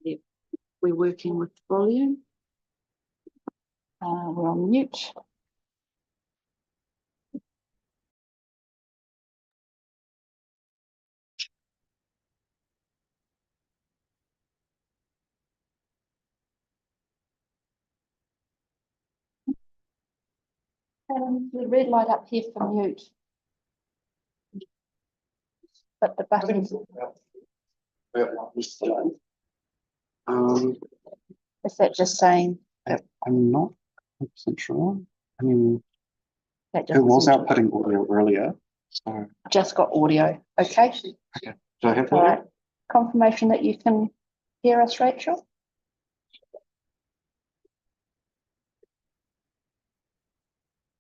Yep. We're working with volume. We're on mute. The red light up here for mute. But the button. Is that just saying? I'm not 100% sure. I mean, That it was outputting audio earlier, so. Just got audio. Okay. Okay. Do I have All audio? right. Confirmation that you can hear us, Rachel?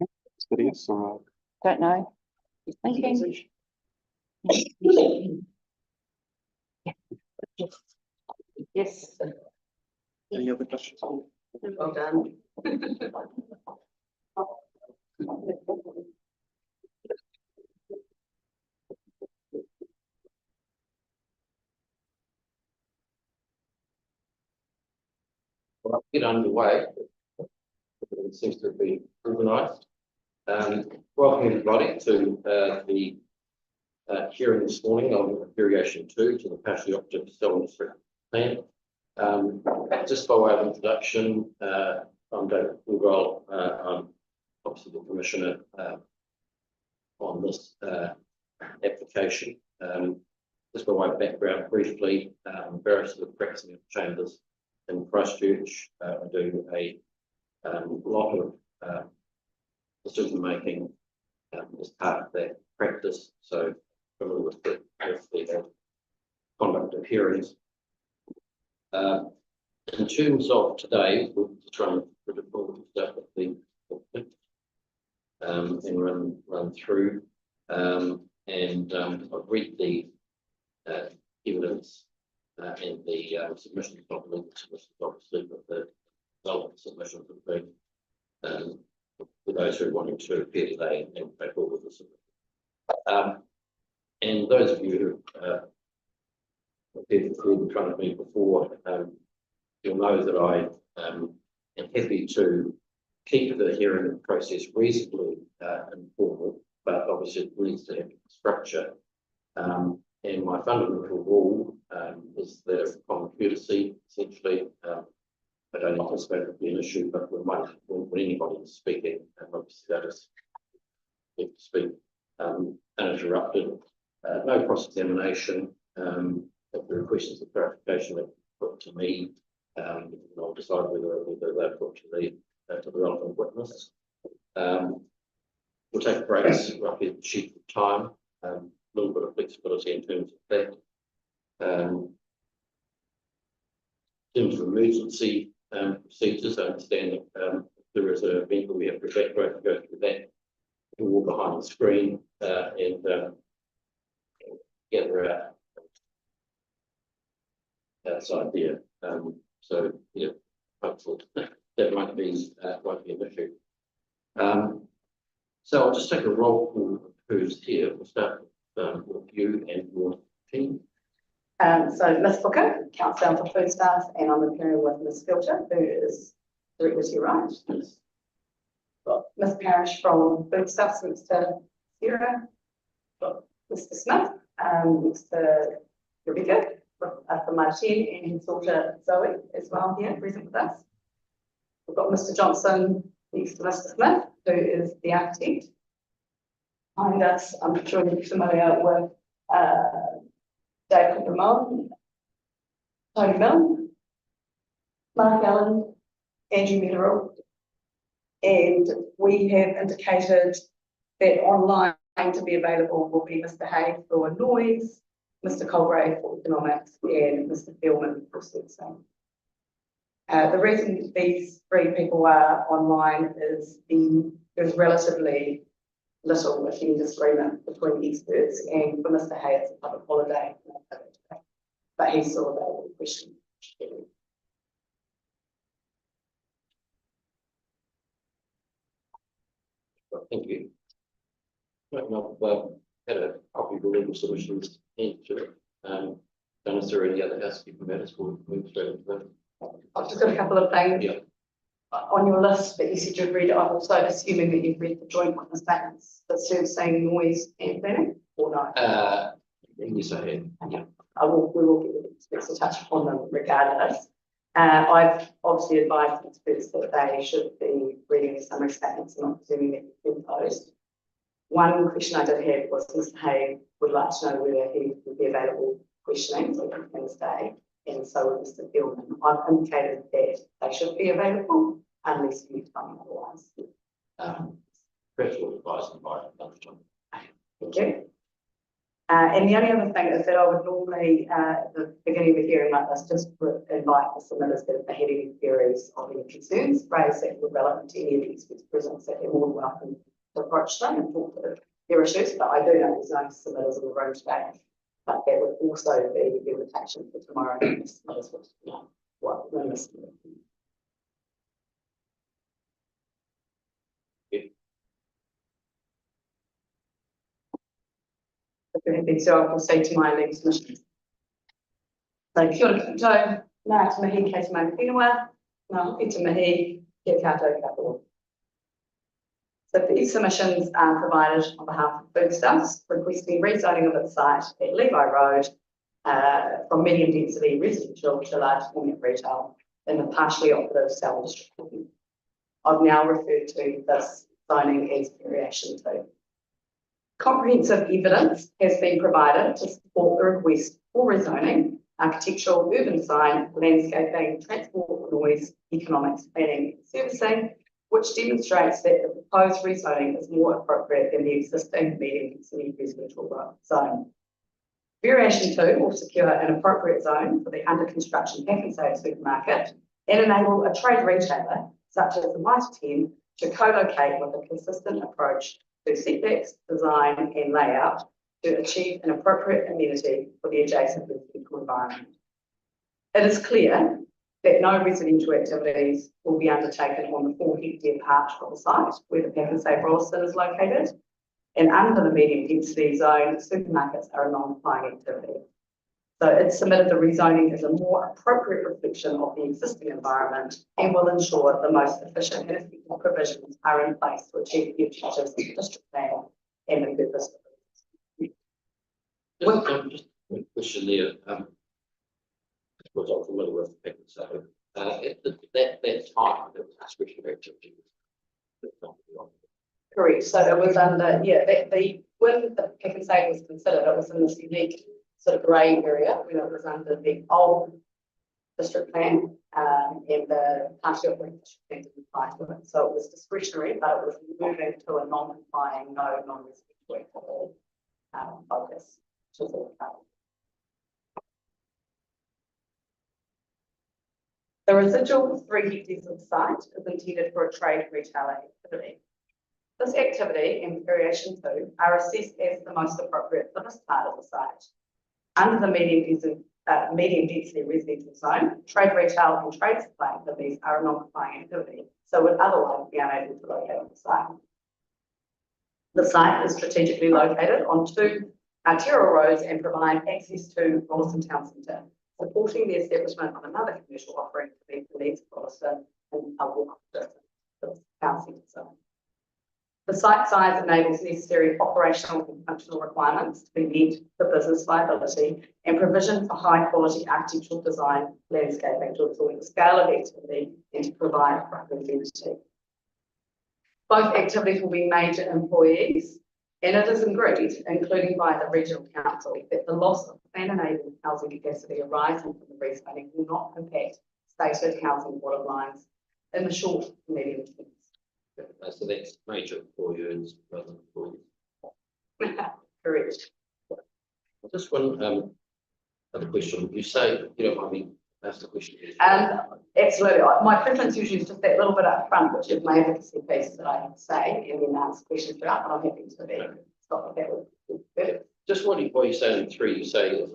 Is that yes or? Don't know. You're thinking. Yes. Any other questions? Well done. Well, I'll get underway. It seems to be organised. Welcome everybody to the hearing this morning on variation 2 to the partially operative settlement plan. Just by way of introduction, I'm David Fulgall. I'm obviously the Commissioner on this application. just by way of background briefly, barrister of practicing at Chambers in Christchurch. I do a lot of decision making as part of that practice. So familiar with the conduct of hearings. In terms of today, we'll try and put it forward stuff at the and run through. I've read the evidence and the submissions, not the legal submissions, obviously, but the relevant submissions have been for those who are wanting to appear today and back forward with the submission. And those of you who appeared in front of me before, you'll know that I am happy to keep the hearing process reasonably informal, but obviously it needs to have structure. And my fundamental rule is that of common courtesy, essentially. I don't anticipate it will be an issue, but when anybody is speaking, obviously that is to speak uninterrupted. No cross-examination. If there are questions of clarification that put to me, I'll decide whether they're put to the relevant witness. We'll take breaks, roughly a sheet of time, a little bit of flexibility in terms of that. In terms of emergency procedures, I understand that if there is an event where we have to evacuate, go through that. We'll walk behind the screen and gather out outside there. So yeah, hopefully that won't be an issue. So I'll just take a roll call of who's here. We'll start with you and your team. So Ms. Booker, Councillor for Food Staff, and I'm appearing with Ms. Filter, who is directly to your right. Yes. Got Ms. Parrish from Food Staff, Mr. Sarah, got Mr. Smith, Mr. Rebecca from my team, and his daughter Zoe as well here present with us. We've got Mr. Johnson next to Mr. Smith, who is the architect. Behind us, I'm sure you're familiar with David Ramon, Tony Milne, Mark Allen, Andrew Mineral, and we have indicated that online to be available will be Mr. Hay for noise, Mr. Colgrave for economics, and Mr. Philman for sensing. The reason these three people are online is there's relatively little, if any, disagreement between the experts, and for Mr. Hay, it's a public holiday, but he's still available for questions. Thank you. Right, I've had a copy of the legal solutions into it. Don't is there any other housekeeping matters we'll move straight into that? I've just got a couple of things. Yeah. On your list that you said you'd read, I'm also assuming that you've read the joint witness statements that serve saying noise and planning, or no? Yes, I have. Yeah. We will get the experts to touch upon them regardless. I've obviously advised the experts that they should be reading the summary statements and not presuming that you've been posed. One question I did have was Mr. Hay would like to know whether he would be available questioning, so he can stay. And so with Mr. Philman, I've indicated that they should be available unless you tell me otherwise. Perhaps we'll advise them by lunchtime. Thank you. And the only other thing is that I would normally, at the beginning of a hearing like this, just invite the submitters that if they have any queries or any concerns raised that were relevant to any of the experts present, that they're more than welcome to approach them and talk to their issues. But I do know there's no submitters in the room today. But that would also be the invitation for tomorrow. Submitters would know what we're missing. So I'll proceed to my legal submission. So kia ora koutou, nā te mihi kei te mai whenua, nā hoki te mihi kia koutou katoa. So these submissions are provided on behalf of Food Stuffs requesting rezoning of its site at Levi Road from medium density residential to large format retail in the partially operative Southern District. I've now referred to this zoning as variation 2. Comprehensive evidence has been provided to support the request for rezoning, architectural, urban design, landscaping, transport, noise, economics, planning, and servicing, which demonstrates that the proposed rezoning is more appropriate than the existing medium density residential zone. Variation 2 will secure an appropriate zone for the under construction pack and save supermarket and enable a trade retailer, such as the Mitre 10, to co-locate with a consistent approach to setbacks, design and layout to achieve an appropriate amenity for the adjacent residential environment. It is clear that no residential activities will be undertaken on the 4 hectare part of the site where the pack and save Rolleston is located, and under the medium density zone, supermarkets are a non-compliant activity. So it's submitted the rezoning as a more appropriate reflection of the existing environment and will ensure the most efficient and effective provisions are in place to achieve the objectives of the district plan and the purpose of Just a question there. Was I familiar with the pack and save? That time, there was discretionary activity. Correct. So it was under, when the pack and save was considered, it was in this unique sort of grey area when it was under the old district plan and the party operating district plan didn't apply to it. So it was discretionary, but it was moving to a non-complying, non-residential focus. The residual 3 hectares of site is intended for a trade retailer activity. This activity and variation 2 are assessed as the most appropriate for this part of the site. Under the medium density residential zone, trade retail and trade supply activities are a non-compliant activity, so would otherwise be unable to locate on the site. The site is strategically located on 2 arterial roads and provide access to Rolleston Town Centre, supporting the establishment of another commercial offering to meet the needs of Rolleston and a walk distance to the town centre zone. The site size enables necessary operational and functional requirements to be met for business viability and provision for high quality architectural design, landscaping to absorb the scale of activity and to provide appropriate amenity. Both activities will be major employees, and it is agreed, including by the regional council, that the loss of plan-enabled housing capacity arising from the rezoning will not impact stated housing bottom lines in the short to medium term. So that's major employers rather than employees. Correct. Just one other question. You say, you don't mind me ask the question? Absolutely. My preference usually is just that little bit up front, which is my advocacy piece that I say, and then ask questions throughout, but I'm happy to be stop with that. Just what you say in 3, you say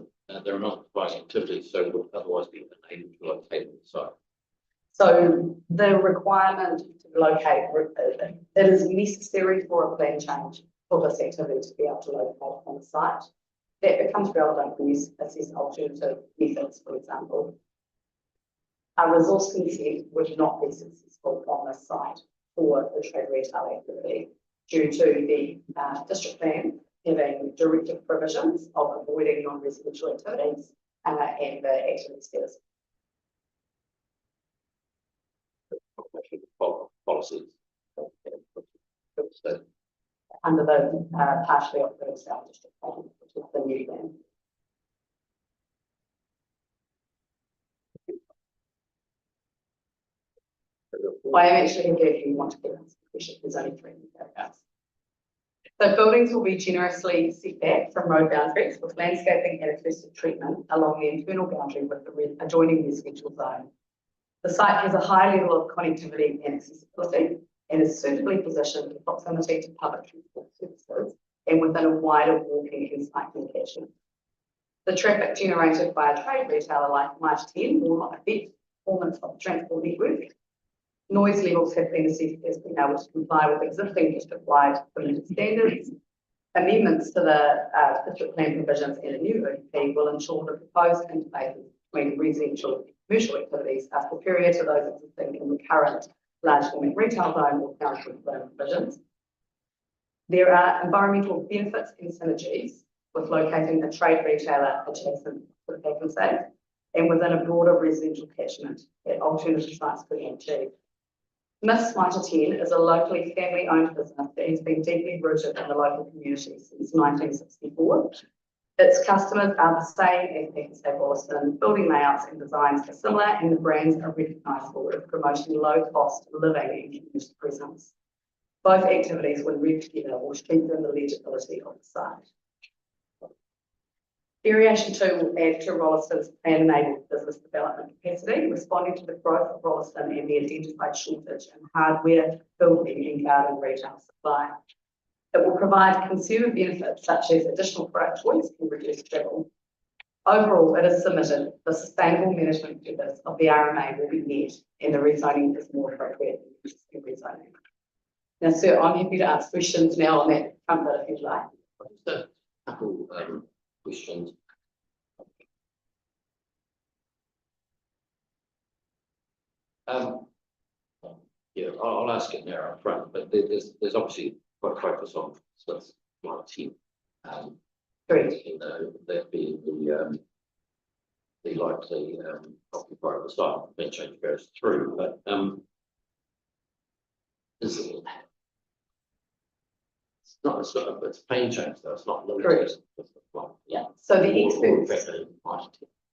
there are not compliant activities, so would otherwise be unable to locate on the site. So the requirement to locate, it is necessary for a plan change for this activity to be able to locate on the site. That becomes relevant when you assess alternative methods, for example. A resource consent would not be successful on this site for the trade retail activity due to the district plan having directive provisions of avoiding non-residential activities and the activity status. Policies. Under the partially operating South District plan, which is the new plan. I am actually here if you want to get us a question. There's only 3 paragraphs. So buildings will be generously set back from road boundaries with landscaping and acoustic treatment along the internal boundary with the adjoining residential zone. The site has a high level of connectivity and accessibility and is suitably positioned in proximity to public transport services and within a wider walking and cycling catchment. The traffic generated by a trade retailer like Mitre 10 will not affect performance of the transport network. Noise levels have been assessed as being able to comply with existing district-wide permitted standards. Amendments to the district plan provisions and a new ODP will ensure the proposed interfaces between residential and commercial activities are superior to those existing in the current large format retail zone or council plan provisions. There are environmental benefits and synergies with locating a trade retailer adjacent to the pack and save and within a broader residential catchment that alternative sites could achieve. Miss Mitre 10 is a locally family-owned business that has been deeply rooted in the local community since 1964. Its customers are the same as Eccleston Rolleston. Building layouts and designs are similar, and the brands are recognisable as promoting low-cost living and community presence. Both activities, when read together, will strengthen the legibility of the site. Variation 2 will add to Rolleston's plan-enabled business development capacity, responding to the growth of Rolleston and the identified shortage in hardware, building and garden retail supply. It will provide consumer benefits such as additional product choice and reduced travel. Overall, it is submitted the sustainable management purpose of the RMA will be met and the rezoning is more appropriate than rezoning. Now, sir, I'm happy to ask questions now on that front bit if you'd like. Just a couple questions. Yeah, I'll ask it now up front, but there's obviously quite a focus on stuff like team. Correct. You know, that being the likely occupier of the site, when change goes through, but is it? It's not, it's plain change though, it's not limited. Correct. Yeah, so the experts,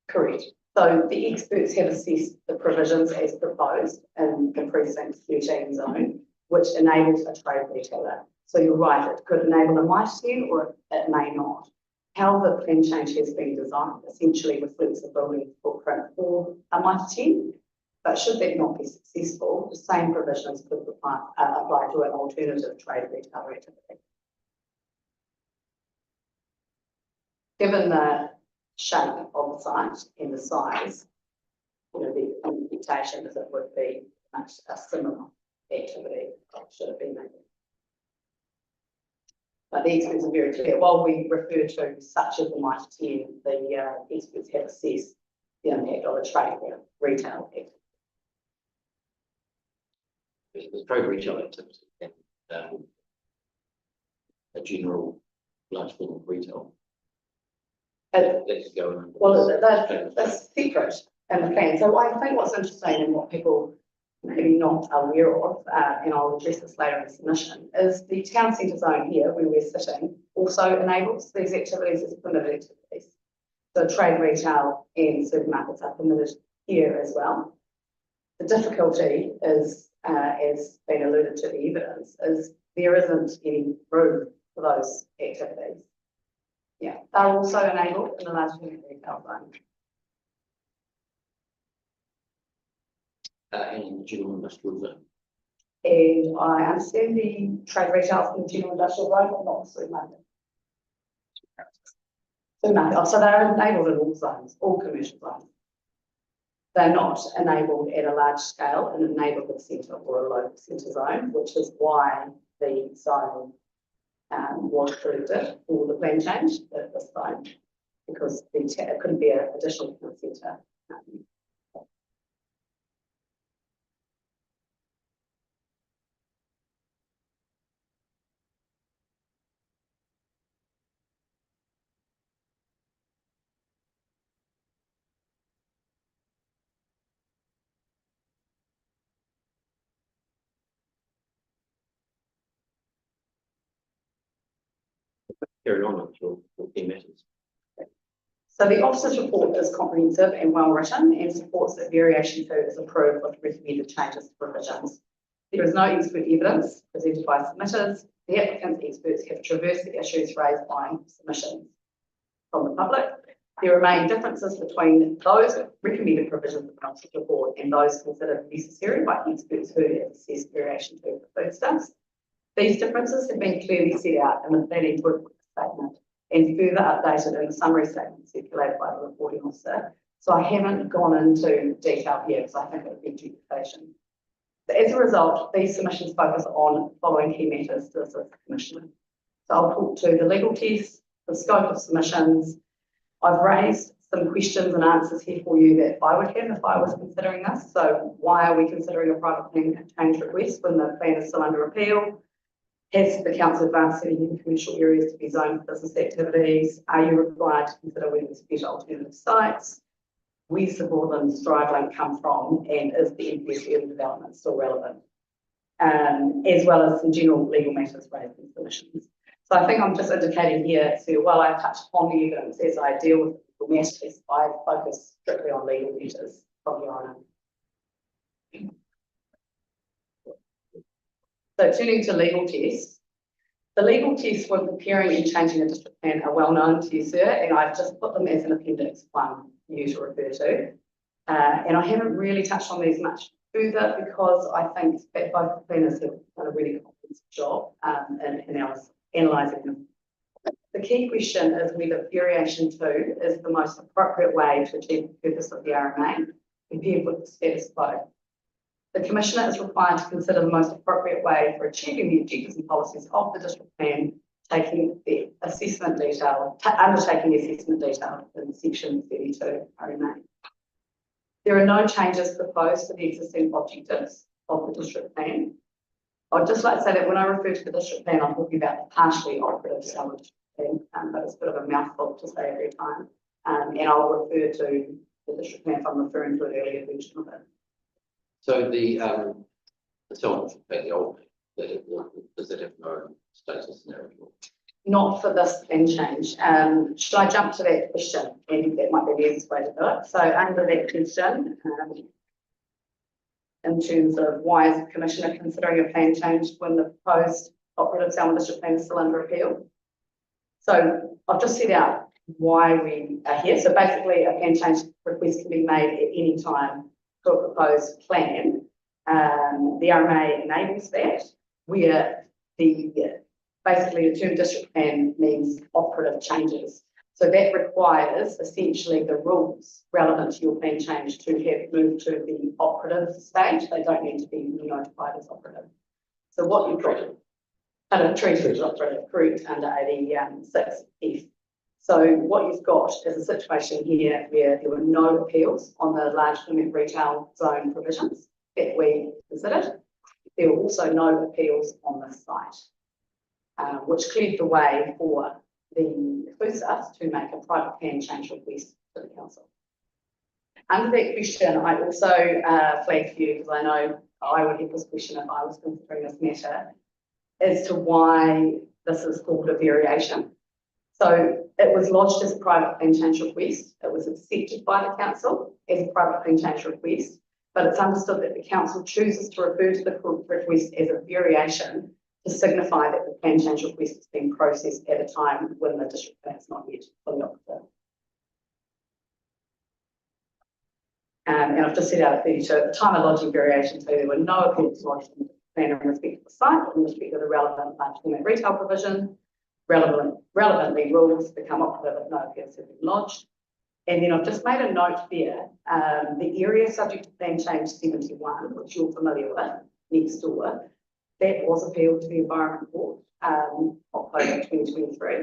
correct. So the experts have assessed the provisions as proposed in the precinct 13 zone, which enables a trade retailer. So you're right, it could enable a Mitre 10 or it may not. How the plan change has been designed essentially reflects the building footprint for a Mitre 10, but should that not be successful, the same provisions could apply to an alternative trade retail activity. Given the shape of the site and the size, you know, the expectation is it would be much a similar activity, should it be made. But the experts are very clear. While we refer to such as the Mitre 10, the experts have assessed the impact of a trade retail activity. The trade retail activity and a general large form of retail. Let's go on. Well, that's separate in the plan. So I think what's interesting and what people maybe not aware of, and I'll address this later in the submission, is the town centre zone here where we're sitting also enables these activities as permitted activities. So trade, retail and supermarkets are permitted here as well. The difficulty is, as been alluded to the evidence, is there isn't any room for those activities. Yeah, they're also enabled in the large retail zone. And the general industrial zone. And I understand the trade retail in the general industrial zone, but not the supermarket. Supermarket. Oh, so they're enabled in all zones, all commercial zones. They're not enabled at a large scale in a neighbourhood centre or a local centre zone, which is why the zone was corrected for the plan change at this time, because it couldn't be an additional town centre. Carry on with your key matters. So the officer's report is comprehensive and well written and supports that variation 2 is approved with recommended changes to provisions. There is no expert evidence presented by submitters. The applicant's experts have traversed the issues raised by submissions from the public. There remain differences between those recommended provisions of the officer's report and those considered necessary by experts who have assessed variation 2 for foodstuffs. These differences have been clearly set out in the planning book statement and further updated in the summary statement circulated by the reporting officer. So I haven't gone into detail here because I think it would be duplication. So as a result, these submissions focus on following key matters to assist the Commissioner. So I'll talk to the legal test, the scope of submissions. I've raised some questions and answers here for you that I would have if I was considering this. So why are we considering a private plan change request when the plan is still under appeal? Has the council advanced any new commercial areas to be zoned for business activities? Are you required to consider whether there's better alternative sites? Where's the Broadlands Drive Link come from? And is the NPS urban development still relevant? as well as some general legal matters raised in submissions. So I think I'm just indicating here, so while I touch upon the evidence as I deal with legal matters, I focus strictly on legal matters from here on in. So turning to legal tests. The legal tests when preparing and changing a district plan are well known to you, sir, and I've just put them as an appendix 1 for you to refer to. And I haven't really touched on these much further because I think that both the planners have done a really comprehensive job in analysing them. The key question is whether variation 2 is the most appropriate way to achieve the purpose of the RMA compared with the status quo. The Commissioner is required to consider the most appropriate way for achieving the objectives and policies of the district plan, undertaking the assessment detail in section 32 RMA. There are no changes proposed to the existing objectives of the district plan. I'd just like to say that when I refer to the district plan, I'm talking about the partially operative summer district plan, but it's a bit of a mouthful to say every time. And I'll refer to the district plan if I'm referring to an earlier version of it. So the summer district plan, the old, does it have no status now anymore? Not for this plan change. Should I jump to that question? And that might be the easiest way to do it. So under that question, in terms of why is the Commissioner considering a plan change when the proposed operative Salmon District plan is still under appeal? So I've just set out why we are here. So basically a plan change request can be made at any time to a proposed plan. The RMA enables that where basically the term district plan means operative changes. So that requires essentially the rules relevant to your plan change to have moved to the operative stage. They don't need to be notified as operative. So what you've got, treated as operative, correct, under 86F. So what you've got is a situation here where there were no appeals on the large limit retail zone provisions that we considered. There were also no appeals on this site, which cleared the way for the FUSA to make a private plan change request to the council. Under that question, I also flagged for you, because I know I would get this question if I was considering this matter, as to why this is called a variation. So it was lodged as a private plan change request. It was accepted by the council as a private plan change request, but it's understood that the council chooses to refer to the request as a variation to signify that the plan change request is being processed at a time when the district plan is not yet fully operative. And I've just set out a 32 at the time of lodging variation, so there were no appeals lodged in the plan in respect of the site, in respect of the relevant large format retail provision. Relevantly, rules become operative if no appeals have been lodged. And then I've just made a note there, the area subject to plan change 71, which you're familiar with, next door, that was appealed to the Environment Court, October 2023.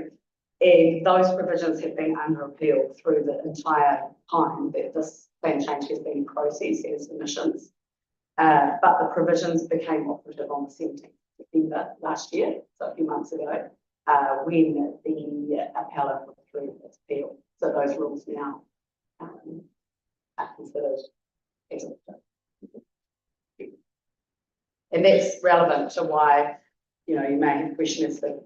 And those provisions have been under appeal through the entire time that this plan change has been processed as submissions. But the provisions became operative on the 17th of September last year, so a few months ago, when the appellate put through its appeal. So those rules now are considered as operative. And that's relevant to why, you may have questions that,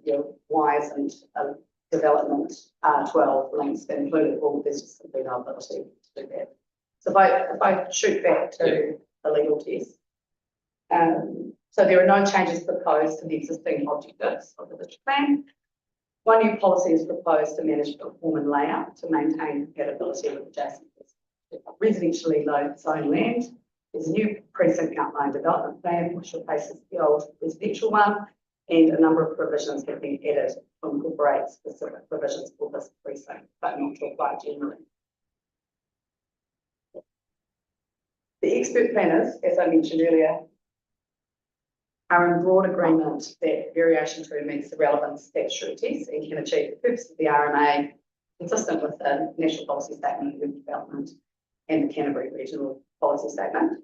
why isn't a development R12 links included? Well, there's just simply no ability to do that. So if I shoot back to the legal test, so there are no changes proposed to the existing objectives of the district plan. One new policy is proposed to manage form and layout to maintain compatibility with adjacent residentially low zone land. There's a new precinct outline development plan which replaces the old residential one, and a number of provisions have been added to incorporate specific provisions for this precinct, but not to apply generally. The expert planners, as I mentioned earlier, are in broad agreement that variation 2 meets the relevant statutory tests and can achieve the purpose of the RMA consistent with the National Policy Statement of Urban Development and the Canterbury Regional Policy Statement.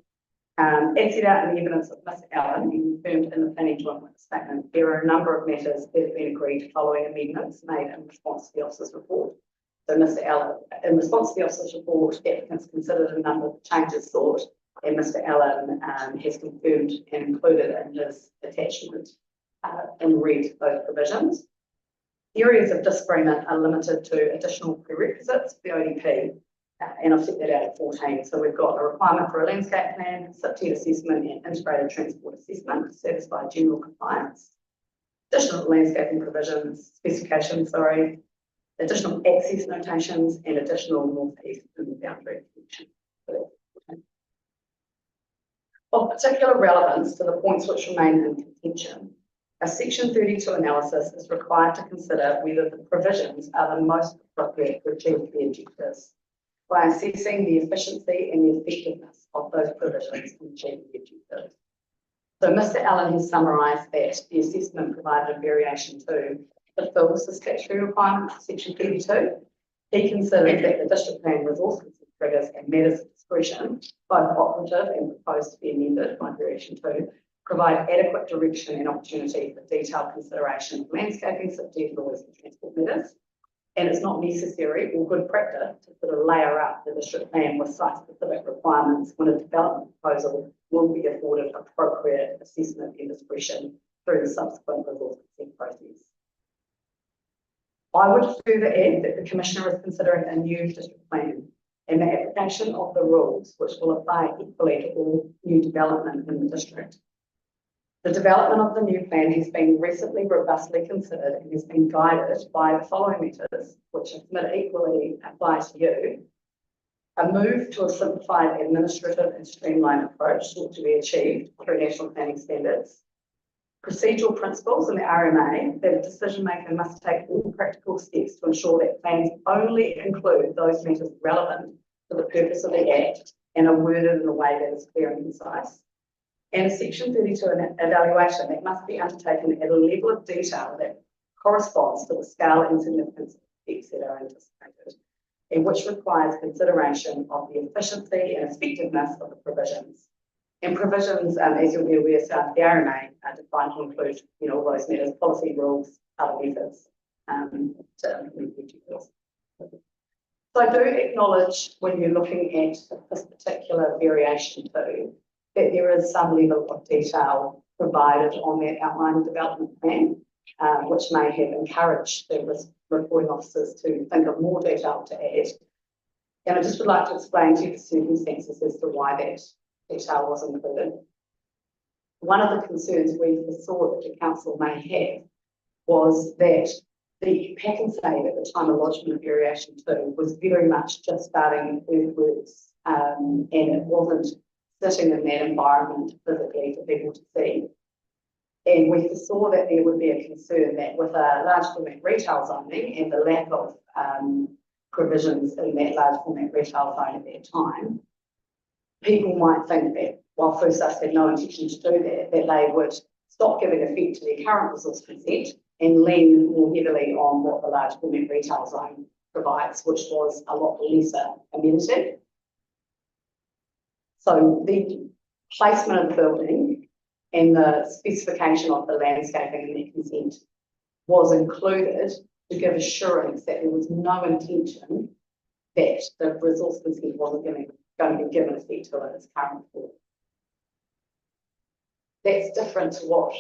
As set out in the evidence of Mr. Allen and confirmed in the planning joint witness statement, there are a number of matters that have been agreed following amendments made in response to the officer's report. So Mr. Allen, in response to the officer's report, applicants considered a number of changes sought and Mr. Allen has confirmed and included in his attachment in red those provisions. The areas of disagreement are limited to additional prerequisites for the ODP, and I've set that out at 14. So we've got a requirement for a landscape plan, subject assessment, and integrated transport assessment to satisfy general compliance. Additional landscaping provisions, specifications, additional access notations, and additional northeast and boundary connection. Of particular relevance to the points which remain in contention, a Section 32 analysis is required to consider whether the provisions are the most appropriate to achieve the objectives by assessing the efficiency and the effectiveness of those provisions in achieving the objectives. So Mr. Allen has summarised that the assessment provided a variation to fulfills the statutory requirement for Section 32. He considers that the district plan resource consent triggers and matters of discretion, both operative and proposed to be amended by variation 2, provide adequate direction and opportunity for detailed consideration of landscaping, subject noise and transport matters. And it's not necessary or good practice to sort of layer up the district plan with site-specific requirements when a development proposal will be afforded appropriate assessment and discretion through the subsequent resource consent process. I would further add that the Commissioner is considering a new district plan and the application of the rules which will apply equally to all new development in the district. The development of the new plan has been recently robustly considered and has been guided by the following matters, which I submit equally apply to you. A move to a simplified administrative and streamlined approach sought to be achieved through national planning standards. Procedural principles in the RMA that a decision maker must take all practical steps to ensure that plans only include those matters relevant to the purpose of the Act and are worded in a way that is clear and concise. And a Section 32 evaluation that must be undertaken at a level of detail that corresponds to the scale and significance of the effects that are anticipated, and which requires consideration of the efficiency and effectiveness of the provisions. And provisions, as you'll be aware, the RMA are defined to include, all those matters, policy rules, other methods to implement objectives. So I do acknowledge when you're looking at this particular variation too, that there is some level of detail provided on that outline development plan, which may have encouraged the reporting officers to think of more detail to add. And I just would like to explain to you the circumstances as to why that detail was included. One of the concerns we foresaw that the council may have was that the pack and save at the time of lodgement of variation 2 was very much just starting earthworks, and it wasn't sitting in that environment physically for people to see. And we foresaw that there would be a concern that with a large format retail zoning and the lack of provisions in that large format retail zone at that time, people might think that while FUSAS had no intention to do that, that they would stop giving effect to their current resource consent and lean more heavily on what the large format retail zone provides, which was a lot lesser amenity. So the placement of the building and the specification of the landscaping in that consent was included to give assurance that there was no intention that the resource consent wasn't going to be given effect to in its current form. That's different to what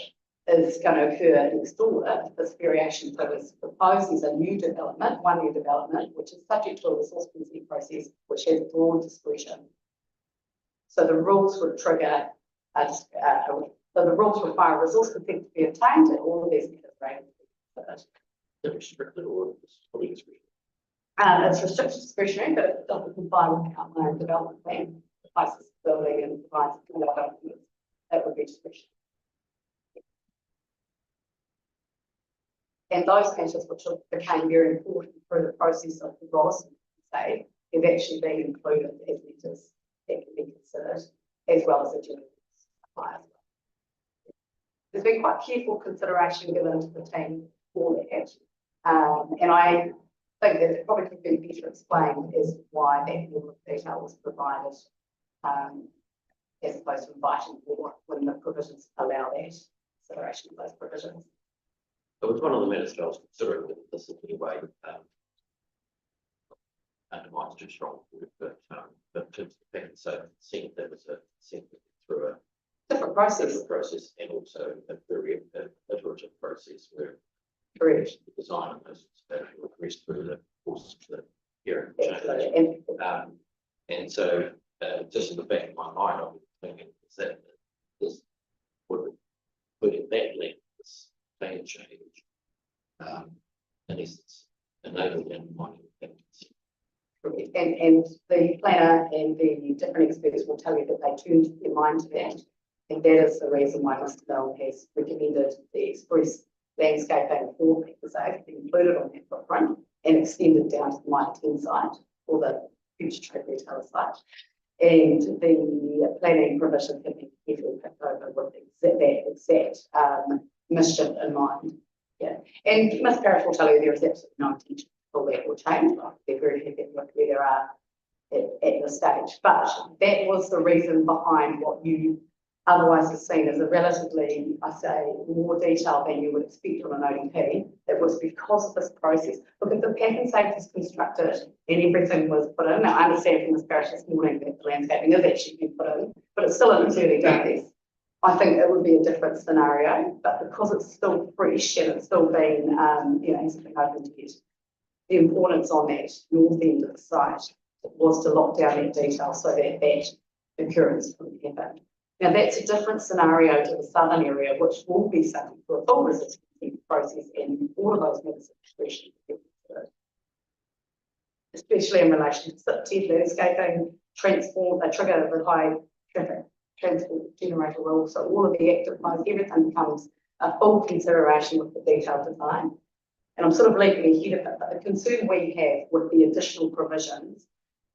is going to occur next door. This variation that was proposed is a new development, one new development, which is subject to a resource consent process, which has broad discretion. So the rules would trigger, so the rules require resource consent to be obtained and all of these matters rated. Is it restricted or fully discretionary? It's restricted discretionary, but it doesn't comply with the outline development plan. It places the building and provides documents. That would be discretionary. And those matters which became very important through the process of the Rolleston say have actually been included as matters that can be considered, as well as the general supply. There's been quite careful consideration given to the team for that. And I think that it probably could be better explained as why that level of detail was provided, as opposed to inviting more when the provisions allow that consideration of those provisions. So it's one of the matters that I was considering with this anyway. undermines too strong, but to the fact so consent, that was a consent through a Different process. process and also a very iterative process where Correct. the design of those progressed through the course of the hearing Absolutely. change. And so just in the back of my mind, I was thinking is that this would put in that length, this plan change, in essence, enabling and mining. Correct. And the planner and the different experts will tell you that they turned their mind to that. And that is the reason why Mr. Bell has recommended the express landscaping for Peckersay be included on that footprint and extended down to the Mitre 10 site or the future trade retailer site. And the planning provision can be carefully picked over with that exact mission in mind. Yeah. And Ms. Parrish will tell you there is absolutely no intention for that will change. They're very happy with where they are at this stage. But that was the reason behind what you otherwise is seen as a relatively, I say, more detail than you would expect on an ODP. It was because of this process. Look, if the pack and safe was constructed and everything was put in, now I understand from Ms. Parrish this morning that the landscaping is actually being put in, but it's still in its early days. I think it would be a different scenario, but because it's still fresh and it's still been, hasn't been opened yet, the importance on that north end of the site was to lock down that detail so that that occurrence couldn't happen. Now that's a different scenario to the southern area, which will be subject to a full resistance process and all of those matters of discretion, especially in relation to SIP landscaping, transport, a trigger with high traffic transport generator rule. So all of the active modes, everything becomes a full consideration with the detailed design. And I'm sort of leaping ahead of it, but the concern we have with the additional provisions,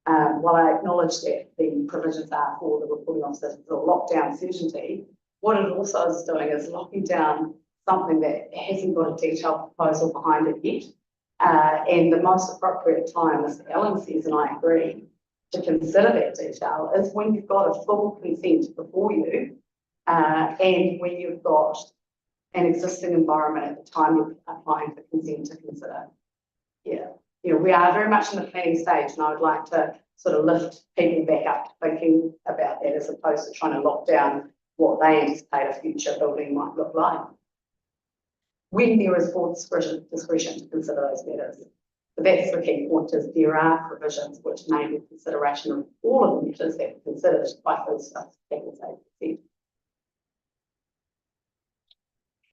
while I acknowledge that the provisions are for the reporting officers for lockdown certainty, what it also is doing is locking down something that hasn't got a detailed proposal behind it yet. And the most appropriate time, as Ellen says, and I agree, to consider that detail is when you've got a full consent before you, and when you've got an existing environment at the time you're applying for consent to consider. Yeah. We are very much in the planning stage, and I would like to sort of lift people back up to thinking about that as opposed to trying to lock down what they anticipate a future building might look like. When there is full discretion to consider those matters. But that's the key point, is there are provisions which enable consideration of all of the matters that are considered by those stuff.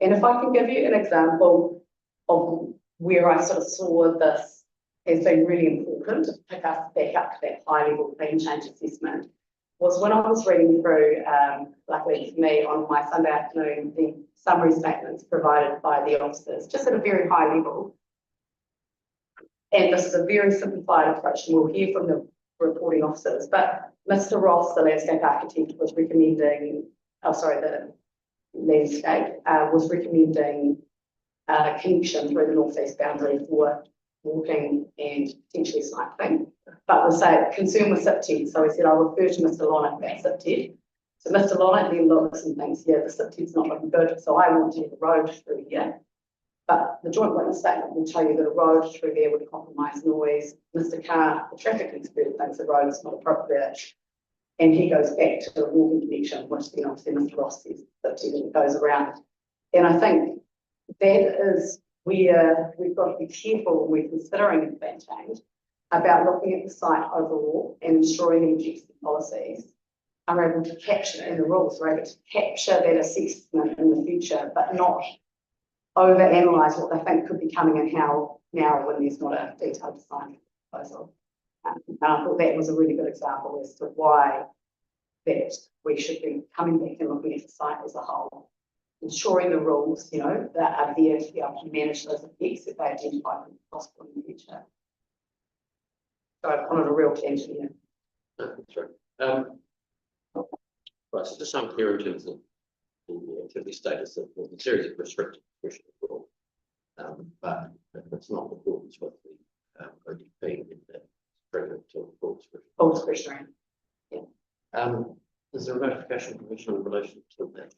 And if I can give you an example of where I sort of saw this as being really important to pick us back up to that high level plan change assessment, was when I was reading through, luckily for me, on my Sunday afternoon, the summary statements provided by the officers, just at a very high level. And this is a very simplified approach, and we'll hear from the reporting officers. But Mr. Ross, the landscape architect, was recommending, the landscape was recommending a connection through the northeast boundary for walking and potentially cycling. But we'll say concern with SIP, so he said, I'll refer to Mr. Lonnet about SIP. So Mr. Lonnet then looks and thinks, yeah, the SIP's not looking good, so I want to have a road through here. But the joint witness statement will tell you that a road through there would compromise noise. Mr. Carr, the traffic expert, thinks the road is not appropriate. And he goes back to the walking connection, which then obviously Mr. Ross says that it goes around. And I think that is where we've got to be careful when we're considering a plan change about looking at the site overall and ensuring the existing policies are able to capture, and the rules are able to capture that assessment in the future, but not over-analyse what they think could be coming and how now when there's not a detailed design proposal. And I thought that was a really good example as to why that we should be coming back and looking at the site as a whole, ensuring the rules, that are there to be able to manage those effects if they identify them possible in the future. So I've gone on a real tangent here. That's right. Right, so just unclear in terms of the activity status of the series of restricted discretion rule, but it's not in accordance with the ODP in the trigger to full discretion. Full discretionary. Is there a notification commission in relation to that?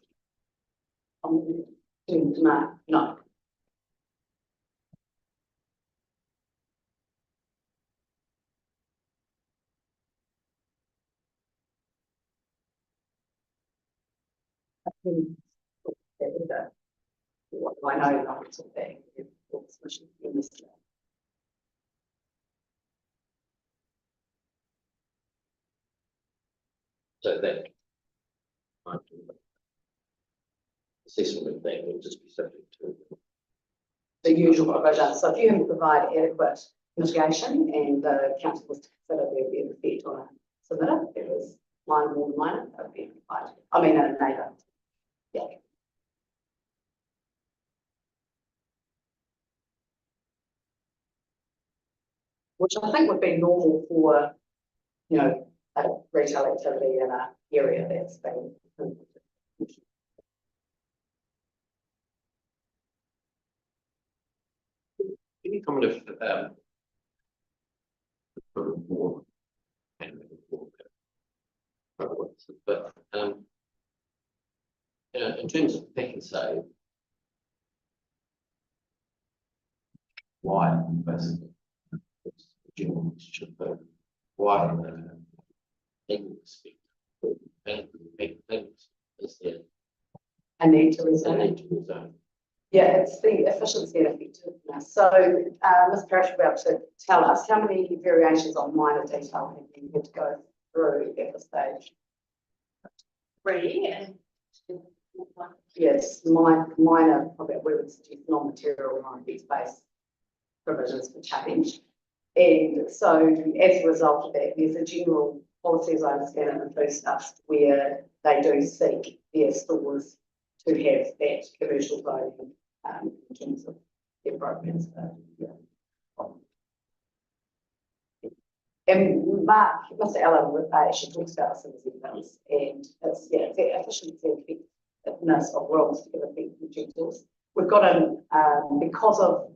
No. What I know about it's all there. In this. So that assessment of that will just be subject to. The usual provisions. So if you can provide adequate mitigation and the council was to consider there would be an effect on a submitter, it was minor more than minor, that would be applied. I mean, a neighbour. Yeah. Which I think would be normal for, you know, a retail activity in an area that's been. Can you comment if more but in terms of pick and save, why basically it's a general question, but why legal perspective and is there A need to a resign. need to rezone? Yeah, it's the efficiency and effectiveness. So, Ms. Parrish will be able to tell us how many variations on minor detail have you had to go through at this stage? 3 and Yes, minor, probably we would suggest non-material non-based provisions for change. And so as a result of that, there's a general policy, as I understand it, in the food stuff where they do seek their stores to have that commercial voting in terms of their programs. Yeah. And Mark, Mr. Allen, actually talks about this in his emails, and it's the efficiency and effectiveness of rules to give effect to objectives. We've got because of,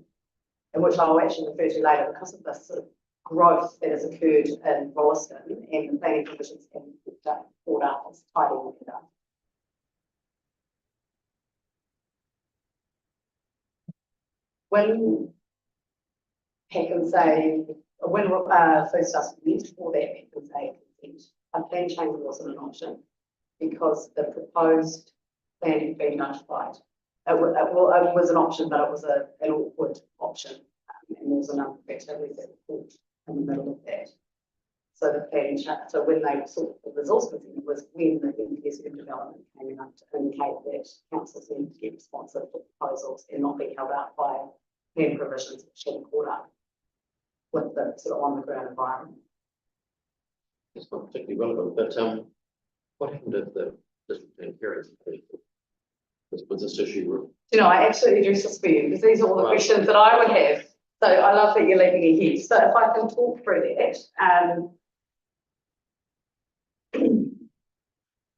and which I'll actually refer to later, because of this sort of growth that has occurred in Rolleston and the planning provisions and brought up as tidying it up. When Peck and say, when food stuff's meant for that Peck and say consent, a plan change wasn't an option because the proposed plan had been notified. It was an option, but it was an awkward option. And there was a number of activities that were caught in the middle of that. So the plan change, so when they sought the resource consent was when the NPS development came out to indicate that councils need to get responsive to proposals and not be held up by plan provisions which hadn't caught up with the sort of on the ground environment. It's not particularly relevant, but what happened if the district plan hearings? Was this issue? You know, I absolutely address this for you because these are all the questions that I would have. So I love that you're leaving it here. So if I can talk through that,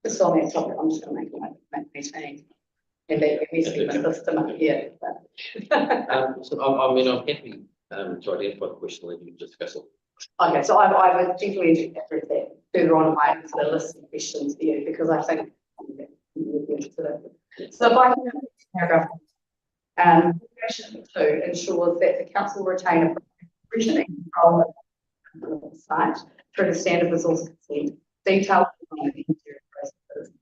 just on that topic, I'm just going to make my change and let me see my system up here. So I mean, I'm happy to identify the question and you discuss it. Okay, so I would definitely address that further on in my sort of list of questions for you because I think you'd be interested in it. So if I can paragraph, section 2 ensures that the council retain a provision and control of the site through the standard resource consent, detailed processes.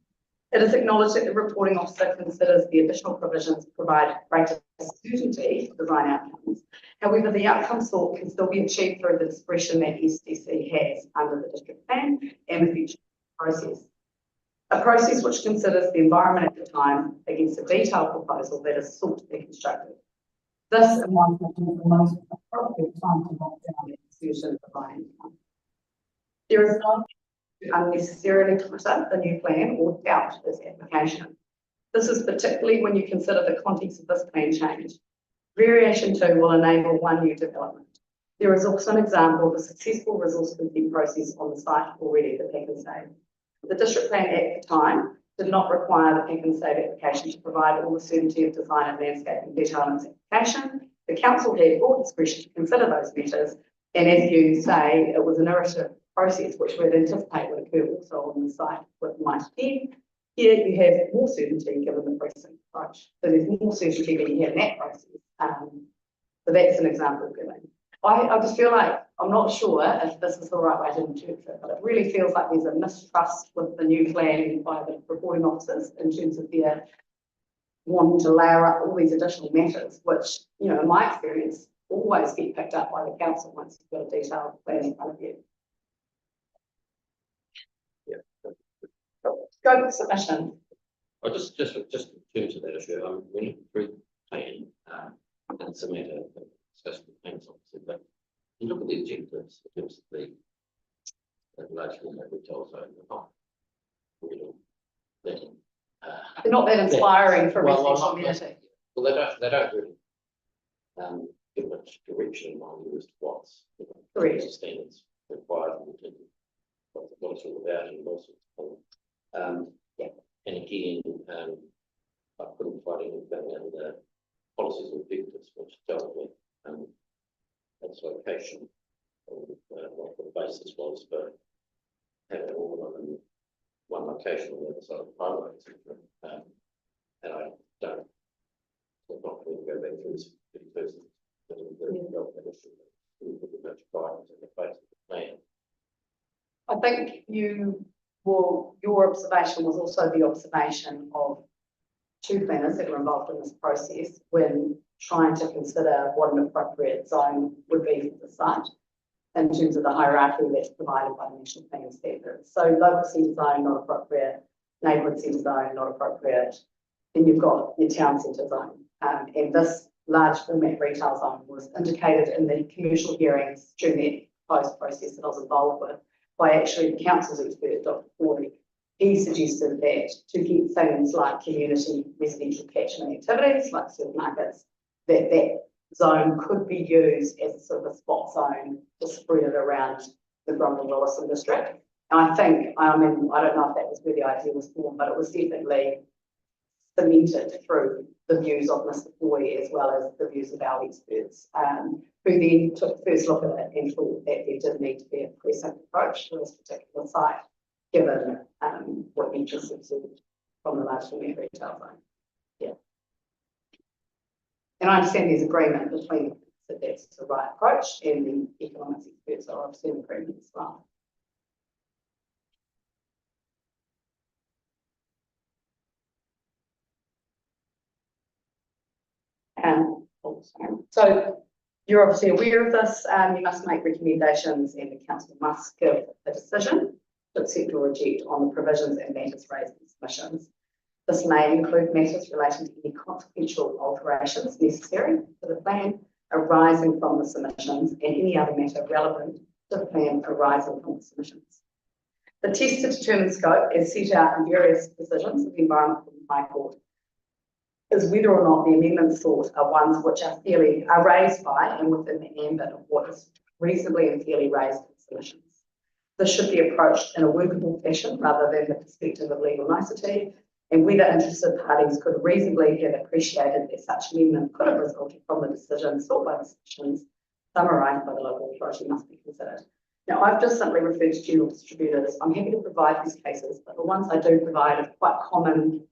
It is acknowledged that the reporting officer considers the additional provisions provide greater certainty for design outcomes. However, the outcome sought can still be achieved through the discretion that SDC has under the district plan and the future process. A process which considers the environment at the time against a detailed proposal that is sought to be constructed. This, in my opinion, is the most appropriate time to lock down the execution of the plan. There is no unnecessarily clutter the new plan or doubt its application. This is particularly when you consider the context of this plan change. Variation 2 will enable one new development. There is also an example of a successful resource consent process on the site already for Peck and Save. The district plan at the time did not require the Peck and Save application to provide all the certainty of design and landscaping detail in its application. The council had broad discretion to consider those matters, and as you say, it was an iterative process which we'd anticipate would occur also on the site with Mitre 10. Here you have more certainty given the precinct approach. So there's more certainty than you have in that process. So that's an example of giving. I just feel like, I'm not sure if this is the right way to interpret it, but it really feels like there's a mistrust with the new plan by the reporting officers in terms of their wanting to layer up all these additional matters, which, you know, in my experience, always get picked up by the council once you've got a detailed plan in front of you. Scope of submission. I just in terms of that issue, when you through the plan, and some matter discussed with plans obviously, but you look at the objectives in terms of the large retail zone, they're not really that, They're not that inspiring for well, residential not- community. well, they don't really give much direction on as to what's Correct. standards required and what it's all about and all sorts of things. Yeah. And again, I couldn't find anything in the policies and objectives which dealt with its location. What the basis was for having it all in one location on the other side of the highway, etc. And I don't, I'm not going to go back through this because we put the much guidance in the face of the plan. I think your observation was also the observation of two planners that were involved in this process when trying to consider what an appropriate zone would be for the site in terms of the hierarchy that's provided by the National Planning Standards. So local centre zone, not appropriate, neighbourhood centre zone, not appropriate. Then you've got your town centre zone. And this large format retail zone was indicated in the commercial hearings during the proposed process that I was involved with by actually the council's expert, Dr. Corley. He suggested that to get things like community residential catchment activities, like supermarkets, that zone could be used as a sort of a spot zone to spread it around the Rolleston district. And I think, I mean, I don't know if that was where the idea was formed, but it was definitely cemented through the views of Mr. Boy as well as the views of our experts, who then took the first look at it and thought that there did need to be a precinct approach to this particular site, given what you just observed from the large format retail zone. Yeah. And I understand there's agreement between that that's the right approach, and the economics experts are obviously in agreement as well. So you're obviously aware of this. You must make recommendations and the council must give a decision to accept or reject on the provisions and matters raised in submissions. This may include matters relating to any consequential alterations necessary for the plan arising from the submissions and any other matter relevant to the plan arising from the submissions. The test to determine scope is set out in various decisions of the Environment High Court is whether or not the amendments sought are ones which are raised by and within the ambit of what is reasonably and fairly raised in submissions. This should be approached in a workable fashion rather than the perspective of legal nicety, and whether interested parties could reasonably have appreciated that such amendment could have resulted from the decision sought by the submissions summarised by the local authority must be considered. Now, I've just simply referred to general distributors. I'm happy to provide these cases, but the ones I do provide are quite common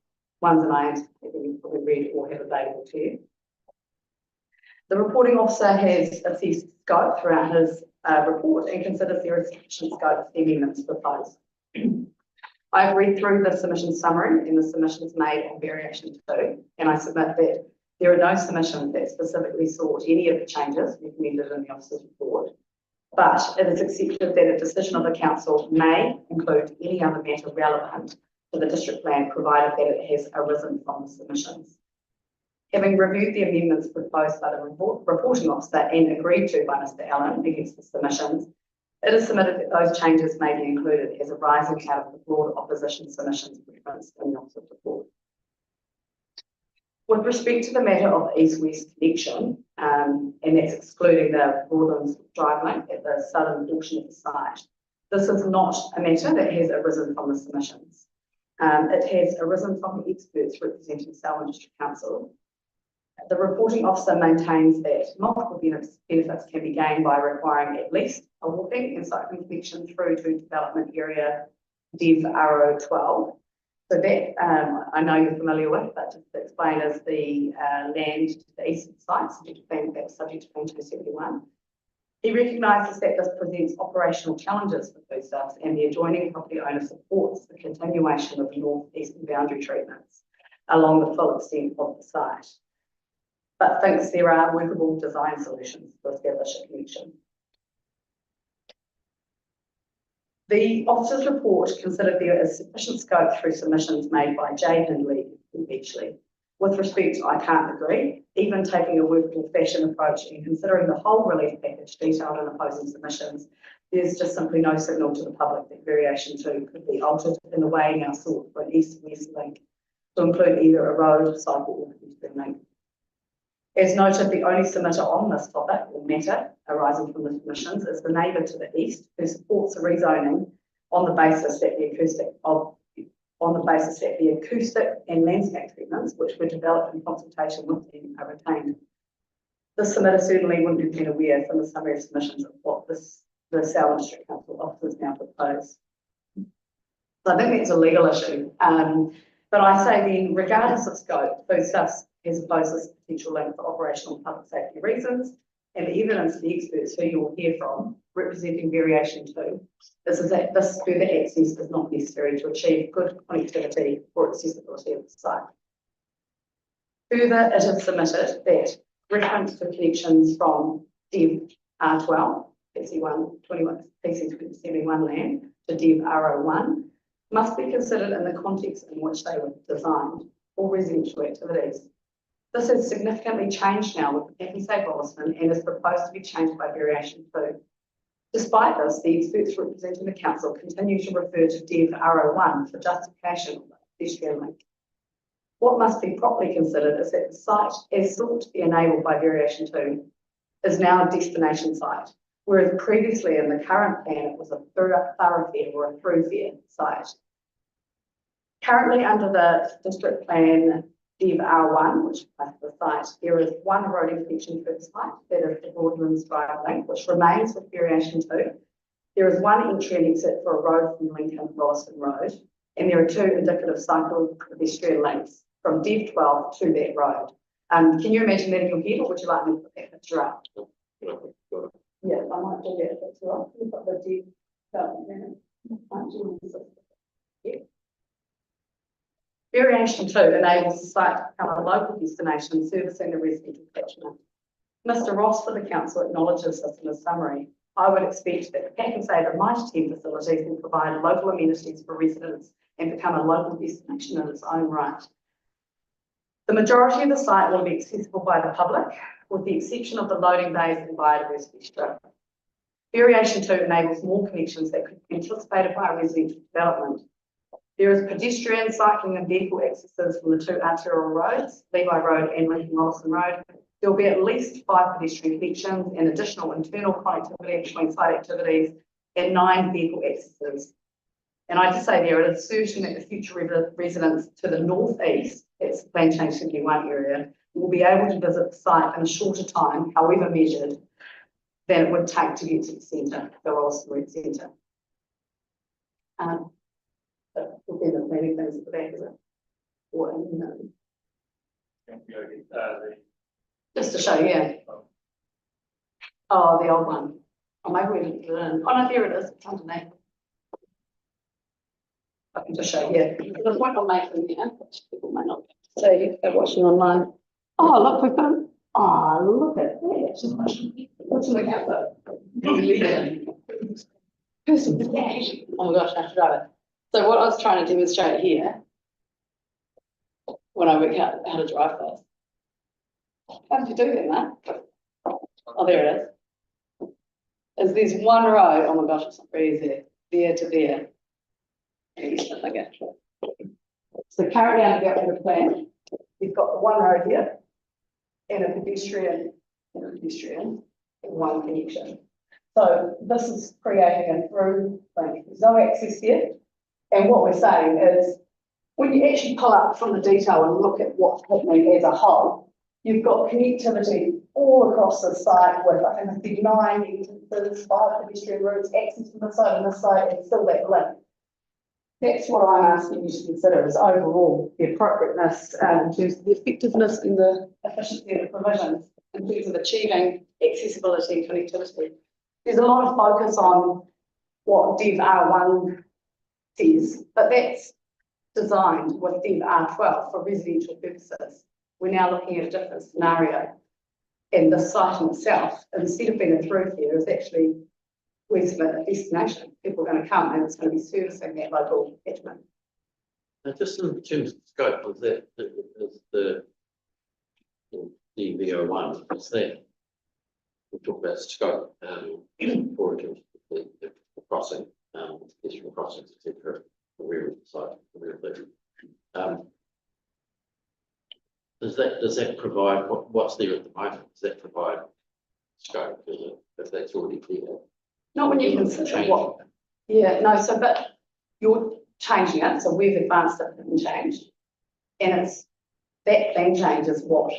ones that I anticipate that you've probably read or have available to you. The reporting officer has assessed scope throughout his report and considers there is sufficient scope for the amendments proposed. I've read through the submission summary and the submissions made on variation 2, and I submit that there are no submissions that specifically sought any of the changes recommended in the officer's report, but it is accepted that a decision of the council may include any other matter relevant to the district plan, provided that it has arisen from the submissions. Having reviewed the amendments proposed by the reporting officer and agreed to by Mr. Allen against the submissions, it is submitted that those changes may be included as arising out of the broad opposition submissions referenced in the officer's report. With respect to the matter of the east-west connection, and that's excluding the Rolleston drive link at the southern portion of the site, this is not a matter that has arisen from the submissions. It has arisen from the experts representing Selwyn District Council. The reporting officer maintains that multiple benefits can be gained by requiring at least a walking and cycling connection through to development area Dev RO 12. So that I know you're familiar with, but just to explain is the land to the east of the site, subject to plan 271. He recognises that this presents operational challenges for foodstuffs and the adjoining property owner supports the continuation of the north-eastern boundary treatments along the full extent of the site, but thinks there are workable design solutions to establish a connection. The officer's report considered there is sufficient scope through submissions made by Jay Hindley and Beachley. With respect, I can't agree. Even taking a workable fashion approach and considering the whole relief package detailed in opposing submissions, there's just simply no signal to the public that variation 2 could be altered in the way now sought for an east-west link to include either a road, cycle, or pedestrian link. As noted, the only submitter on this topic or matter arising from the submissions is the neighbour to the east, who supports a rezoning on the basis that the acoustic and landscape treatments, which were developed in consultation with them, are retained. The submitter certainly wouldn't have been aware from the summary of submissions of what the Selwyn District Council officers now propose. So I think that's a legal issue. But I say then, regardless of scope, foodstuffs has opposed this potential link for operational and public safety reasons, and the evidence of the experts who you will hear from representing variation 2 is that this further access is not necessary to achieve good connectivity or accessibility of the site. Further, it is submitted that reference to connections from Dev R12, PC71 land to Dev R01 must be considered in the context in which they were designed for residential activities. This has significantly changed now with the Pack Rolleston and is proposed to be changed by variation 2. Despite this, the experts representing the council continue to refer to Dev R01 for justification of the pedestrian link. What must be properly considered is that the site, as sought to be enabled by variation 2, is now a destination site, whereas previously in the current plan it was a thoroughfare or a throughfare site. Currently under the district plan Dev R1, which applies to the site, there is one roading connection for the site, that is the Broadlands Drive link, which remains with variation 2. There is one entry and exit for a road from Lincoln Rolleston Road, and there are 2 indicative cycle pedestrian links from Dev 12 to that road. Can you imagine that in your head, or would you like me to put that picture up? Yeah, I might do that if that's right. We've got the Dev 12. Yeah. Variation 2 enables the site to become a local destination servicing the residential catchment. Mr. Ross for the council acknowledges this in his summary. I would expect that the Pack and Save might attend facilities will provide local amenities for residents and become a local destination in its own right. The majority of the site will be accessible by the public, with the exception of the loading bays and biodiversity strip. Variation 2 enables more connections that could be anticipated by residential development. There is pedestrian, cycling and vehicle accesses from the 2 arterial roads, Levi Road and Lincoln Rolleston Road. There will be at least 5 pedestrian connections and additional internal connectivity between site activities and 9 vehicle accesses. And I just say there, it is certain that the future residents to the northeast, that's the plan change 71 area, will be able to visit the site in a shorter time, however measured, than it would take to get to the centre, the Rolleston Red Centre. Will be the planning things at the back, is it? Or, no. Just to show you, yeah. Oh, the old one. Oh, maybe we didn't get it in. Oh, no, there it is. It's underneath. I can just show you. The point I'm making here, which people may not see if they're watching online. Oh, look, we've got. Oh, look at that. What's in the camera? Oh my gosh, I have to drive it. So what I was trying to demonstrate here, when I work out how to drive this, how did you do that, Matt? Oh, there it is. There's one road, oh my gosh, it's not very easy, there to there. So currently under the plan, you've got the one road here, and a pedestrian, and one connection. So this is creating a through lane. There's no access here. And what we're saying is, when you actually pull up from the detail and look at what's happening as a whole, you've got connectivity all across the site with, I think, 9 entrances, 5 pedestrian routes, access from this side and this side, and still that link. That's what I'm asking you to consider is overall the appropriateness in terms of the effectiveness and the efficiency of the provisions in terms of achieving accessibility and connectivity. there's a lot of focus on what Dev R1 says, but that's designed with Dev R12 for residential purposes. We're now looking at a different scenario. And the site in itself, instead of being a thoroughfare, is actually where's the destination. People are going to come and it's going to be servicing that local catchment. Just in terms of scope, is the DV01, is that we talk about scope for the crossing, pedestrian crossings, etc. The rear of the site, the rear of the does that provide what's there at the moment? Does that provide scope? If that's already there? Not when you consider what. Yeah, no. So, but you're changing it. So we've advanced it and changed, and it's that plan change is what.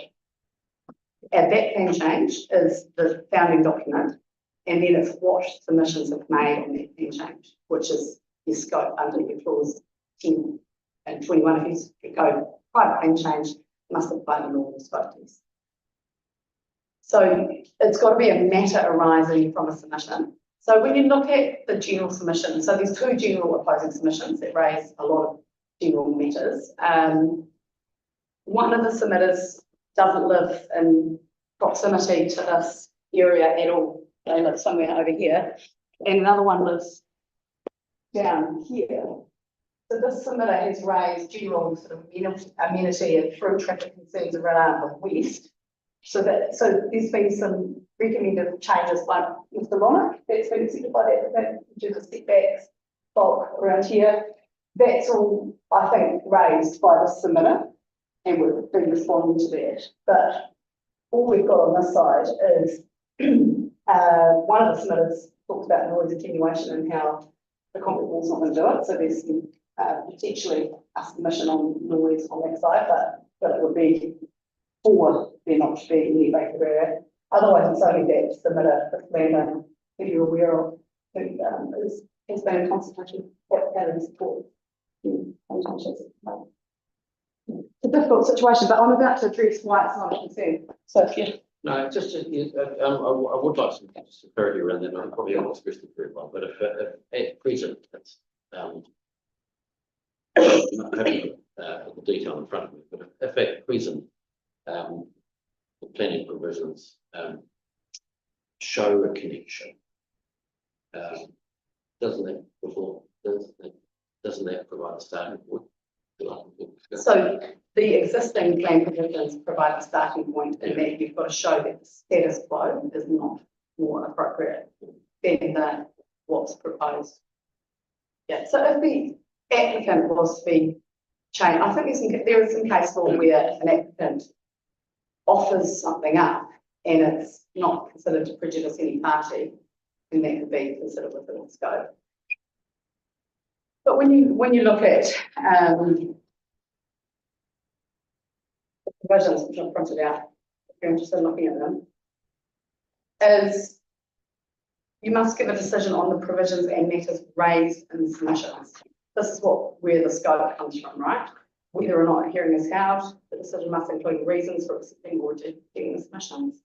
And that plan change is the founding document, and then it's what submissions have made on that plan change, which is your scope under your clause 10 and 21. If you go private plan change, must apply the normal scope test. So it's got to be a matter arising from a submission. So when you look at the general submission, so there's two general opposing submissions that raise a lot of general matters. One of the submitters doesn't live in proximity to this area at all. They live somewhere over here. And another one lives down here. So this submitter has raised general sort of amenity and through traffic concerns around the west. So there's been some recommended changes by Mr. Monarch that's been accepted by the applicant in terms of setbacks, bulk around here. That's all, I think, raised by the submitter, and we've been responding to that. But all we've got on this side is one of the submitters talks about noise attenuation and how the concrete wall's not going to do it. So there's some potentially a submission on noise on that side, but it would be for there not to be any vacant area. Otherwise, it's only that submitter, the planner, who you're aware of, who has been in consultation and support. It's a difficult situation, but I'm about to address why it's not a concern. So if you No, I would like some clarity around that. I probably haven't expressed it very well, but if at present, it's I haven't got the detail in front of me, but if at present, the planning provisions show a connection, doesn't that provide a starting point? So the existing plan provisions provide a starting point in that you've got to show that the status quo is not more appropriate than what's proposed. Yeah, so if the applicant was to be changed, I think there is some case law where an applicant offers something up and it's not considered to prejudice any party, and that could be considered within the scope. But when you look at the provisions, which I've printed out, if you're interested in looking at them, is you must give a decision on the provisions and matters raised in the submissions. This is where the scope comes from, right? Whether or not a hearing is held, the decision must include reasons for accepting or rejecting the submissions,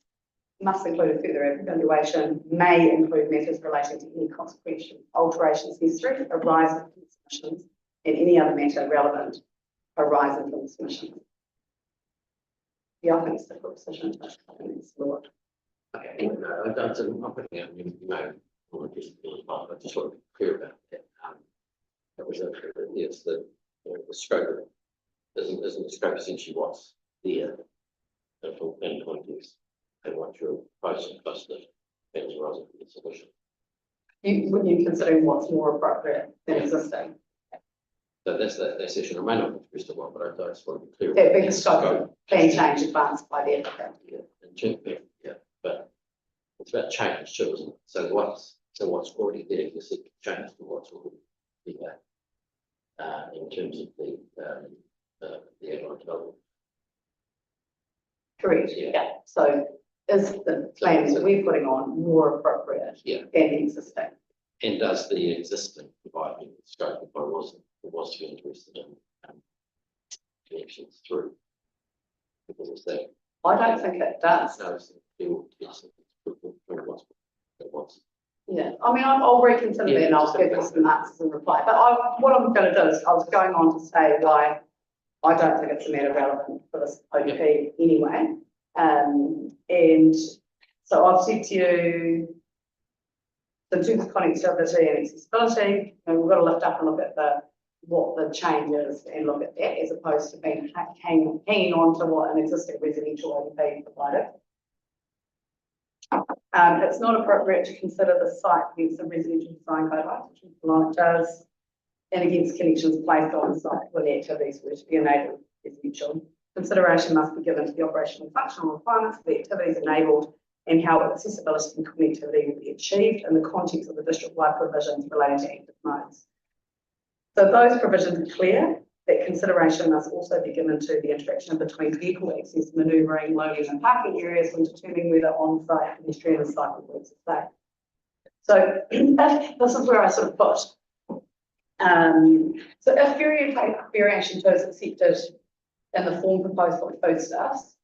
must include a further evaluation, may include matters relating to any consequential alterations necessary arising from the submissions, and any other matter relevant arising from the submissions. Yeah, I think it's a difficult decision, but I think it's the law. Okay, I'm not putting out, you know, I just want to be clear about that. That was yes, the scope isn't the scope essentially what's there for planning context and what you're proposing plus the matters arising from the submission. When you're considering what's more appropriate than existing. So that's that session. I may not have expressed it well, but I just want to be clear. That being the scope plan change advanced by the applicant. Yeah, but it's about change too, isn't it? So what's already there, you see change to what's already there. In terms of the airline development. Correct, yeah. So is the plans that we're putting on more appropriate than the existing? And does the existing provide me with scope if I was to be interested in connections through? Because it's that. I don't think it does. No, it's the field, yes, it was. Yeah, I mean, I'll reconsider that and I'll give you some answers and reply, but what I'm gonna do is, I was going on to say why I don't think it's a matter relevant for this OP anyway. And so I've said to you, so in terms of connectivity and accessibility, we've got to lift up and look at what the change is and look at that, as opposed to being hanging on to what an existing residential OP provided. It's not appropriate to consider the site against the residential design guidelines, which it does, and against connections placed on the site when the activities were to be enabled residential. Consideration must be given to the operational and functional requirements of the activities enabled and how accessibility and connectivity will be achieved in the context of the district-wide provisions relating to active modes. So those provisions are clear. That consideration must also be given to the interaction between vehicle access, manoeuvring, loading and parking areas when determining whether on-site pedestrian and cycle routes are safe. So this is where I sort of put. So if variation 2 is accepted in the form proposed by foodstuffs,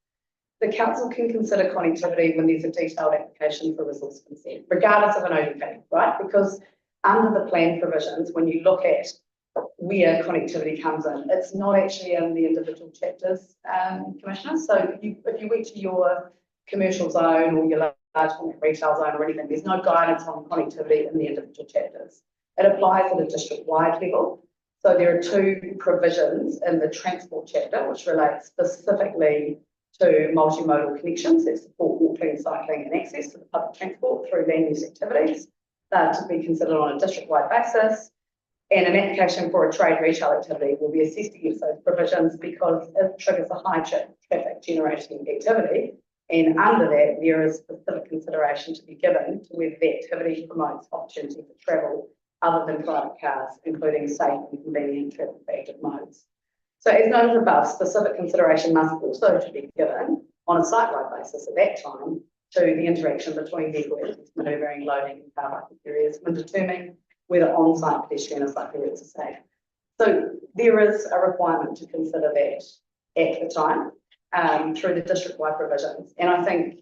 the council can consider connectivity when there's a detailed application for resource consent, regardless of an ODP, right? Because under the plan provisions, when you look at where connectivity comes in, it's not actually in the individual chapters, Commissioner. So if you went to your commercial zone or your large retail zone or anything, there's no guidance on connectivity in the individual chapters. It applies at a district-wide level. So there are 2 provisions in the transport chapter which relate specifically to multimodal connections that support walking, cycling and access to the public transport through land use activities. They're to be considered on a district-wide basis. And an application for a trade retail activity will be assessed against those provisions because it triggers a high traffic generating activity. And under that, there is specific consideration to be given to whether the activity promotes opportunity for travel other than private cars, including safe and convenient travel for active modes. So as noted above, specific consideration must also to be given on a site-wide basis at that time to the interaction between vehicles, manoeuvring, loading and car parking areas when determining whether on-site pedestrian and cycle routes are safe. So there is a requirement to consider that at the time through the district-wide provisions. And I think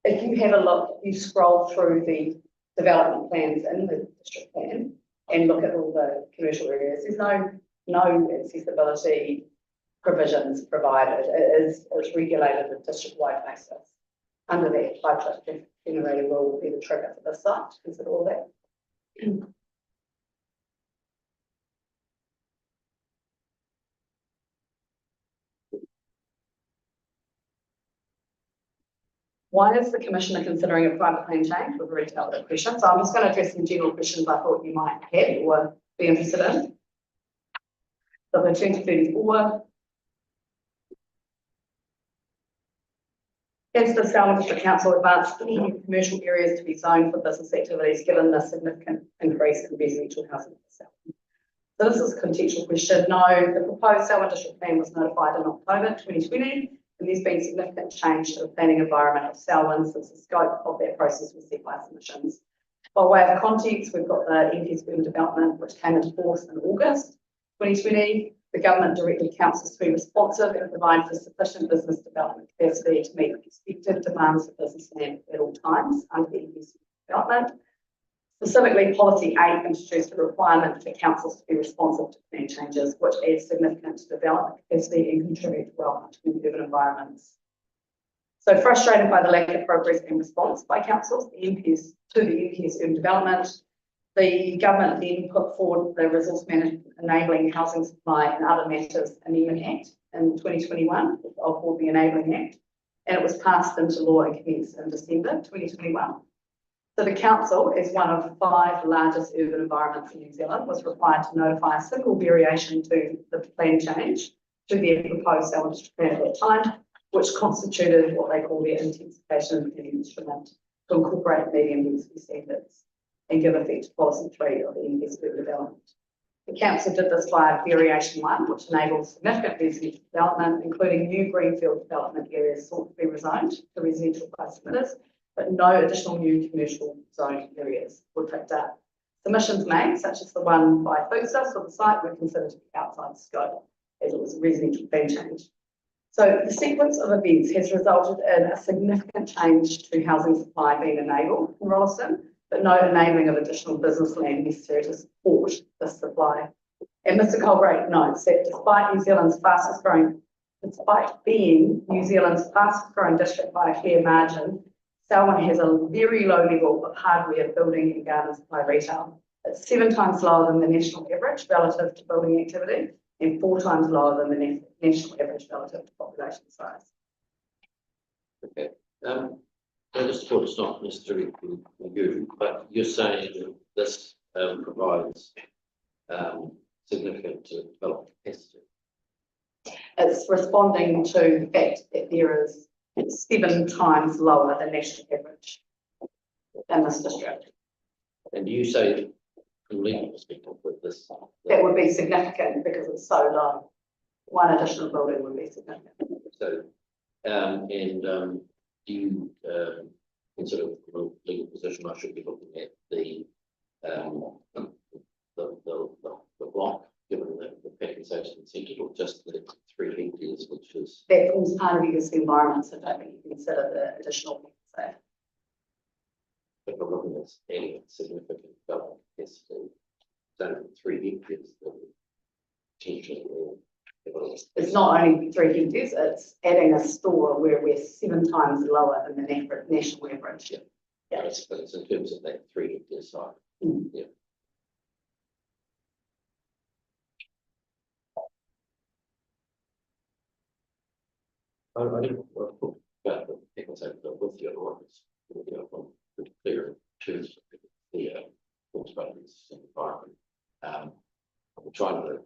if you have a look, you scroll through the development plans in the district plan and look at all the commercial areas, there's no accessibility provisions provided. It's regulated at a district-wide basis. Under that, high traffic generating rule will be the trigger for this site to consider all that. Why is the Commissioner considering a private plan change? We've already dealt with that question. So I'm just going to address some general questions I thought you might have or be interested in. So the 2034. Has the Selwyn District Council advanced any commercial areas to be zoned for business activities given the significant increase in residential housing in Selwyn? So this is a contextual question. No, the proposed Selwyn District Plan was notified in October 2020. And there's been significant change to the planning environment of Selwyn since the scope of that process was set by submissions. By way of context, we've got the NP's urban development, which came into force in August 2020. The government directed councils to be responsive and provide for sufficient business development capacity to meet expected demands for business land at all times under the NP's development. Specifically, Policy 8 introduced a requirement for councils to be responsive to plan changes, which adds significant development capacity and contribute well to urban environments. So frustrated by the lack of progress and response by councils to the NP's urban development, the government then put forward the Resource Management Enabling Housing Supply and Other Matters Amendment Act in 2021, called the Enabling Act, and it was passed into law and commenced in December 2021. So the council, as one of 5 largest urban environments in New Zealand, was required to notify a single variation to the plan change to their proposed Selwyn District Plan at that time, which constituted what they call their intensification planning instrument to incorporate medium density standards and give effect to Policy 3 of the NP's urban development. The council did this via Variation 1, which enables significant residential development, including new greenfield development areas sought to be rezoned to residential by submitters, but no additional new commercial zone areas were picked up. Submissions made, such as the one by foodstuffs for the site, were considered to be outside the scope as it was a residential plan change. So the sequence of events has resulted in a significant change to housing supply being enabled in Rolleston, but no enabling of additional business land necessary to support this supply. And Mr. Colbrate notes that despite being New Zealand's fastest growing district by a fair margin, Selwyn has a very low level of hardware, building and garden supply retail. It's 7 times lower than the national average relative to building activity and 4 times lower than the national average relative to population size. Okay. So this thought it's not necessarily for you, but you're saying that this provides significant development capacity. It's responding to the fact that there is 7 times lower than national average in this district. And you say from legal perspective with this? That would be significant because it's so low. One additional building would be significant. So, do you consider from a legal position I should be looking at the block, given that the packing safe's consented, or just the 3 hectares, which is That forms part of the environment, so don't think you consider the additional safe. if we're looking at adding significant development capacity, then 3 hectares that would potentially It's not only 3 hectares, it's adding a store where we're 7 times lower than the national average. Yeah. Yeah, it's in terms of that 3 hectare site. Mm. Yeah. I didn't talk about the technical side with the other ones. Pretty clear in terms of the talks about this environment. I'm trying to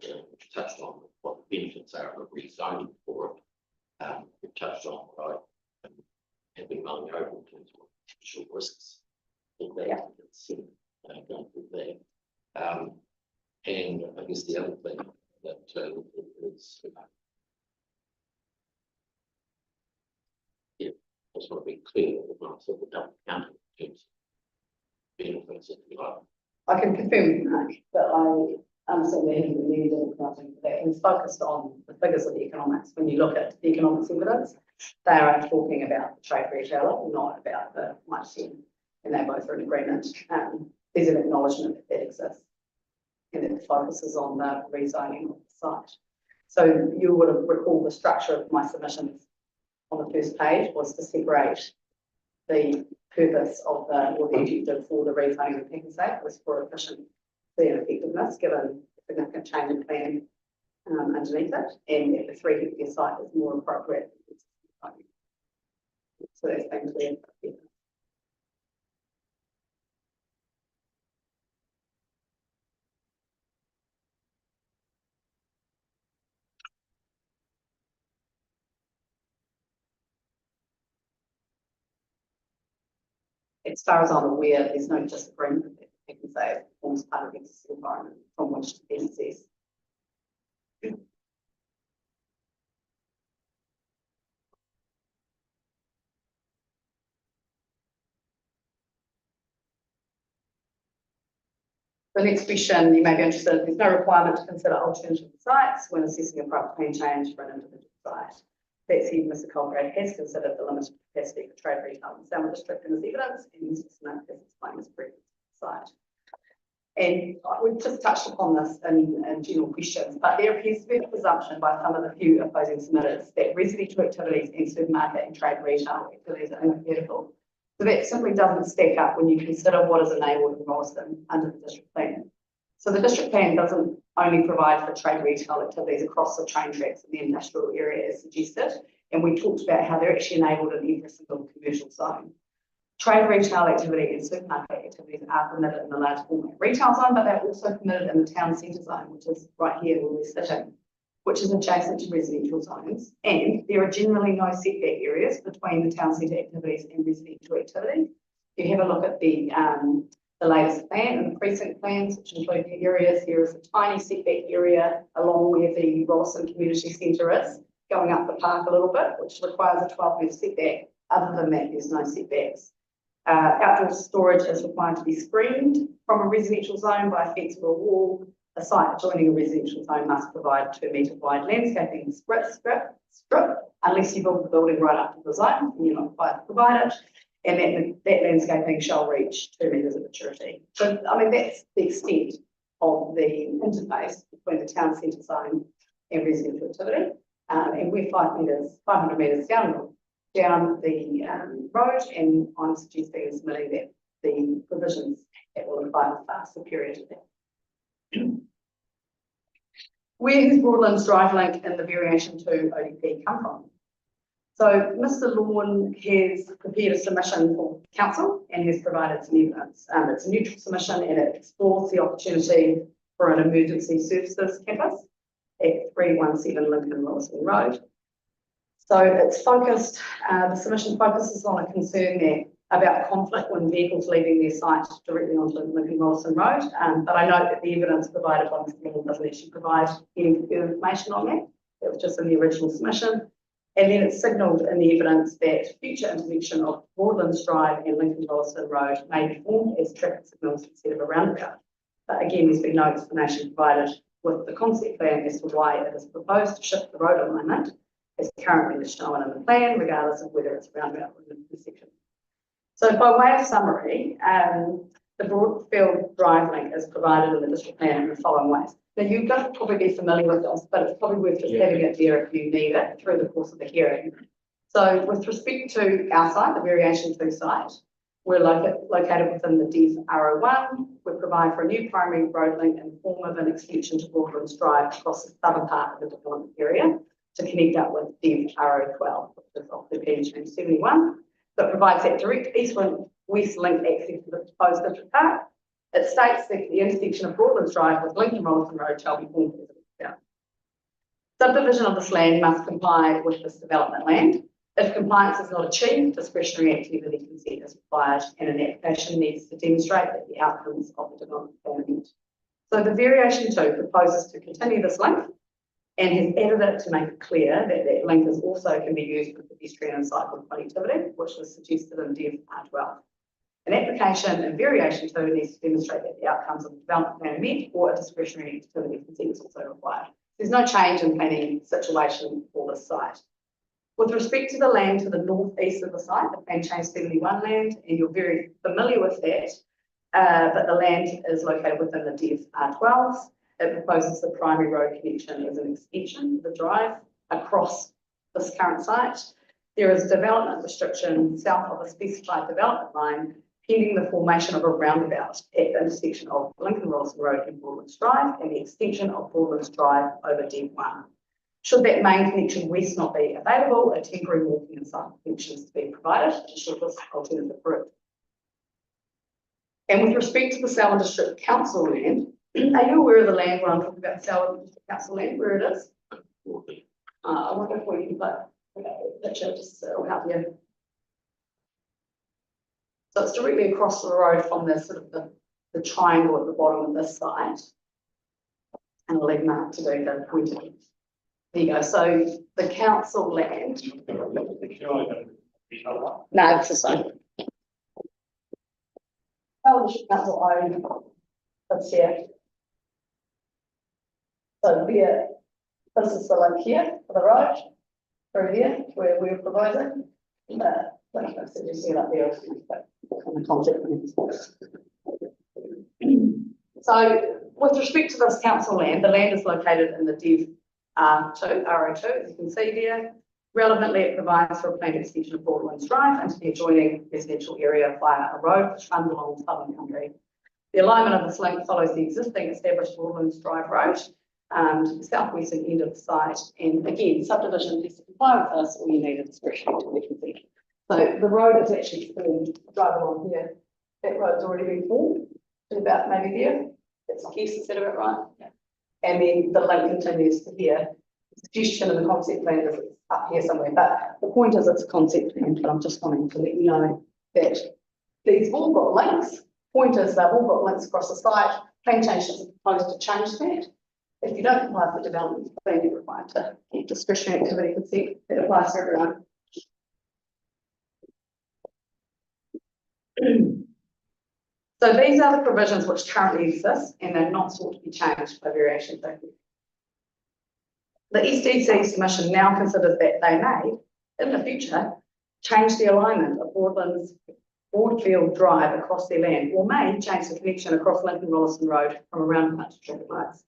touch on what the benefits are of rezoning for it. We've touched on what I have been mulling over in terms of potential risks in that going through there. And I guess the other thing that is I just want to be clear that when I said the double counting in terms of benefits, if you like. I can confirm, Mark, but I understand there hasn't been any accounting for that. It's focused on the figures of the economics. When you look at the economics evidence, they are talking about the trade retailer, not about the much 10, and they both are in agreement. There's an acknowledgement that that exists, and it focuses on the rezoning of the site. So you would have recalled the structure of my submissions on the first page was to separate the purpose of the objective for the rezoning of Peckham Safe was for efficiency and effectiveness, given the significant change in plan underneath it, and that the 3 hectare site is more appropriate. So that's been clear. As far as I'm aware, there's no disagreement that you can say it forms part of the existing environment from which to be assessed. The next question, you may be interested, there's no requirement to consider alternative sites when assessing a private plan change for an individual site. That said, Mr. Colbrate has considered the limited capacity for trade retail in Selwyn District in his evidence, and Mr. Smith has explained his preference for the site. And we've just touched upon this in general questions, but there appears to be a presumption by some of the few opposing submitters that residential activities and supermarket and trade retail activities are incompatible. So that simply doesn't stack up when you consider what is enabled in Rolleston under the district plan. So the district plan doesn't only provide for trade retail activities across the train tracks in the industrial area as suggested, and we talked about how they're actually enabled in every single commercial zone. Trade retail activity and supermarket activities are permitted in the large format retail zone, but they're also permitted in the town centre zone, which is right here where we're sitting, which is adjacent to residential zones. And there are generally no setback areas between the town centre activities and residential activity. If you have a look at the latest plan and the precinct plans, which include the areas, here is a tiny setback area along where the Rolleston Community Centre is, going up the park a little bit, which requires a 12-metre setback. Other than that, there's no setbacks. Outdoor storage is required to be screened from a residential zone by a fence or a wall. A site adjoining a residential zone must provide 2-metre wide landscaping strip, unless you build the building right up to the zone, and you're not required to provide it. And that landscaping shall reach 2 metres of maturity. So, I mean, that's the extent of the interface between the town centre zone and residential activity. And we're 500 metres down the road, and I'm suggesting and submitting that the provisions that will apply are far superior to that. Where has Broadlands Drive link in the variation to ODP come from? So Mr. Lawn has prepared a submission for council and has provided some evidence. It's a neutral submission and it explores the opportunity for an emergency services campus at 317 Lincoln Rolleston Road. So it's focused, the submission focuses on a concern about conflict when vehicles leaving their site directly onto Lincoln Rolleston Road. But I note that the evidence provided by Mr. Lawn doesn't actually provide any further information on that. It was just in the original submission. And then it's signalled in the evidence that future intersection of Broadlands Drive and Lincoln Rolleston Road may be formed as traffic signals instead of a roundabout. But again, there's been no explanation provided with the concept plan as to why it is proposed to shift the road alignment as currently shown in the plan, regardless of whether it's a roundabout or an intersection. So by way of summary, the Broadfield Drive link is provided in the district plan in the following ways. Now, you're going to probably be familiar with this, but it's probably worth just having it there if you need it through the course of the hearing. So with respect to our site, the Variation 2 site, we're located within the DEF R01. We provide for a new primary road link in the form of an extension to Broadlands Drive across the southern part of the development area to connect up with DEF R012, which is off the PN 71. That provides that direct east-west link access to the proposed district park. It states that the intersection of Broadlands Drive with Lincoln Rolleston Road shall be formed as a roundabout. Subdivision of this land must comply with this development land. If compliance is not achieved, discretionary activity consent is required, and an application needs to demonstrate that the outcomes of the development plan are met. So the Variation 2 proposes to continue this link and has added it to make it clear that that link is also can be used for pedestrian and cycle connectivity, which was suggested in DEF R12. An application in Variation 2 needs to demonstrate that the outcomes of the development plan are met, or a discretionary activity consent is also required. There's no change in planning situation for this site. With respect to the land to the northeast of the site, the Plan Change 71 land, and you're very familiar with that, but the land is located within the DEF R12s. It proposes the primary road connection as an extension of the drive across this current site. There is development restriction south of a specified development line, pending the formation of a roundabout at the intersection of Lincoln Rolleston Road and Broadlands Drive and the extension of Broadlands Drive over DEF1. Should that main connection west not be available, a temporary walking and cycle connection is to be provided to show this alternative route. And with respect to the Selwyn District Council land, are you aware of the land when I'm talking about Selwyn District Council land, where it is? I wonder if we can picture just it'll help you. So it's directly across the road from the sort of the triangle at the bottom of this site. And I'll leave Mark to do the pointing. There you go. So the council land. No, it's the same. Council owned this here. So here, this is the link here for the road through here where we're proposing. Like I said, you see that there on the concept. So with respect to this council land, the land is located in the DEF R02, as you can see there. Relevantly, it provides for a planned extension of Broadlands Drive into the adjoining residential area via a road which runs along southern country. The alignment of this link follows the existing established Broadlands Drive road to the southwestern end of the site. And again, subdivision needs to comply with this, or you need a discretionary activity consent. So the road is actually formed, drive along here. That road's already been formed to about maybe there. That's a guess, is that about right? Yeah. And then the link continues to here. The suggestion in the concept plan is it's up here somewhere, but the point is it's a concept plan, but I'm just wanting to let you know that these have all got links. Point is they've all got links across the site. Plan change is proposed to change that. If you don't comply with the development plan, you're required to get discretionary activity consent. That applies to everyone. So these are the provisions which currently exist and they're not sought to be changed by Variation 2. The SDC submission now considers that they may, in the future, change the alignment of Broadfield Drive across their land, or may change the connection across Lincoln Rolleston Road from around a bunch of traffic lights.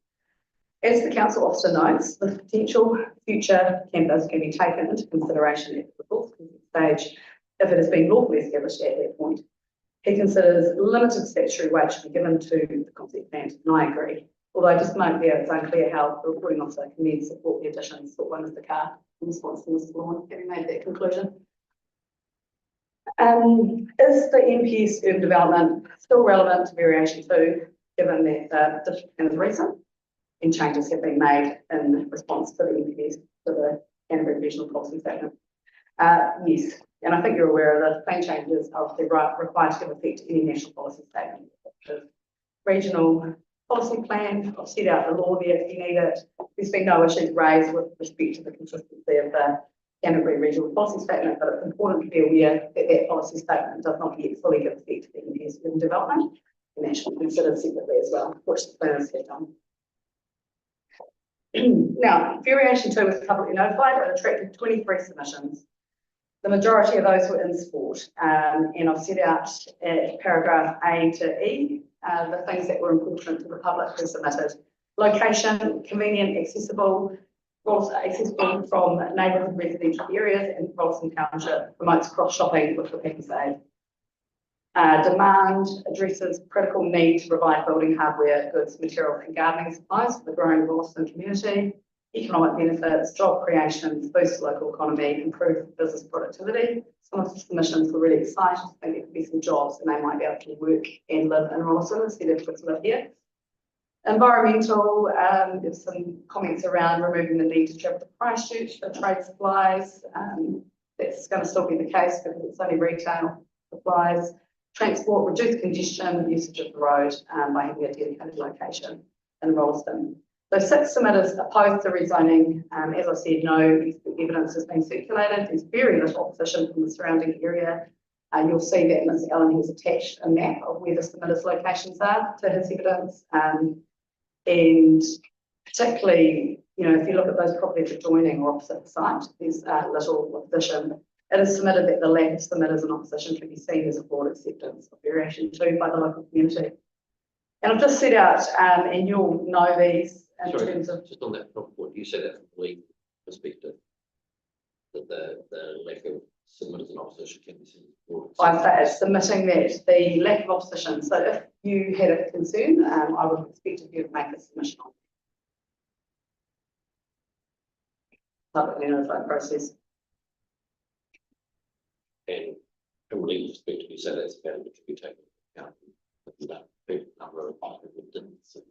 As the council officer notes, the potential future campus can be taken into consideration at the full stage if it has been lawfully established at that point. He considers limited statutory weight should be given to the concept plan, and I agree. Although just note there, it's unclear how the reporting officer can then support the additions for one of the car in response to Mr. Lawn, having made that conclusion. Is the NPS urban development still relevant to variation 2, given that the district plan is recent and changes have been made in response to the NPS, to the Canterbury Regional Policy Statement? Yes, and I think you're aware of the plan changes are obviously required to give effect to any national policy statement. The regional policy plan, I've set out the law there if you need it. There's been no issues raised with respect to the consistency of the Canterbury Regional Policy Statement, but it's important to be aware that that policy statement does not yet fully give effect to the NPS urban development, and that should be considered separately as well, which the planners have done. Now, variation 2 was publicly notified and attracted 23 submissions. The majority of those were in support, and I've set out at paragraph A to E the things that were important to the public who submitted. Location, convenient, accessible from neighbourhood residential areas, and Rolleston Township promotes cross-shopping with the Packers Aid. Demand addresses critical need to provide building hardware, goods, materials and gardening supplies for the growing Rolleston community. Economic benefits, job creation, boost local economy, improve business productivity. Some of the submissions were really excited to think there could be some jobs and they might be able to work and live in Rolleston instead of just live here. Environmental, there's some comments around removing the need to travel to Christchurch for trade supplies. That's going to still be the case because it's only retail supplies. Transport, reduce congestion, usage of the road by having a dedicated location in Rolleston. So 6 submitters opposed to rezoning. As I said, no evidence has been circulated. There's very little opposition from the surrounding area. You'll see that Ms. Allen has attached a map of where the submitters' locations are to his evidence. And particularly, you know, if you look at those properties adjoining or opposite the site, there's little opposition. It is submitted that the lack of submitters and opposition can be seen as a broad acceptance of variation 2 by the local community. And I've just set out, and you'll know these in terms of... Just on that point, you said that from the legal perspective, that the lack of submitters and opposition can be seen as broad acceptance. I say submitting that the lack of opposition. So if you had a concern, I would expect you to make a submission on publicly notified process. And from a legal perspective, you say that's bound to be taken into account. That big number of people didn't submit.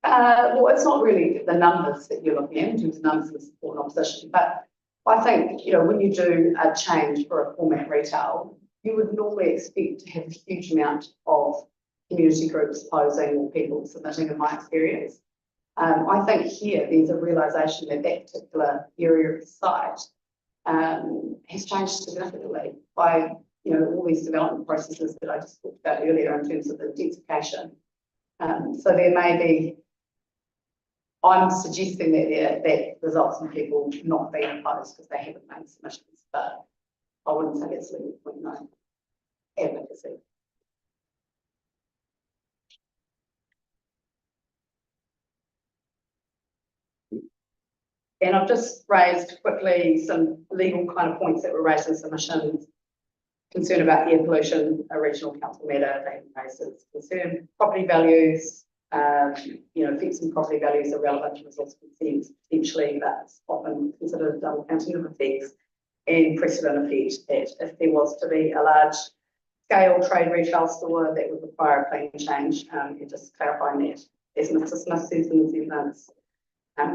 Well, it's not really the numbers that you're looking at in terms of numbers of support and opposition, but I think, you know, when you do a change for a format retail, you would normally expect to have a huge amount of community groups opposing or people submitting, in my experience. I think here there's a realisation that that particular area of the site has changed significantly by, you know, all these development processes that I just talked about earlier in terms of the densification. So there may be, I'm suggesting that results in people not being opposed because they haven't made submissions, but I wouldn't say that's legal point, no, advocacy. And I've just raised quickly some legal kind of points that were raised in submissions. Concern about air pollution, a regional council matter, they raised as concern. Property values, you know, fixing property values are relevant to resource consent potentially, that's often considered a double counting of effects, and precedent effect that if there was to be a large scale trade retail store that would require a plan change, and just clarifying that, as Mr. Smith says in his evidence,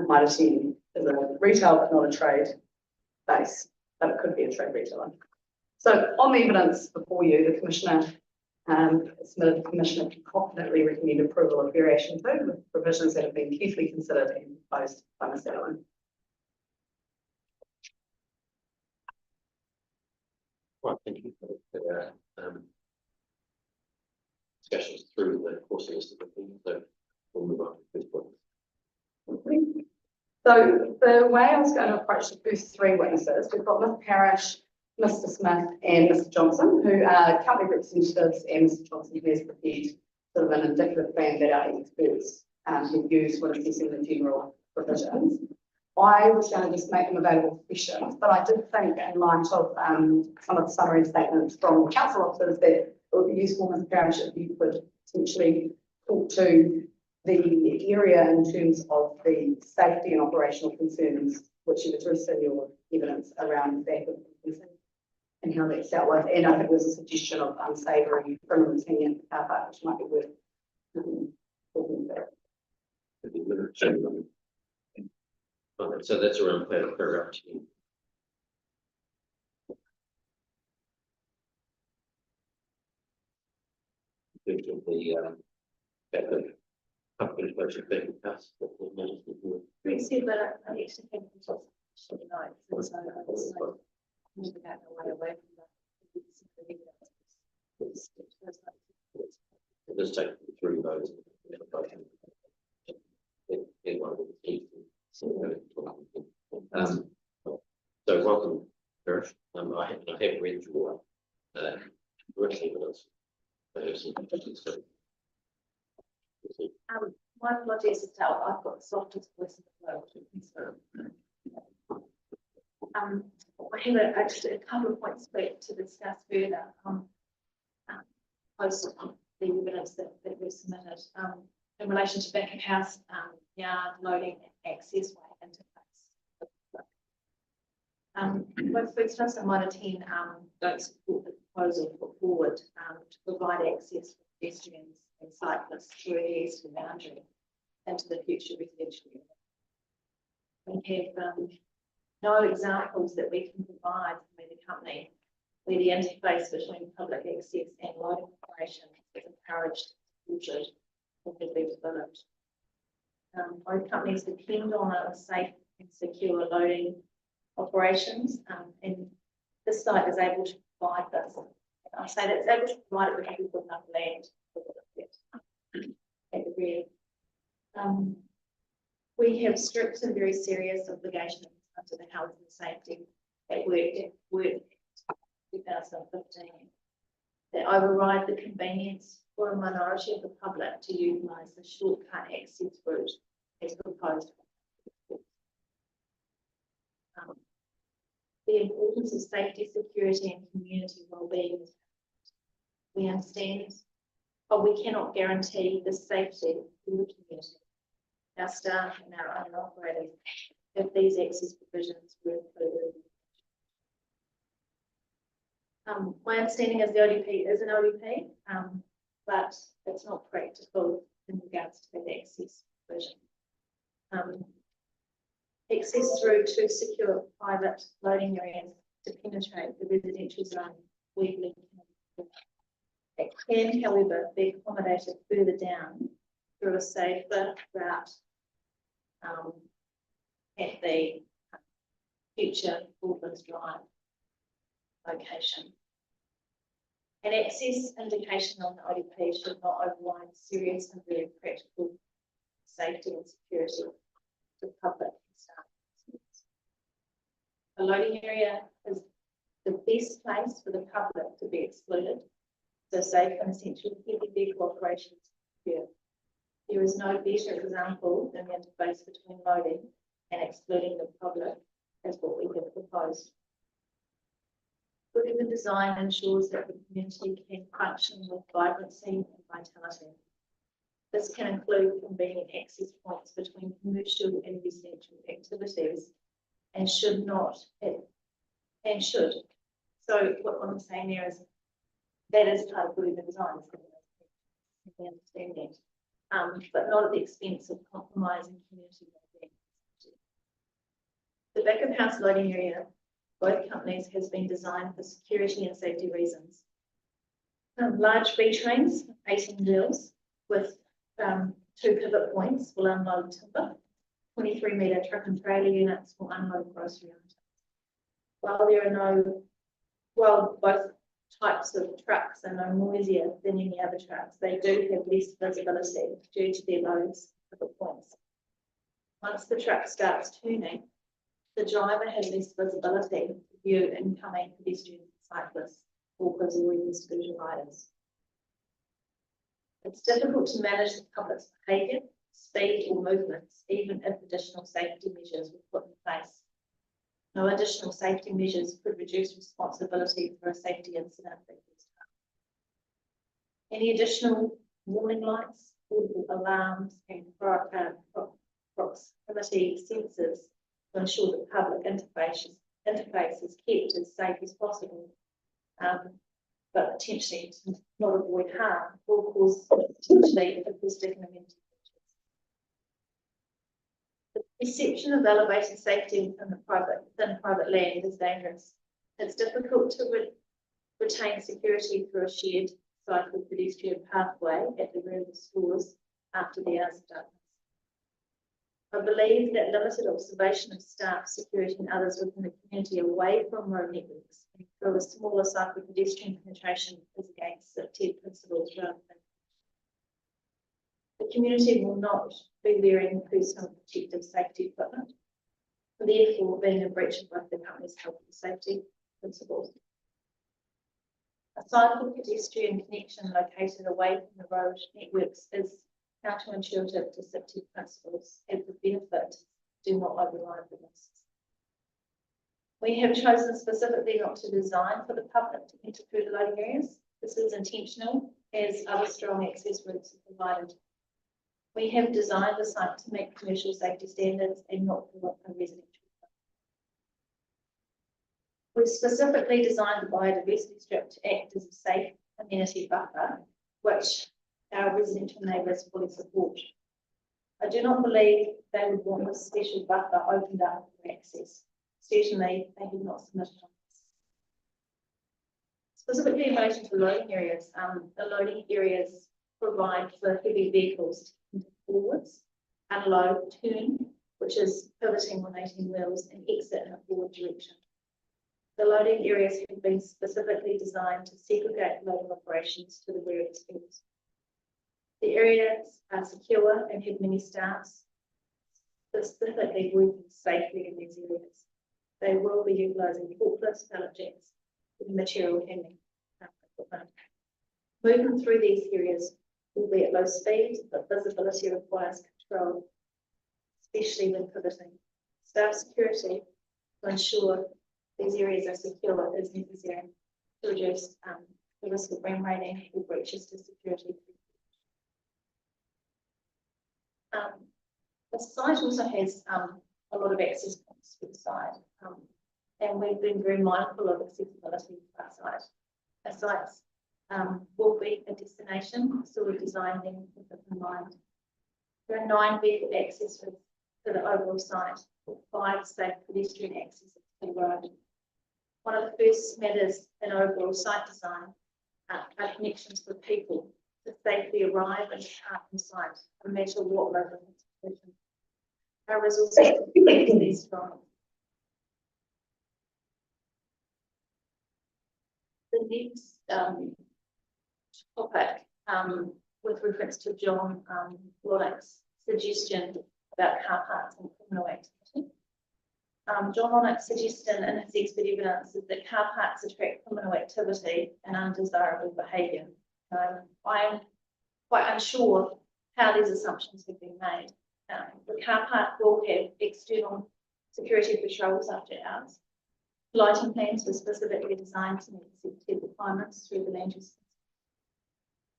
might attend as a retail but not a trade base, but it could be a trade retailer. So on the evidence before you, the Commissioner submitted the Commissioner to confidently recommend approval of variation 2 with provisions that have been carefully considered and proposed by Ms. Allen. Right, thank you for the discussions through the course of this. So we'll move on to this point. So the way I was going to approach the first 3 witnesses, we've got Ms. Parrish, Mr. Smith and Mr. Johnson, who are company representatives, and Mr. Johnson, who has prepared sort of an indicative plan that our experts have used when assessing the general provisions. I was going to just make them available for questions, but I did think in light of some of the summary statements from council officers that it would be useful, Mr. Parrish, if you could potentially talk to the area in terms of the safety and operational concerns which you've addressed in your evidence around that and how that's dealt with. And I think there's a suggestion of unsavoury criminality in the car park, which might be worth talking about. So that's around paragraph 10. In terms of the company budget being passed. We see that I actually think it's also nice, and so I was like, moving out the way away from that. Let's take through those. So welcome, Parrish. I have read your written evidence. I have some questions. My apologies is that I've got the softest voice in the world. So, I have just a couple of points to discuss further post the evidence that we submitted in relation to back of house yard loading and access way interface. Both Food Trust and Minor 10 don't support the proposal put forward to provide access for pedestrians and cyclists through the eastern boundary into the future residential area. We have no examples that we can provide from the company where the interface between public access and loading operations is encouraged, supported, or has been developed. Both companies depend on a safe and secure loading operations, and this site is able to provide this. I say that it's able to provide it because we've got enough land at the rear. We have strict and very serious obligations under the Health and Safety at Work 2015 that override the convenience for a minority of the public to utilise the shortcut access route as proposed. The importance of safety, security and community well-being. We understand, but we cannot guarantee the safety of the community, our staff and our own operators if these access provisions were included. My understanding is the ODP is an ODP, but it's not practical in regards to that access provision. Access through to secure private loading areas to penetrate the residential zone, we believe it can, however, be accommodated further down through a safer route at the future Rolleston Drive location. An access indication on the ODP should not override serious and very practical safety and security to public and staff. A loading area is the best place for the public to be excluded, so safe and essential heavy vehicle operations here. There is no better example than the interface between loading and excluding the public as what we have proposed. Whatever design ensures that the community can function with vibrancy and vitality. This can include convenient access points between commercial and residential activities and should not, and should. So what I'm saying there is that is part of whatever design, we understand that, but not at the expense of compromising community well-being. The back of house loading area, both companies has been designed for security and safety reasons. Large B trains, 18 wheels with 2 pivot points will unload timber. 23-metre truck and trailer units will unload grocery items. While both types of trucks are no noisier than any other trucks, they do have less visibility due to their loads pivot points. Once the truck starts turning, the driver has less visibility to view incoming pedestrians and cyclists or visible scooter riders. It's difficult to manage the public's behaviour, speed or movements, even if additional safety measures were put in place. No additional safety measures could reduce responsibility for a safety incident. Any additional warning lights, audible alarms and proximity sensors to ensure that public interface is kept as safe as possible, but potentially to not avoid harm or cause potentially acoustic and mental. The perception of elevated safety within private land is dangerous. It's difficult to retain security through a shared cycle pedestrian pathway at the rear of the schools after the hours of darkness. I believe that limited observation of staff, security and others within the community away from road networks and through a smaller cycle pedestrian penetration is against CITED principles rather than. The community will not be wearing personal protective safety equipment, therefore being in breach of both the company's health and safety principles. A cycle pedestrian connection located away from the road networks is counterintuitive to CITED principles as the benefits do not override the risks. We have chosen specifically not to design for the public to enter through the loading areas. This is intentional as other strong access routes are provided. We have designed the site to meet commercial safety standards and not for a residential. We've specifically designed the biodiversity strip to act as a safe amenity buffer, which our residential neighbours fully support. I do not believe they would want this special buffer opened up for access. Certainly, they have not submitted on this. Specifically in relation to loading areas, the loading areas provide for heavy vehicles to enter forwards, unload, turn, which is pivoting on 18 wheels, and exit in a forward direction. The loading areas have been specifically designed to segregate loading operations to the rear of the schools. The areas are secure and have many staffs specifically working safely in these areas. They will be utilising forklifts, pallet jacks, and material handling equipment. Movement through these areas will be at low speed, but visibility requires control, especially when pivoting. Staff security to ensure these areas are secure is necessary to reduce the risk of ram raiding or breaches to security. The site also has a lot of access points to the site, and we've been very mindful of accessibility to our site. Our sites will be a destination, so we're designing with it in mind. There are 9 vehicle access routes to the overall site, with 5 safe pedestrian accesses to the road. One of the first matters in overall site design are connections for people to safely arrive and depart from site, no matter what local institution. Our resources are these strong. The next topic, with reference to John Lonick's suggestion about car parks and criminal activity. John Lonick's suggestion in his expert evidence is that car parks attract criminal activity and undesirable behaviour. I am quite unsure how these assumptions have been made. The car park will have external security patrols after hours. Lighting plans were specifically designed to meet safety requirements through the land use,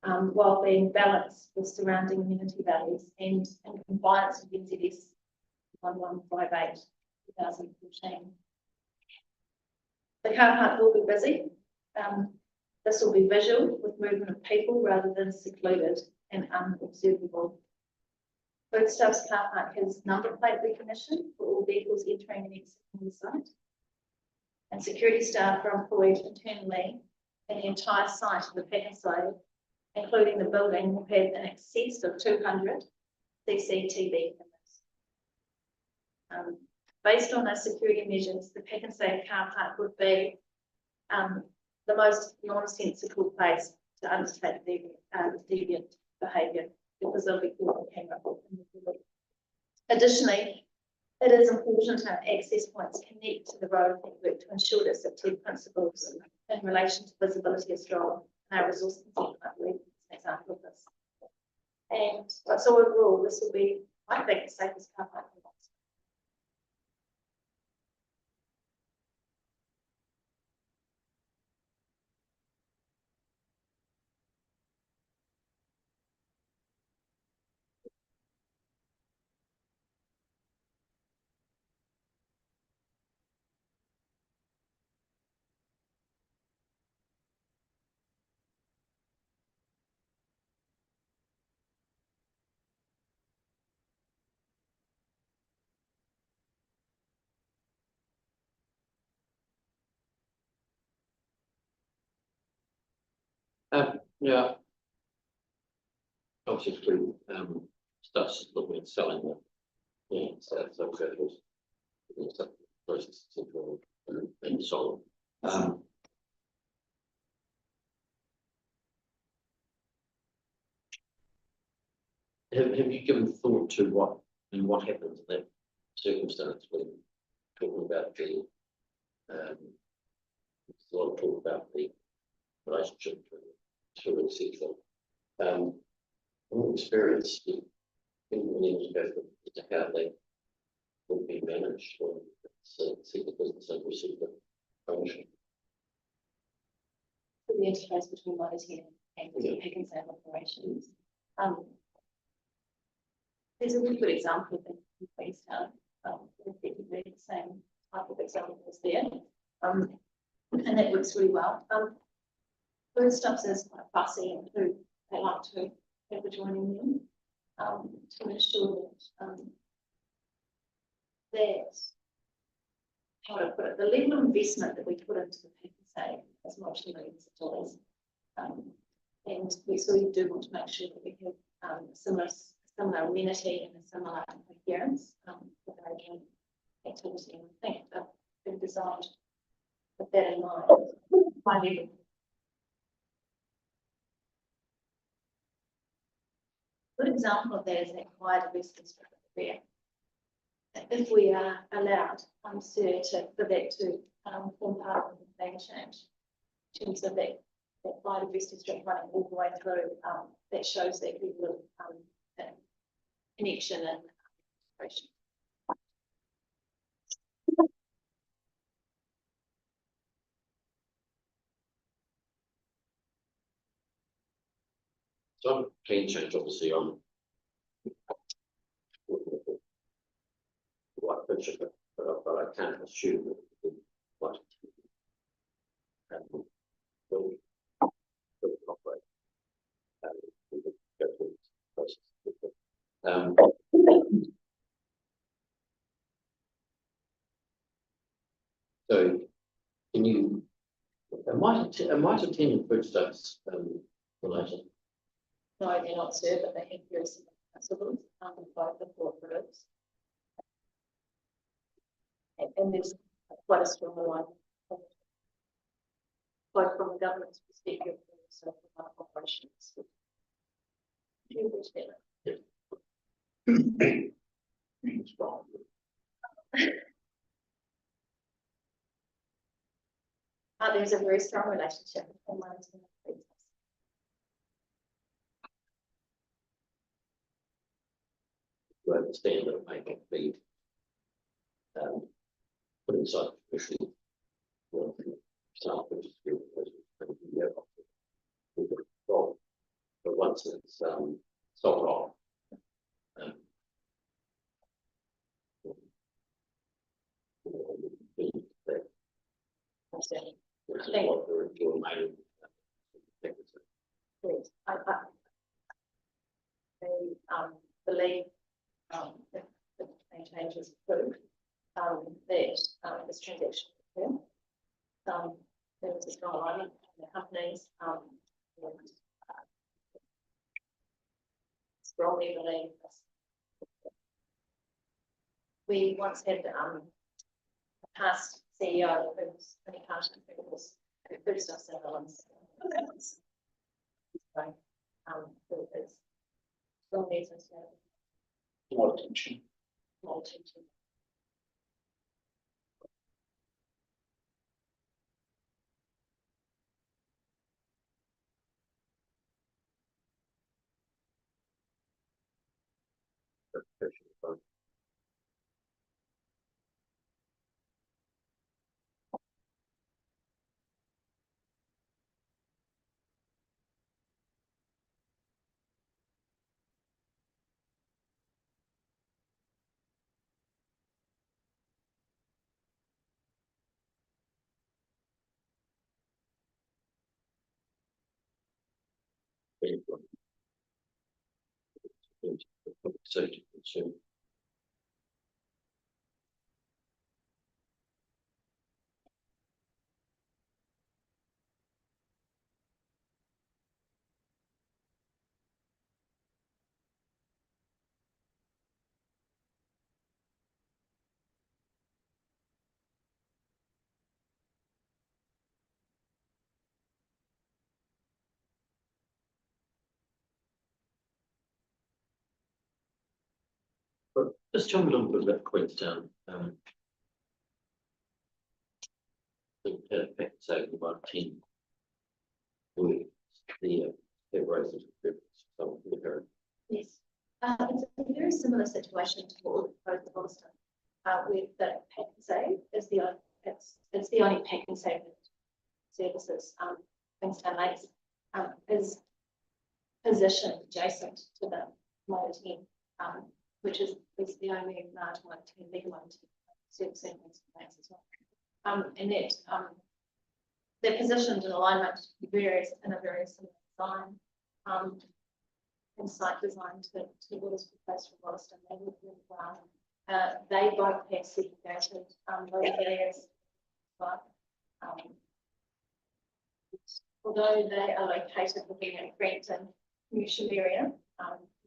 while being balanced with surrounding amenity values and in compliance with NZS 1158 2014. The car park will be busy. This will be visual with movement of people rather than secluded and unobservable. Foodstuffs car park has number plate recognition for all vehicles entering and exiting the site. And security staff are employed internally in the entire site of the packing site, including the building, will have in excess of 200 CCTV cameras. Based on our security measures, the Pack and Save car park would be the most nonsensical place to undertake deviant behaviour because they'll be caught on camera. Additionally, It is important that access points connect to the road network to ensure that safety principles in relation to visibility are strong and our resource consent, I believe, is an example of this. And so overall, this will be, I think, the safest car park in Rolleston. Yeah. Obviously, starts looking at selling the, yeah, so it was a process and so on. Have you given thought to what happens in that circumstance when talking about the there's a lot of talk about the relationship to etc. From experience, anyone else go to how they would be managed or see the business and receive the ownership. For the interface between Motorhead and the pick and sale operations. There's a really good example in Queenstown, effectively the same type of example was there. And that works really well. Food Stuffs is quite fussy and who they like to have adjoining them, to ensure that, that, how would I put it, the level of investment that we put into the pick and save is multi-millions of dollars. And so we do want to make sure that we have similar amenity and a similar appearance for our activity. And I think they've been designed with that in mind. High level. A good example of that is that quiet investment structure. If we are allowed, Sir, for that to form part of the plan change, in terms of that quiet investment structure running all the way through, that shows that level of connection and integration. So I'm plan change, obviously, on what picture, but I can't assume that what will operate. We could go through this process. So, can you? I might attend Food Stuffs related. No, they're not, Sir, but they have very similar principles both the cooperatives. And there's quite a strong alignment, both from a government's perspective and also from our operations. There's a very strong relationship between mines and the business. To understand that it may not be put inside officially. But once it's sold off, I believe if the change is approved, that this transaction will occur. There was a strong alignment between the companies. Strongly believe this. We once had a past CEO who was pretty passionate about this. Food Stuffs and Islands. So, it's strong reasons to More attention. more attention. Safety concern. But just tell me a little bit about Queenstown. The saving about 10 with the races of the parent. Yes, it's a very similar situation to what we've proposed at Rolleston, with the pack and save is the only, it's the only pack and save services, Queenstown Lakes, is positioned adjacent to the Motor 10, which is the only large Motor 10, bigger Motor 10 servicing Queenstown Lakes as well. And that they're positioned in alignment in a very similar design, and site design to what is proposed for Rolleston. They work really well. They both have segregated loading areas, but although they are located within a Frampton commercial area,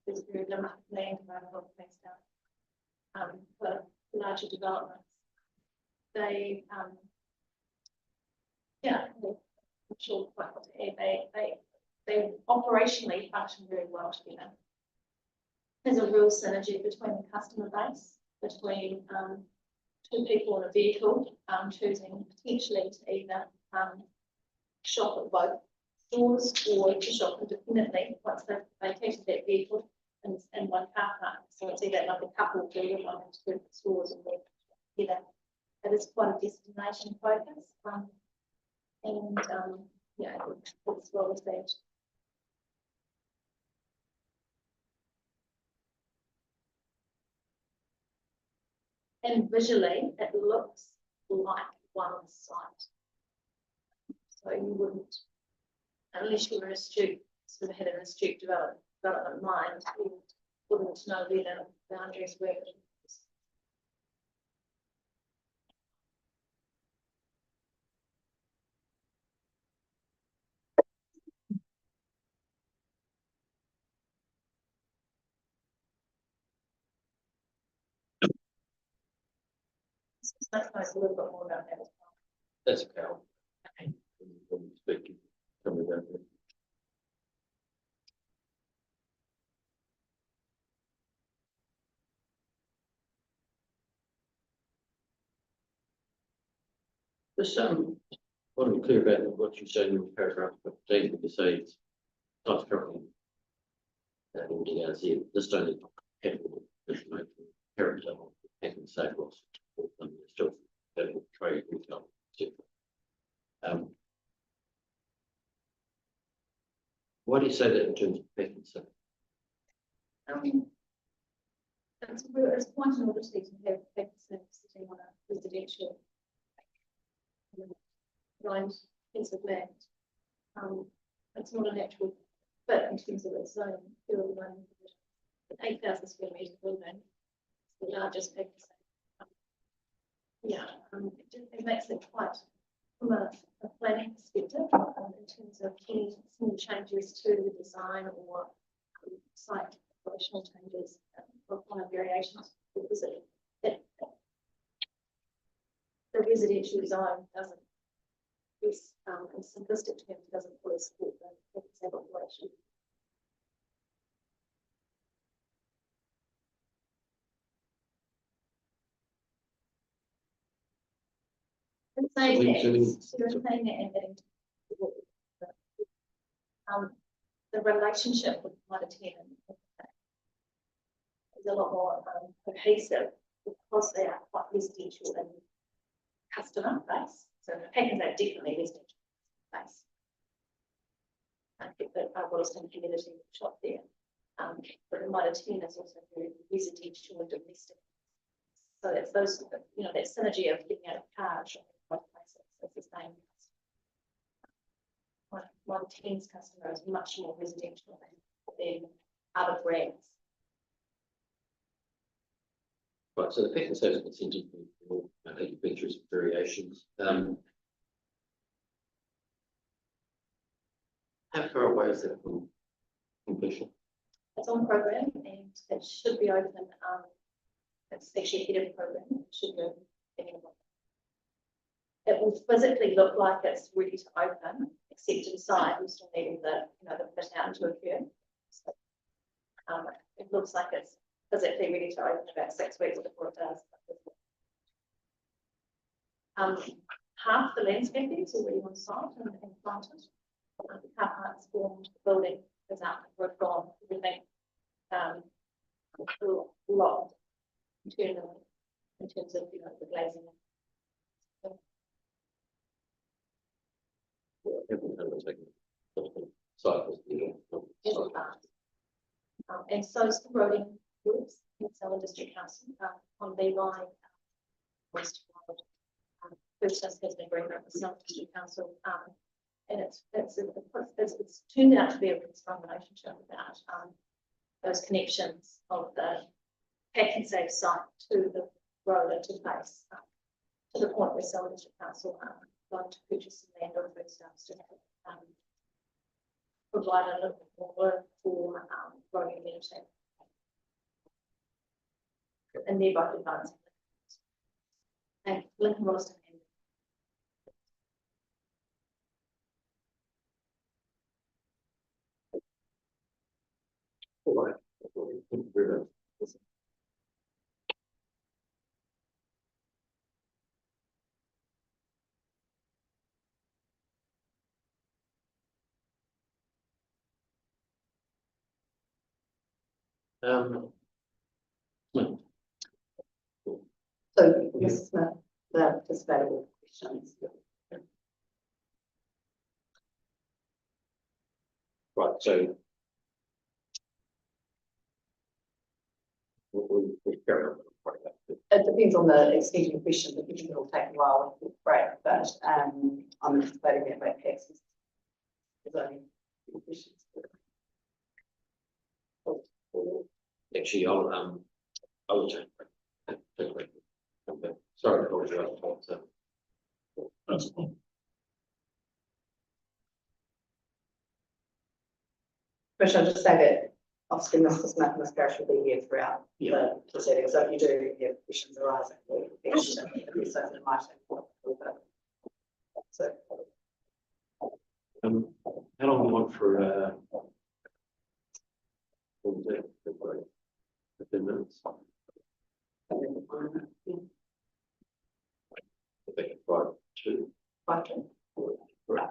there's very limited land available in Queenstown for larger developments. They I'm sure quite what to add. They operationally function very well together. There's a real synergy between the customer base, between two people in a vehicle, choosing potentially to either shop at both stores or to shop independently once they've vacated that vehicle in one car park. So it's either like a couple doing one into different stores and work together. It is quite a destination focus. Yeah, it's well established. And visually, it looks like one site. So you wouldn't, unless you were astute, sort of had an astute development mind, you wouldn't know where the boundaries were. Let's know a little bit more about that as well. That's a cow. Speaking. Tell me about that. Just want to be clear about what you said in paragraph 15, when you say it's not currently holding as if this only capital information character of and safe loss still trade retail, etc. Why do you say that in terms of pack and safe? It's quite an oddity to have pack and safe sitting on a residential blind piece of land. It's not a natural fit in terms of its zoning. 8,000 square metre building, the largest pack and safe. It makes it quite, from a planning perspective, in terms of any small changes to the design or site operational changes require variations because the residential zone doesn't, in simplistic terms, doesn't fully support the operation. The relationship with Motor 10 is a lot more cohesive because they are quite residential in customer base. So the Packers are definitely residential base. I think that our Rolleston community shop there. But the Mitre 10 is also very residential and domestic. So it's those, you know, that synergy of getting out of car shopping both places is the same. Mitre 10's customer is much more residential than other brands. Right, so the pack and save incentive will take you through some variations. How far away is that from completion? It's on program and it should be open. It's actually ahead of program. It should be open any month. It will physically look like it's ready to open, except inside we still need the, you know, the fit out to occur. So, it looks like it's physically ready to open about 6 weeks before it does. Half the landscaping is already on site and planted. The car parks formed, the building is up, we've gone, everything. A lot internally in terms of, you know, the glazing. Everyone has taken cycles, you know. And so is the roading works in Southern District Council on Levi, West Road. First has been agreement with Southern District Council, and it's turned out to be a really strong relationship about those connections of the Pack and Save site to the road into place, to the point where Southern District Council going to purchase some land or food stamps to provide a little bit more work for roading amenity. And they're both advancing. And Lincoln Rolleston. All right. Thank you very much. Hmm. So Ms. Smith, the participable questions. Right, so we'll carry on. It depends on the extent of question, but it will take a while to break, but I'm anticipating that by taxes. There's only few questions. Actually, I will take a break. Okay. Sorry to hold you up. Which I'll just say that obviously Mr. Smith and Ms. Parrish will be here throughout the proceedings. So if you do have questions arising, so How long do you want for 15 minutes? I think it's 5 to 2. Right.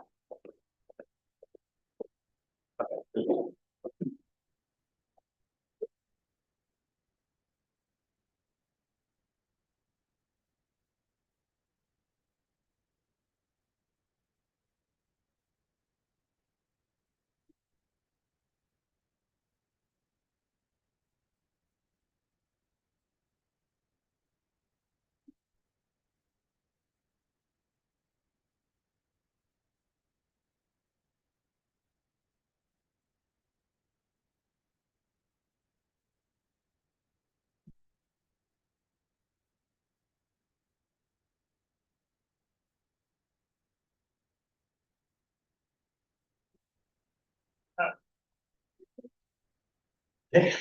Okay.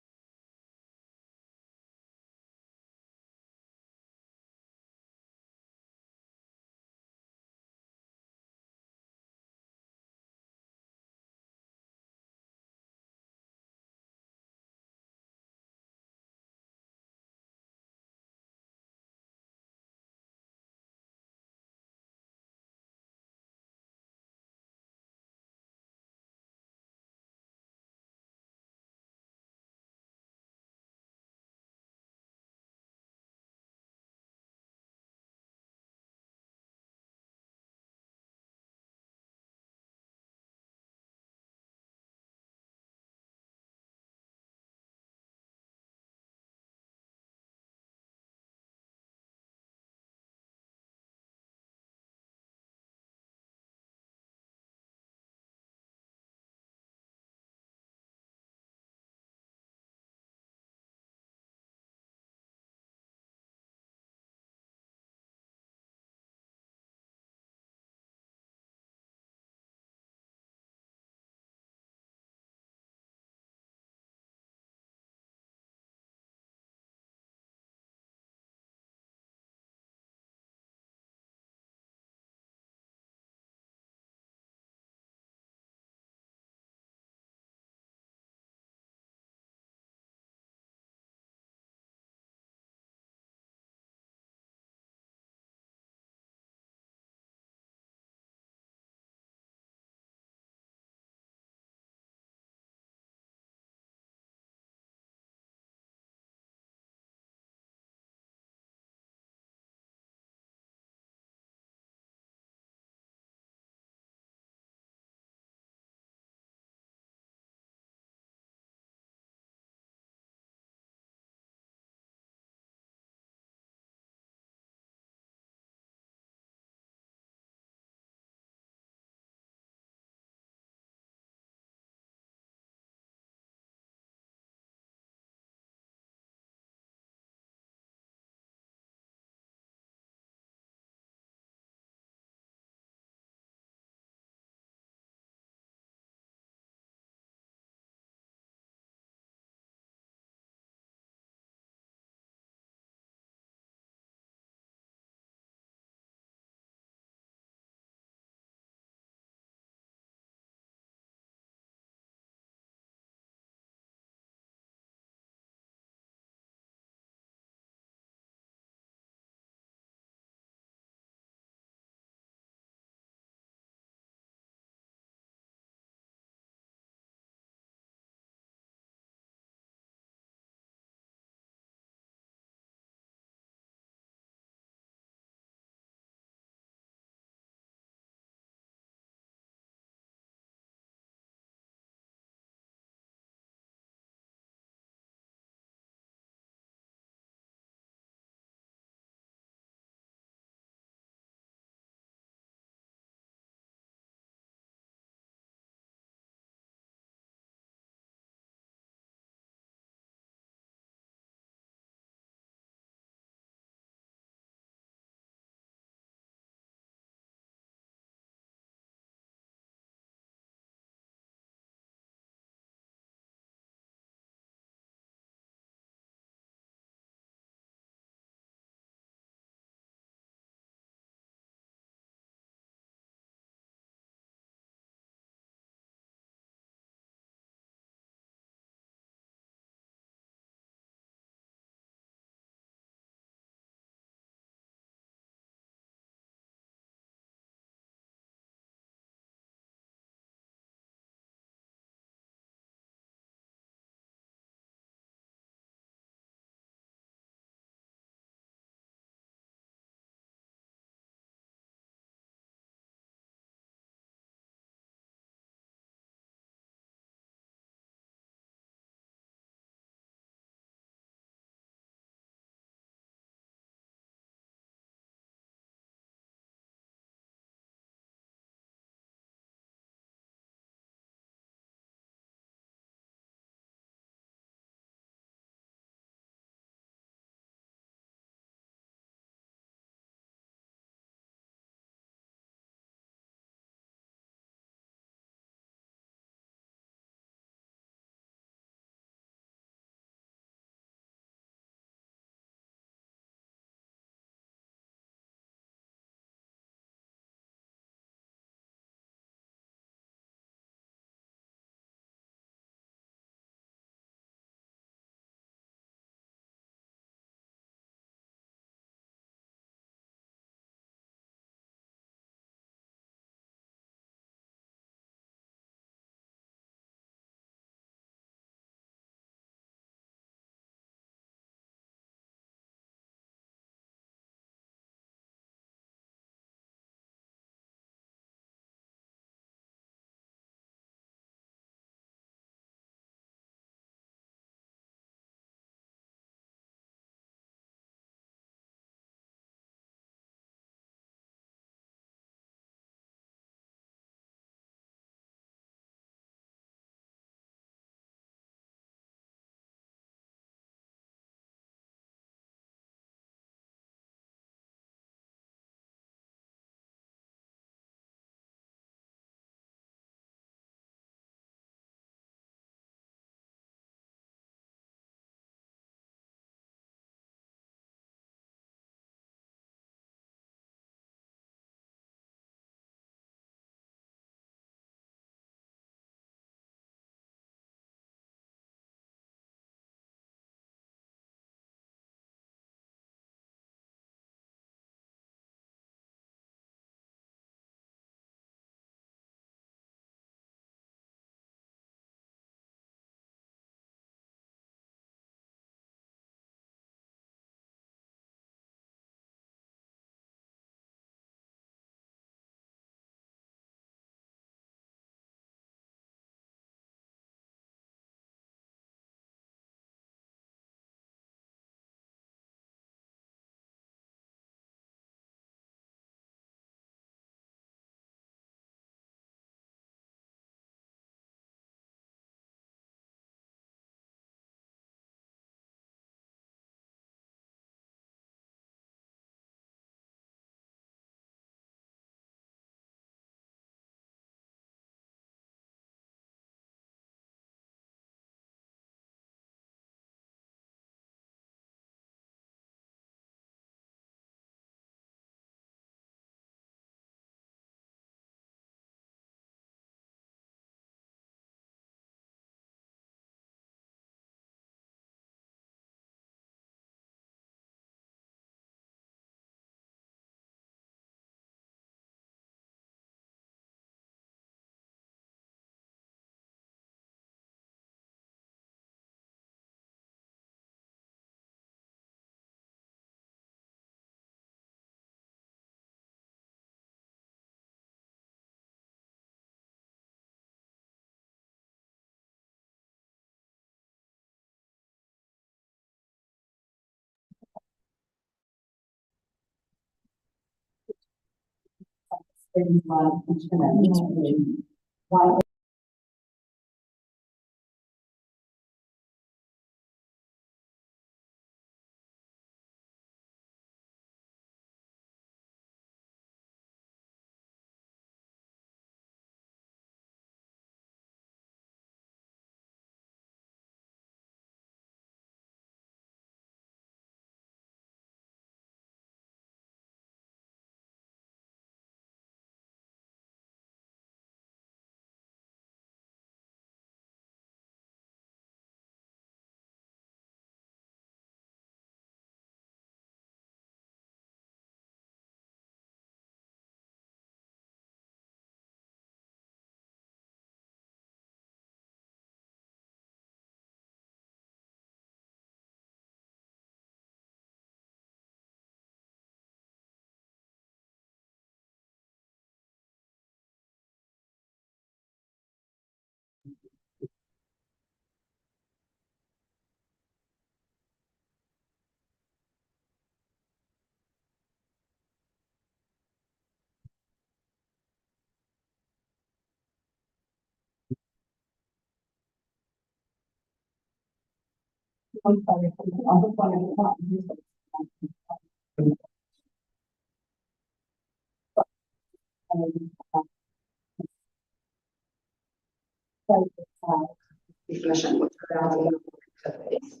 Definition, which allows a number of activities.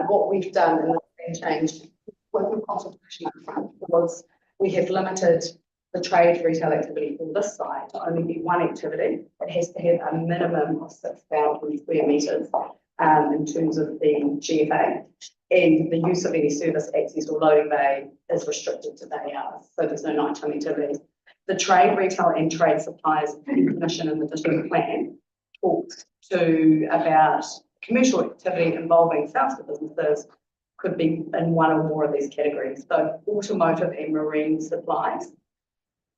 What we've done and the change with the consultation up front was we have limited the trade retail activity for this site to only be one activity. It has to have a minimum of 6,000 square metres in terms of the GFA, and the use of any service access or loading bay is restricted to day hours, so there's no nighttime activities. The trade retail and trade suppliers definition in the district plan talks to about commercial activity involving sales to businesses could be in one or more of these categories. So automotive and marine supplies,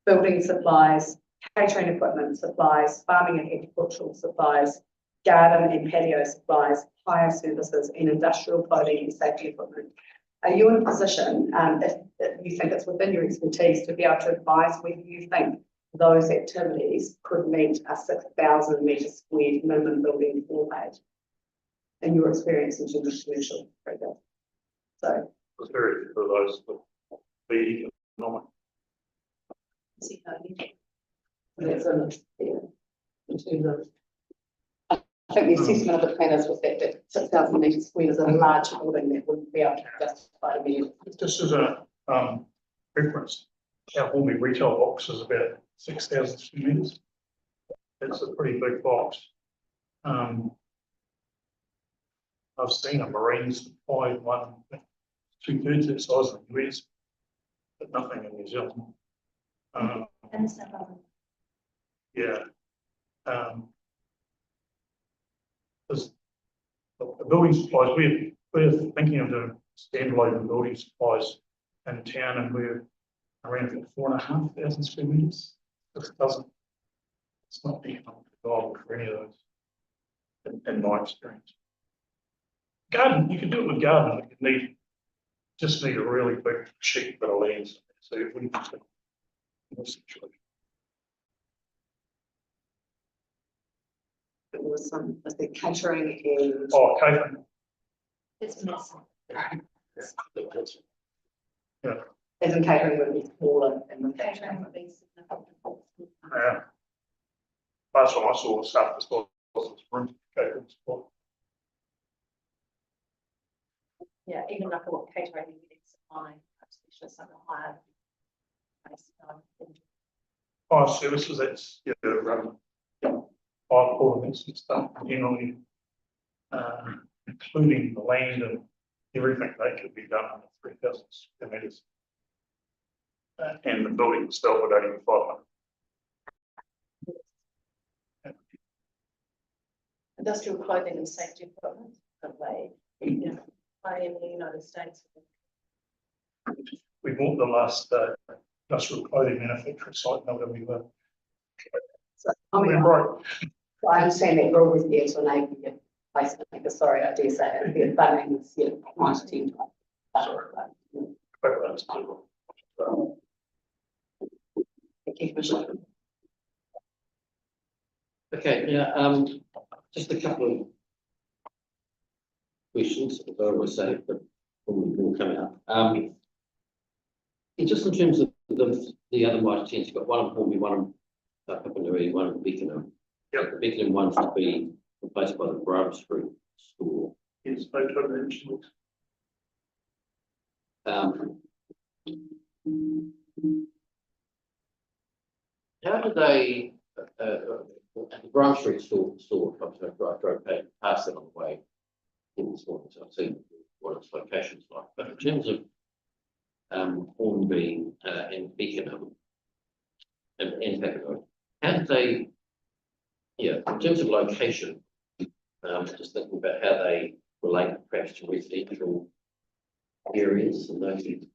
building supplies, catering equipment supplies, farming and agricultural supplies, garden and patio supplies, hire services, and industrial clothing and safety equipment. Are you in a position, if you think it's within your expertise, to be able to advise whether you think those activities could meet a 6,000 metre squared minimum building floor plate in your experience in terms of commercial retail? So was very for those that be economic. See how you do. that's in terms of, I think the assessment of the planners was that 6,000 metre squared is a large building that wouldn't be able to justify immediately. This is a reference. Our Hornby retail box is about 6,000 square metres. It's a pretty big box. I've seen a marine supply one 2/3 that size in the US, but nothing in New Zealand. And so, Yeah. There's the building supplies, we're thinking of doing standalone building supplies in town, and we're around 4,500 square metres. This doesn't, it's not economically viable for any of those, in my experience. Garden, you can do it with garden, but you just need a really big sheet bit of land, so it wouldn't be in this situation. There was some, I think, catering and Oh, catering. it's messy. Yeah. as in catering would be smaller than the Catering would be significant. Yeah. Last time I saw stuff, this was room catering support. Yeah, even like what catering you need supply, perhaps it's just something higher. Fire services, that's, yeah, fire ordnance and stuff, generally, including the land and everything, they could be done under 3,000 square metres. And the building itself would only be 500. Industrial clothing and safety equipment, but they, in the United States. We bought the last industrial clothing manufacturing site in LWA. so, I mean, We're broke. I understand that we're always there to enable your placement, because sorry, I dare say it, the funding is, you know, 9 to 10 times. Sorry. But that's cool. Thank you, Commissioner. Okay, just a couple of questions, as I always say, but probably more coming up. Just in terms of the other white tents, you've got one in Hornby, one in Papanui, one in Beckenham. Yep. The Beckenham one's to be replaced by the Grove Street store. Yes, they totally mentioned it. How do they, the Grove Street store, I drove past it on the way in this morning, so I've seen what its location's like. But in terms of Hornby and Beckenham and Papanui, how do they, in terms of location, just thinking about how they relate perhaps to residential areas and those things.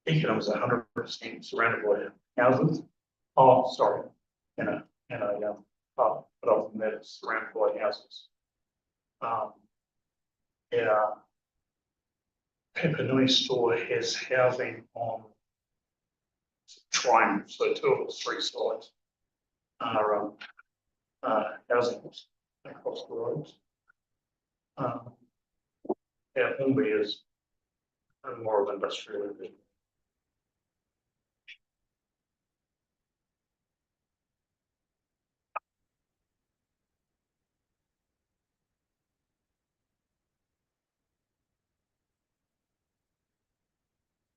Econom's 100% surrounded by houses. Sorry, but other than that, it's surrounded by houses. Our Papanui store has housing on triangle, so 2 of the 3 sides are housing across the roads. Our Hornby is more of industrial.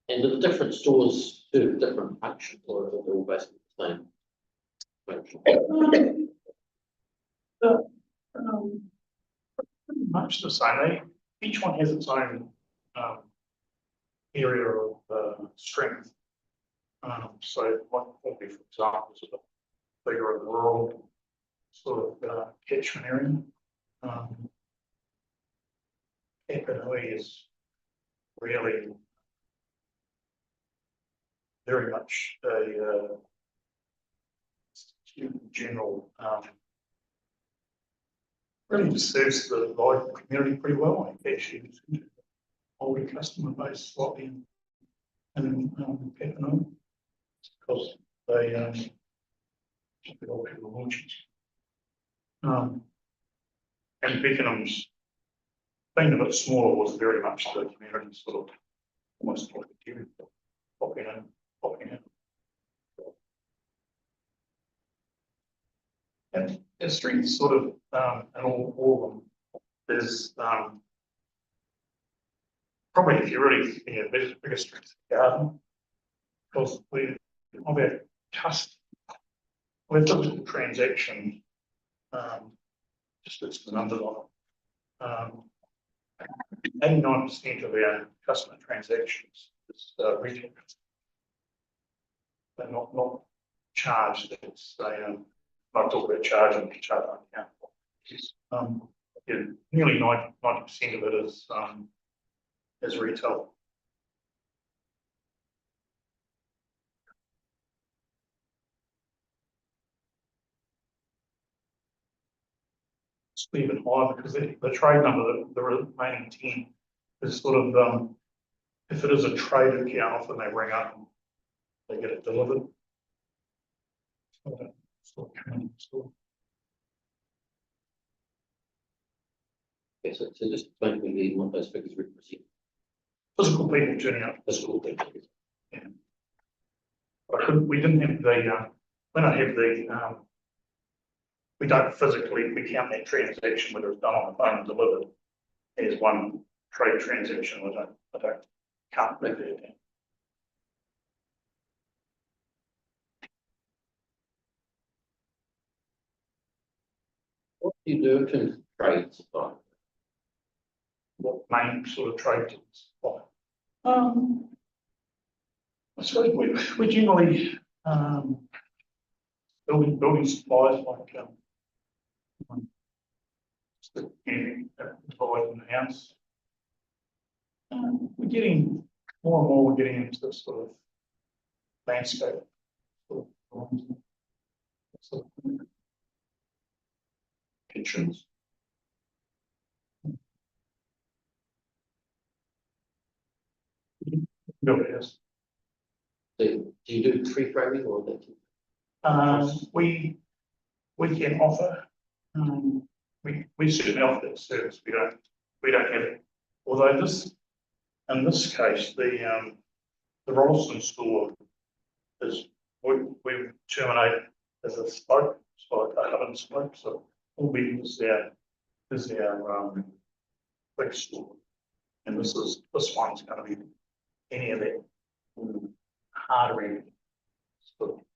And the different stores do different functions, or they're all basically the same function. Pretty much the same. Each one has its own area of strength. So, like Hornby, for example, is a bit bigger and rural sort of catchment area. Papanui is really very much a general. Really serves the local community pretty well. I think actually, older customer base slightly in Papanui because they get all people launches. And Beckenham's being a bit smaller was very much the community sort of almost like a TV popping in. And the streets sort of, and all of them, there's probably if you really think of bigger streets, garden, because we of our with physical transaction, just list the numbers on it. 89% of our customer transactions is retail. They're not charged. It's I talk about charging on account. Nearly 90% of it is retail. It's even higher because the trade number, the remaining 10, is sort of if it is a trade account, often they ring up and they get it delivered. Okay, so just explain to me what those figures represent. Physical people turning up. Physical people. Yeah. We didn't have the, when I have the, we don't physically, we count that transaction whether it's done on the phone and delivered as one trade transaction. I can't break that down. What do you do in terms of trade supply? What main sort of trade supply? I suppose we generally building supplies like anything that provides in the house. We're getting more and more. We're getting into the sort of landscape sort of kitchens. yes. Do you do tree framing or that? We can offer, we certainly offer that service, we don't have it. Although in this case, the Rolleston store is, we terminate as a spoke, so a hub and spoke, so all be is their big store. And this one's gonna be any of that harder end. So,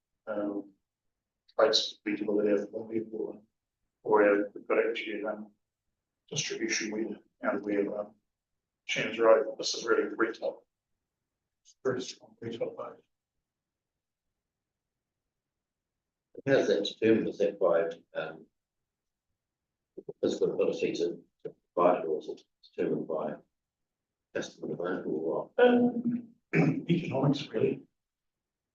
traits we deliver there for people, or we've got actually distribution out of Shan's Road. This is really retail. It's very strong retail base. How's that determined? Is that by physical ability to provide it, or is it determined by customer demand or what? Economics really.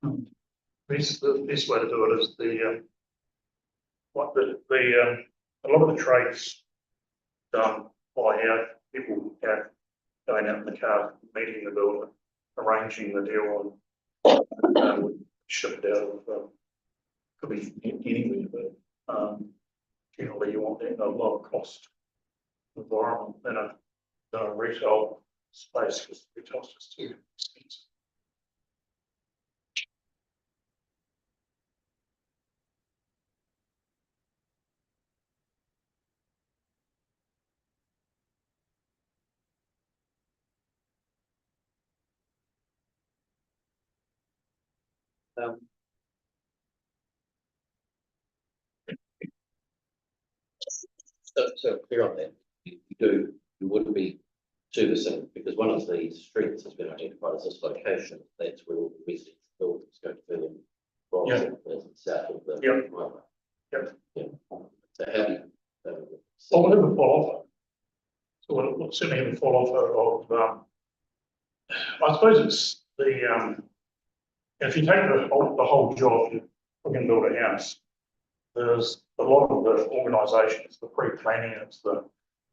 The best way to do it is a lot of the trades done by our people going out in the car, meeting the builder, arranging the deal, and shipped out of could be anywhere, but generally you want that in a lower cost environment than a retail space, because retail's just too expensive. So clear on that, you wouldn't be servicing, because one of the strengths has been identified as this location. That's where all the residents build is going to be in Rolleston, south of the highway. Yep. Yeah. So how do you? Well, we'll have a follow-up. So we'll certainly have a follow-up of, I suppose it's if you take the whole job, you're going to build a house. There's a lot of the organisation, it's the pre-planning,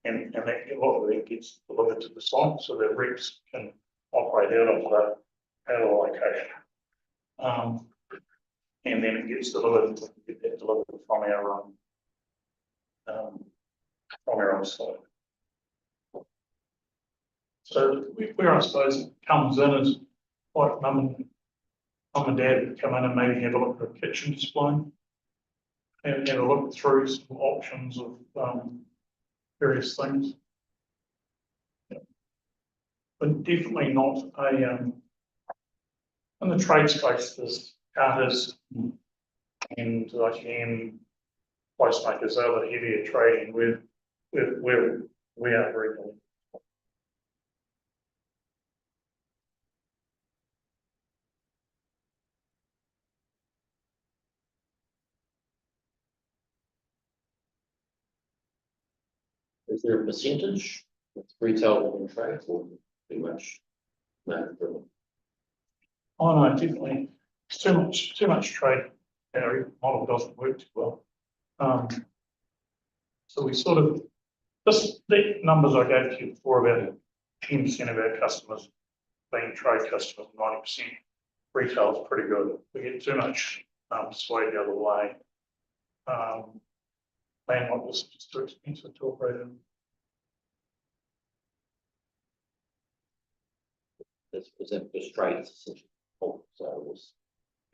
and a lot of it gets delivered to the site, so the reps can operate out of the location. And then it gets delivered, get that delivered from our own site. So where I suppose it comes in is like mum and dad would come in and maybe have a look at the kitchen display. And have a look through some options of various things. Yeah. But definitely not in the trade space, there's carters and placemakers, other heavier trading where we are very good. Is there a percentage with retail and trade, or pretty much market driven? Oh no, definitely. It's too much trade. Our model doesn't work too well. So we sort of the numbers I gave to you before about 10% of our customers being trade customers, 90% retail is pretty good. We get too much sway the other way. Land like this is just too expensive to operate in. Is that because trade is essentially full, so it was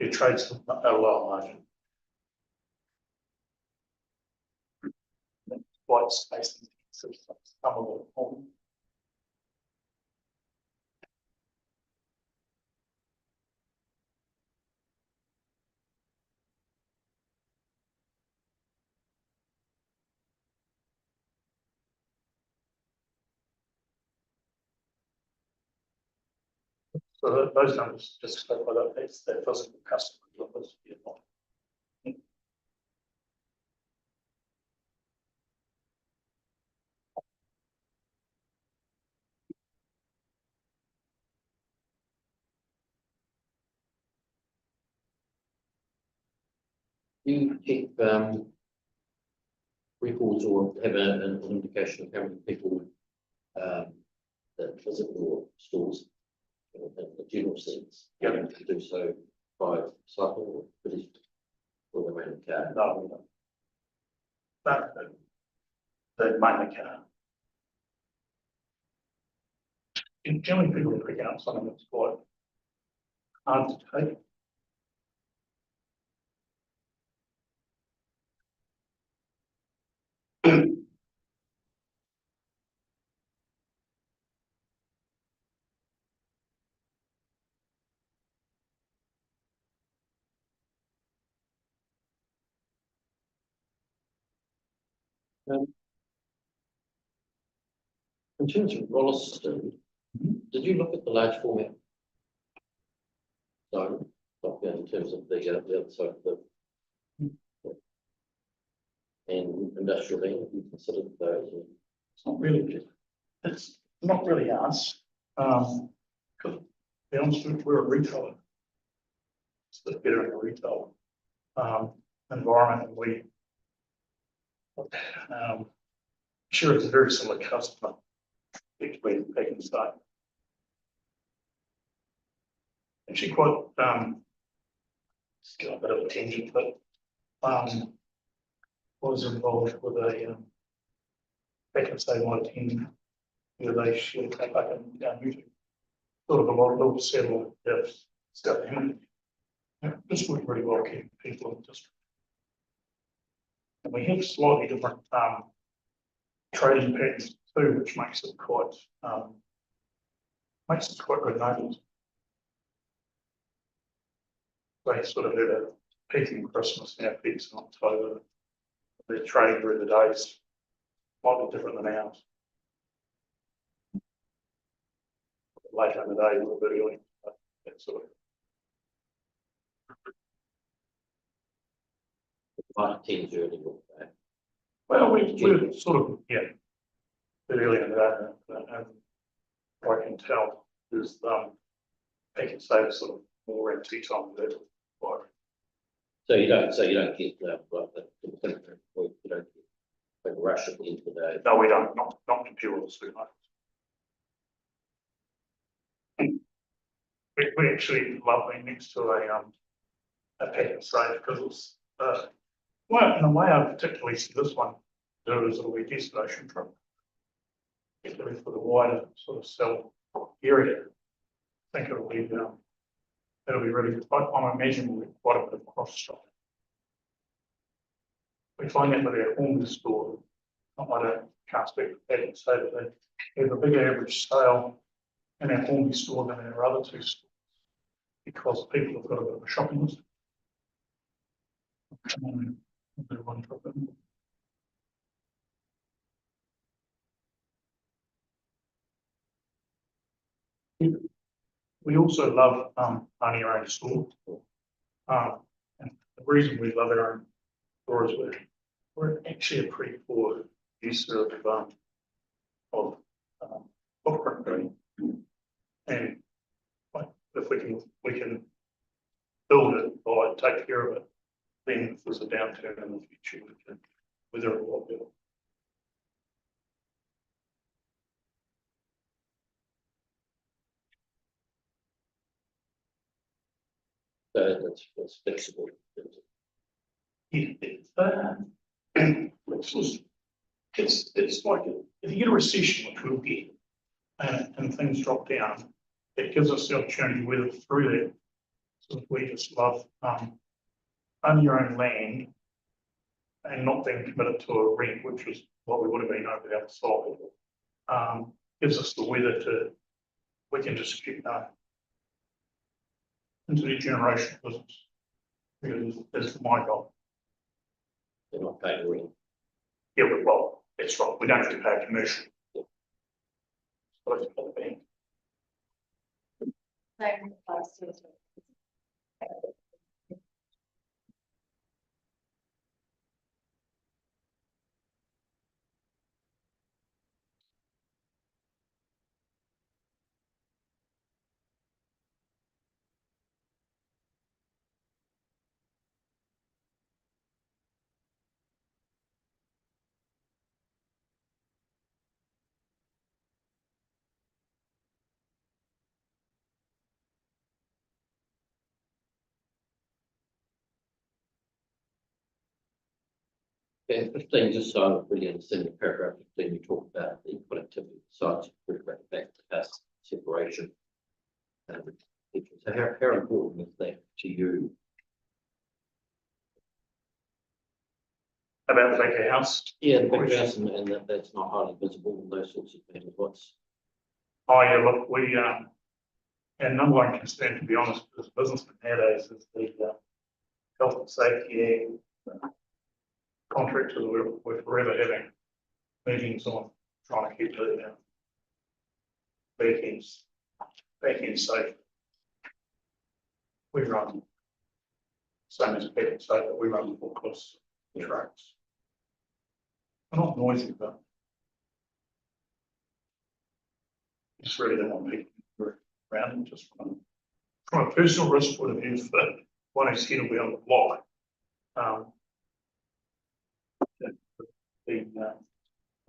It trades at a lower margin. White space and some of it. So those numbers just go by that physical customer numbers. do you keep records or have an indication of how many people that visit your stores? general sense, going to do so by cycle or pedestrian or the main car. No. That, the mainly car. And generally people are picking up something that's quite hard to take. In terms of Rolleston, did you look at the large format? So, in terms of the other side of the and industrial land, have you considered those? It's not really, it's not really us. Because to be honest with you, we're a retailer. It's the better in a retail environment. And we, sure, it's a very similar customer between Peck and Stone. Actually, quite it's got a bit of a tangent, but was involved with a Peck and Stone on a team where they shared back and music. Sort of a lot of little settled stuff. And this worked really well keeping people in the district. And we have slightly different trading patterns too, which makes it quite good neighbours. They sort of had a peak in Christmas, now peaks in October. They're trading through the days, might be different than ours. Later in the day, a little bit early, but that sort of. Might tend to early look back. Well, we're sort of, yeah, a bit early in the day, and I can tell is they can say sort of more at tea time than like. So you don't get you don't get like rush at the end of the day. No, we don't, not compare with the supermarkets. We actually love being next to a Pack and Save because it's well, in a way I particularly see this one do as a wee destination trip. Particularly for the wider sort of cell area. I think it'll be really good. I'm imagining we'll be quite a bit of cross stock. We find that with our home store, I can't speak for Pack and Save, but they have a bigger average sale in our home store than our other two stores. Because people have got a bit of a shopping list. We also love owning our own store. And the reason we love our own store is we're actually a pretty poor user of footprint really. And like, if we can build it or take care of it, then if there's a downturn in the future, we can weather it a lot better. So that's flexible. Yeah, it's like if you get a recession, which we'll get, and things drop down, it gives us the opportunity to weather through that. So if we just love owning your own land and not being committed to a rent, which is what we would have been over the other side, gives us the weather we can just keep into the generation business. Because that's my goal. They're not paying rent. Yeah, well, that's right. We don't have to pay a commercial. So it's got to be. Same applies to us. Okay, 15, just so I really understand the paragraph 15, you talk about the connectivity sites, back to capacity separation. So how important is that to you? About the back of the house. Yeah, the big house and that's not highly visible and those sorts of things. What's Oh, yeah, look, we, and number one concern, to be honest, as a businessman nowadays is the, health and safety act. Contractors, we're forever having meetings on trying to keep the, back ends safe. We run, same as people say, that we run the forklifts, the trucks. They're not noisy, but just really don't want people around them, just from a personal risk point of view, for one who's here to be on the block.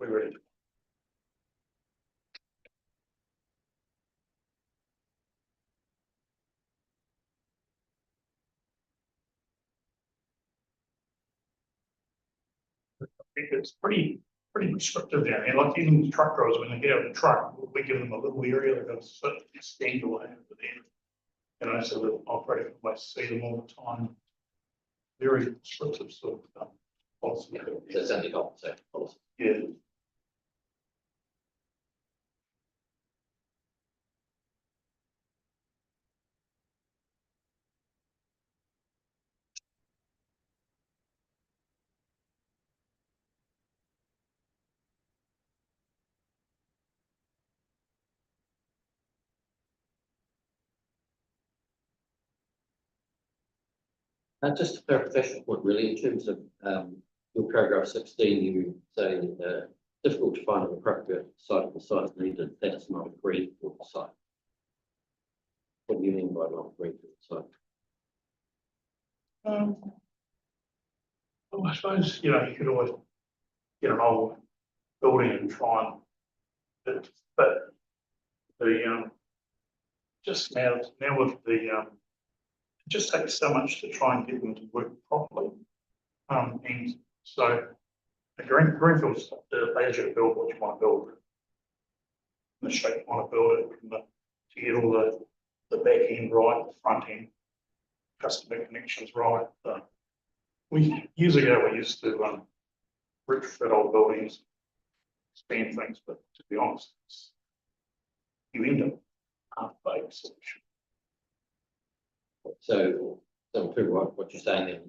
We're ready. It's pretty restrictive down here. Like even the truck drivers, when they get out of the truck, we give them a little area they've got to sit and stand away over there. You know, so the operator can always see them all the time. Very restrictive sort of policy. there's only health and safety policy? Yeah. Just a clarification point, really, in terms of your paragraph 16, you say difficult to find an appropriate site for the size needed. That is not a greenfield site. What do you mean by not a greenfield site? Well, I suppose, you know, you could always get an old building and try and, but the, just now with the, it just takes so much to try and get them to work properly. And so the greenfield's allows you to build what you want to build, the shape you want to build it, and to get all the back end right, the front end, customer connections right. Years ago we used to retrofit old buildings, expand things, but to be honest, you end up half-baked solution. So what you're saying then,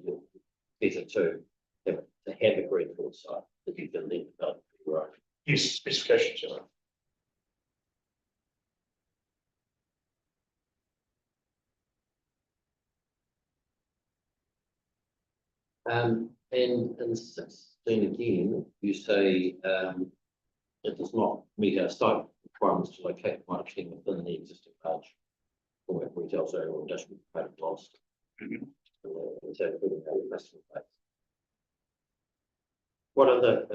is it to have a greenfield site that you can then develop, right? Yes, specifications, yeah. And in 16 again, you say it does not meet our site requirements to locate marketing within the existing large format retail zone or industrial part of Rolleston. So including our customer base. What are the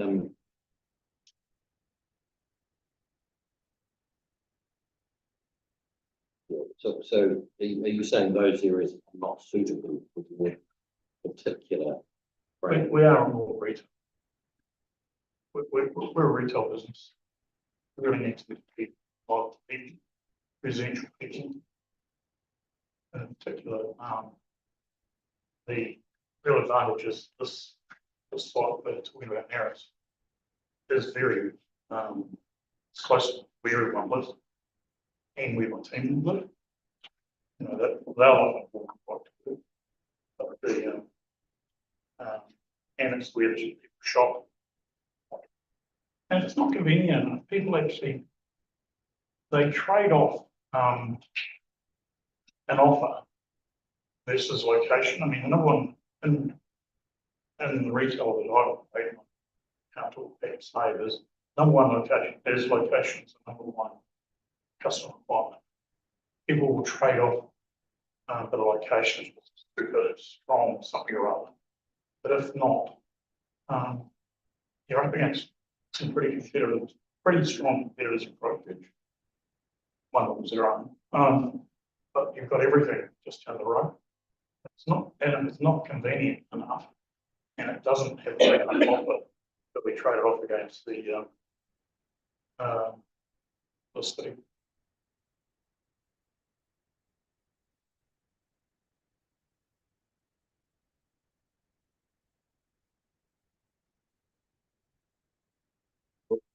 so are you saying those areas are not suitable for the particular brand? We are more retail. We're a retail business. We really need to be like residential people. In particular, the real advantage is this site that we're talking about now is very it's close to where everyone lives and where my team live. You know, that they'll often walk quite good. But the and it's where people shop. And it's not convenient. People actually they trade off an offer versus location. I mean, another one in the retail that I can't talk about say is number one location is locations the number one customer requirement. People will trade off the locations because from something or other. But if not, you're up against some pretty strong competitors in Christchurch. One of them's their own. But you've got everything just down the road. It's not convenient enough. and it doesn't have very much offer, but we trade it off against the city.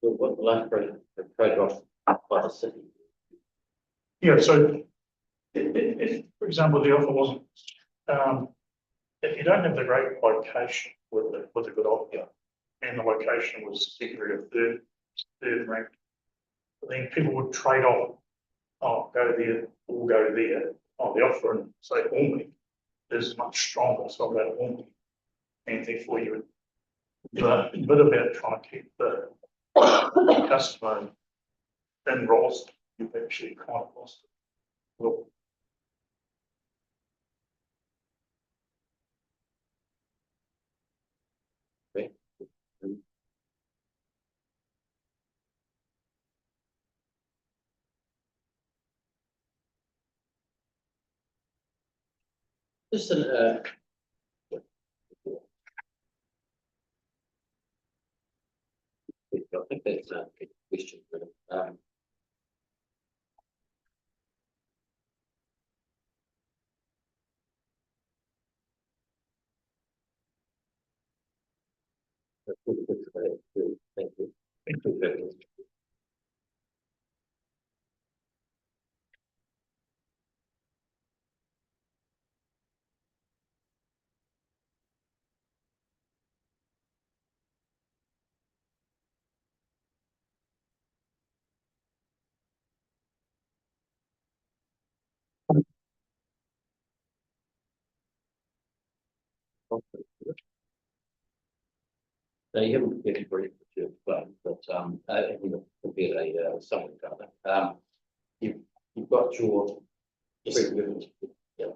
What the last trade off by the city. Yeah, so if, for example, the offer wasn't, if you don't have the great location with a good offer, and the location was secondary or third ranked, then people would trade off, oh, go there, or go there. Oh, the offer in, say, Ormond is much stronger, so I'll go to Ormond. And therefore you would, the bit about trying to keep the customer in Rolleston, you've actually kind of lost it. Well, Just an, I think that's a good question. Thank you. No, you haven't really briefed the church plan, but be a summary cover. You've got your yeah.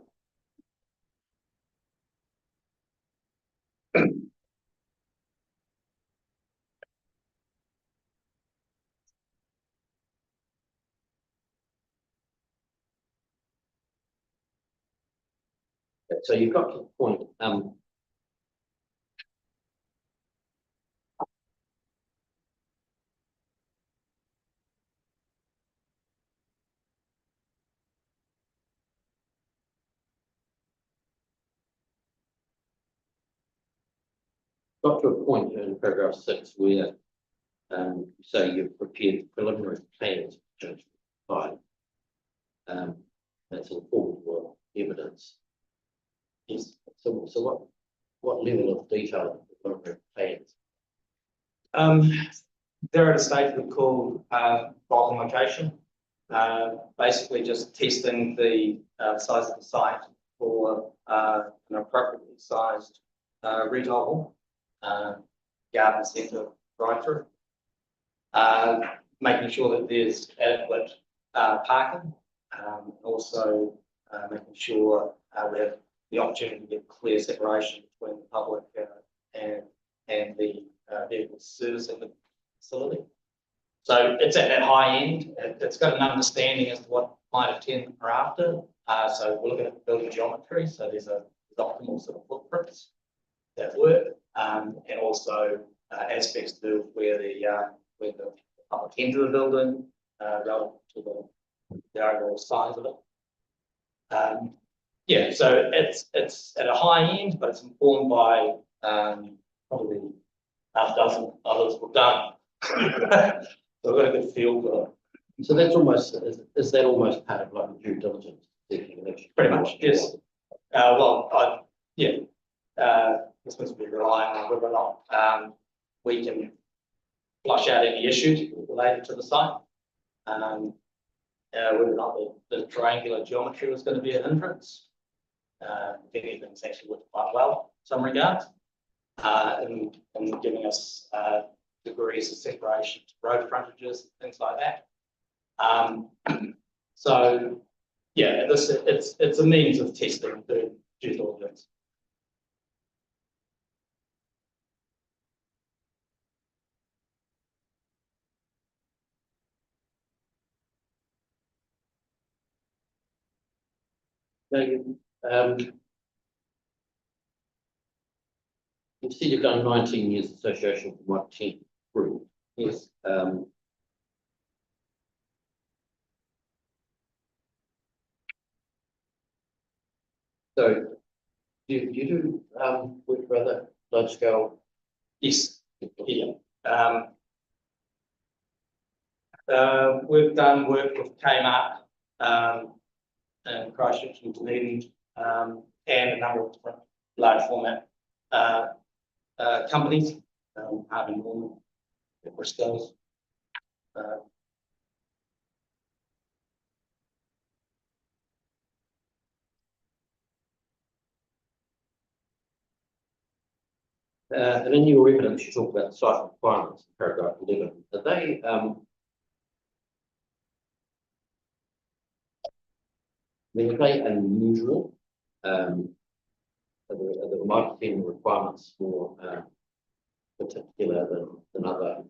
So you've got to the point. Got to a point in paragraph 6 where you say you've prepared preliminary plans for change five. That's important for evidence. Yes. So what level of detail of preliminary plans? They're at a stage we call bulk location. Basically just testing the size of the site for an appropriately sized retail hall, garden centre drive-through. Making sure that there's adequate parking, also making sure we have the opportunity to get clear separation between the public and the vehicles servicing the facility. So it's at that high end. It's got an understanding as to what client attend are after. So we're looking at the building geometry. So there's optimal sort of footprints that work, and also aspects to do where the public enter the building relative to the overall size of it. Yeah, so it's at a high end, but it's informed by probably half dozen others we've done. So I've got a good feel for it. So that's almost is that almost part of like due diligence? Pretty much, yes. This must be relying on whether or not we can flush out any issues related to the site. Whether or not the triangular geometry was going to be an hindrance. If anything's actually worked quite well in some regards, and giving us degrees of separation to road frontages, things like that. So yeah, it's a means of testing the due diligence. No, You said you've done 19 years association with one team group. Yes. So do you do with rather large scale? Yes. Yeah. We've done work with Kmart, and Christchurch and Dunedin, and a number of different large format companies, Harvey Norman, Bristol's. And in your evidence, you talk about the site requirements in paragraph 11. Are they are they unusual? Are the marketing requirements more particular than other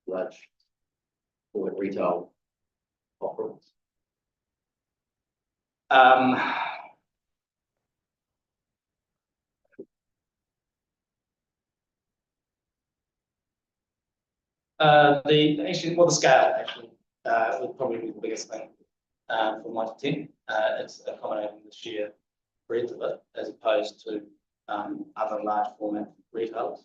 large format retail offerings? The scale actually would probably be the biggest thing for my team. It's accommodating the sheer breadth of it as opposed to other large format retailers.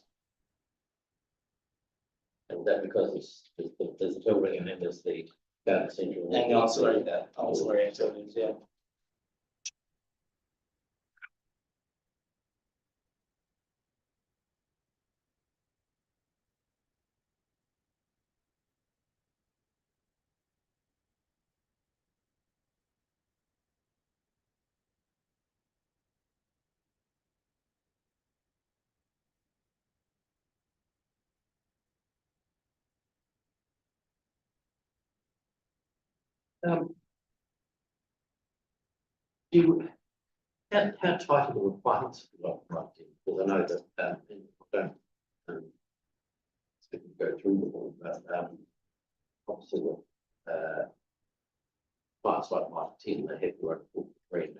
And that because there's a building and then there's the garden centre. And the ancillary activities, yeah. Do you, how tight are the requirements for marketing? Because I know that and I don't go through them all, but obviously the clients like marketing, they have their own brand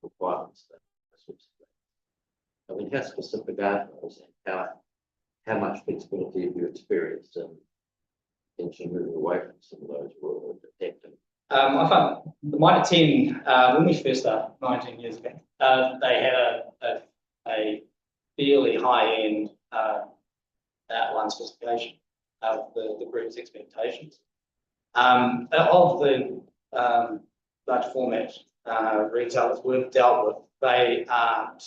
requirements. That sorts of things. I mean, how specific are those, and how much flexibility have you experienced in moving away from some of those rural detecting? I found the Mitre 10, when we first started 19 years ago, they had a fairly high-end outline specification of the group's expectations. Of the large format retailers we've dealt with, they aren't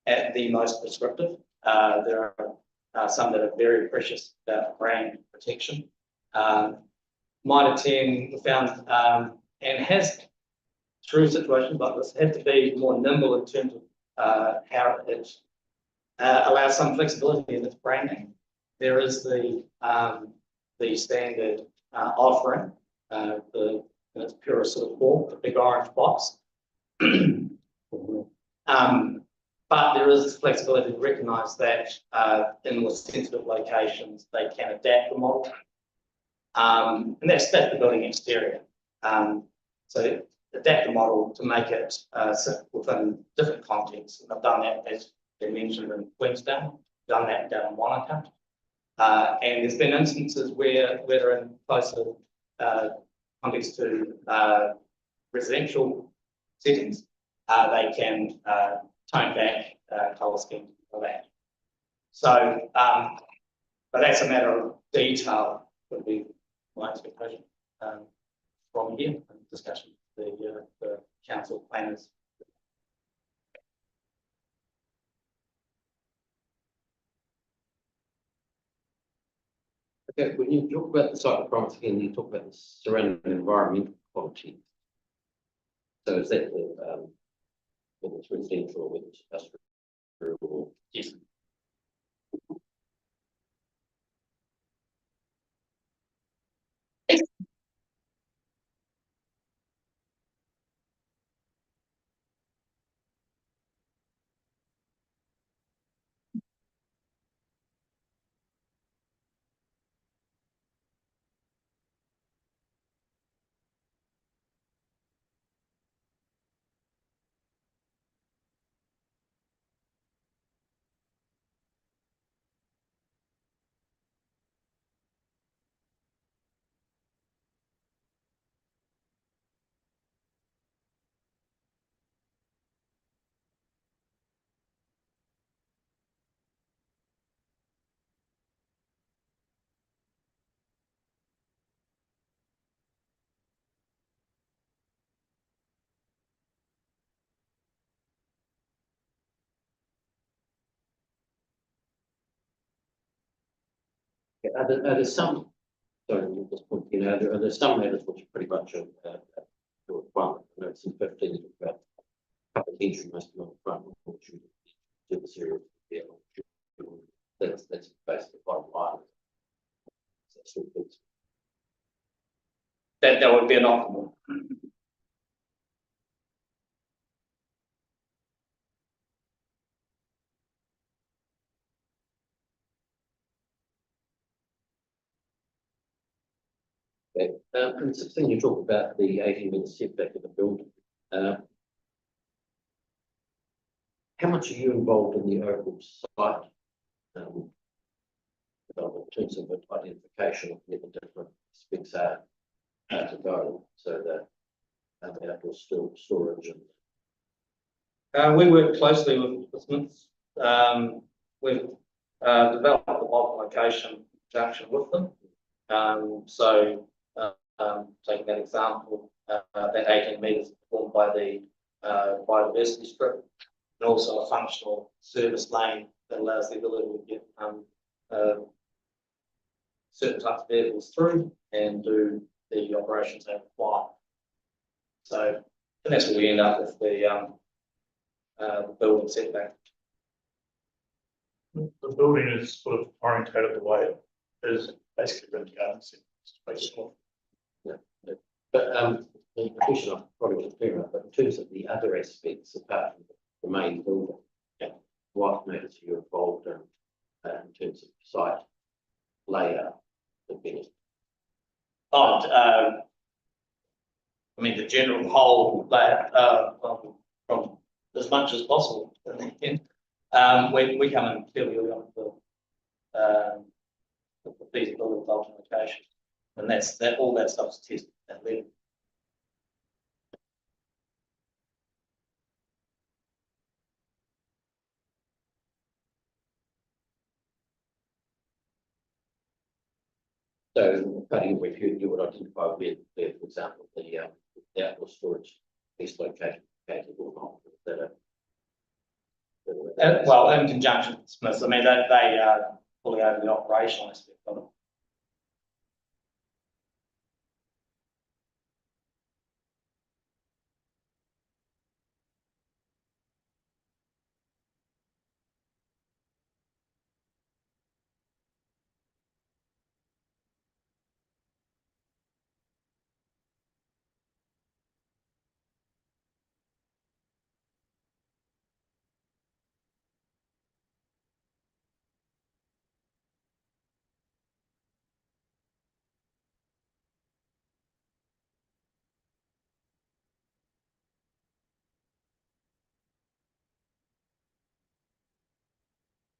at the most prescriptive. There are some that are very precious about brand protection. Mitre 10 we found and has, through situations like this, had to be more nimble in terms of how it allows some flexibility in its branding. There is the standard offering, in its purest sort of form, the big orange box. But there is flexibility to recognise that in more sensitive locations, they can adapt the model. And that's the building exterior. So adapt the model to make it sit within different contexts. And I've done that, as they mentioned, in Queenstown, done that down in Wanaka. And there's been instances where they're in closer context to residential settings, they can tone back colour scheme for that. So, but that's a matter of detail, would be my expectation from here in discussion with the council planners. Okay, when you talk about the site requirements again, you talk about the surrounding environmental quality. So is that whether it's residential or whether it's industrial or? Yes. Are there some, sorry, at this point, are there some matters which are pretty much a requirement? I know it's in 15, about public entry must be on the front, which you do the serial. That's basically bottom line. That's all good. That would be an optimal. Okay. And 16, you talk about the 18-metre setback of the building. How much are you involved in the overall site? In terms of identification of where the different specs are to go, so that outdoor storage and We work closely with Smiths. We've developed a bulk location in conjunction with them. Taking that example, that 18 metres formed by the biodiversity strip, and also a functional service lane that allows the ability to get certain types of vehicles through and do the operations they require. So, and that's where we end up with the building setback. The building is sort of orientated the way it is basically been garden centre. Basically. but the question I'm probably not clear enough, but in terms of the other aspects apart from the main building, what matters are you involved in terms of site layout? I mean, the general whole layout from as much as possible. We come in fairly early on the feasibility of location, and all that stuff's tested at level. So, cutting with you would identify where, for example, the outdoor storage is located or not. Well, in conjunction with Smiths, I mean, they fully over the operational aspect of it.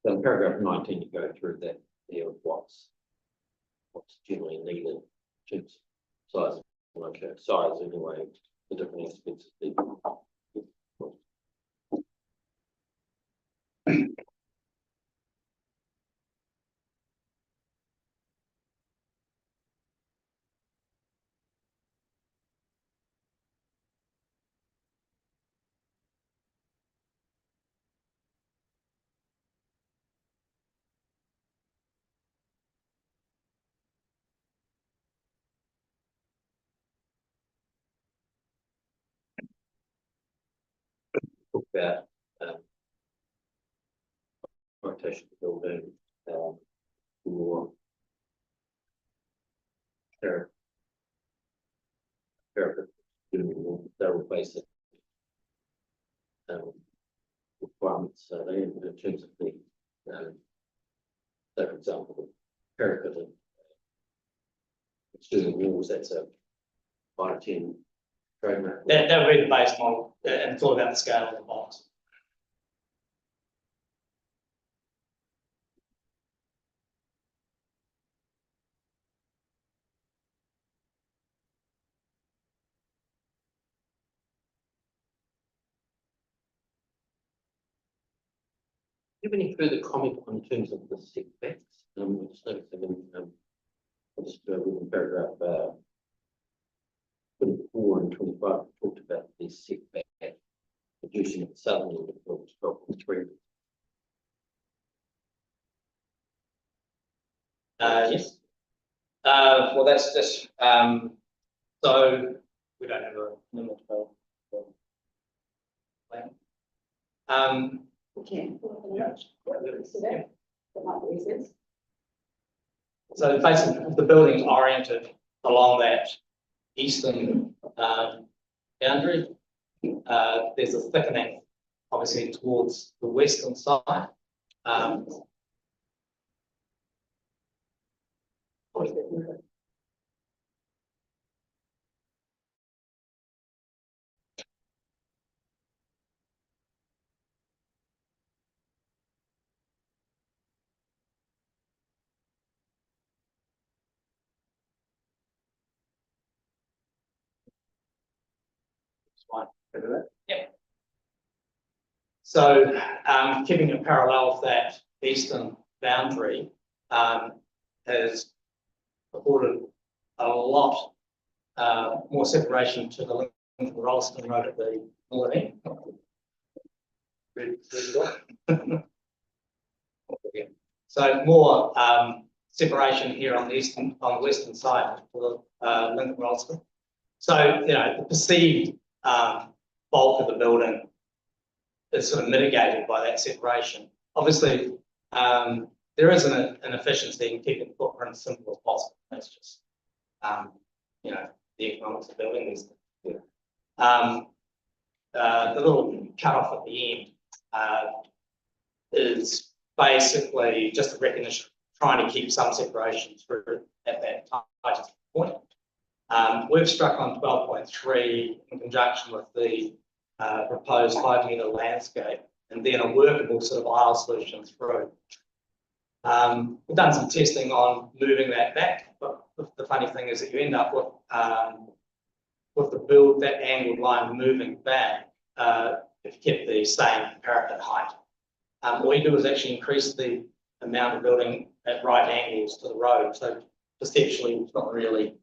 So in paragraph 19, you go through that there of what's generally needed in terms of size, size anyway, the different aspects of the talk about rotation of the building for parapet, they're all basic requirements. So they in terms of the so for example, the parapet and external walls, that's a 5 to 10 trademark. That would be the base model, and it's all about the scale of the box. Do you have any further comment on terms of the setbacks? I just noticed them in just in paragraph 24 and 25 talked about the setback reducing at the southern end of the building to 12.3. Yes. Well, that's just, so we don't have a limit of plan. Okay. Yeah. That might be easier. So basically, the building's oriented along that eastern boundary. There's a thickening, obviously, towards the western side. Yeah. So, keeping it parallel with that eastern boundary has afforded a lot more separation to the Rolleston Road at the northern end. So more separation here on the western side for Lincoln Rolleston. So, you know, the perceived bulk of the building is sort of mitigated by that separation. Obviously, there is an efficiency in keeping the footprint as simple as possible. That's just, you know, the economics of building these things. The little cut off at the end is basically just a recognition of trying to keep some separation through at that tightest point. We've struck on 12.3 in conjunction with the proposed 5-metre landscape and then a workable sort of aisle solution through. We've done some testing on moving that back, but the funny thing is that you end up with that angled line moving back if you kept the same parapet height. All you do is actually increase the amount of building at right angles to the road. So conceptually, it's not really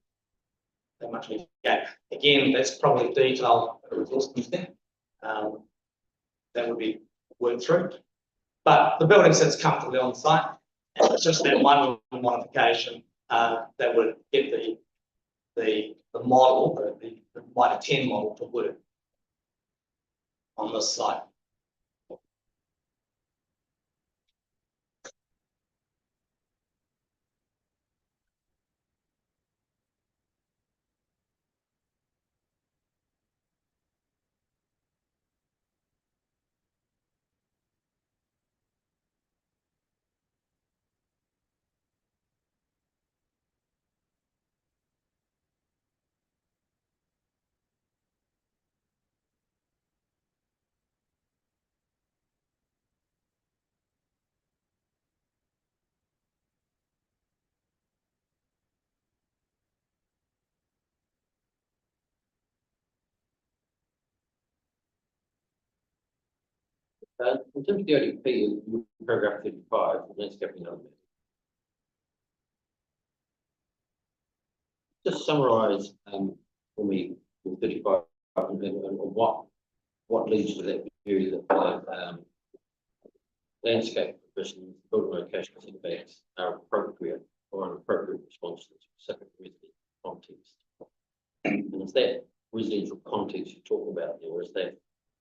that much of a gap. Again, that's probably detail a resource thing. That would be worked through. But the building sits comfortably on site. And it's just that one modification that would get the model, the Mitre 10 model to work on this site. In terms of the ODP, paragraph 35, landscaping element. Just summarise for me with 35 and what leads to that view that landscape provisions, building location setbacks are appropriate or an appropriate response to the specific resident context. And is that residential context you talk about there, or is that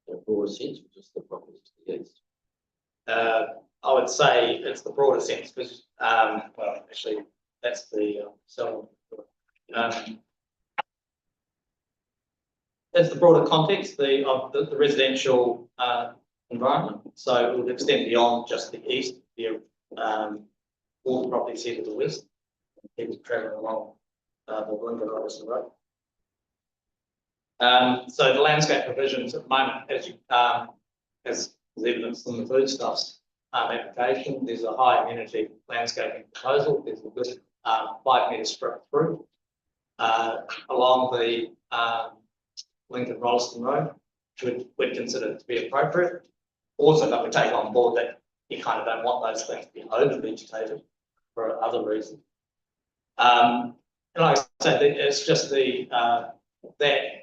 in a broader sense, or just the properties to the east? I would say it's the broader sense because, well, actually, that's the that's the broader context of the residential environment. So it would extend beyond just the east, all the properties here to the west, people travelling along the Lincoln Rolleston Road. So the landscape provisions at the moment, as evidenced in the foodstuffs application, there's a high amenity landscaping proposal. There's a good 5-metre strip through along the Lincoln Rolleston Road, which we'd consider to be appropriate. Also, but we take on board that you kind of don't want those things to be over vegetated for other reasons. And like I said, it's just that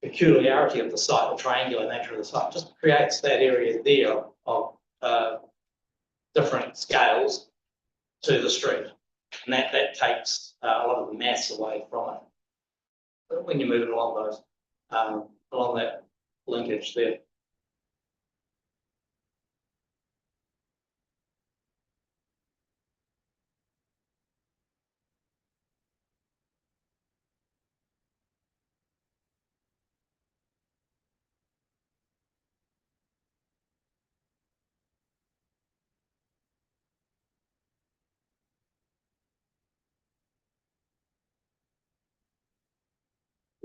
peculiarity of the site, the triangular nature of the site, just creates that area there of different scales to the street. And that takes a lot of the mass away from it. But when you're moving along those, along that linkage there.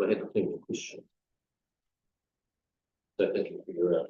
I had a single question. So thank you for your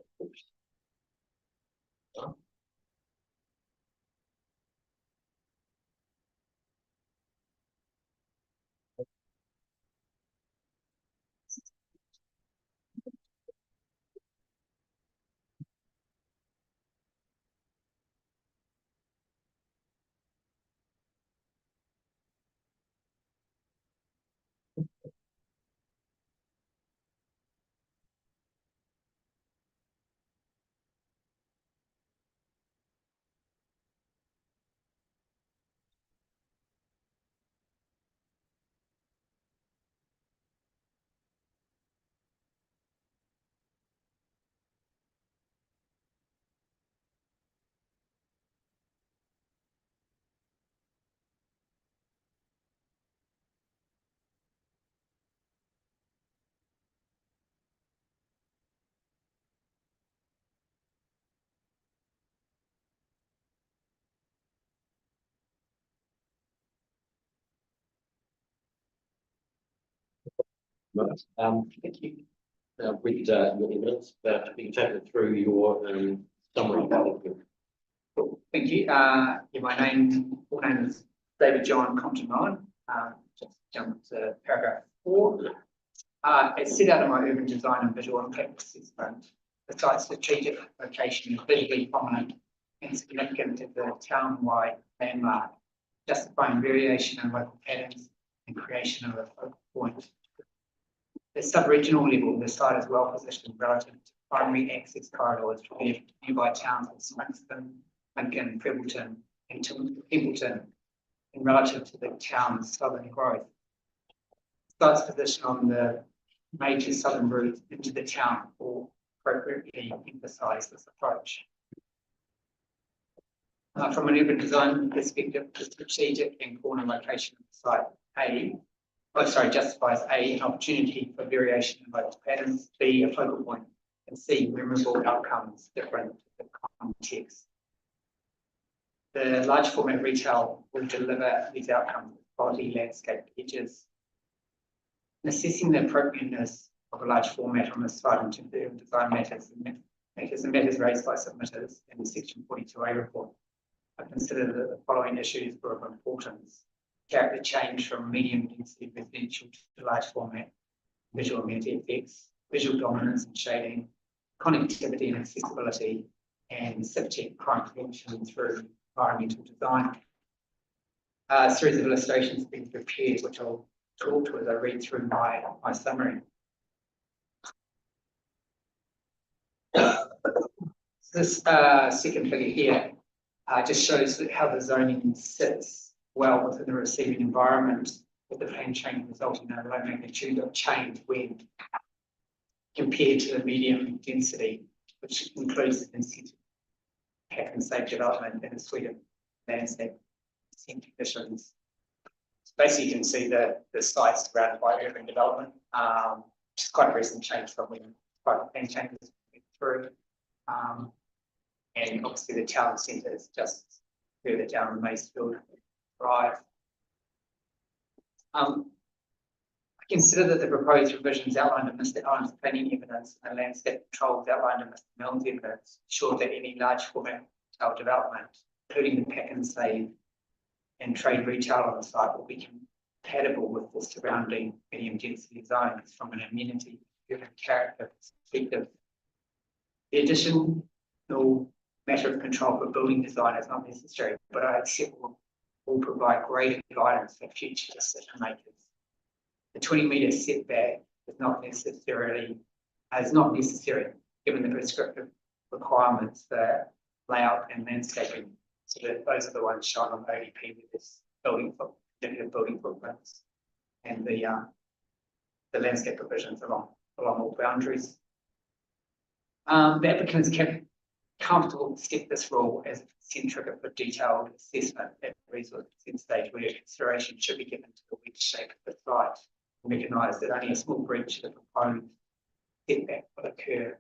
thank you. Read your evidence about being taken through your summary. Thank you. My full name is David John Compton Ryan. Just jump to paragraph 4. As set out in my urban design and visual impact assessment, the site's strategic location is visually prominent and significant as a town-wide landmark, justifying variation in local patterns and creation of a focal point. At the sub-regional level, the site is well positioned relative to primary access corridors to nearby towns of Smithton, Lincoln, Prebbleton, and Templeton, and relative to the town's southern growth. The site's position on the major southern route into the town will appropriately emphasise this approach. From an urban design perspective, the strategic and corner location of the site justifies A, an opportunity for variation in local patterns, B, a focal point, and C, memorable outcomes different to the context. The large format retail will deliver these outcomes with quality landscape edges. In assessing the appropriateness of a large format on this site in terms of urban design matters and matters raised by submitters in the Section 42A report, I consider that the following issues were of importance: character change from medium density residential to large format, visual amenity effects, visual dominance and shading, connectivity and accessibility, and subject crime prevention through environmental design. A series of illustrations have been prepared, which I'll talk to as I read through my summary. This second figure here just shows how the zoning sits well within the receiving environment, with the plan change resulting in a low magnitude of change when compared to the medium density, which includes the incentive pack and safe development and a suite of landscape conditions. So basically, you can see that the site's surrounded by urban development, which is quite a recent change from when private plan changes went through. And obviously the town centre is just further down Macefield Drive. I consider that the proposed revisions outlined in Mr. Allen's planning evidence and the landscape controls outlined in Mr. Milne's evidence ensure that any large format retail development, including the pack and save and trade retail on the site, will be compatible with the surrounding medium density zones from an amenity driven character perspective. The additional matter of control for building design is not necessary, but I accept will provide greater guidance for future decision makers. The 20-metre setback is not necessary given the prescriptive requirements for layout and landscaping So those are the ones shown on ODP with this definitive building footprints and the landscape provisions along all boundaries. The applicant is kept comfortable to set this rule as centric of a detailed assessment at the resource consent stage where consideration should be given to the wedge shape of the site. Recognise that only a small breach of the proposed setback will occur.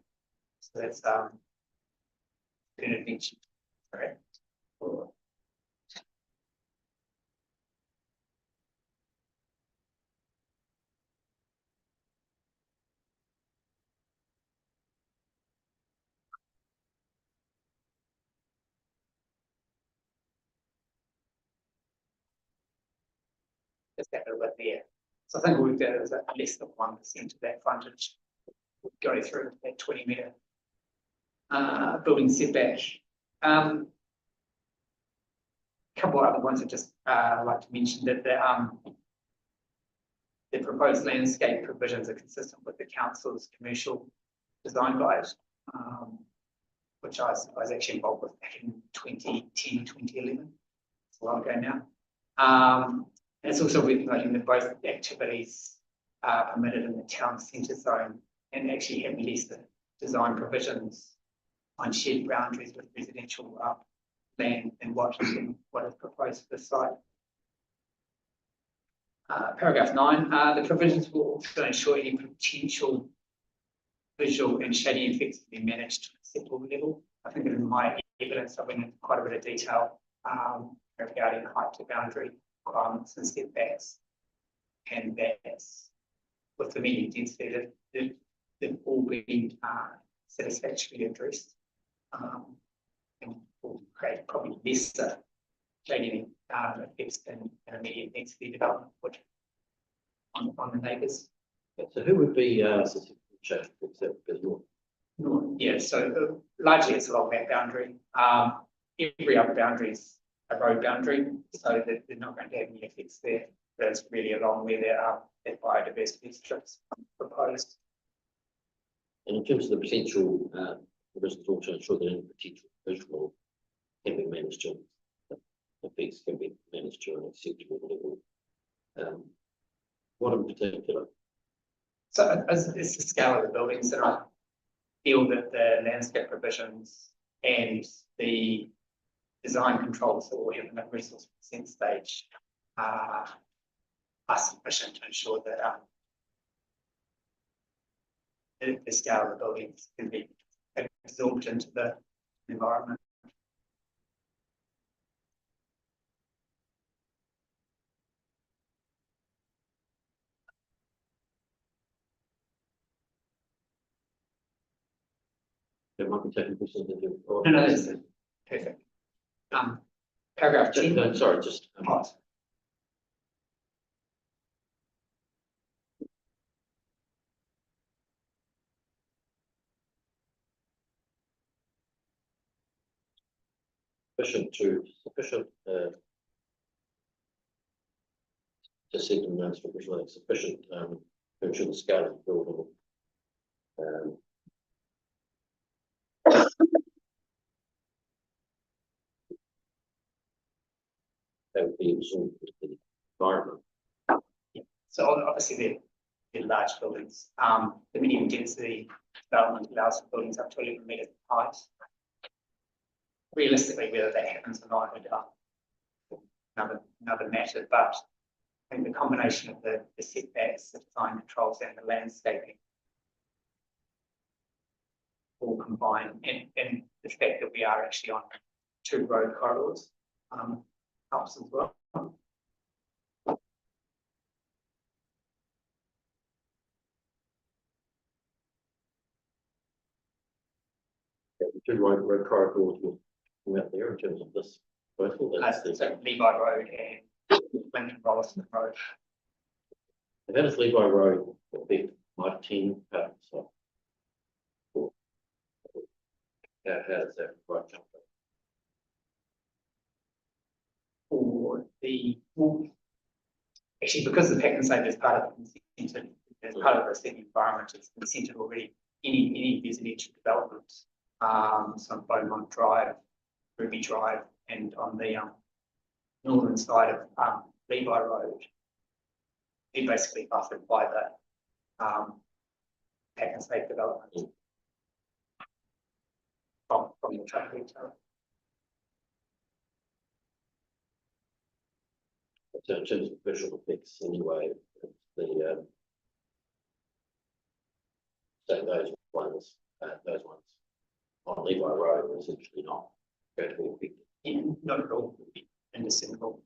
So that's intervention. Sorry. Just that little bit there. So I think what we've done is that less than 1% of that frontage would go through that 20-metre building setback. Couple of other ones I just like to mention that the proposed landscape provisions are consistent with the council's commercial design guide, which I was actually involved with back in 2010, 2011. It's a while ago now. And it's also worth noting that both activities are permitted in the town centre zone and actually have less design provisions on shared boundaries with residential land than what is proposed for the site. Paragraph 9, the provisions will also ensure any potential visual and shading effects to be managed to an acceptable level. I think in my evidence I went into quite a bit of detail regarding height to boundary requirements and setbacks, and that's with the medium density that they've all been satisfactorily addressed, and will create probably lesser shading effects than an immediate density development would on the neighbours. So who would be shade except Yeah, so largely it's along that boundary. Every other boundary is a road boundary, so that they're not going to have any effects there. But it's really along where there are biodiversity strips proposed. And in terms of the potential provisions also ensure that any potential visual can be managed to effects can be managed to an acceptable level. What in particular? So it's the scale of the buildings that I feel that the landscape provisions and the design controls that we have in the resource consent stage are sufficient to ensure that the scale of the buildings can be absorbed into the environment. There might be technical questions. No, that's perfect. Paragraph 10. No, sorry, just sufficient just said in notes for visual sufficient to ensure the scale of the building. That would be absorbed into the environment. So obviously they're large buildings. The medium density development allows for buildings up to 11 metres height. Realistically, whether that happens or not would another matter, but I think the combination of the setbacks, the design controls and the landscaping all combine, and the fact that we are actually on 2 road corridors helps as well. The 2 road corridors will come out there in terms of this proposal. So Levi Road and Lincoln Rolleston Road. And that is Levi Road affect my 10 patterns. So how does that right jump? For the actually, because the pack and save is part of the consented, as part of the city environment, it's consented already. Any residential development, some Beaumont Drive, Ruby Drive, and on the northern side of Levi Road, be basically buffered by the pack and safe development from the trade retail. So in terms of visual effects, anyway, the so those ones on Levi Road are essentially not going to be affected. Yeah, not at all, indiscernible.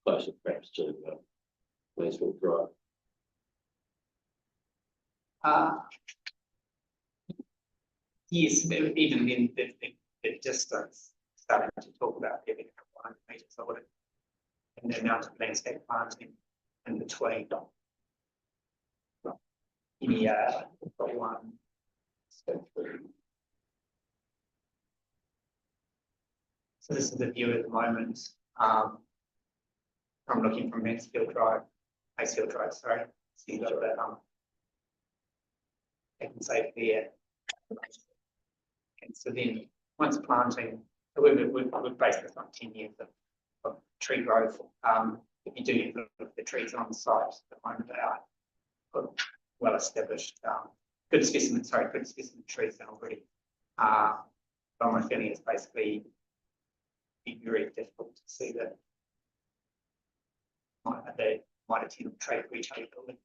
Closer perhaps to Westwood Drive. Yes, but even then, the distance, starting to talk about having a couple hundred metres of it, and the amount of landscape planting in between. Any, one. So this is the view at the moment. I'm looking from Mansfield Drive, sorry. So you've got that, I can say there. And so then, once planting, we've based this on 10 years of tree growth. If you do look at the trees on the site, at the moment they are well established, good specimen trees already. But my feeling is basically be very difficult to see that they might attend trade retail building.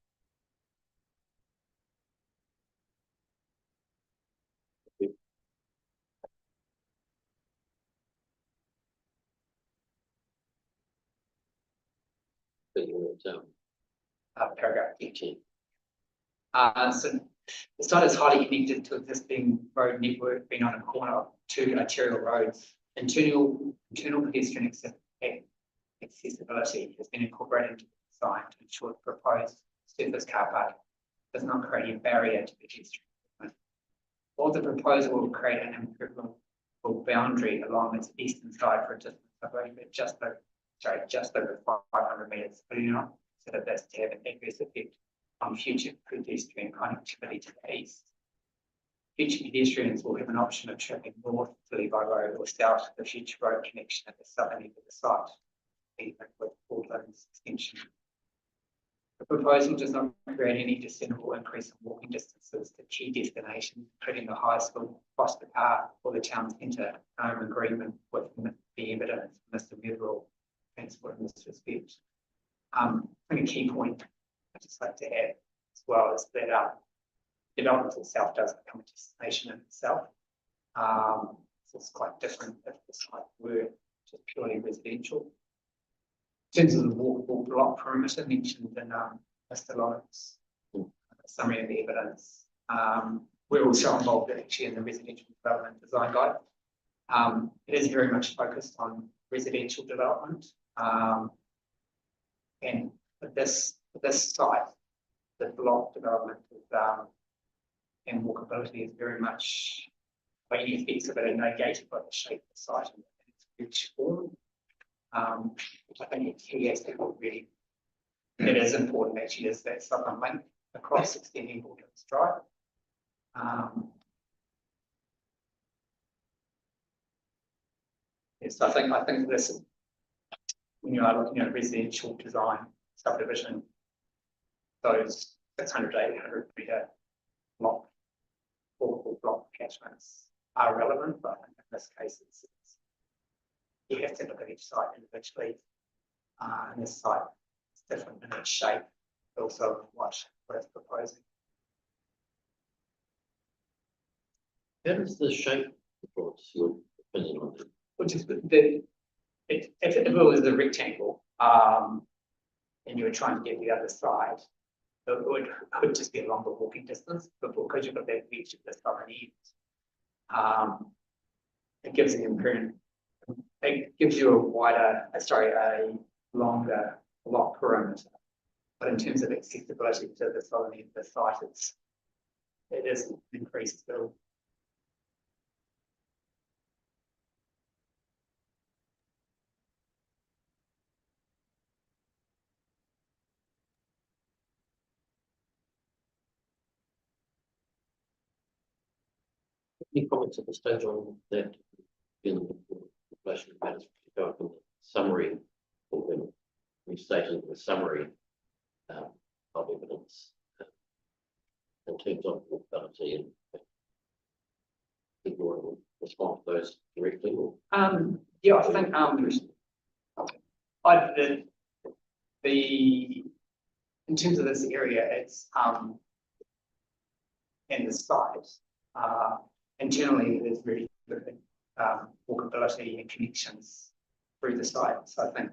Paragraph 18. So the site is highly connected to existing road network, being on a corner of two arterial roads. Internal pedestrian accessibility has been incorporated into the design to ensure the proposed surface car park does not create a barrier to pedestrian movement. While the proposal will create an impermeable boundary along its eastern side for a distance of just over 500 metres, but do not consider this to have an adverse effect on future pedestrian connectivity to the east. Future pedestrians will have an option of travelling north to Levi Road or south to the future road connection at the southern end of the site, even with Portland's extension. The proposal does not create any discernible increase in walking distances to key destinations, including the high school, Foster Park, or the town centre. I'm in agreement with the evidence Mr. Meadwell transport in this respect. I think a key point I'd just like to add as well is that development itself does become a destination in itself. So it's quite different if the site were just purely residential. In terms of the walkable block perimeter mentioned in Mr. Lawrence's summary of the evidence, we're also involved actually in the residential development design guide. It is very much focused on residential development. And for this site, the block development and walkability is very much, by any effects of it, are negated by the shape of the site and its rich form. I think a key aspect of really that is important actually is that southern link across extending Baldwin's Drive. Yes, I think this, when you are looking at residential design subdivision, those 600 to 800 metre block or block catchments are relevant, but in this case, you have to look at each site individually. And this site is different in its shape, but also what it's proposing. How does the shape, what's your opinion on it? Which is if it was a rectangle, and you were trying to get the other side, it could just be a longer walking distance, but because you've got that beach at the southern end, it gives an imprint. It gives you a longer block perimeter. But in terms of accessibility to the southern end of the site, it is increased still. Any comments at this stage on that? In relation to matters, go up in the summary, or when we stated the summary of evidence in terms of ability, and people will respond to those directly, or Yeah, I think, in terms of this area, it's, and the site, internally, there's really good, walkability and connections through the site. So I think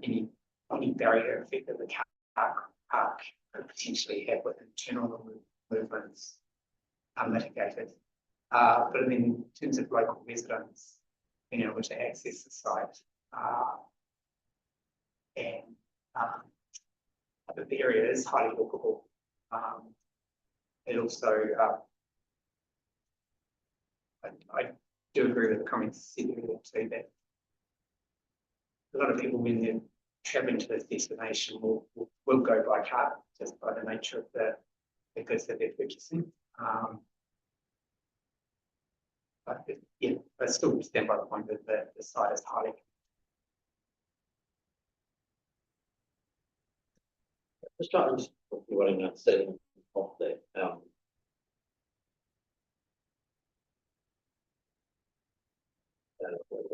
any barrier effect that the car park could potentially have with internal movements are mitigated. But I mean, in terms of local residents being able to access the site, and the area is highly walkable. It also, I do agree with the comments said earlier too, that a lot of people, when they're traveling to this destination, will go by car just by the nature of the goods that they're purchasing. But yeah, I still stand by the point that the site is highly. just trying to what I'm understanding of that.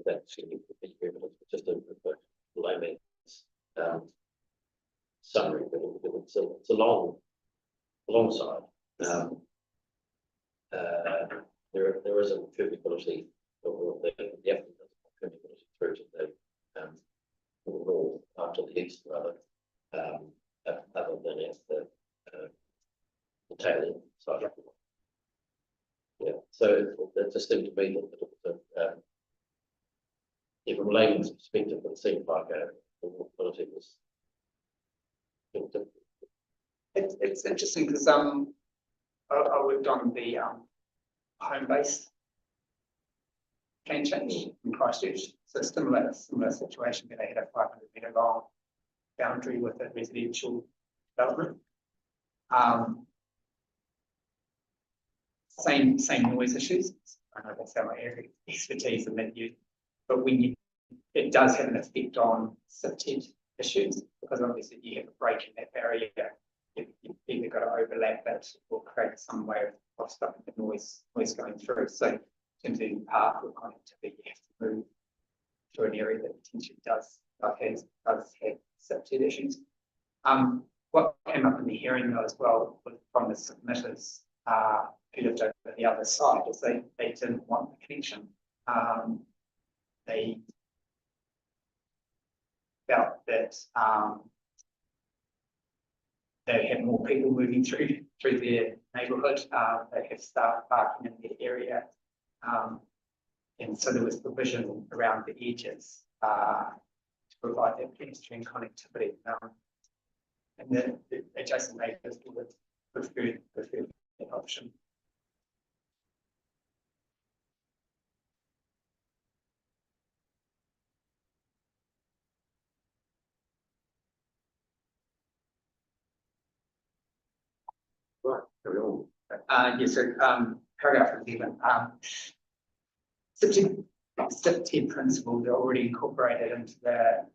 That's just a layman's summary, but it's a long side. There is a permeability, or the permeability through to the north, to the east rather, other than at the tail end side. Yeah, so it just seemed to me that from a layman's perspective, it seemed like the walkability was. It's interesting because I worked on the home base cane change in Christchurch. So similar situation where they had a 500-metre long boundary with a residential development. Same noise issues. I know that's our area of expertise in that use, but it does have an effect on SIFTED issues, because obviously you have a break in that barrier. You've either got to overlap it or create some way of stopping the noise going through. So in terms of park or connectivity, you have to move to an area that potentially does have SIFTED issues. What came up in the hearing though as well was from the submitters who lived over the other side, is they didn't want the connection. They felt that they had more people moving through their neighbourhood. They have staff parking in their area, and so there was provision around the edges to provide that pedestrian connectivity. And the adjacent neighbours would prefer that option. Right, carry on. Yes, so paragraph 11. SIFTED principles are already incorporated into the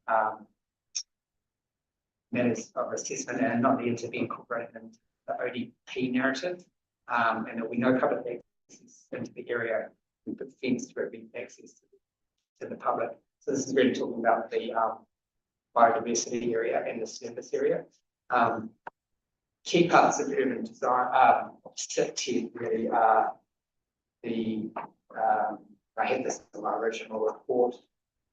matters of assessment and not needed to be incorporated into the ODP narrative. And that we know public access into the area and put fence to prevent access to the public. So this is really talking about the biodiversity area and the service area. Key parts of urban design, SIFTED really are I had this in my original report,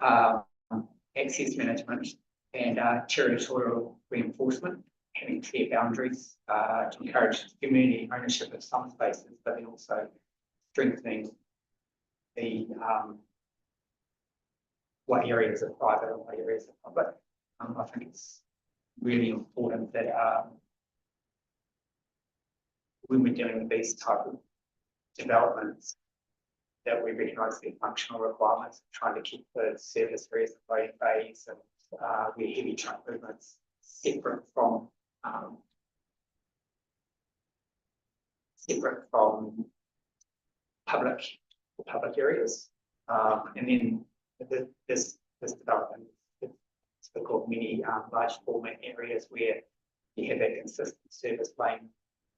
access management and territorial reinforcement, having clear boundaries to encourage community ownership of some spaces, but then also strengthening the what areas are private and what areas are public. I think it's really important that when we're dealing with these type of developments, that we recognise the functional requirements, trying to keep the service areas, the loading bays, and where heavy truck movements separate from public public areas. And then this development, it's called many large format areas where you have that consistent service lane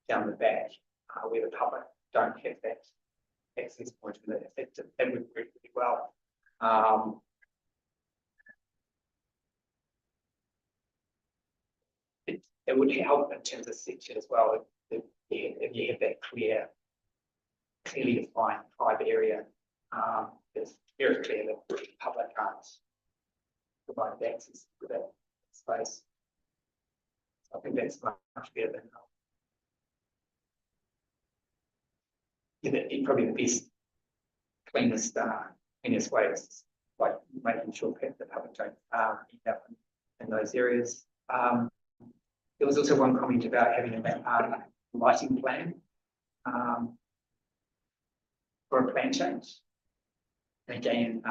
down the back, where the public don't have that access point, and that would work really well. It would help in terms of section as well if you have that clearly defined private area. It's very clear that the public can't provide access to that space. I think that's much better than probably the best, cleanest way is like making sure that the public don't end up in those areas. There was also one comment about having a lighting plan for a plan change. And again,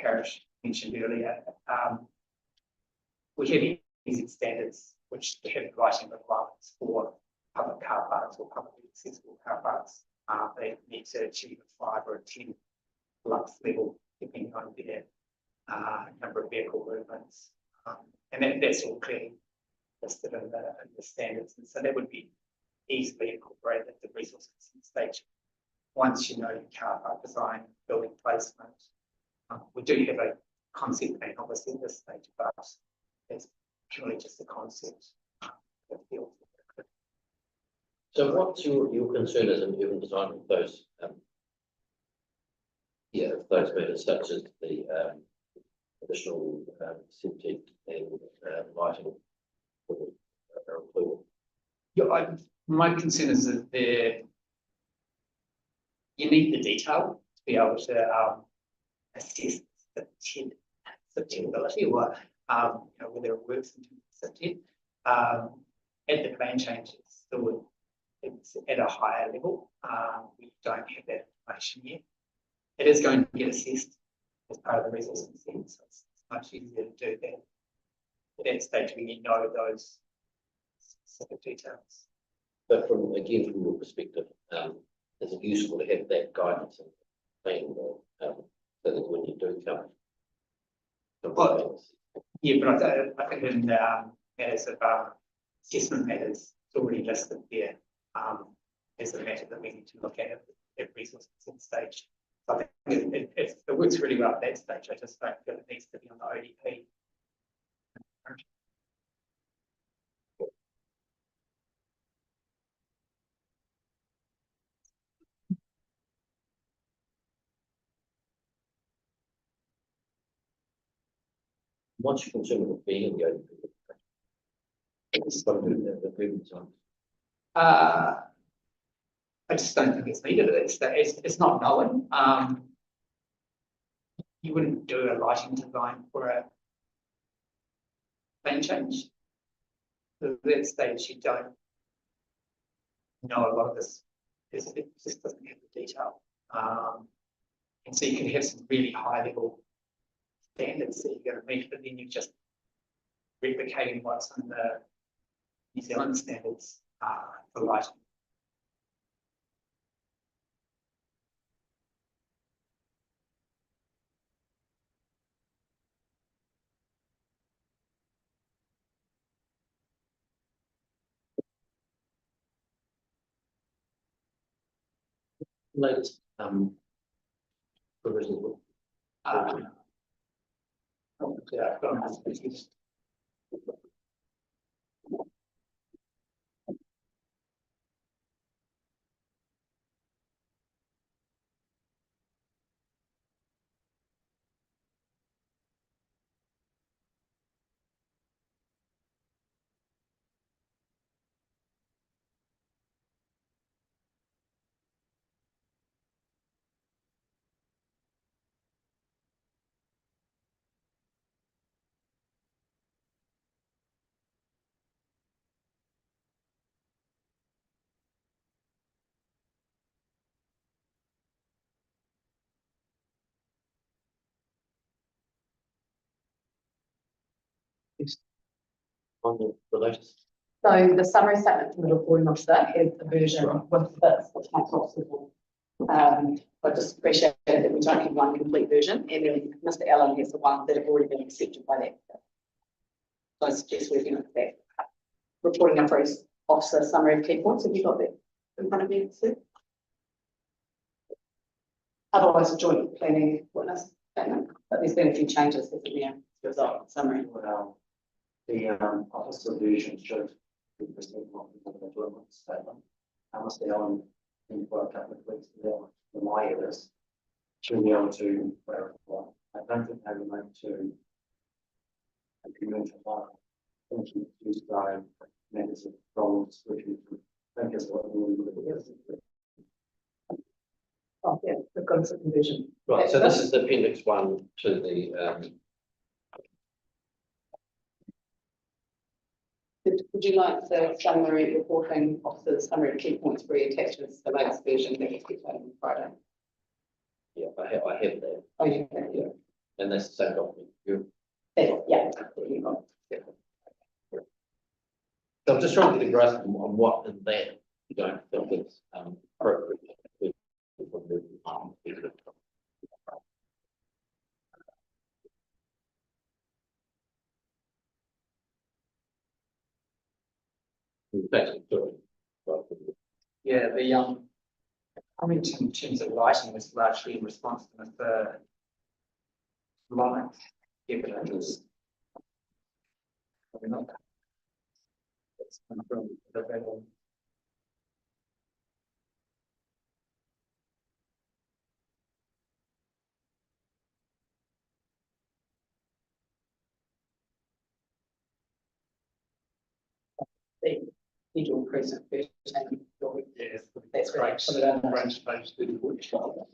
Parish mentioned earlier, we have exit standards which have lighting requirements for public car parks or publicly accessible car parks. They need to achieve a 5 or a 10 lux level, depending on their number of vehicle movements. And that's all clearly listed in the standards. And so that would be easily incorporated into the resource consent stage. Once you know your car park design, building placement, we do have a concept plan obviously at this stage, but it's purely just a concept. So what's your concern as an urban designer with those those matters such as the additional septic and lighting are included? Yeah, my concern is that you need the detail to be able to assess the suitability or whether it works in terms of safety. At the plan change, it's at a higher level. We don't have that information yet. It is going to get assessed as part of the resource consent, so it's much easier to do that at that stage when you know those specific details. But from your perspective, is it useful to have that guidance and plan so that when you do come? Well, yeah, but I think in matters of assessment matters, it's already listed there as a matter that we need to look at resource consent stage. So I think it works really well at that stage. I just don't feel it needs to be on the ODP. What's your concern with being in the ODP? It's got to do with the previous one. I just don't think it's needed. It's not known. You wouldn't do a lighting design for a plan change. At that stage, you don't know a lot of this. It just doesn't have the detail. And so you can have some really high level standards that you're going to meet, but then you're just replicating what's in the New Zealand standards for lighting. Latest provisions. Yeah, I've got my species. On the latest. So the summary statement from the reporting officer is the version with the tax obstacle I just appreciate that we don't have one complete version, and then Mr. Allen has the ones that have already been accepted by that. So I suggest working with that. Reporting our first officer summary of key points. Have you got that in front of you, Sue? Otherwise, a joint planning witness statement, but there's been a few changes that we have as a result of the summary. Well, the officer version should be presented on the joint statement. I must be on in for a couple of weeks to deal with my areas. Should be able to clarify. I don't think they relate to a community file. Thank you, use members of roles, which we think is what we would do. Oh, yeah, we've got a condition. Right, so this is the appendix 1 to the, Would you like the summary reporting officer's summary of key points reattached to the latest version that was given on Friday? yeah, I have that, Oh, you can, yeah, and that's the same document. yeah, you got it. So I'm just trying to get a grasp on what in that you don't think is appropriate. Yeah, comment in terms of lighting was largely in response to the light evidence. Probably not. It's come from the level. The visual present version. Yes, That's great. put it on branch page 34.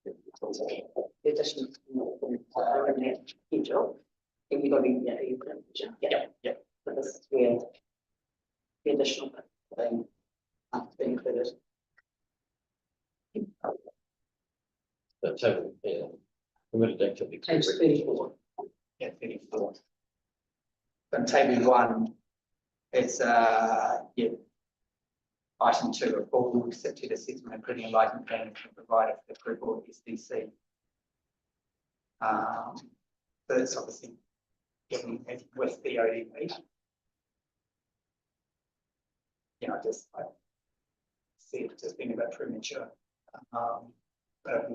The additional. Visual. And you got the, yeah. But this is where the additional thing has to be included. The total, yeah, permitted activity. Page 34. Yeah, 34. From table 1, it's yeah. Item 2, a full accepted assessment including a lighting plan has been provided for the group or SDC. So it's obviously given with the ODP. Yeah, I see it just being a bit premature. But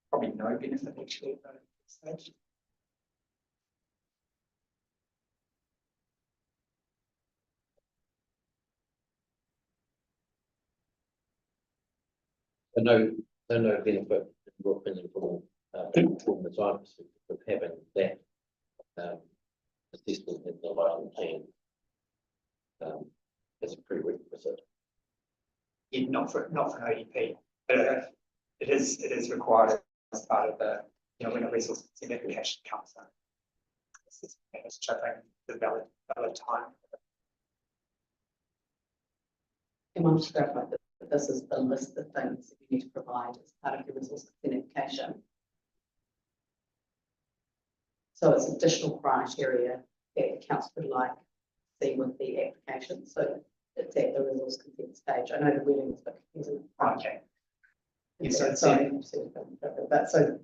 probably no benefit actually at this stage. No benefit, in your opinion, from the design perspective of having that assessment in the lighting plan as a prerequisite. Yeah, not for an ODP, but it is required as part of the, when a resource identification comes in. It's checking the valid time. I want to clarify that this is the list of things that you need to provide as part of your resource identification. So it's additional criteria that the council would like to see with the application. So it's at the resource consent stage. I know the wording is a bit confusing. Okay. Yes, so sorry, but so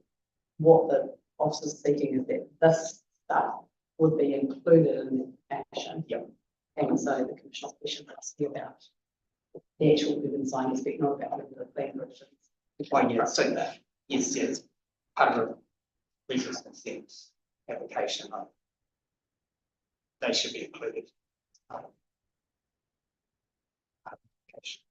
what the officer's seeking is that this stuff would be included in the application. Yep. And so the commission question must be about the actual urban design aspect, not about the plan provisions. Well, yeah, so yes, it's part of a resource consent application. They should be included. Application.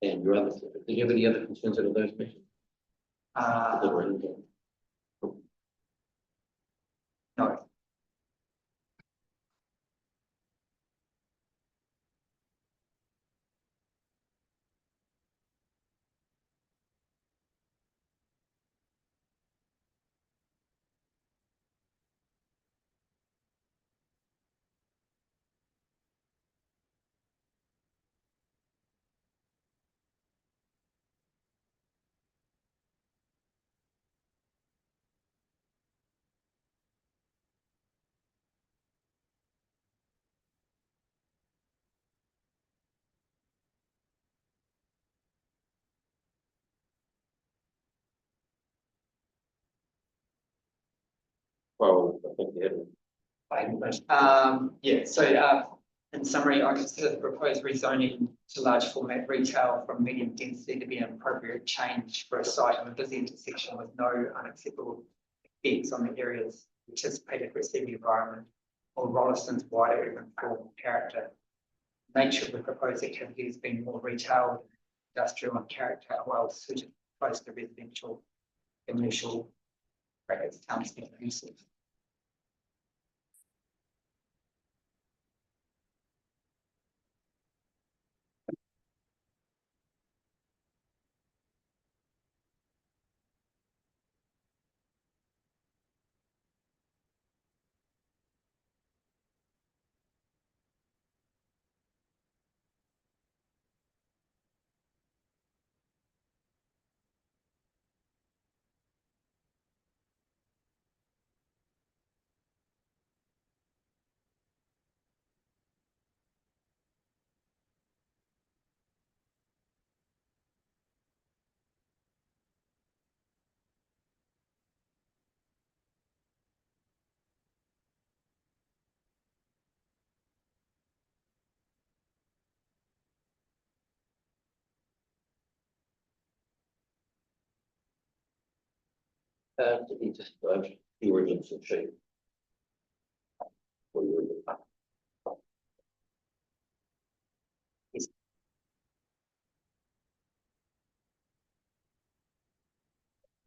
And your other, did you have any other concerns out of those questions? No, Well, I think you yeah, so, in summary, I consider the proposed rezoning to large format retail from medium density to be an appropriate change for a site on a busy intersection with no unacceptable effects on the area's anticipated receiving environment or Rolleston's wider urban form and character. Nature of the proposed activity has been more retail, industrial and character are well suited close to residential, commercial, brackets, town centre uses. to be just the origins of shape.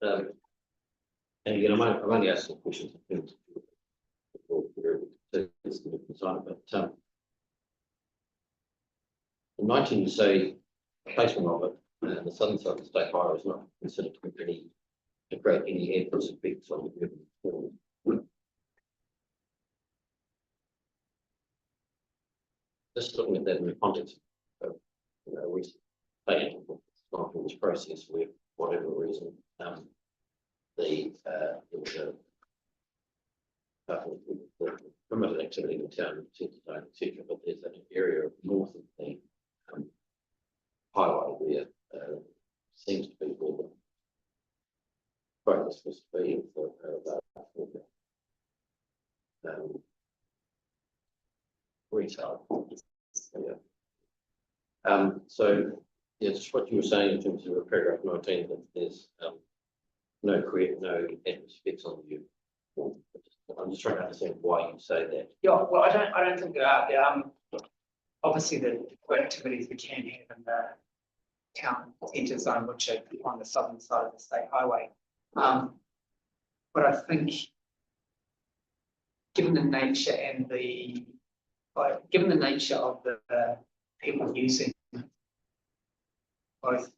Um, and again, I'm only asking questions. But in 19 you say placement of it, the southern side of the state highway is not considered to be any to create any adverse effects on the urban form. Just looking at that in the context of, recent state gone through this process where, for whatever reason, there was the permitted activity in the town, etc. But there's an area north of the highway where seems to be where the focus was to be for retail. Yeah. So it's what you were saying in terms of paragraph 19 that there's no adverse effects on you. I'm just trying to understand why you say that. Yeah, well, I don't think there are. Obviously the activities we can have in the town centre zone, which are on the southern side of the state highway. But I think given the nature and given the nature of the people using both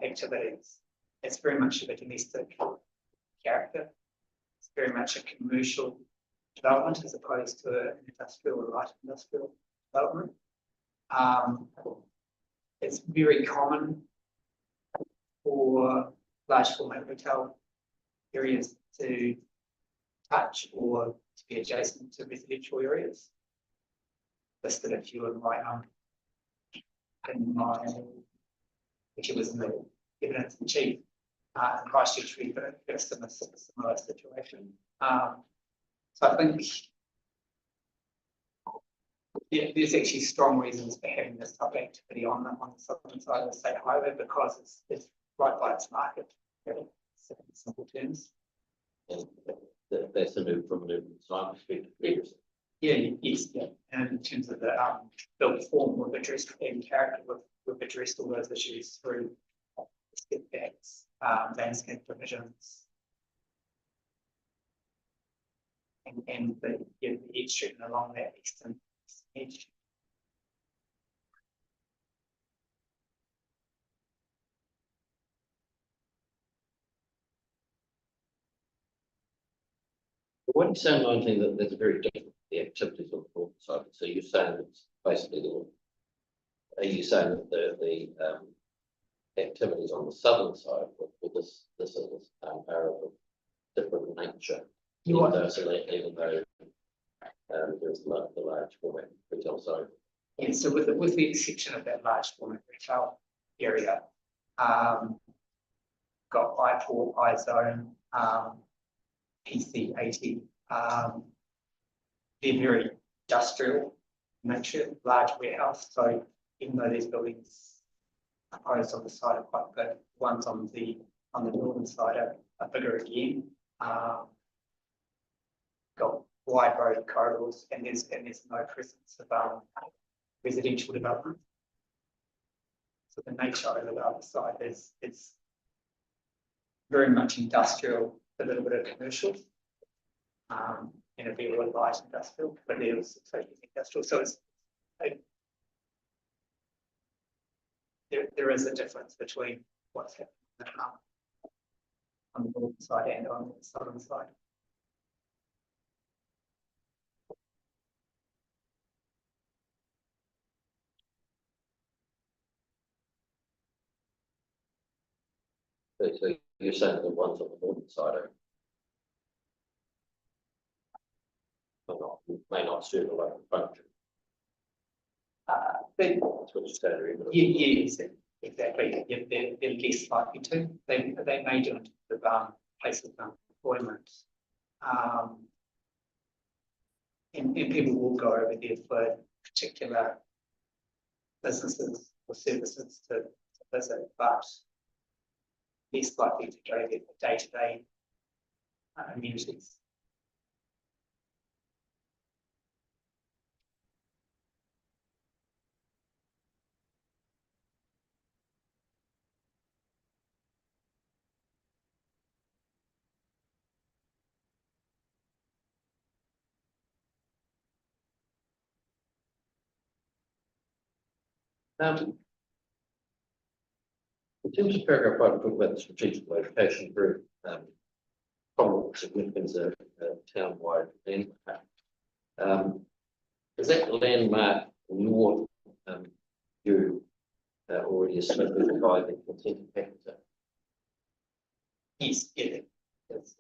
activities, it's very much of a domestic character. It's very much a commercial development as opposed to an industrial or light industrial development. It's very common for large format retail areas to touch or to be adjacent to residential areas. Listed a few of my which was in the evidence in chief in Christchurch, we got a similar situation. So I think there's actually strong reasons for having this type of activity on the southern side of the state highway because it's right by its market, really, in simple terms. And that's a new from an design perspective. Yeah, yes, yeah. And in terms of the built form, we've addressed and character, we've addressed all those issues through step backs landscape provisions. And the edge street along that eastern edge. What you saying, 19, that there's a very different, the activities on the north side, so you're saying it's basically are you saying that the activities on the southern side with this are of different nature? You are, Even though there's the large format retail zone. yeah, so with the exception of that large format retail area, got I-Port, I-Zone, PC80, they're very industrial nature, large warehouse. So even though these buildings proposed on the side are quite big, ones on the northern side are bigger again. Got wide road corridors, and there's no presence of residential development. So the nature over the other side is it's very much industrial, a little bit of commercial, and a very light industrial, but there's industrial. So it's there is a difference between what's happening on the northern side and on the southern side. So you're saying the ones on the northern side may not serve a local function. But That's what you're saying. yes, exactly. Yeah, they're less likely to. They may do it with places of employment, and people will go over there for particular businesses or services to visit, but less likely to go there for day-to-day amenities. In terms of paragraph 5, we talk about the strategic location group, prominent significance of town-wide landmark. Is that landmark in your view already established by the consent factor? Yes, yeah, that's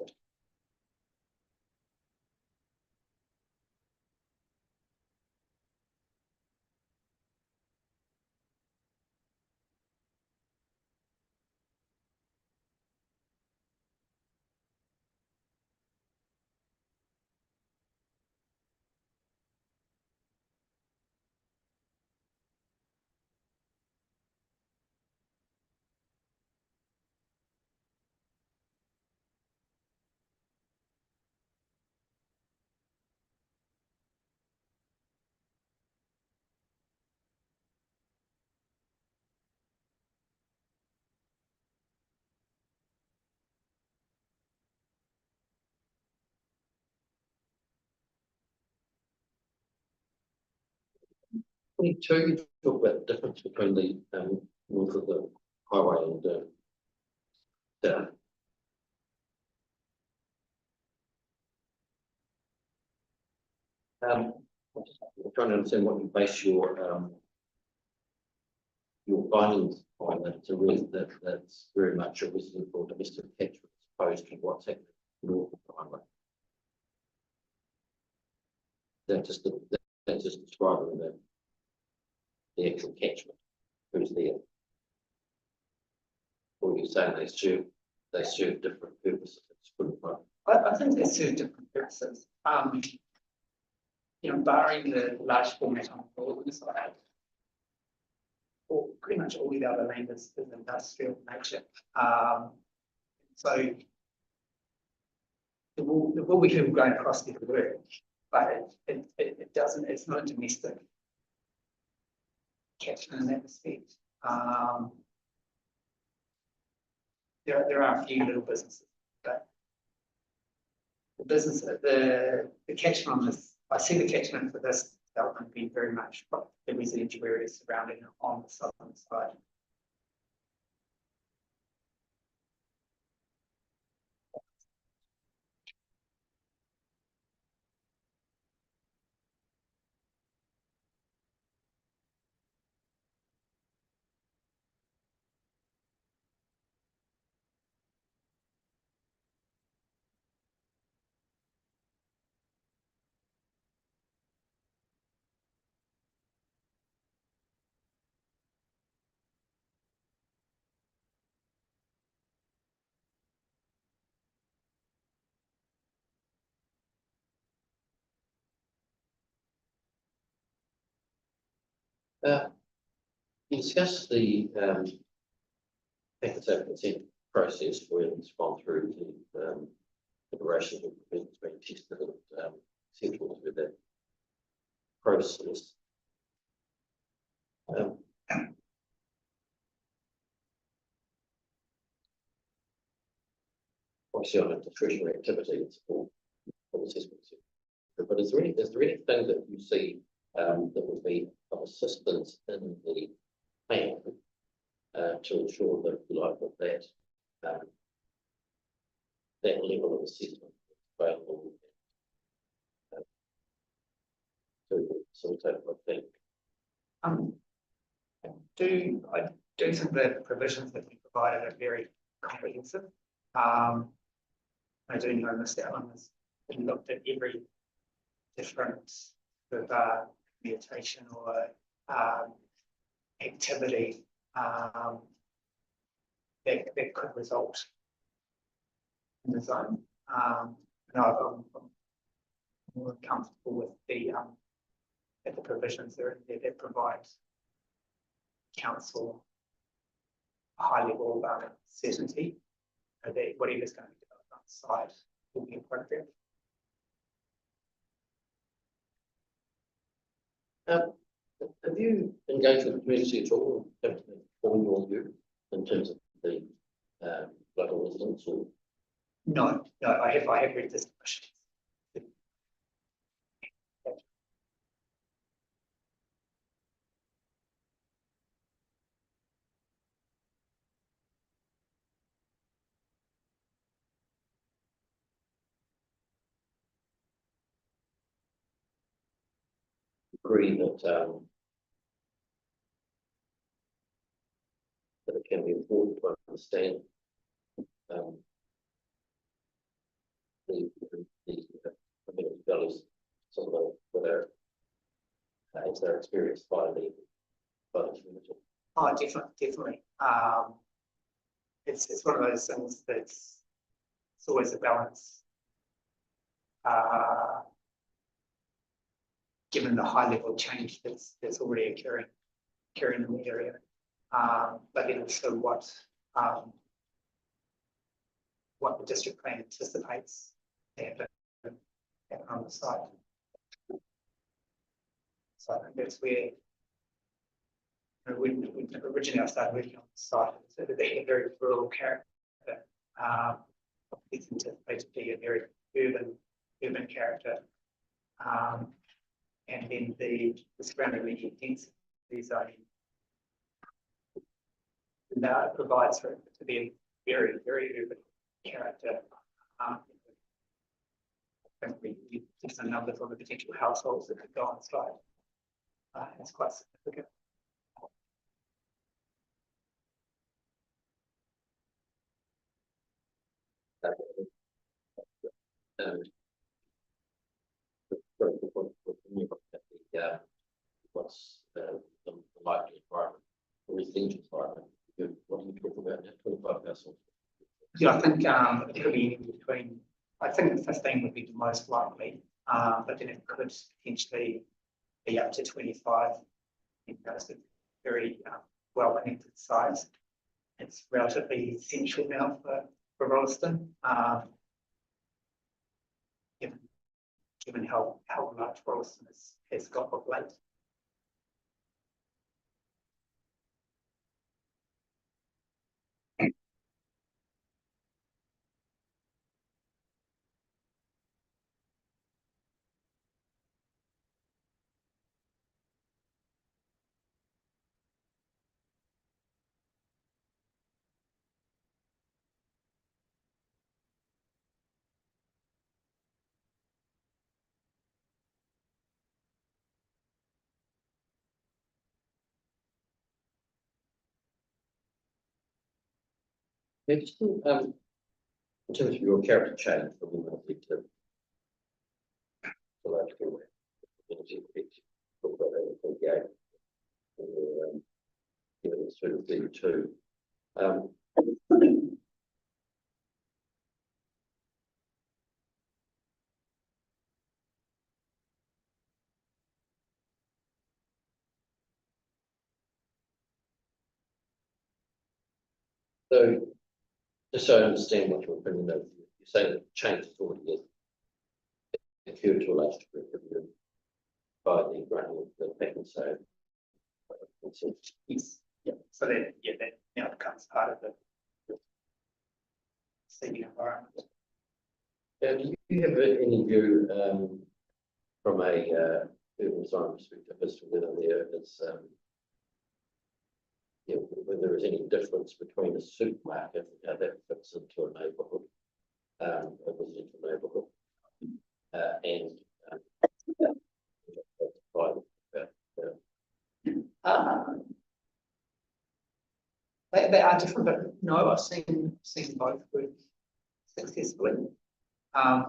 You talk about the difference between the north of the highway and down. I'm trying to understand what you base your findings on, that it's that's very much a resident or domestic catchment as opposed to what's happening north of the highway. That's just describing the actual catchment, who's there. Or you're saying they serve different purposes. It's pretty fun. I think they serve different purposes. Barring the large format on the northern side, or pretty much all the other land is industrial nature. So there will be people going across there to work, but it doesn't. It's not a domestic catchment in that respect. there are a few little businesses, but the catchment on this, I see the catchment for this development being very much the residential areas surrounding it on the southern side. You discussed the facultative consent process where it's gone through the liberation of provisions being tested and central to that process. Obviously on a discretionary activity, it's all assessments. But is there anything that you see that would be of assistance in the plan to ensure that, if you like, that level of assessment is available to facilitate what I think? I do think the provisions that we provided are very comprehensive. I do know Mr. Allen has looked at every different sort of mutation or activity that could result in the zone. And I'm more comfortable with the provisions that are in there that provide council a high level of certainty that whatever is going to be developed on site will be appropriate. Have you engaged with the community at all? Have formed your view in terms of the local residents? Or No, I have read this question. agree that that it can be important to understand the community values, some of the that are as they're experienced by the community. Oh, definitely. It's one of those things that's it's always a balance. Given the high level of change that's already occurring in the area, but then also what the district plan anticipates to happen on the site. So I think that's where we originally started working on the site. So that they had a very rural character. It's anticipated to be a very urban character. And then the surrounding medium density zoning provides for it to be a very urban character. I think we just a number of the potential households that could go on site. It's quite significant. What's the likely environment, the residential environment? What do you talk about now? 25 households. Yeah, I think it could be between. I think 15 would be the most likely, but then it could potentially be up to 25. It's a very well connected site. It's relatively essential now for Rolleston. Given how large Rolleston has got of late. Yeah, just, in terms of your character change from the monthly to the large scale, talk about that in 28. Given it's sort of the two. So, just so I understand what your opinion is, you're saying that change has already occurred to a large degree by the granting of the patent, so. Yes, yeah, so that, yeah, that now becomes part of the city environment. Do you have any view from a urban design perspective as to whether there is whether there is any difference between a supermarket and how that fits into a neighbourhood, a residential neighbourhood, and They are different, but no, I've seen both work successfully. I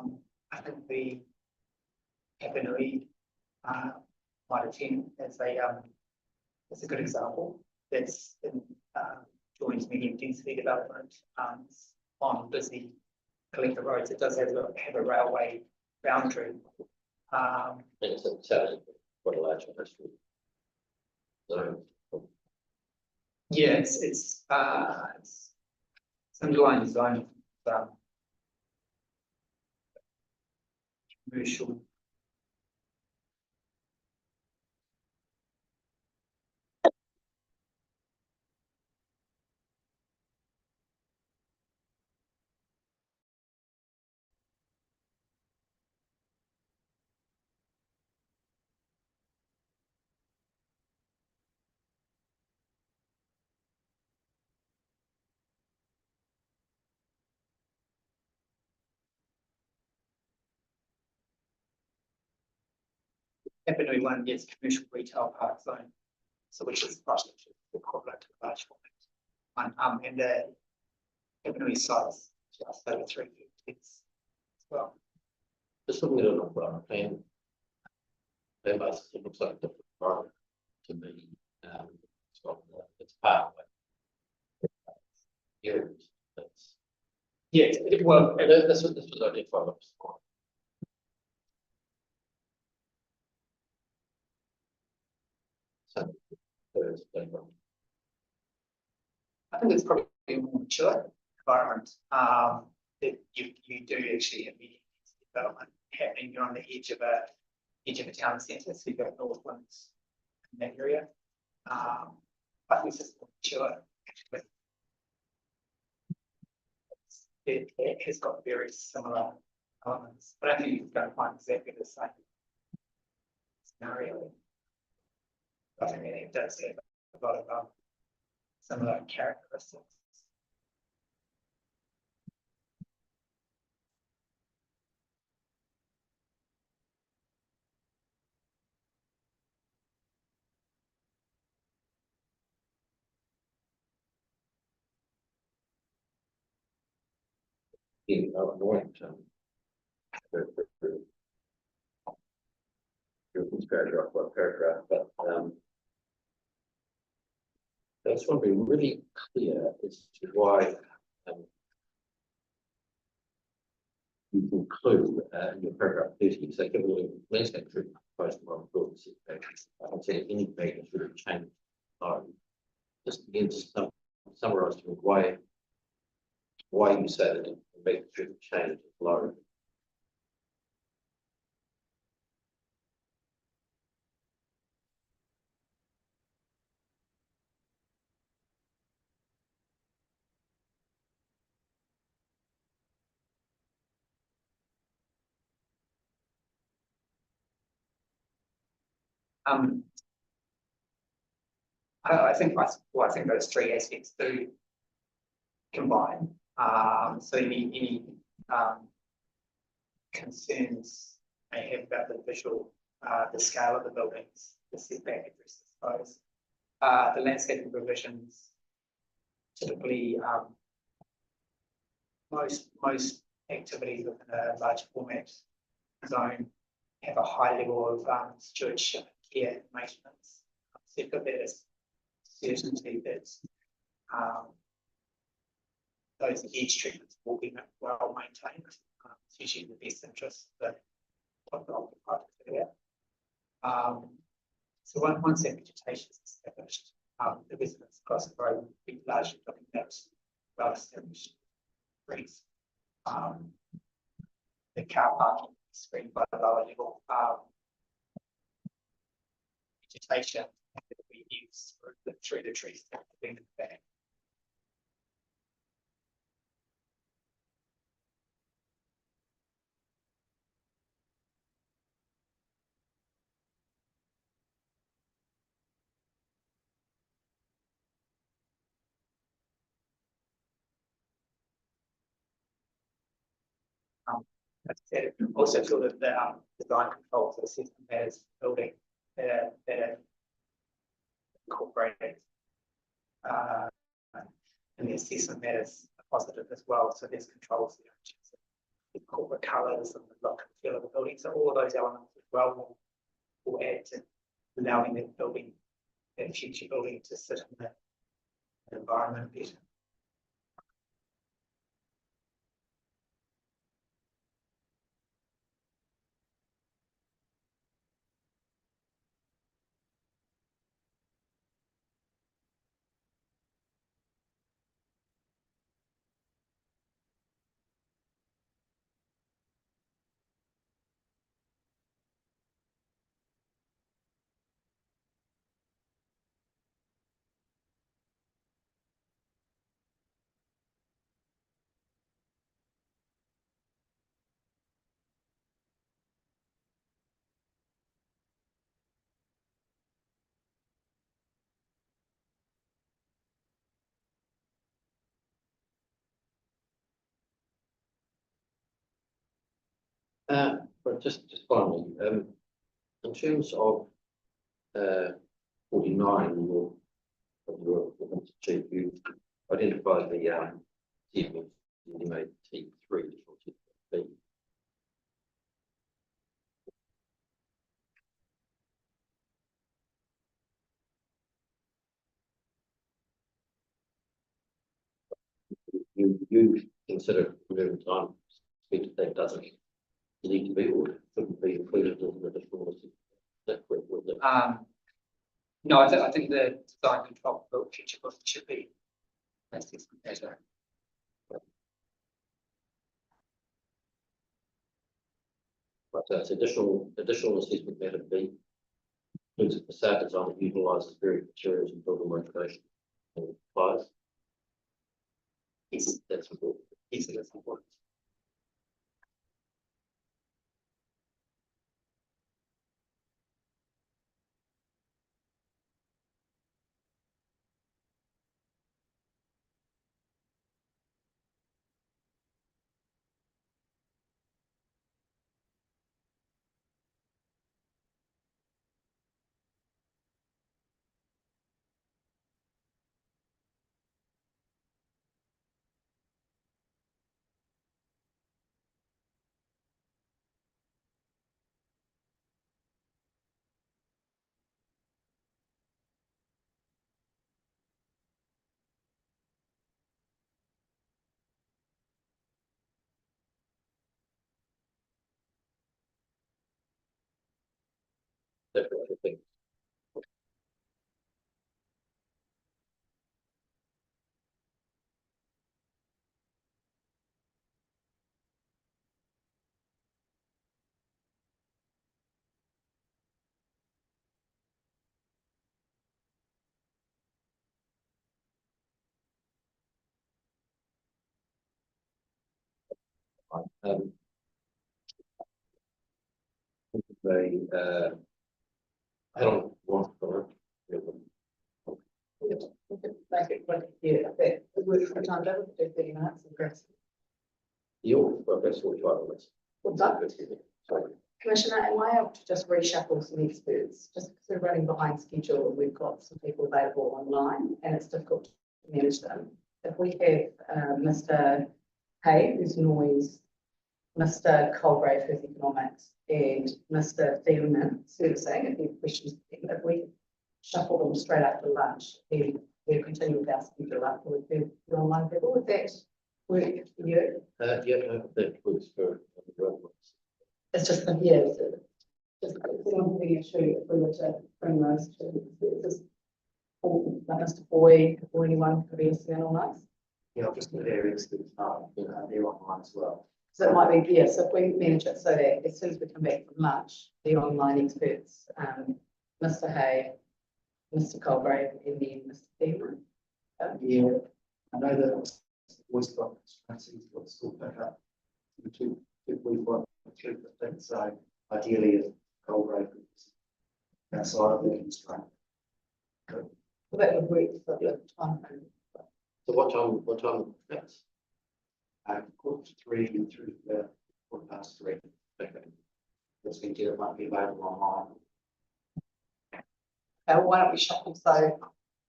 think the Hapanui might attend as a good example. That's in joins medium density development on busy collector roads. It does have a railway boundary. and it's quite a large industry. So Yeah, it's underlying design of commercial. Hapanui one gets commercial retail park zone, so which is the equivalent to a large format one. And the Hapanui size just over 3 hectares as well. just looking at it on the plan, it looks like a different environment to me. It's part of it. Yeah, that's Yeah, well, this was identified. So there's I think it's probably a more mature environment. That you do actually have medium density development happening. You're on the edge of a town centre, so you've got Northlands in that area. I think it's just more mature actually. It has got very similar elements, but I think you're going to find exactly the same scenario. I think it does have a lot of similar characteristics. in Northington. Paragraph by paragraph, but I just want to be really clear as to why you conclude in your paragraph 30, so given the landscape treatment proposed by the setbacks, I don't see any magnitude of change. Just again, summarize to me why you say that the magnitude of change is low. I think those three aspects do combine. So any concerns I have about the visual, the scale of the buildings, the setback addresses those. The landscaping provisions typically most activities within a large format zone have a high level of stewardship, care, and maintenance. So you've got that as certainty that those edge treatments will be well maintained. It's usually in the best interest of the occupier. So once that vegetation is established, the residents across the road will be largely looking at well-established streets. The car parking is screened by the lower level vegetation that we use through the trees that are in the back. As I said, also sort of the design controls of the system as building that are incorporated. And the assessment that is positive as well. So there's controls, the corporate colours and the look and feel of the building. So all of those elements as well will add to allowing that building, that future building to sit in the environment better. But just finally, in terms of 49, your chief, you identified the segment you made T3 B. You consider moving time speed that doesn't need to be or shouldn't be included in the additional that with it. No, I think the design control for future building should be assessment better. But that's additional assessment matter B includes a facade design that utilises various materials and building modification and applies. Yes, That's important. yes, it is important. That's what I think. They I don't want to We could make it quick here, that we work for time, don't we, do 30 minutes and grab some. your best 45 minutes. What's that? Sorry. Commissioner, am I able to just reshuffle some experts, just because we're running behind schedule and we've got some people available online and it's difficult to manage them. If we have Mr. Hay, who's noise, Mr. Colgrave, who's economics, and Mr. Thielman, servicing. If you have questions, if we shuffle them straight after lunch, then we'll continue with our schedule after with the online people. Would that work for you? Yeah, no, that works for the other ones. It's just the, yeah, it's just one thing issue if we were to bring those to, just, like Mr. Boyd, or anyone could be listening all night. Yeah, I'll just put their experts, they're online as well. So it might be, yeah, so if we manage it so that as soon as we come back from lunch, the online experts, Mr. Hay, Mr. Colgrave, and then Mr. Thielman. Yeah, I know that voice got strategies for the school pickup. We've got 3:15, so ideally if Colgrave is outside of the constraint. Well, that would work for the time frame. So what time next? 3:45 through the 3:15. Okay. This weekend it might be available online. Okay, why don't we shuffle, so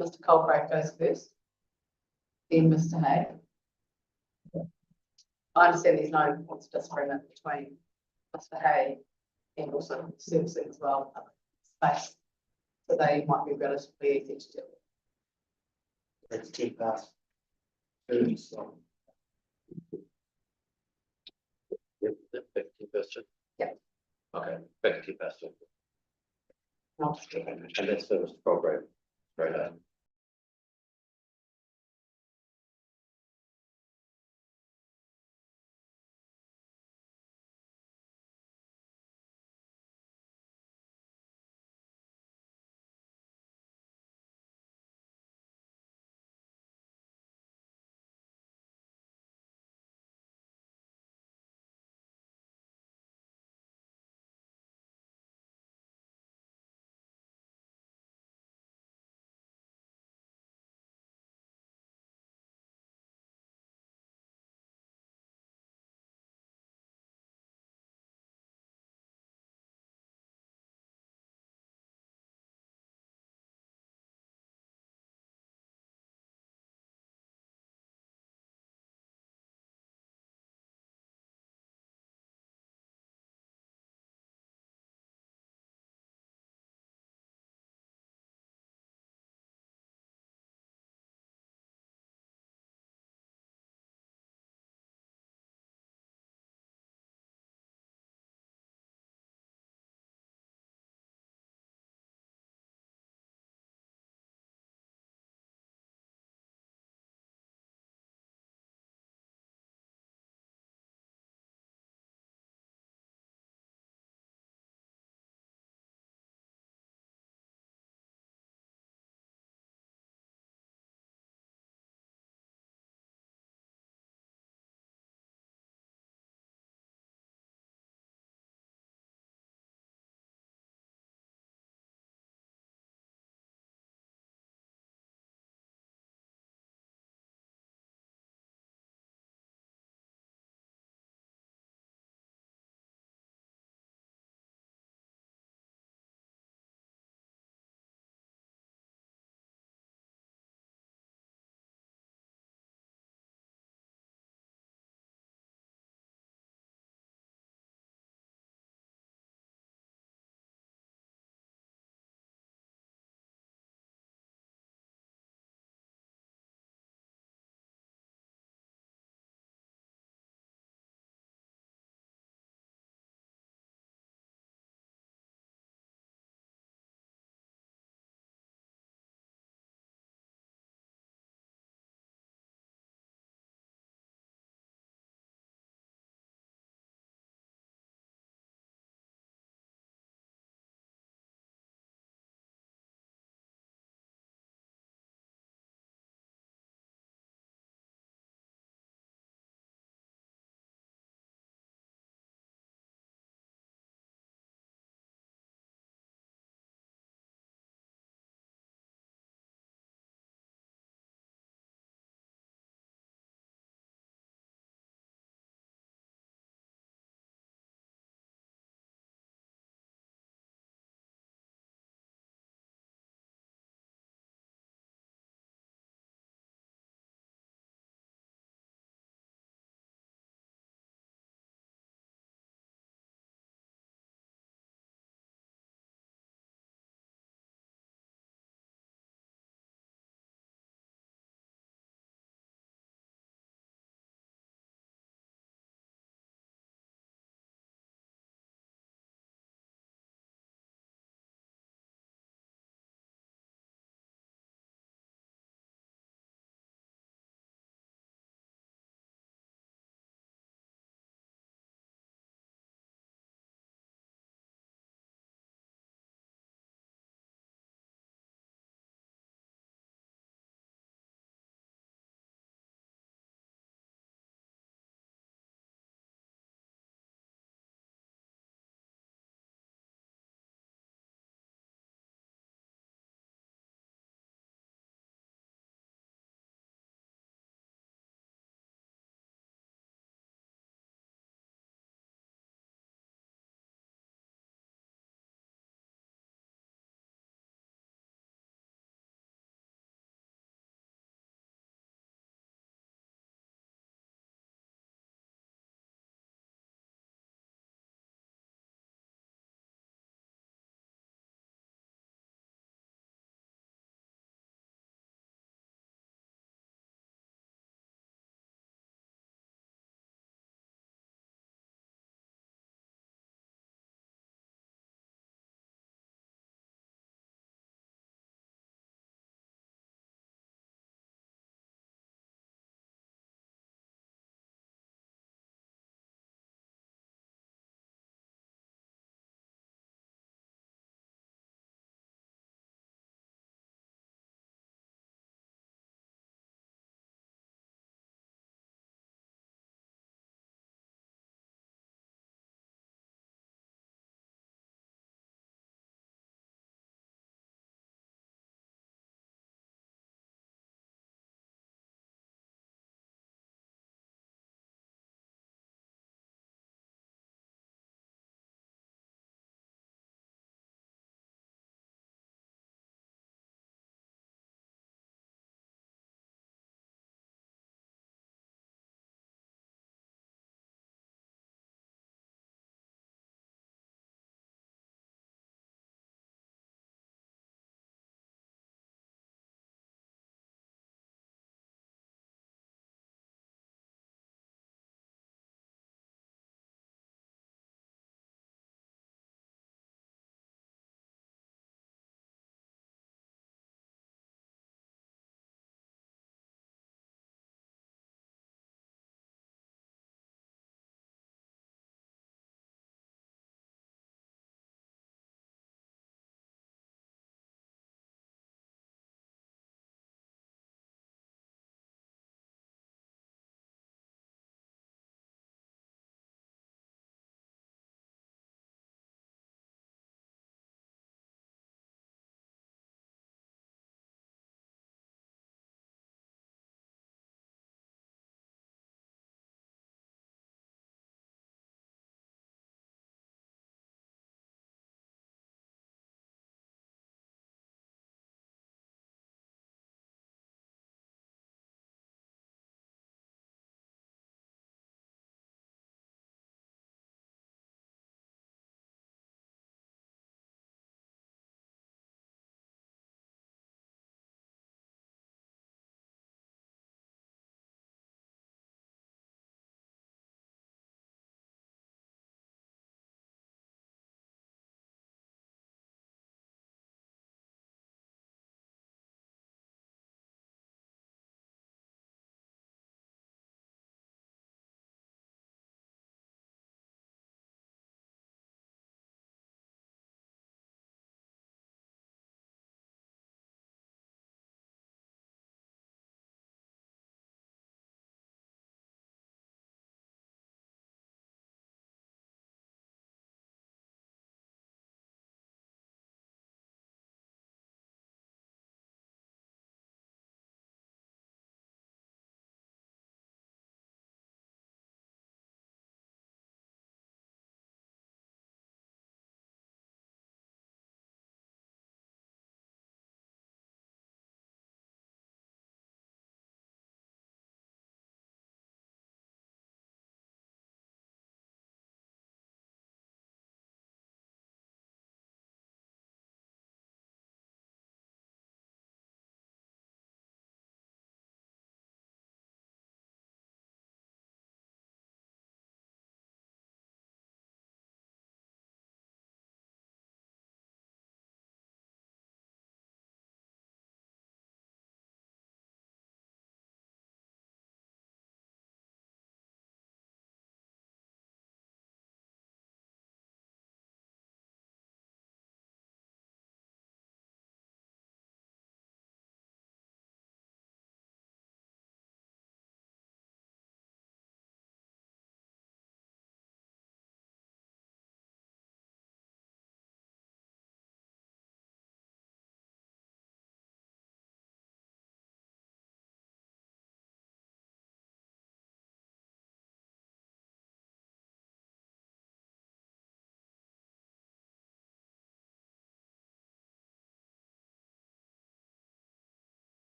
Mr. Colgrave goes first. Then Mr. Hay. I understand there's no disagreement between Mr. Hay and also servicing as well, space. So they might be relatively easy to deal with. It's 2:10, so. Yep, back to your question. Yep. Okay, back to your question. I'll just do it. And that's for Mr. Program. Right.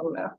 from now.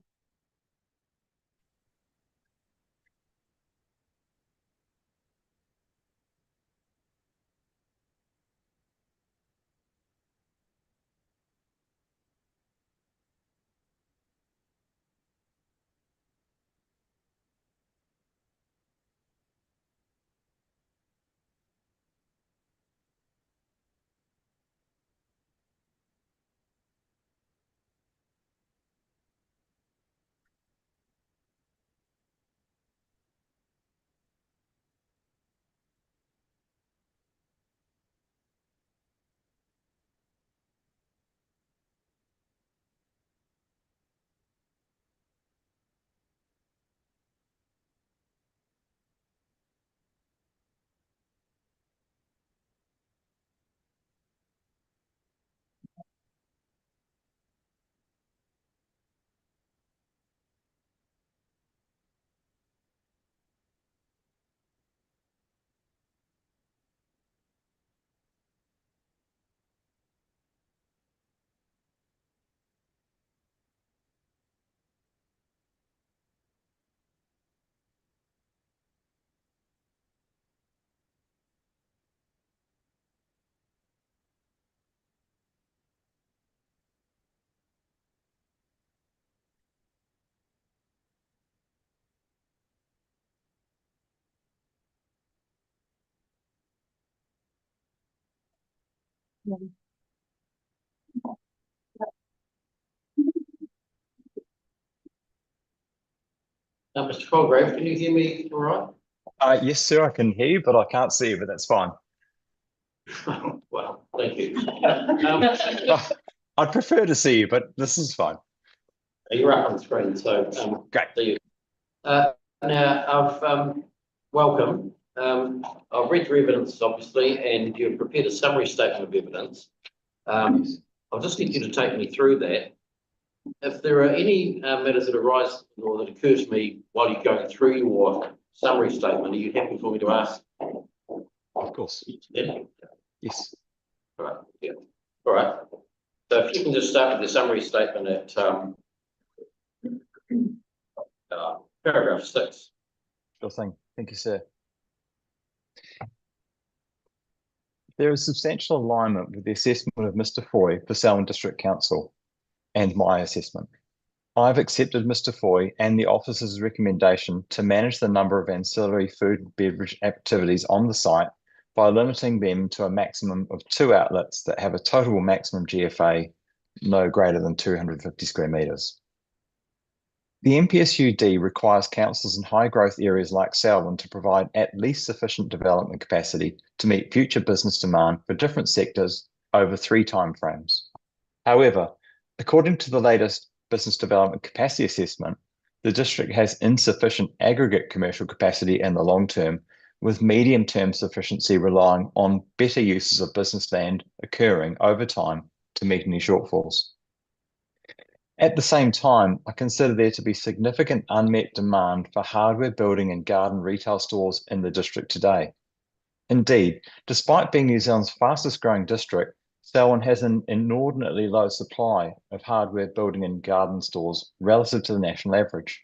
Mr. Colgrave, can you hear me all right? Yes, sir, I can hear you, but I can't see you, but that's fine. Well, thank you. I'd prefer to see you, but this is fine. You're up on the screen, so Great. there you go. Now, welcome. I've read your evidence, obviously, and you've prepared a summary statement of evidence. I'll just need you to take me through that. If there are any matters that arise or that occur to me while you're going through your summary statement, are you happy for me to ask? Of course. Yeah. Yes. All right. Yeah. All right. So if you can just start with the summary statement at paragraph 6. Sure thing. Thank you, sir. There is substantial alignment with the assessment of Mr. Foy for Selwyn District Council and my assessment. I've accepted Mr. Foy and the officer's recommendation to manage the number of ancillary food and beverage activities on the site by limiting them to a maximum of 2 outlets that have a total maximum GFA no greater than 250 square metres. The NPSUD requires councils in high growth areas like Selwyn to provide at least sufficient development capacity to meet future business demand for different sectors over 3 timeframes. However, according to the latest business development capacity assessment, the district has insufficient aggregate commercial capacity in the long term, with medium-term sufficiency relying on better uses of business land occurring over time to meet any shortfalls. At the same time, I consider there to be significant unmet demand for hardware building and garden retail stores in the district today. Indeed, despite being New Zealand's fastest growing district, Selwyn has an inordinately low supply of hardware building and garden stores relative to the national average.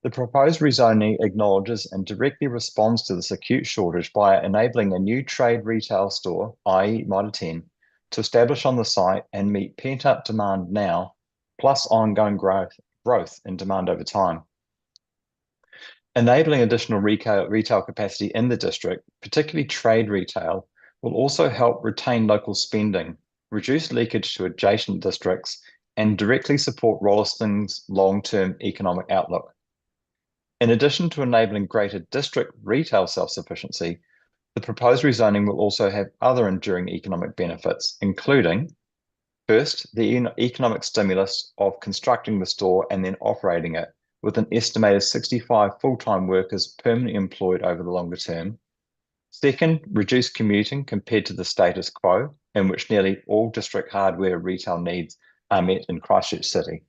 The proposed rezoning acknowledges and directly responds to this acute shortage by enabling a new trade retail store, i.e. Mitre 10, to establish on the site and meet pent-up demand now, plus ongoing growth in demand over time. Enabling additional retail capacity in the district, particularly trade retail, will also help retain local spending, reduce leakage to adjacent districts, and directly support Rolleston's long-term economic outlook. In addition to enabling greater district retail self-sufficiency, the proposed rezoning will also have other enduring economic benefits, including, first, the economic stimulus of constructing the store and then operating it, with an estimated 65 full-time workers permanently employed over the longer term. Second, reduced commuting compared to the status quo, in which nearly all district hardware retail needs are met in Christchurch City.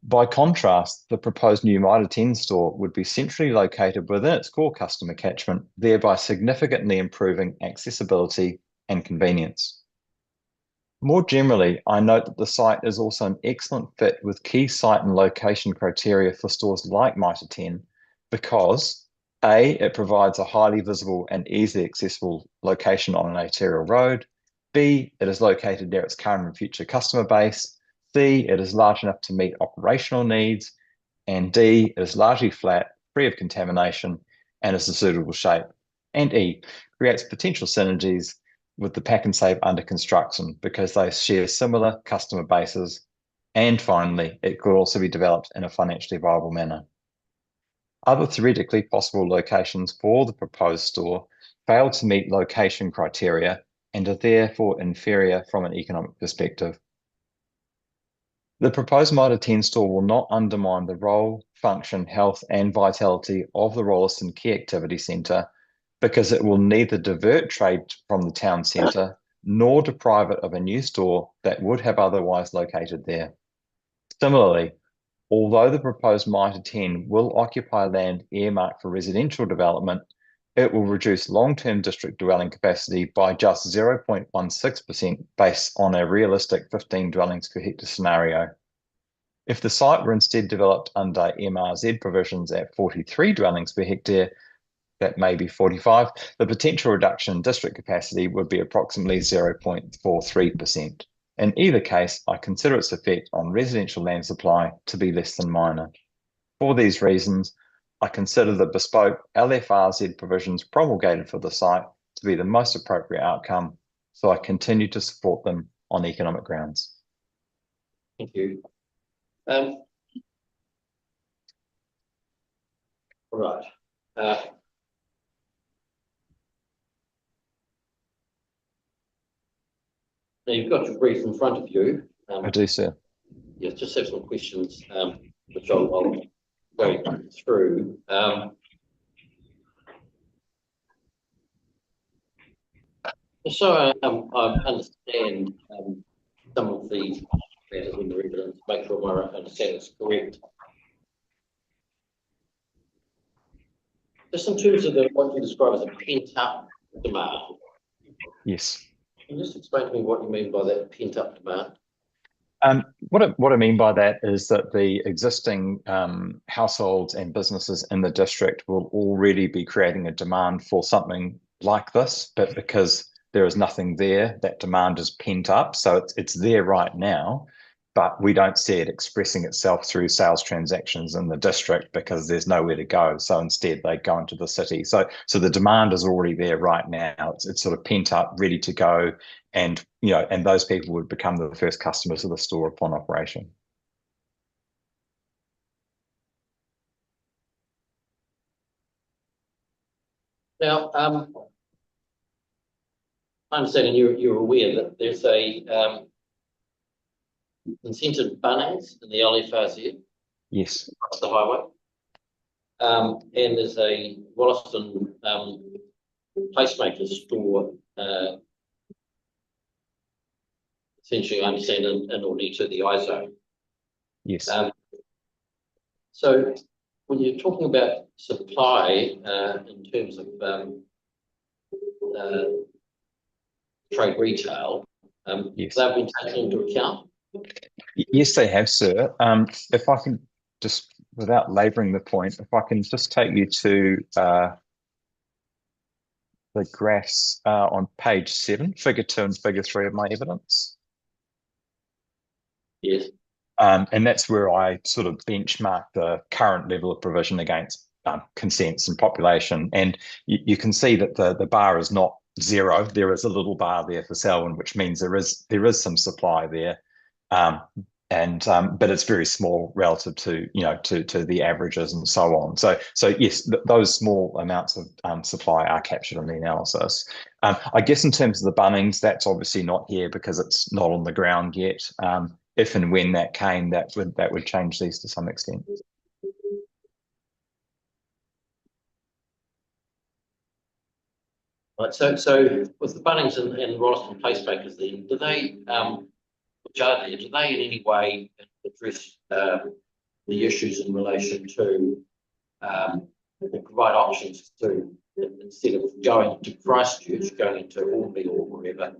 By contrast, the proposed new Mitre 10 store would be centrally located within its core customer catchment, thereby significantly improving accessibility and convenience. More generally, I note that the site is also an excellent fit with key site and location criteria for stores like Mitre 10 because A, it provides a highly visible and easily accessible location on an arterial road. B, it is located near its current and future customer base. C, it is large enough to meet operational needs. And D, it is largely flat, free of contamination, and is a suitable shape. And E, creates potential synergies with the Pack and Save under construction because they share similar customer bases. And finally, it could also be developed in a financially viable manner. Other theoretically possible locations for the proposed store fail to meet location criteria and are therefore inferior from an economic perspective. The proposed Mitre 10 store will not undermine the role, function, health, and vitality of the Rolleston Key Activity Centre because it will neither divert trade from the town centre nor deprive it of a new store that would have otherwise located there. Similarly, although the proposed Mitre 10 will occupy land earmarked for residential development, it will reduce long-term district dwelling capacity by just 0.16% based on a realistic 15 dwellings per hectare scenario. If the site were instead developed under MRZ provisions at 43 dwellings per hectare, that may be 45, the potential reduction in district capacity would be approximately 0.43%. In either case, I consider its effect on residential land supply to be less than minor. For these reasons, I consider the bespoke LFRZ provisions promulgated for the site to be the most appropriate outcome, so I continue to support them on economic grounds. Thank you. Right. Now you've got your brief in front of you. I do, sir. Yes, just have some questions, which I'll go through. So I understand some of the matters in the evidence, make sure my understanding is correct. Just in terms of what you describe as a pent-up demand. Yes. Can you just explain to me what you mean by that pent-up demand? What I mean by that is that the existing households and businesses in the district will already be creating a demand for something like this, but because there is nothing there, that demand is pent up. So it's there right now, but we don't see it expressing itself through sales transactions in the district because there's nowhere to go. So instead they go into the city. So the demand is already there right now. It's sort of pent up, ready to go. And, and those people would become the first customers of the store upon operation. Now, I understand, and you're aware that there's a incentive Bunnings in the LFRZ. Yes. Across the highway. And there's a Rolleston placemaker store, essentially, I understand, in or near to the I-zone. Yes. So when you're talking about supply in terms of trade retail, yes. they've been taken into account? Yes, they have, sir. If I can just, without labouring the point, if I can just take you to the graphs on page 7, figure 2 and figure 3 of my evidence. Yes. And that's where I sort of benchmark the current level of provision against consents and population. And you can see that the bar is not zero. There is a little bar there for Selwyn, which means there is some supply there. But it's very small relative to to the averages and so on. So yes, those small amounts of supply are captured in the analysis. I guess in terms of the Bunnings, that's obviously not here because it's not on the ground yet. If and when that came, that would change these to some extent. Right. So with the Bunnings and Rolleston placemakers, then do they which are there, do they in any way address the issues in relation to provide options to, instead of going to Christchurch, going into Hornby or wherever,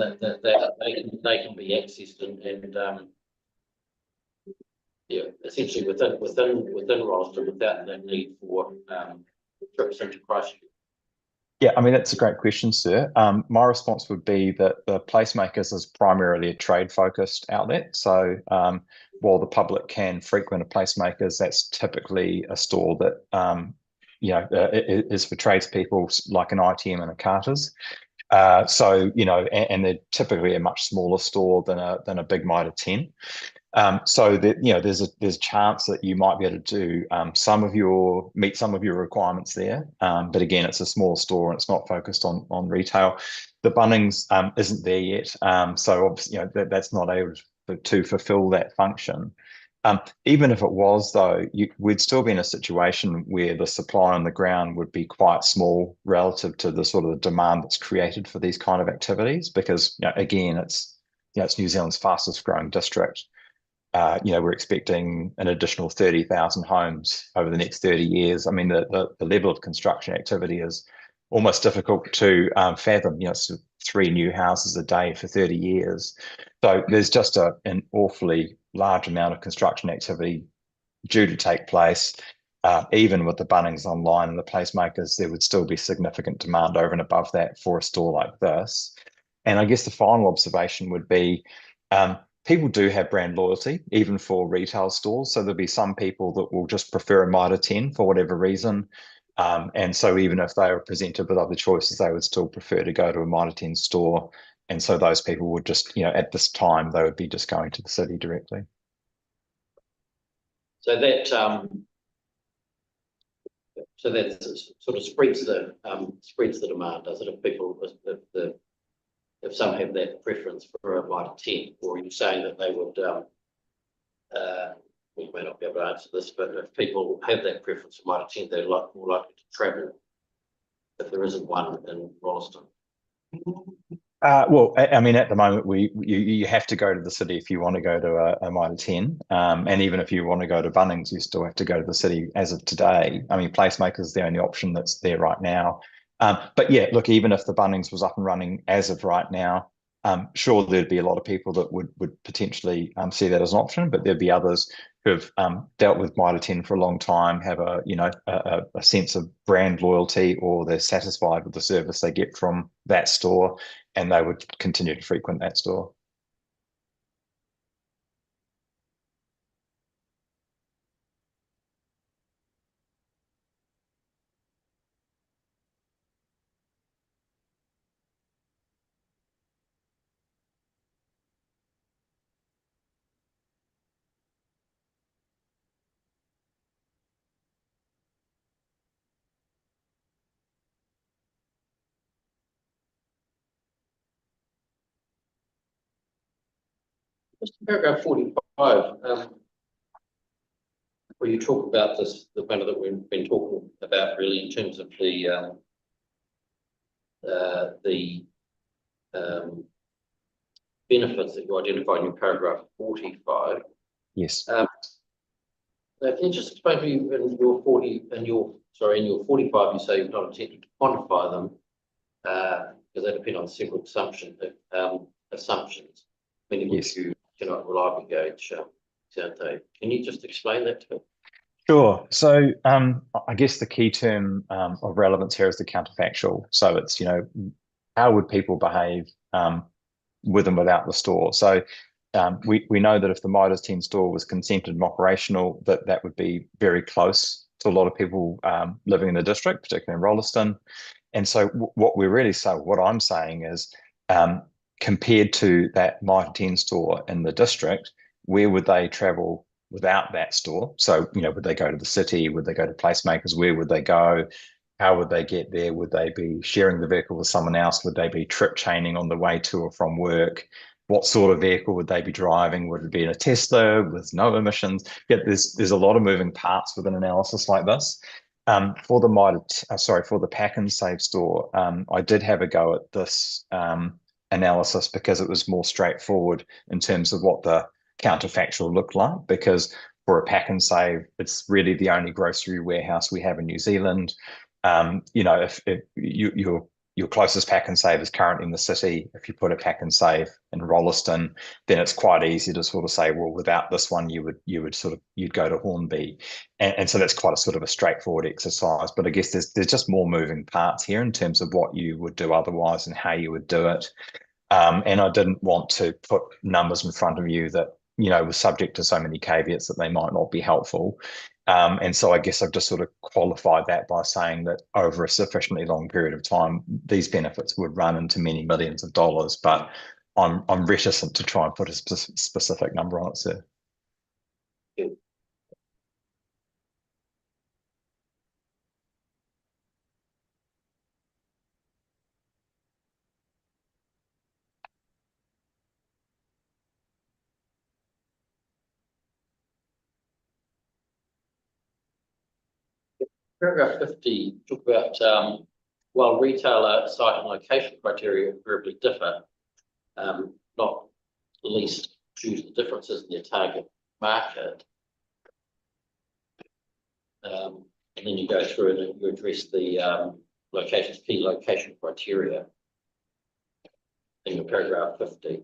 that they can be accessed and yeah, essentially within Rolleston without the need for trips into Christchurch. Yeah, I mean, that's a great question, sir. My response would be that the Placemakers is primarily a trade-focused outlet. So while the public can frequent a Placemakers, that's typically a store that, is for tradespeople like an ITM and a Carter's. So, and they're typically a much smaller store than a big Mitre 10. So that there's a chance that you might be able to do meet some of your requirements there. But again, it's a small store and it's not focused on retail. The Bunnings isn't there yet, so obviously that's not able to fulfil that function. Even if it was, though, we'd still be in a situation where the supply on the ground would be quite small relative to the sort of demand that's created for these kind of activities. Because again, it's New Zealand's fastest growing district. We're expecting an additional 30,000 homes over the next 30 years. I mean, the level of construction activity is almost difficult to fathom. It's 3 new houses a day for 30 years. So there's just an awfully large amount of construction activity due to take place. Even with the Bunnings online and the Placemakers, there would still be significant demand over and above that for a store like this. And I guess the final observation would be, people do have brand loyalty, even for retail stores. So there'll be some people that will just prefer a Mitre 10 for whatever reason. And so even if they were presented with other choices, they would still prefer to go to a Mitre 10 store. And so those people would just, at this time, they would be just going to the city directly. So that sort of spreads the demand, does it? If some have that preference for a Mitre 10, or are you saying that they would? We may not be able to answer this, but if people have that preference for Mitre 10, they're more likely to travel if there isn't one in Rolleston. Well, I mean, at the moment, you have to go to the city if you want to go to a Mitre 10. And even if you want to go to Bunnings, you still have to go to the city as of today. I mean, Placemaker is the only option that's there right now. But yeah, look, even if the Bunnings was up and running as of right now, sure, there'd be a lot of people that would potentially see that as an option, but there'd be others who have dealt with Mitre 10 for a long time, have a sense of brand loyalty, or they're satisfied with the service they get from that store, and they would continue to frequent that store. Just paragraph 45, where you talk about the matter that we've been talking about, really, in terms of the benefits that you identify in your paragraph 45. Yes. Now, can you just explain to me in your 45, you say you've not attempted to quantify them because they depend on several assumptions, many of which you cannot reliably gauge, don't they? Can you just explain that to me? Sure. So I guess the key term of relevance here is the counterfactual. So it's, how would people behave with and without the store? So we know that if the Mitre 10 store was consented and operational, that would be very close to a lot of people living in the district, particularly in Rolleston. And so what I'm saying is, compared to that Mitre 10 store in the district, where would they travel without that store? So, would they go to the city? Would they go to Placemakers? Where would they go? How would they get there? Would they be sharing the vehicle with someone else? Would they be trip chaining on the way to or from work? What sort of vehicle would they be driving? Would it be in a Tesla with no emissions? Yeah, there's a lot of moving parts with an analysis like this. For the Pack and Save store, I did have a go at this analysis because it was more straightforward in terms of what the counterfactual looked like. Because for a Pack and Save, it's really the only grocery warehouse we have in New Zealand. If your your closest pack and save is currently in the city. If you put a pack and save in Rolleston, then it's quite easy to sort of say, well, without this one, you'd go to Hornby. And so that's quite a sort of a straightforward exercise. But I guess there's just more moving parts here in terms of what you would do otherwise and how you would do it. And I didn't want to put numbers in front of you that, were subject to so many caveats that they might not be helpful. And so I guess I've just sort of qualified that by saying that over a sufficiently long period of time, these benefits would run into many millions of dollars, but I'm reticent to try and put a specific number on it, sir. Paragraph 50, talk about, while retailer site and location criteria invariably differ, not least due to the differences in their target market. And then you go through and you address the key location criteria in your paragraph 50.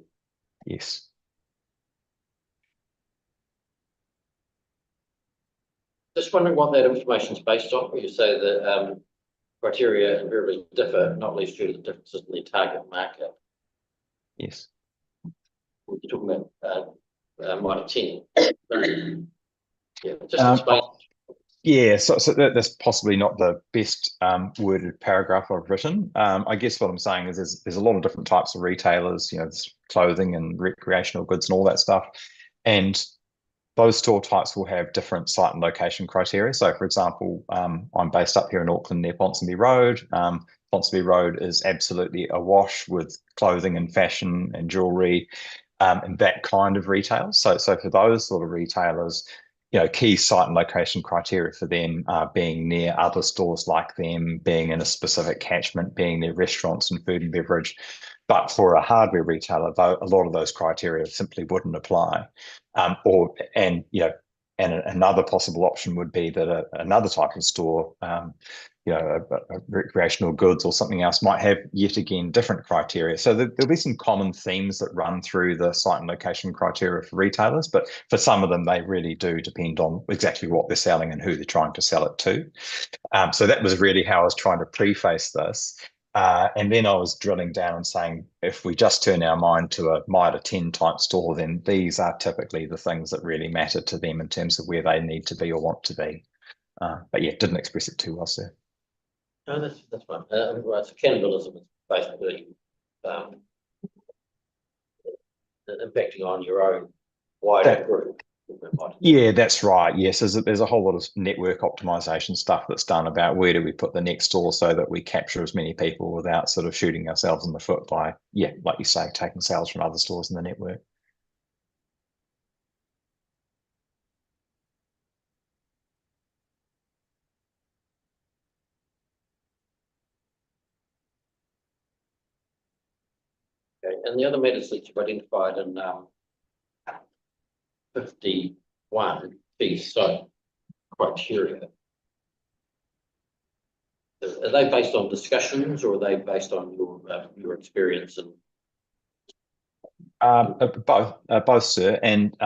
Yes. Just wondering what that information is based on, where you say that criteria invariably differ, not least due to the differences in the target market. Yes. We're talking about Mitre 10. Yeah, just explain. Yeah, so that's possibly not the best worded paragraph I've written. I guess what I'm saying is there's a lot of different types of retailers, there's clothing and recreational goods and all that stuff. And those store types will have different site and location criteria. So, for example, I'm based up here in Auckland near Ponsonby Road. Ponsonby Road is absolutely awash with clothing and fashion and jewellery and that kind of retail. So for those sort of retailers, key site and location criteria for them are being near other stores like them, being in a specific catchment, being near restaurants and food and beverage. But for a hardware retailer, though, a lot of those criteria simply wouldn't apply. And another possible option would be that another type of store, a recreational goods or something else might have yet again different criteria. So there'll be some common themes that run through the site and location criteria for retailers, but for some of them, they really do depend on exactly what they're selling and who they're trying to sell it to. So that was really how I was trying to preface this. And then I was drilling down and saying, if we just turn our mind to a Mitre 10 type store, then these are typically the things that really matter to them in terms of where they need to be or want to be. But yeah, didn't express it too well, sir. No, that's fine. Right, so cannibalism is basically impacting on your own wider group. Yeah, that's right. Yes, there's a whole lot of network optimization stuff that's done about where do we put the next store so that we capture as many people without sort of shooting ourselves in the foot by, like you say, taking sales from other stores in the network. Okay. And the other matters that you've identified in 51, these site criteria, are they based on discussions or are they based on your experience? And both, sir. And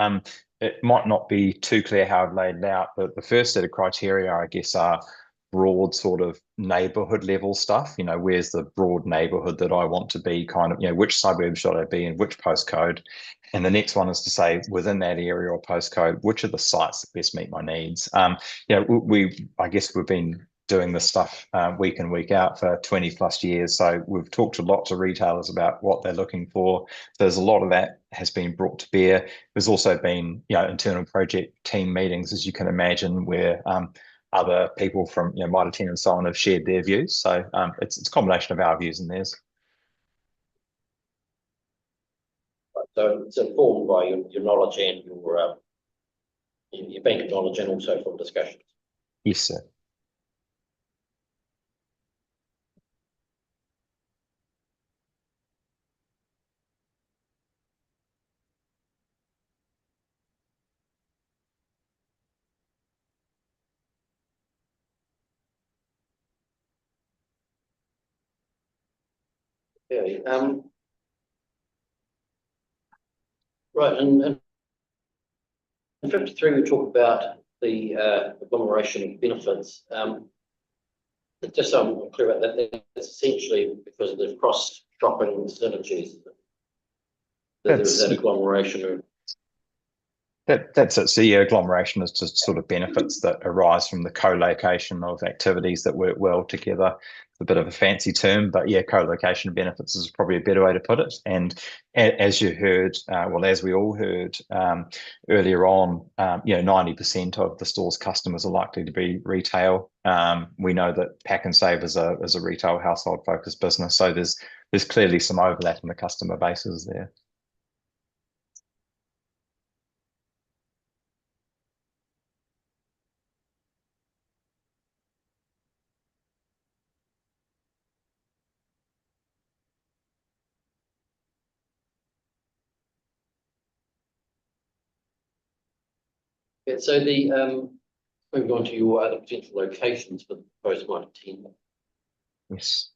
it might not be too clear how I've laid it out, but the first set of criteria, I guess, are broad sort of neighborhood level stuff. Where's the broad neighborhood that I want to be, kind of, which suburb should I be in, which postcode? And the next one is to say, within that area or postcode, which are the sites that best meet my needs? I guess we've been doing this stuff week in, week out for 20 plus years. So we've talked to lots of retailers about what they're looking for. There's a lot of that has been brought to bear. There's also been, internal project team meetings, as you can imagine, where other people from, Mitre 10 and so on have shared their views. So it's a combination of our views and theirs. so it's informed by your knowledge and your bank of knowledge and also from discussions. Yes, sir. Okay, right, and in 53, we talk about the agglomeration of benefits. Just so I'm clear about that, that's essentially because of the cross-shopping synergies. There's that agglomeration of. That's it. So yeah, agglomeration is just sort of benefits that arise from the co-location of activities that work well together. It's a bit of a fancy term, but yeah, co-location of benefits is probably a better way to put it. And as you heard, well, as we all heard earlier on, 90% of the store's customers are likely to be retail. We know that Pack and Save is a retail household focused business, so there's clearly some overlap in the customer bases there. Yeah, so the moving on to your other potential locations for the proposed mighty 10. Yes.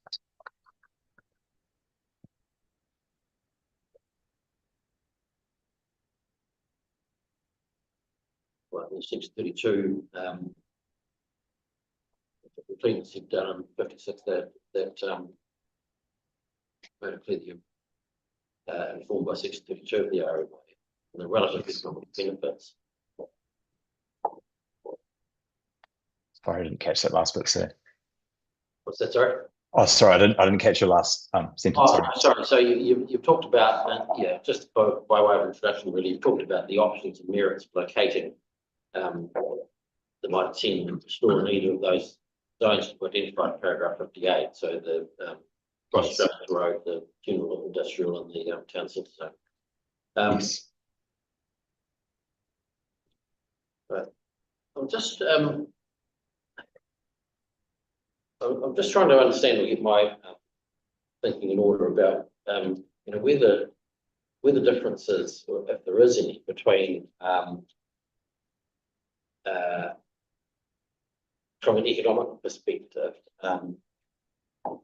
Well, in 632, the cleaners have done 56 that made it clear that you're informed by 632 of the ROI and the relative economic benefits. Sorry, I didn't catch that last bit, sir. What's that, sorry? Oh, sorry, I didn't catch your last sentence. Oh, sorry. So you've talked about, yeah, just by way of introduction, really, you've talked about the options and merits of locating the mighty 10 store in either of those zones identified in paragraph 58. So the cross road, the general industrial, and the town centre zone. Yes. Right. I'm just trying to understand or get my thinking in order about where the difference is, or if there is any, between from an economic perspective,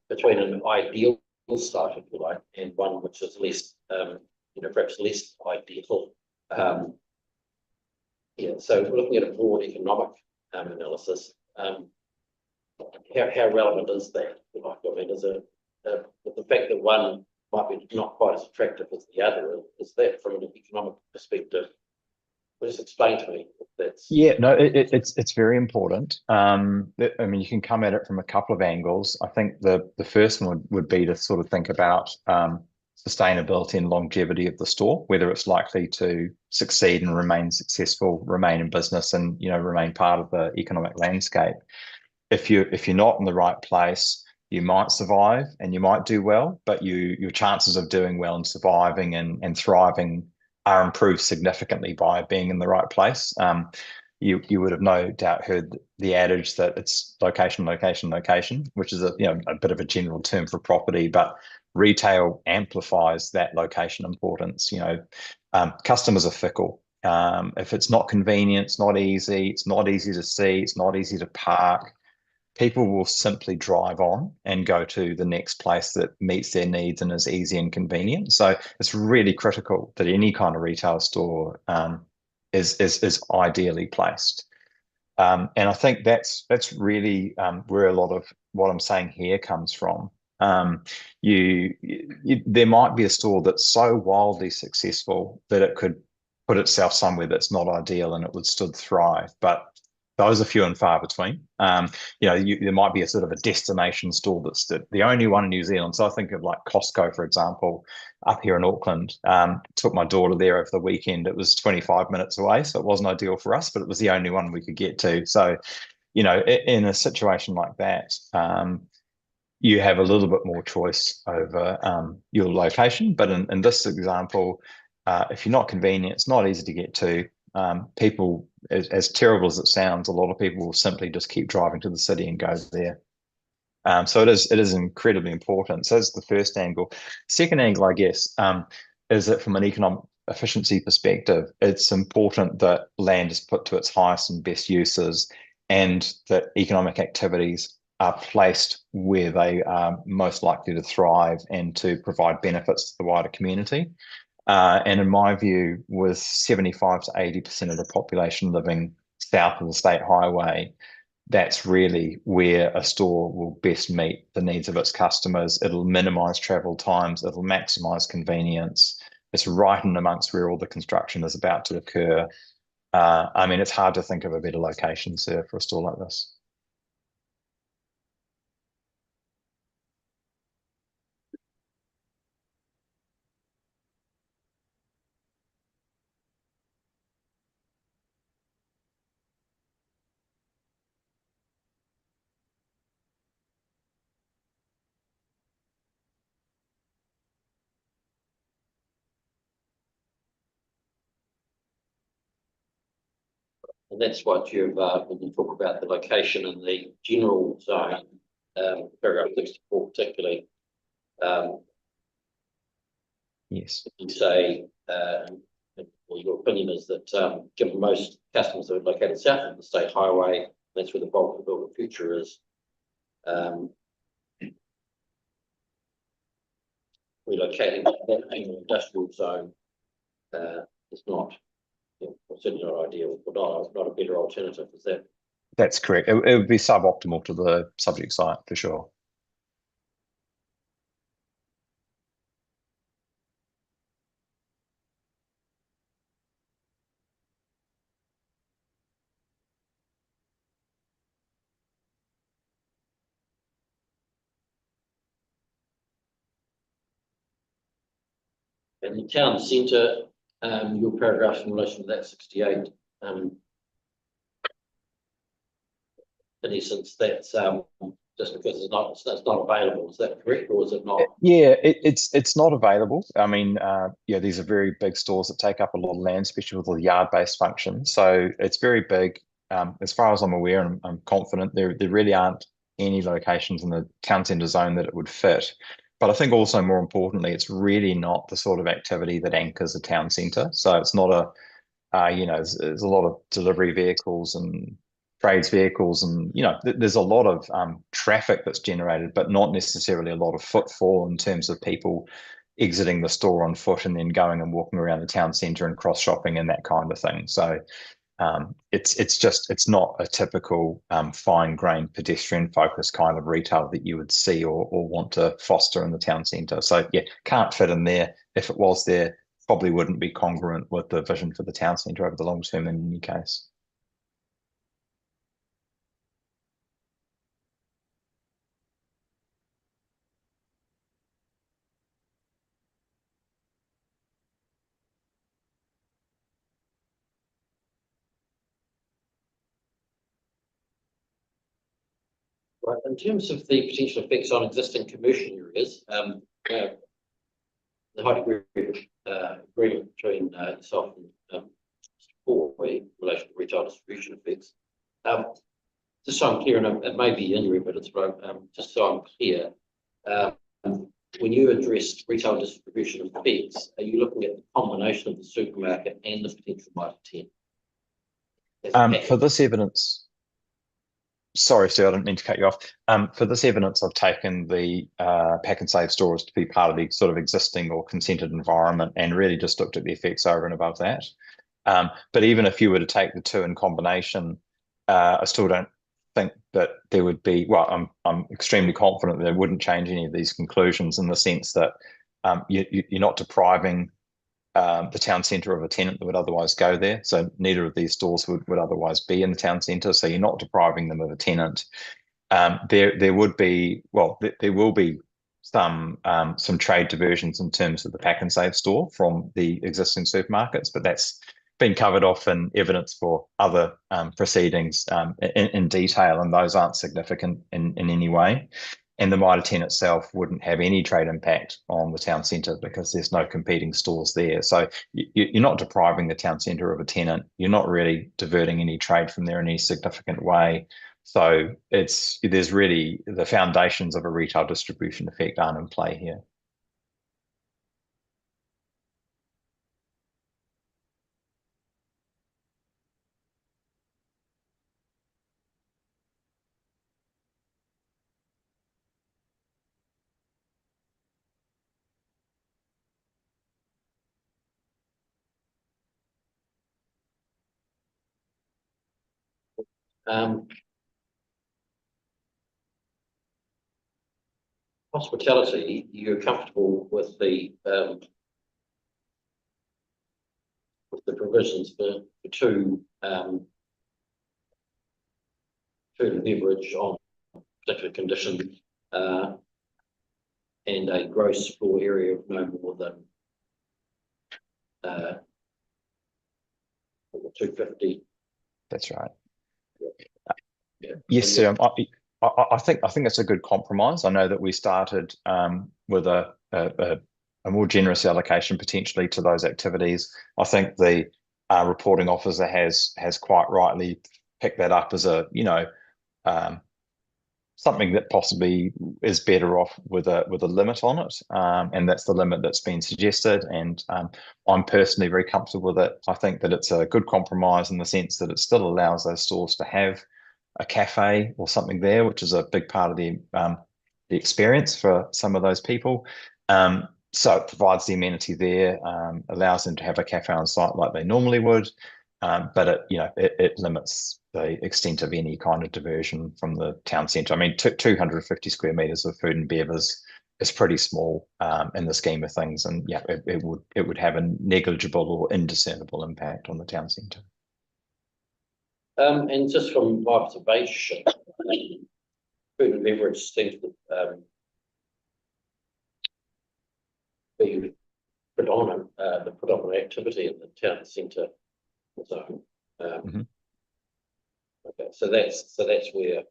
between an ideal site, if you like, and one which is less, perhaps less ideal. Yeah, so we're looking at a broad economic analysis. How relevant is that? I mean, is it the fact that one might be not quite as attractive as the other? Is that from an economic perspective? Just explain to me if that's. Yeah, no, it's very important. I mean, you can come at it from a couple of angles. I think the first one would be to sort of think about sustainability and longevity of the store, whether it's likely to succeed and remain successful, remain in business, and remain part of the economic landscape. If you're not in the right place, you might survive and you might do well, but your chances of doing well and surviving and thriving are improved significantly by being in the right place. You would have no doubt heard the adage that it's location, location, location, which is a bit of a general term for property, but retail amplifies that location importance. Customers are fickle. If it's not convenient, it's not easy to see, it's not easy to park, people will simply drive on and go to the next place that meets their needs and is easy and convenient. So it's really critical that any kind of retail store is ideally placed. And I think that's really where a lot of what I'm saying here comes from. There might be a store that's so wildly successful that it could put itself somewhere that's not ideal and it would still thrive, but those are few and far between. There might be a sort of a destination store that's the only one in New Zealand. So I think of like Costco, for example, up here in Auckland. Took my daughter there over the weekend. It was 25 minutes away, so it wasn't ideal for us, but it was the only one we could get to. So, in a situation like that, you have a little bit more choice over your location. But in this example, if you're not convenient, it's not easy to get to. People, as terrible as it sounds, a lot of people will simply just keep driving to the city and go there. So it is incredibly important. So that's the first angle. Second angle, I guess, is that from an economic efficiency perspective, it's important that land is put to its highest and best uses and that economic activities are placed where they are most likely to thrive and to provide benefits to the wider community. And in my view, with 75 to 80% of the population living south of the state highway, that's really where a store will best meet the needs of its customers. It'll minimize travel times, it'll maximize convenience. It's right in amongst where all the construction is about to occur. I mean, it's hard to think of a better location, sir, for a store like this. And that's what you've, when you talk about the location and the general zone, paragraph 64 particularly, Yes. you say, well, your opinion is that given most customers are located south of the state highway, that's where the bulk of the built future is. Relocating that industrial zone is not, certainly not ideal, but not a better alternative, is that? That's correct. It would be suboptimal to the subject site for sure. And the town centre, your paragraphs in relation to that 68, in essence, that's just because it's not available. Is that correct, or is it not? Yeah, it's not available. I mean, these are very big stores that take up a lot of land, especially with the yard-based function. So it's very big. As far as I'm aware, and I'm confident, there really aren't any locations in the town centre zone that it would fit. But I think also more importantly, it's really not the sort of activity that anchors a town centre. So it's not there's a lot of delivery vehicles and trades vehicles, and there's a lot of traffic that's generated, but not necessarily a lot of footfall in terms of people exiting the store on foot and then going and walking around the town centre and cross shopping and that kind of thing. So it's not a typical fine grained pedestrian focused kind of retail that you would see or want to foster in the town centre. So yeah, can't fit in there. If it was there, probably wouldn't be congruent with the vision for the town centre over the long term in any case. Right. In terms of the potential effects on existing commercial areas, the high degree of agreement between yourself and in relation to retail distribution effects. Just so I'm clear, and it may be in here, but it's just so I'm clear. When you addressed retail distribution effects, are you looking at the combination of the supermarket and the potential Mitre 10? For this evidence, sorry, Sue, I didn't mean to cut you off. For this evidence, I've taken the pack and save stores to be part of the sort of existing or consented environment and really just looked at the effects over and above that. But even if you were to take the two in combination, I still don't think that there would be, well, I'm extremely confident that it wouldn't change any of these conclusions in the sense that you're not depriving the town centre of a tenant that would otherwise go there. So neither of these stores would otherwise be in the town centre. So you're not depriving them of a tenant. There would be, well, there will be some trade diversions in terms of the pack and save store from the existing supermarkets, but that's been covered off in evidence for other proceedings in detail, and those aren't significant in any way. And the Mitre 10 itself wouldn't have any trade impact on the town centre because there's no competing stores there. So you're not depriving the town centre of a tenant. You're not really diverting any trade from there in any significant way. So there's really the foundations of a retail distribution effect aren't in play here. Hospitality, you're comfortable with the provisions for two, food and beverage on particular conditions, and a gross floor area of no more than 250. That's right. Yeah. Yes, sir. I think it's a good compromise. I know that we started with a more generous allocation potentially to those activities. I think the reporting officer has quite rightly picked that up as a something that possibly is better off with a limit on it, and that's the limit that's been suggested. And I'm personally very comfortable with it. I think that it's a good compromise in the sense that it still allows those stores to have a cafe or something there, which is a big part of the experience for some of those people. So it provides the amenity there, allows them to have a cafe on site like they normally would, but it limits the extent of any kind of diversion from the town centre. I mean, 250 square metres of food and bev is pretty small in the scheme of things, and yeah, it would have a negligible or indiscernible impact on the town centre. And just from my observation, food and beverage seems to be the predominant activity in the town centre zone. Okay, so that's where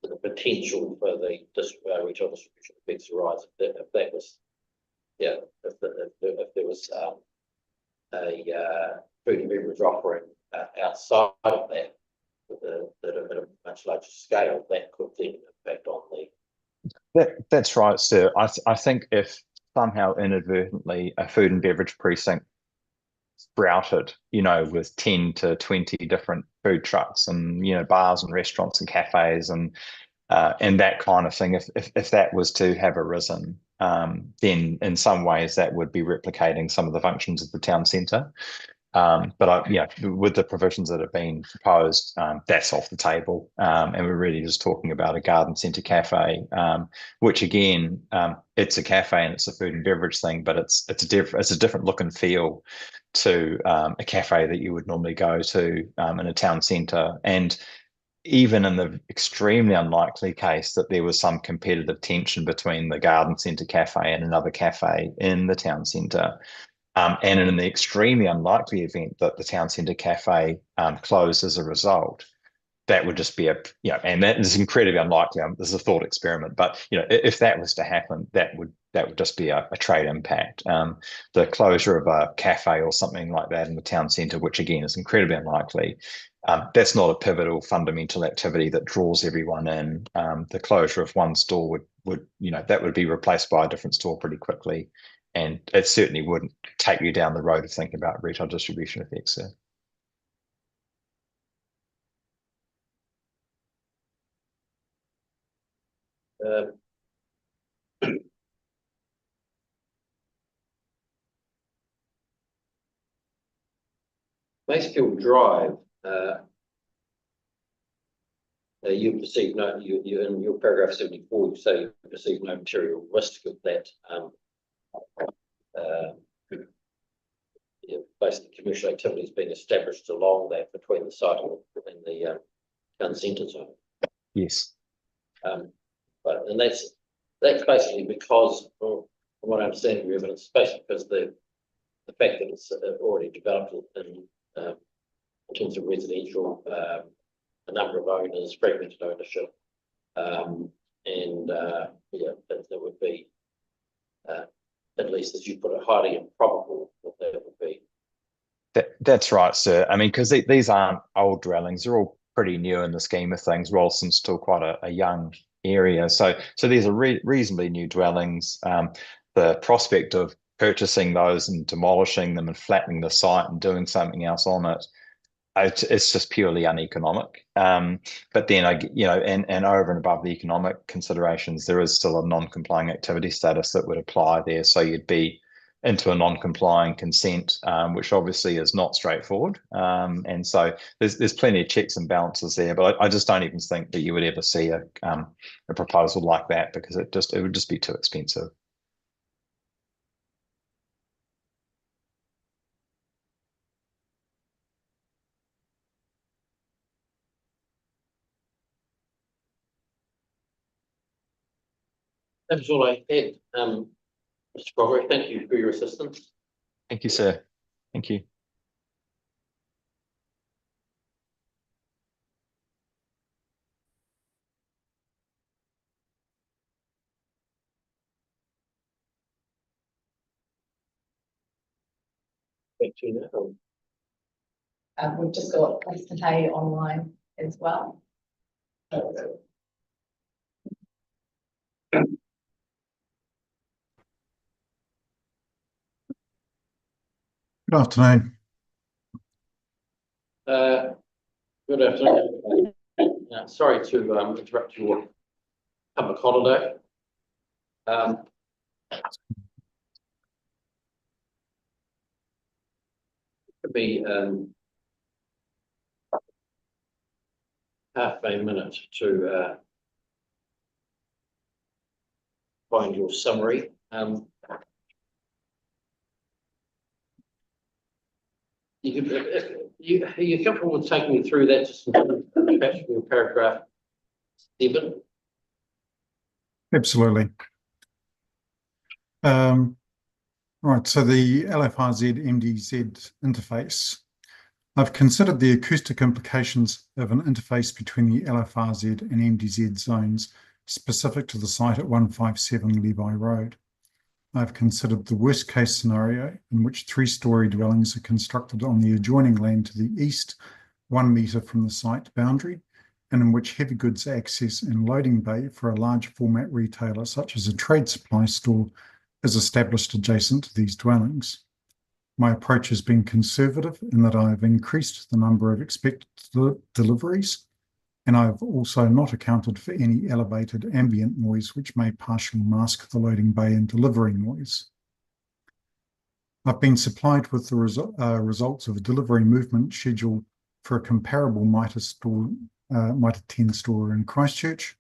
the potential for the retail distribution effects arise. If that was, yeah, if there was a food and beverage offering outside of that, at a much larger scale, that could then impact on That's right, sir. I think if somehow inadvertently a food and beverage precinct sprouted, with 10 to 20 different food trucks and, bars and restaurants and cafes and that kind of thing, if that was to have arisen, then in some ways that would be replicating some of the functions of the town centre. But with the provisions that have been proposed, that's off the table, and we're really just talking about a garden centre cafe, which again, it's a cafe and it's a food and beverage thing, but it's a different look and feel to a cafe that you would normally go to in a town centre. And even in the extremely unlikely case that there was some competitive tension between the garden centre cafe and another cafe in the town centre, and in the extremely unlikely event that the town centre cafe closed as a result, that would just be and that is incredibly unlikely. This is a thought experiment, but if that was to happen, that would just be a trade impact. The closure of a cafe or something like that in the town centre, which again is incredibly unlikely, that's not a pivotal fundamental activity that draws everyone in. The closure of one store would that would be replaced by a different store pretty quickly. And it certainly wouldn't take you down the road of thinking about retail distribution effects. So. Masefield Drive. You perceive you in your paragraph 74, you say you perceive no material risk of that. Basically, commercial activity has been established along that between the site and the town centre zone. Yes. But that's basically because, from what I understand of your evidence, basically because the fact that it's already developed in terms of residential, a number of owners, fragmented ownership, and there would be, at least as you put it, highly improbable that would be. That's right, sir. I mean, because these aren't old dwellings; they're all pretty new in the scheme of things. Rolleston's still quite a young area, so these are reasonably new dwellings. The prospect of purchasing those and demolishing them and flattening the site and doing something else on it, it's just purely uneconomic. But then and over and above the economic considerations, there is still a non-complying activity status that would apply there. So you'd be into a non-complying consent, which obviously is not straightforward. And so there's plenty of checks and balances there, but I just don't even think that you would ever see a proposal like that, because it would just be too expensive. That was all I had. Mr. Crockery, thank you for your assistance. Thank you, sir. Thank you. Back to you now. We've just got Mr. Hay online as well. Good afternoon. Good afternoon. Sorry to interrupt your public holiday. Could be half a minute to find your summary. Are you comfortable with taking me through that, just in paragraph 7? Absolutely. Right, so the LFRZ MDZ interface. I've considered the acoustic implications of an interface between the LFRZ and MDZ zones specific to the site at 157 Levi Road. I've considered the worst case scenario in which 3-storey dwellings are constructed on the adjoining land to the east, 1 metre from the site boundary, and in which heavy goods access and loading bay for a large format retailer such as a trade supply store is established adjacent to these dwellings. My approach has been conservative in that I have increased the number of expected deliveries, and I have also not accounted for any elevated ambient noise which may partially mask the loading bay and delivery noise. I've been supplied with the results of a delivery movement schedule for a comparable Mitre 10 store in Christchurch.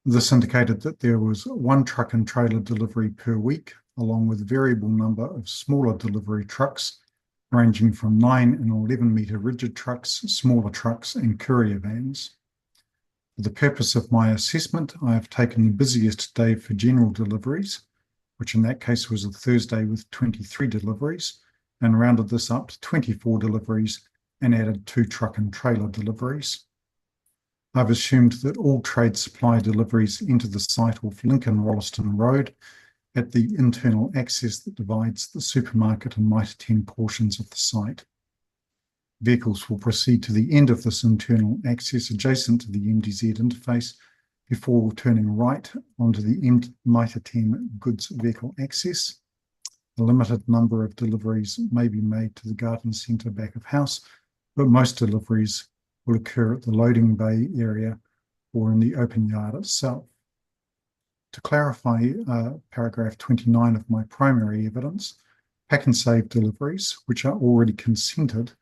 This indicated that there was 1 truck and trailer delivery per week, along with a variable number of smaller delivery trucks, ranging from 9 and 11 metre rigid trucks, smaller trucks, and courier vans. For the purpose of my assessment, I have taken the busiest day for general deliveries, which in that case was a Thursday with 23 deliveries, and rounded this up to 24 deliveries and added 2 truck and trailer deliveries. I've assumed that all trade supply deliveries enter the site off Lincoln Rolleston Road at the internal access that divides the supermarket and Mitre 10 portions of the site. Vehicles will proceed to the end of this internal access adjacent to the MDZ interface before turning right onto the Mitre 10 goods vehicle access. A limited number of deliveries may be made to the garden centre back of house, but most deliveries will occur at the loading bay area or in the open yard itself. To clarify paragraph 29 of my primary evidence, pack and save deliveries, which are already consented,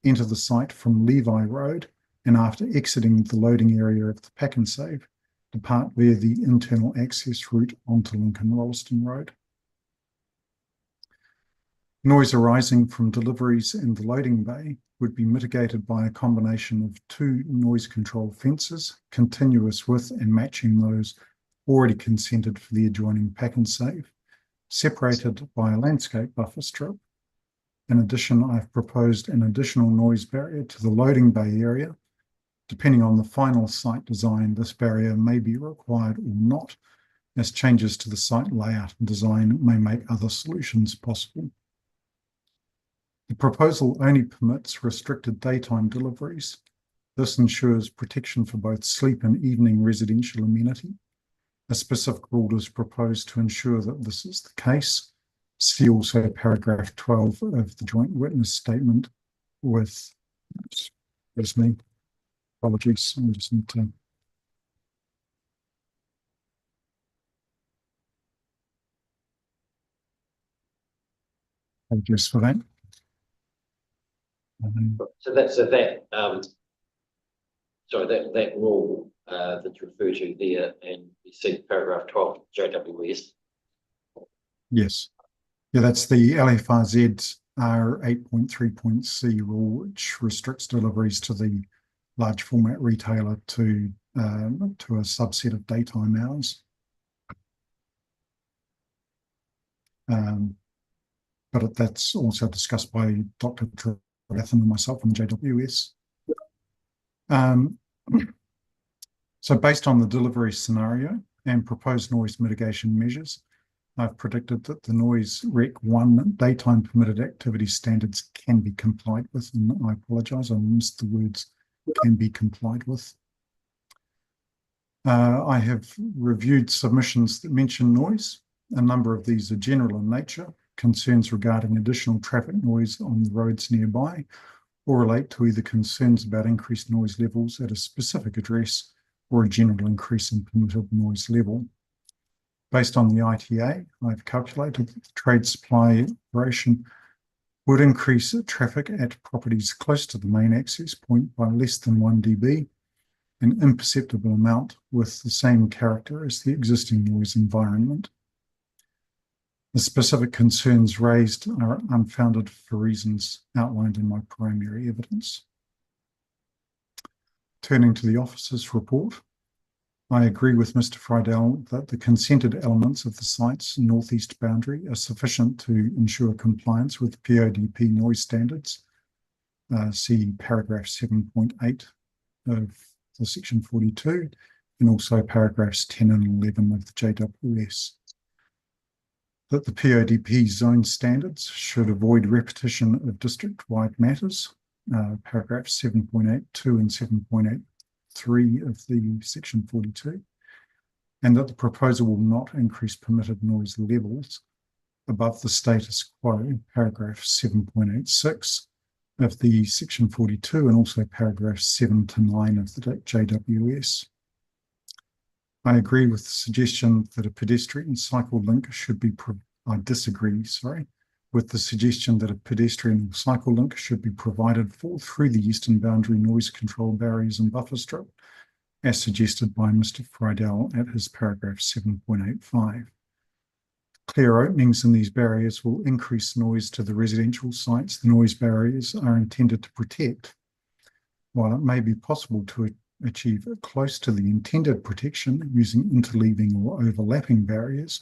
enter the site from Levi Road, and after exiting the loading area of the pack and save, depart via the internal access route onto Lincoln Rolleston Road. Noise arising from deliveries in the loading bay would be mitigated by a combination of 2 noise control fences, continuous with and matching those already consented for the adjoining pack and save, separated by a landscape buffer strip. In addition, I've proposed an additional noise barrier to the loading bay area. Depending on the final site design, this barrier may be required or not, as changes to the site layout and design may make other solutions possible. The proposal only permits restricted daytime deliveries. This ensures protection for both sleep and evening residential amenity. A specific rule is proposed to ensure that this is the case. See also paragraph 12 of the joint witness statement with, there's me, apologies, I just need to. pages for that. So that, sorry, that rule, that you refer to there, and you see paragraph 12, JWS. Yes. Yeah, that's the LFRZ R8.3.C rule, which restricts deliveries to the large format retailer to a subset of daytime hours. But that's also discussed by Dr. Trevathan and myself from the JWS. So based on the delivery scenario and proposed noise mitigation measures, I've predicted that the noise Rec 1 daytime permitted activity standards can be complied with, and I apologise, I missed the words can be complied with. I have reviewed submissions that mention noise. A number of these are general in nature, concerns regarding additional traffic noise on the roads nearby, or relate to either concerns about increased noise levels at a specific address or a general increase in permitted noise level. Based on the ITA, I've calculated that the trade supply operation would increase traffic at properties close to the main access point by less than 1 dB, an imperceptible amount with the same character as the existing noise environment. The specific concerns raised are unfounded for reasons outlined in my primary evidence. Turning to the officer's report, I agree with Mr. Friedel that the consented elements of the site's northeast boundary are sufficient to ensure compliance with PODP noise standards. See paragraph 7.8 of the section 42, and also paragraphs 10 and 11 of the JWS. That the PODP zone standards should avoid repetition of district-wide matters, paragraphs 7.82 and 7.83 of the section 42, and that the proposal will not increase permitted noise levels above the status quo, paragraph 7.86 of the section 42, and also paragraphs 7 to 9 of the JWS. I agree with the suggestion that a pedestrian cycle link should be, I disagree, sorry, with the suggestion that a pedestrian cycle link should be provided for through the eastern boundary noise control barriers and buffer strip, as suggested by Mr. Friedel at his paragraph 7.85. Clear openings in these barriers will increase noise to the residential sites the noise barriers are intended to protect. While it may be possible to achieve close to the intended protection using interleaving or overlapping barriers,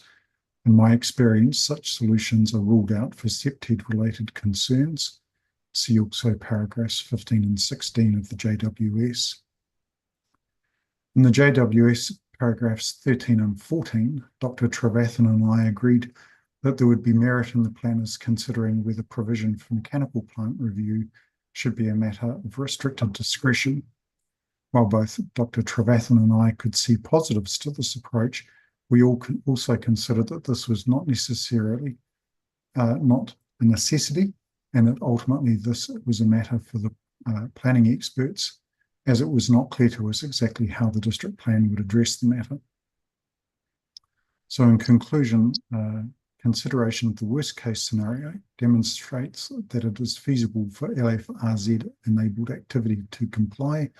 in my experience, such solutions are ruled out for septed-related concerns. See also paragraphs 15 and 16 of the JWS. In the JWS paragraphs 13 and 14, Dr. Trevathan and I agreed that there would be merit in the planners considering whether provision for mechanical plant review should be a matter of restricted discretion. While both Dr. Trevathan and I could see positives to this approach, we also considered that this was not necessarily not a necessity, and that ultimately this was a matter for the planning experts, as it was not clear to us exactly how the district plan would address the matter. So in conclusion, consideration of the worst case scenario demonstrates that it is feasible for LFRZ enabled activity to comply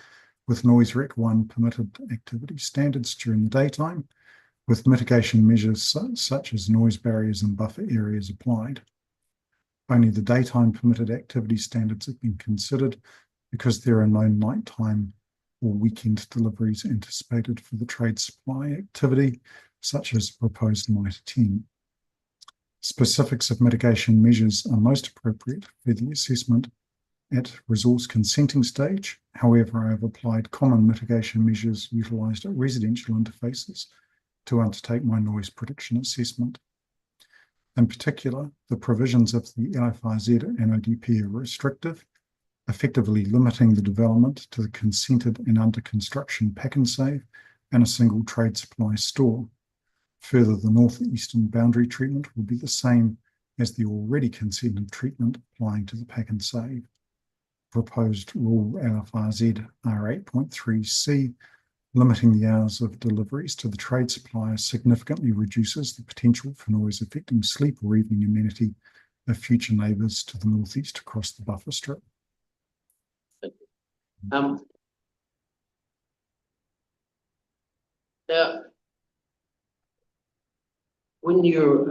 with Noise Rec 1 permitted activity standards during the daytime, with mitigation measures such as noise barriers and buffer areas applied. Only the daytime permitted activity standards have been considered because there are no nighttime or weekend deliveries anticipated for the trade supply activity, such as proposed NITA 10. Specifics of mitigation measures are most appropriate for the assessment at resource consenting stage. However, I have applied common mitigation measures utilised at residential interfaces to undertake my noise prediction assessment. In particular, the provisions of the LFRZ and ODP are restrictive, effectively limiting the development to the consented and under construction pack and save and a single trade supply store. Further, the northeastern boundary treatment will be the same as the already consented treatment applying to the pack and save. Proposed rule LFRZ R8.3C, limiting the hours of deliveries to the trade supplier, significantly reduces the potential for noise affecting sleep or evening amenity future neighbours to the northeast across the buffer strip. Now, when you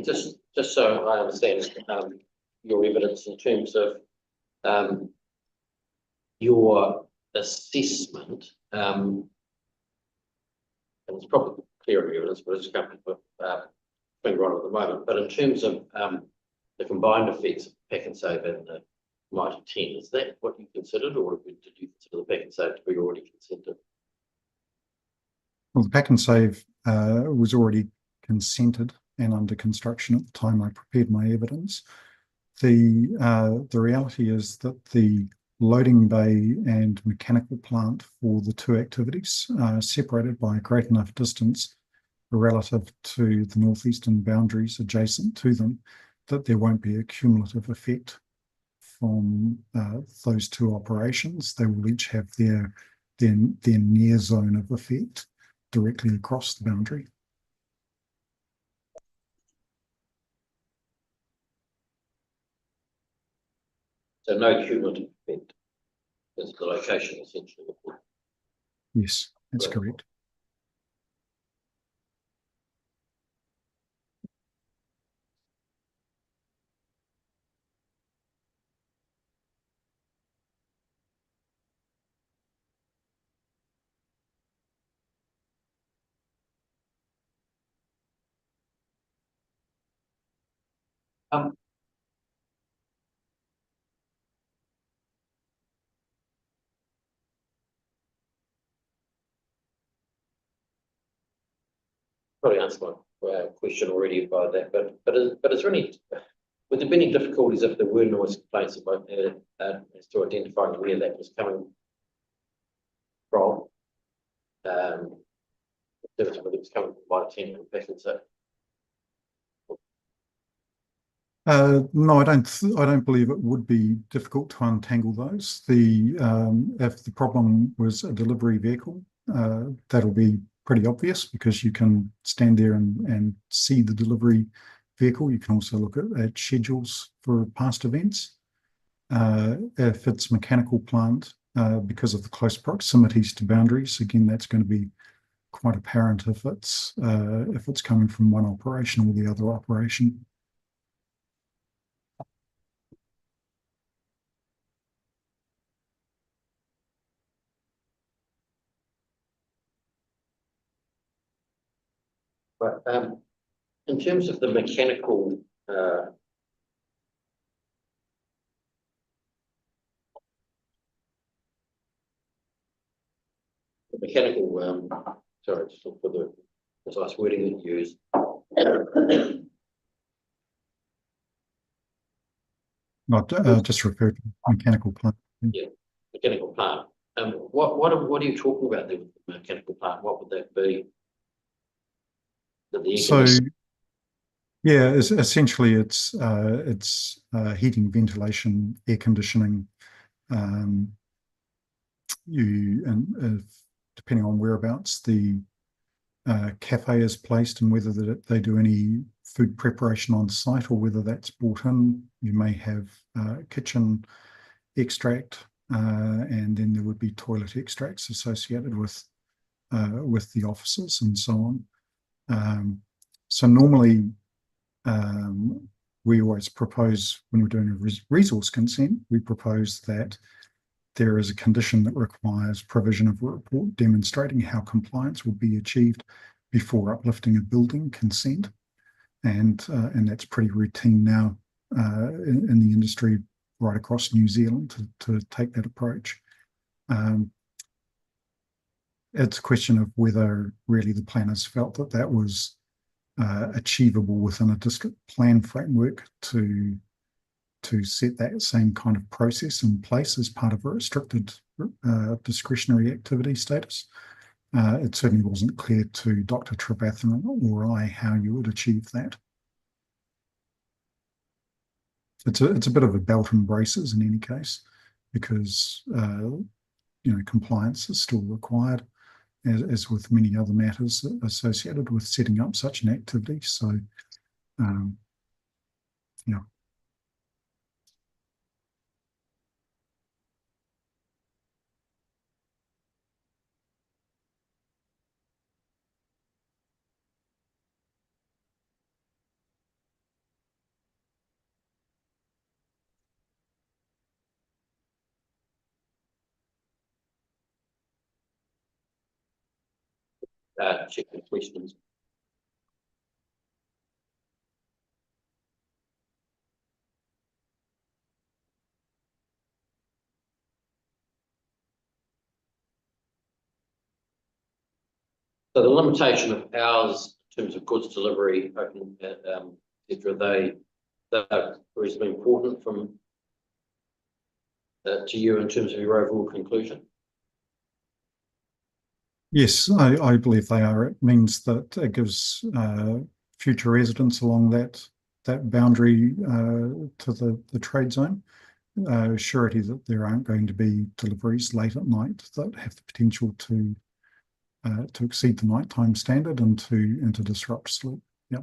just so I understand your evidence in terms of your assessment, and it's probably clear evidence, but it's coming with finger on it at the moment. But in terms of the combined effects of pack and save and the Mighty 10, is that what you considered, or did you consider the pack and save to be already consented? Well, the pack and save was already consented and under construction at the time I prepared my evidence. The reality is that the loading bay and mechanical plant for the two activities are separated by a great enough distance relative to the northeastern boundaries adjacent to them that there won't be a cumulative effect from those two operations. They will each have their near zone of effect directly across the boundary. So no cumulative effect. That's the location essentially. Yes, that's correct. Probably answered my question already by that, but is there any, would there be any difficulties if there were noise complaints about as to identifying where that was coming from? Whether it was coming from Mighty 10 or pack and save. No, I don't believe it would be difficult to untangle those. If the problem was a delivery vehicle, that'll be pretty obvious because you can stand there and see the delivery vehicle. You can also look at schedules for past events. If it's mechanical plant, because of the close proximities to boundaries, again, that's going to be quite apparent if it's coming from one operation or the other operation. But in terms of the mechanical sorry, just look for the precise wording that you use. Not just refer to mechanical plant. Yeah, mechanical plant. What are you talking about there with the mechanical plant? What would that be? So, yeah, essentially it's heating, ventilation, air conditioning. Depending on whereabouts the cafe is placed and whether they do any food preparation on site or whether that's brought in, you may have kitchen extract, and then there would be toilet extracts associated with the offices and so on. So normally, we always propose when we're doing a resource consent, we propose that there is a condition that requires provision of a report demonstrating how compliance will be achieved before uplifting a building consent, and that's pretty routine now in the industry right across New Zealand to take that approach. It's a question of whether really the planners felt that was achievable within a district plan framework to set that same kind of process in place as part of a restricted discretionary activity status. It certainly wasn't clear to Dr. Trevathan or I how you would achieve that. It's a bit of a belt and braces in any case, because compliance is still required, as with many other matters associated with setting up such an activity. So, yeah. check the questions. So the limitation of hours in terms of goods delivery, open, etc., they're reasonably important from to you in terms of your overall conclusion. Yes, I believe they are. It means that it gives future residents along that boundary to the trade zone surety that there aren't going to be deliveries late at night that have the potential to exceed the nighttime standard and to disrupt sleep. Yeah.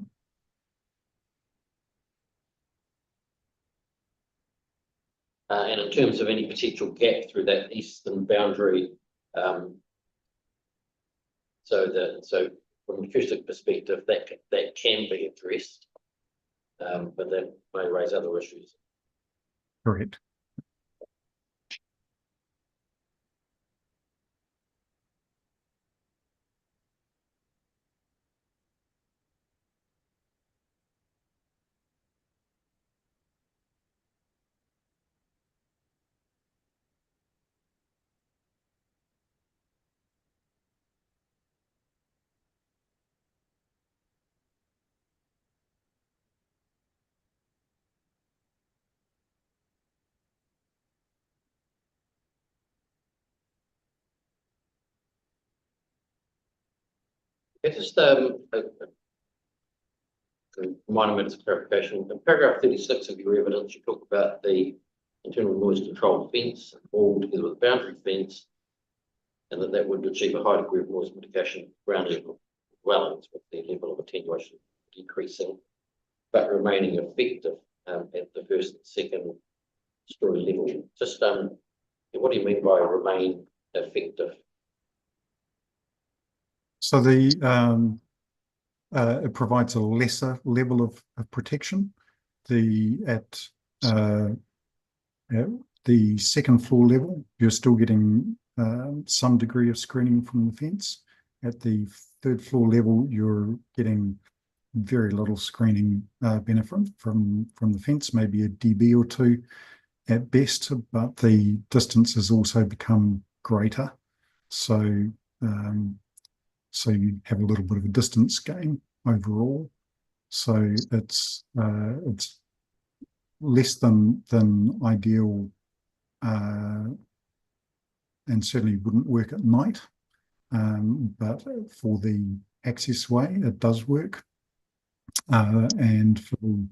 And in terms of any potential gap through that eastern boundary, so from an acoustic perspective, that can be addressed, but that may raise other issues. Correct. It's just minor minutes of clarification. In paragraph 36 of your evidence, you talk about the internal noise control fence, all together with the boundary fence, and that would achieve a high degree of noise mitigation ground level dwellings with the level of attenuation decreasing, but remaining effective at the first and second story level. Just what do you mean by remain effective? So it provides a lesser level of protection. At the second floor level, you're still getting some degree of screening from the fence. At the third floor level, you're getting very little screening benefit from the fence, maybe a dB or two at best, but the distance has also become greater. So so you have a little bit of a distance gain overall. So it's less than ideal, and certainly wouldn't work at night. But for the access way, it does work. And for the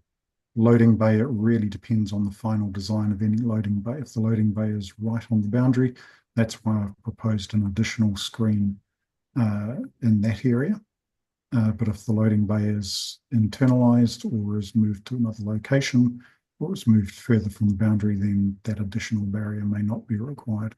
loading bay, it really depends on the final design of any loading bay. If the loading bay is right on the boundary, that's why I've proposed an additional screen in that area. But if the loading bay is internalised or is moved to another location or is moved further from the boundary, then that additional barrier may not be required.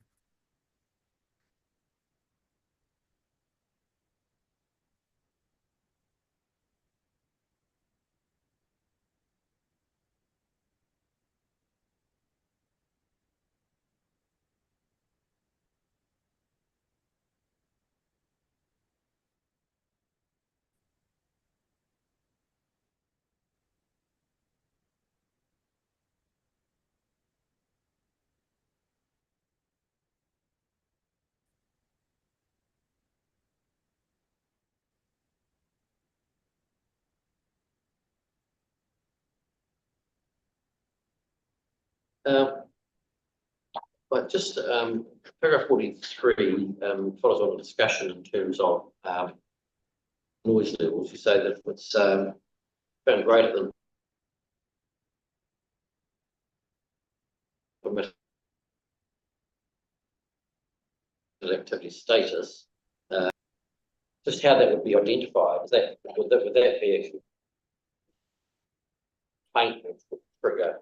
But just paragraph 43 follows on the discussion in terms of noise levels. You say that it's found greater than permitted activity status. just how that would be identified, would that be actually paint that would trigger?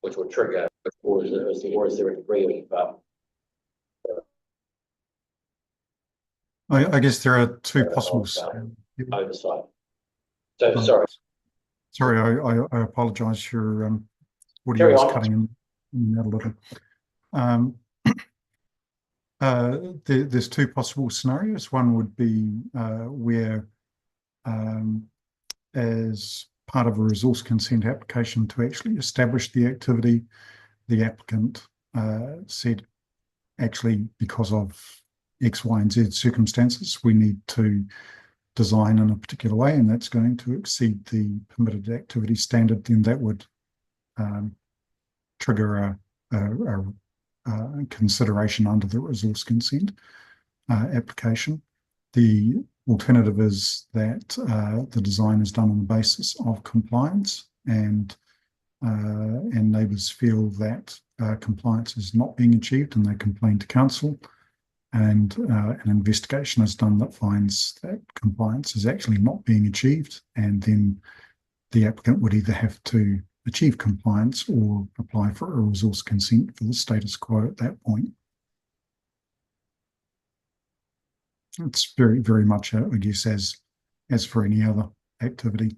Which would trigger, or is there a degree of I guess there are two of, possible. oversight? So, Oh. sorry. Sorry, I apologise. Your audio Carry is on. cutting in and out a little. There's two possible scenarios. One would be where, as part of a resource consent application to actually establish the activity, the applicant said, actually, because of X, Y, and Z circumstances, we need to design in a particular way, and that's going to exceed the permitted activity standard. Then that would trigger a consideration under the resource consent application. The alternative is that the design is done on the basis of compliance, and neighbours feel that compliance is not being achieved, and they complain to council, and an investigation is done that finds that compliance is actually not being achieved, and then the applicant would either have to achieve compliance or apply for a resource consent for the status quo at that point. It's very, very much, I guess, as for any other activity.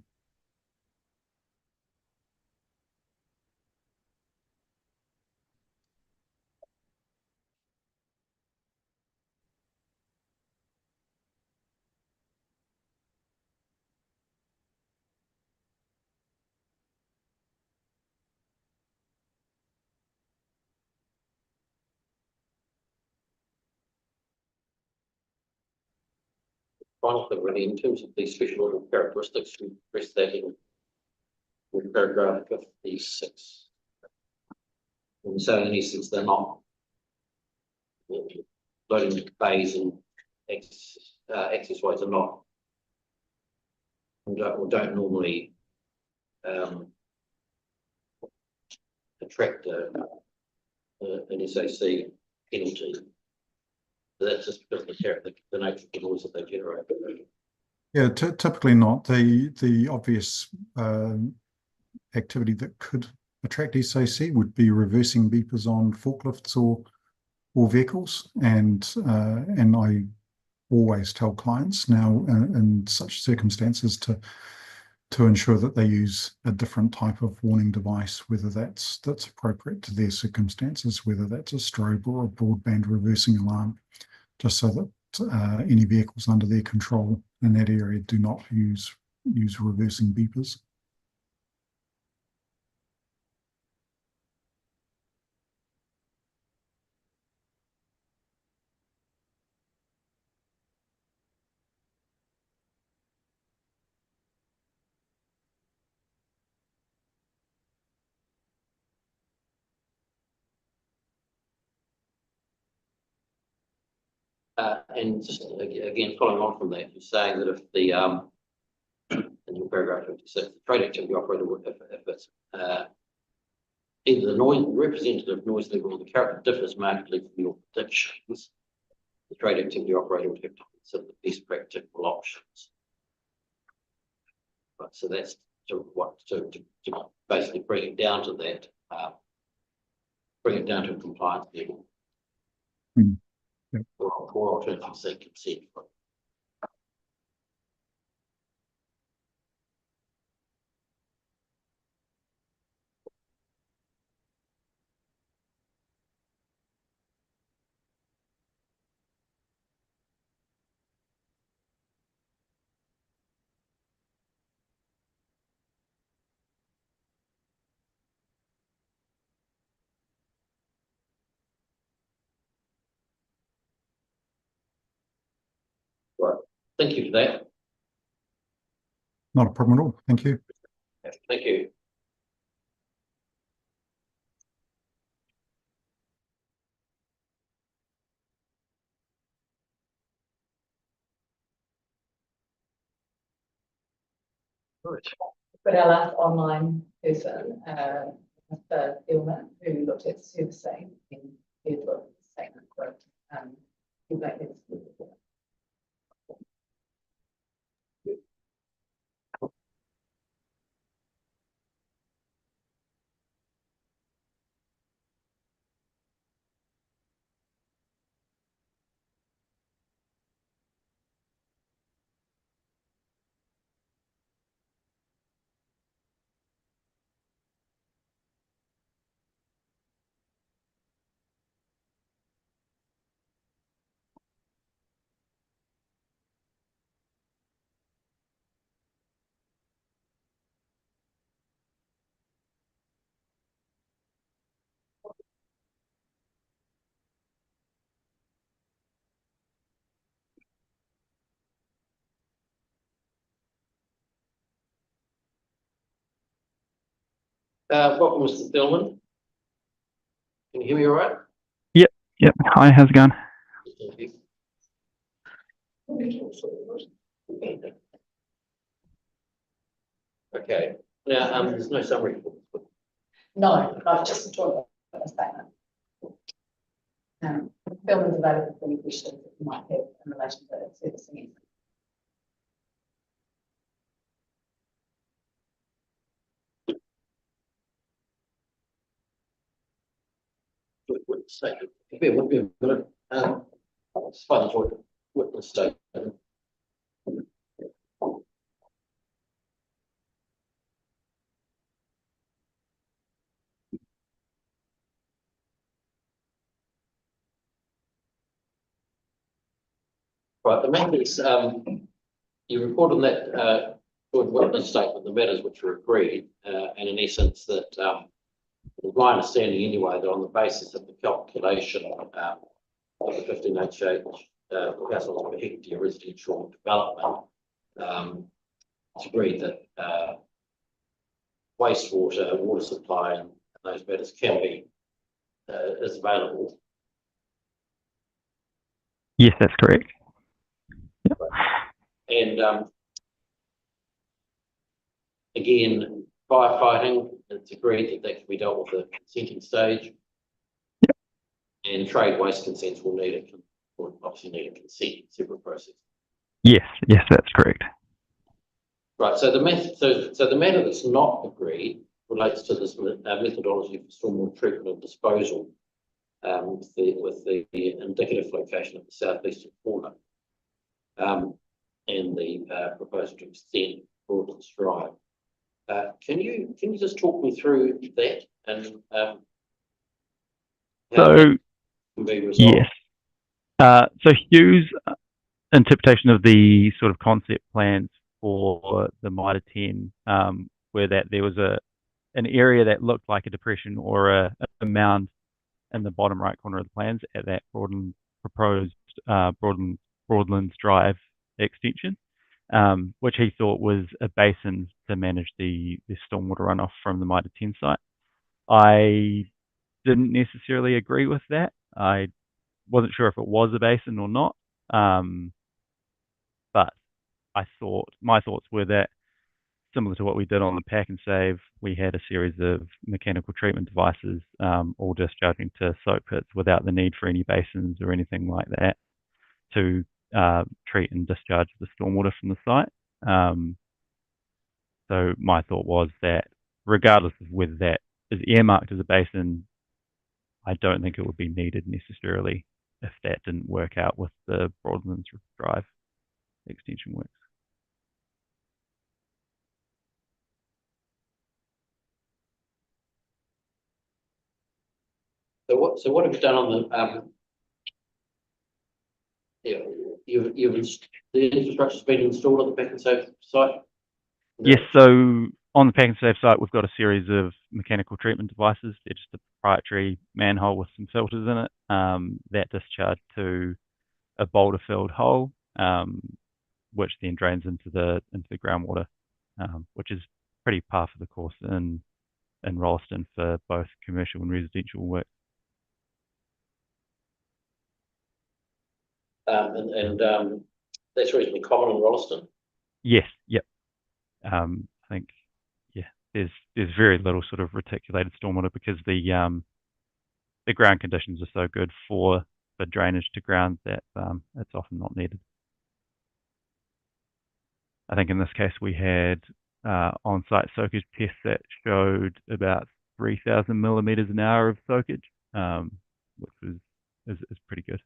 Final thing really, in terms of these special order characteristics, we address that in paragraph 56. And so in essence, they're not loading bays and access ways are not, or don't normally attract an SAC penalty. That's just because of the nature of the noise that they generate. Yeah, typically not. The obvious activity that could attract SAC would be reversing beepers on forklifts or vehicles, and I always tell clients now in such circumstances to ensure that they use a different type of warning device, whether that's appropriate to their circumstances, whether that's a strobe or a broadband reversing alarm, just so that any vehicles under their control in that area do not use reversing beepers. And just again, following on from that, you're saying that if the in your paragraph 56, the trade activity operator would, if it's either the representative noise level or the character differs markedly from your predictions, the trade activity operator would have to consider the best practical options. Right, so that's to basically bring it down to that, bring it down to a compliance level. Yeah. Or alternatively seek consent for it. Right. Thank you for that. Not a problem at all. Thank you. Thank you. Right. But our last online person, Mr. Gilman, who looked at servicing and he looked at the statement quote, he'll make this. Welcome, Mr. Thilman. Can you hear me all right? Yep. Hi, how's it going? Thank you. Okay, now, there's no summary. No, just a toilet statement. Bill is available for any questions that you might have in relation to servicing. Witness statement. Bear with me a minute. It's fine, witness statement. Right, the matters, you report on that, good witness statement, the matters which were agreed, and in essence that, it was my understanding anyway, that on the basis of the calculation, of the 15 HH, households per hectare residential development, it's agreed that, wastewater, water supply and those matters can be, is available. Yes, that's correct. And again, firefighting, it's agreed that that can be dealt with at the consenting stage. Yep. And trade waste consents will obviously need a consent, separate process. Yes, that's correct. Right, so the matter that's not agreed relates to this methodology for stormwater treatment and disposal, with the indicative location of the southeastern corner. And the proposal to extend Rolleston Drive. Can you just talk me through that and how So that can be resolved? yes. So Hugh's interpretation of the sort of concept plans for the Mitre 10, where that there was an area that looked like a depression or a mound in the bottom right corner of the plans at that proposed Broadlands Drive extension, which he thought was a basin to manage the stormwater runoff from the Mitre 10 site. I didn't necessarily agree with that. I wasn't sure if it was a basin or not, but my thoughts were that similar to what we did on the pack and save, we had a series of mechanical treatment devices, all discharging to soak pits without the need for any basins or anything like that to treat and discharge the stormwater from the site. So my thought was that regardless of whether that is earmarked as a basin, I don't think it would be needed necessarily if that didn't work out with the Broadlands Drive extension works. So what have you done on the the infrastructure's been installed on the Pack and Save site? Yes, so on the Pack and Save site, we've got a series of mechanical treatment devices. They're just a proprietary manhole with some filters in it that discharge to a boulder-filled hole, which then drains into the groundwater, which is pretty par for the course in Rolleston for both commercial and residential work. And that's reasonably common in Rolleston. Yes, yep. I think, yeah, there's very little sort of reticulated stormwater because the ground conditions are so good for drainage to ground that it's often not needed. I think in this case we had on-site soakage tests that showed about 3,000 millimeters an hour of soakage, which is pretty good.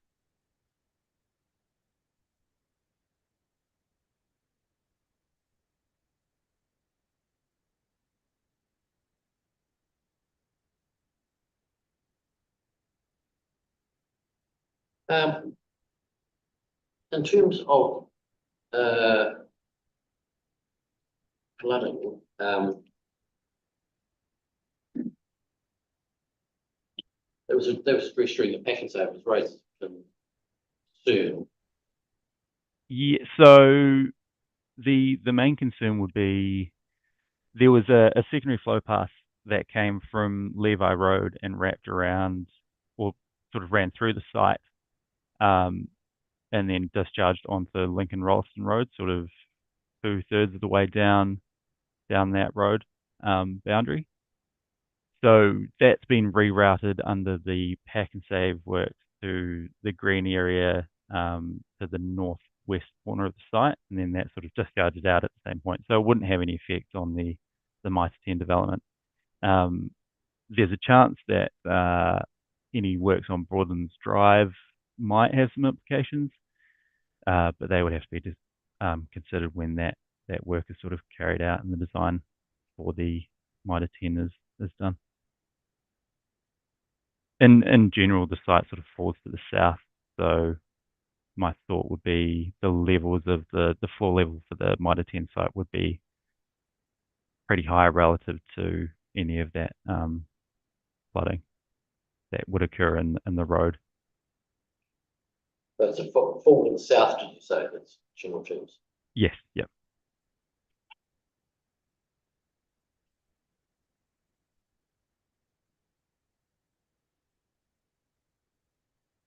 In terms of flooding, there was a very string of packets over was raised concern. Yeah, so the main concern would be there was a secondary flow path that came from Levi Road and wrapped around, or sort of ran through the site, and then discharged onto Lincoln Rolleston Road, sort of 2/3 of the way down that road boundary. So that's been rerouted under the pack and save works to the green area to the northwest corner of the site, and then that sort of discharges out at the same point. So it wouldn't have any effect on the Mitre 10 development. There's a chance that any works on Broadlands Drive might have some implications, but they would have to be considered when that work is sort of carried out and the design for the Mitre 10 is done. In general, the site sort of falls to the south, so my thought would be the levels of the floor level for the Mitre 10 site would be pretty high relative to any of that flooding that would occur in the road. But it's a fall to the south, did you say? That's general terms. Yes, yep.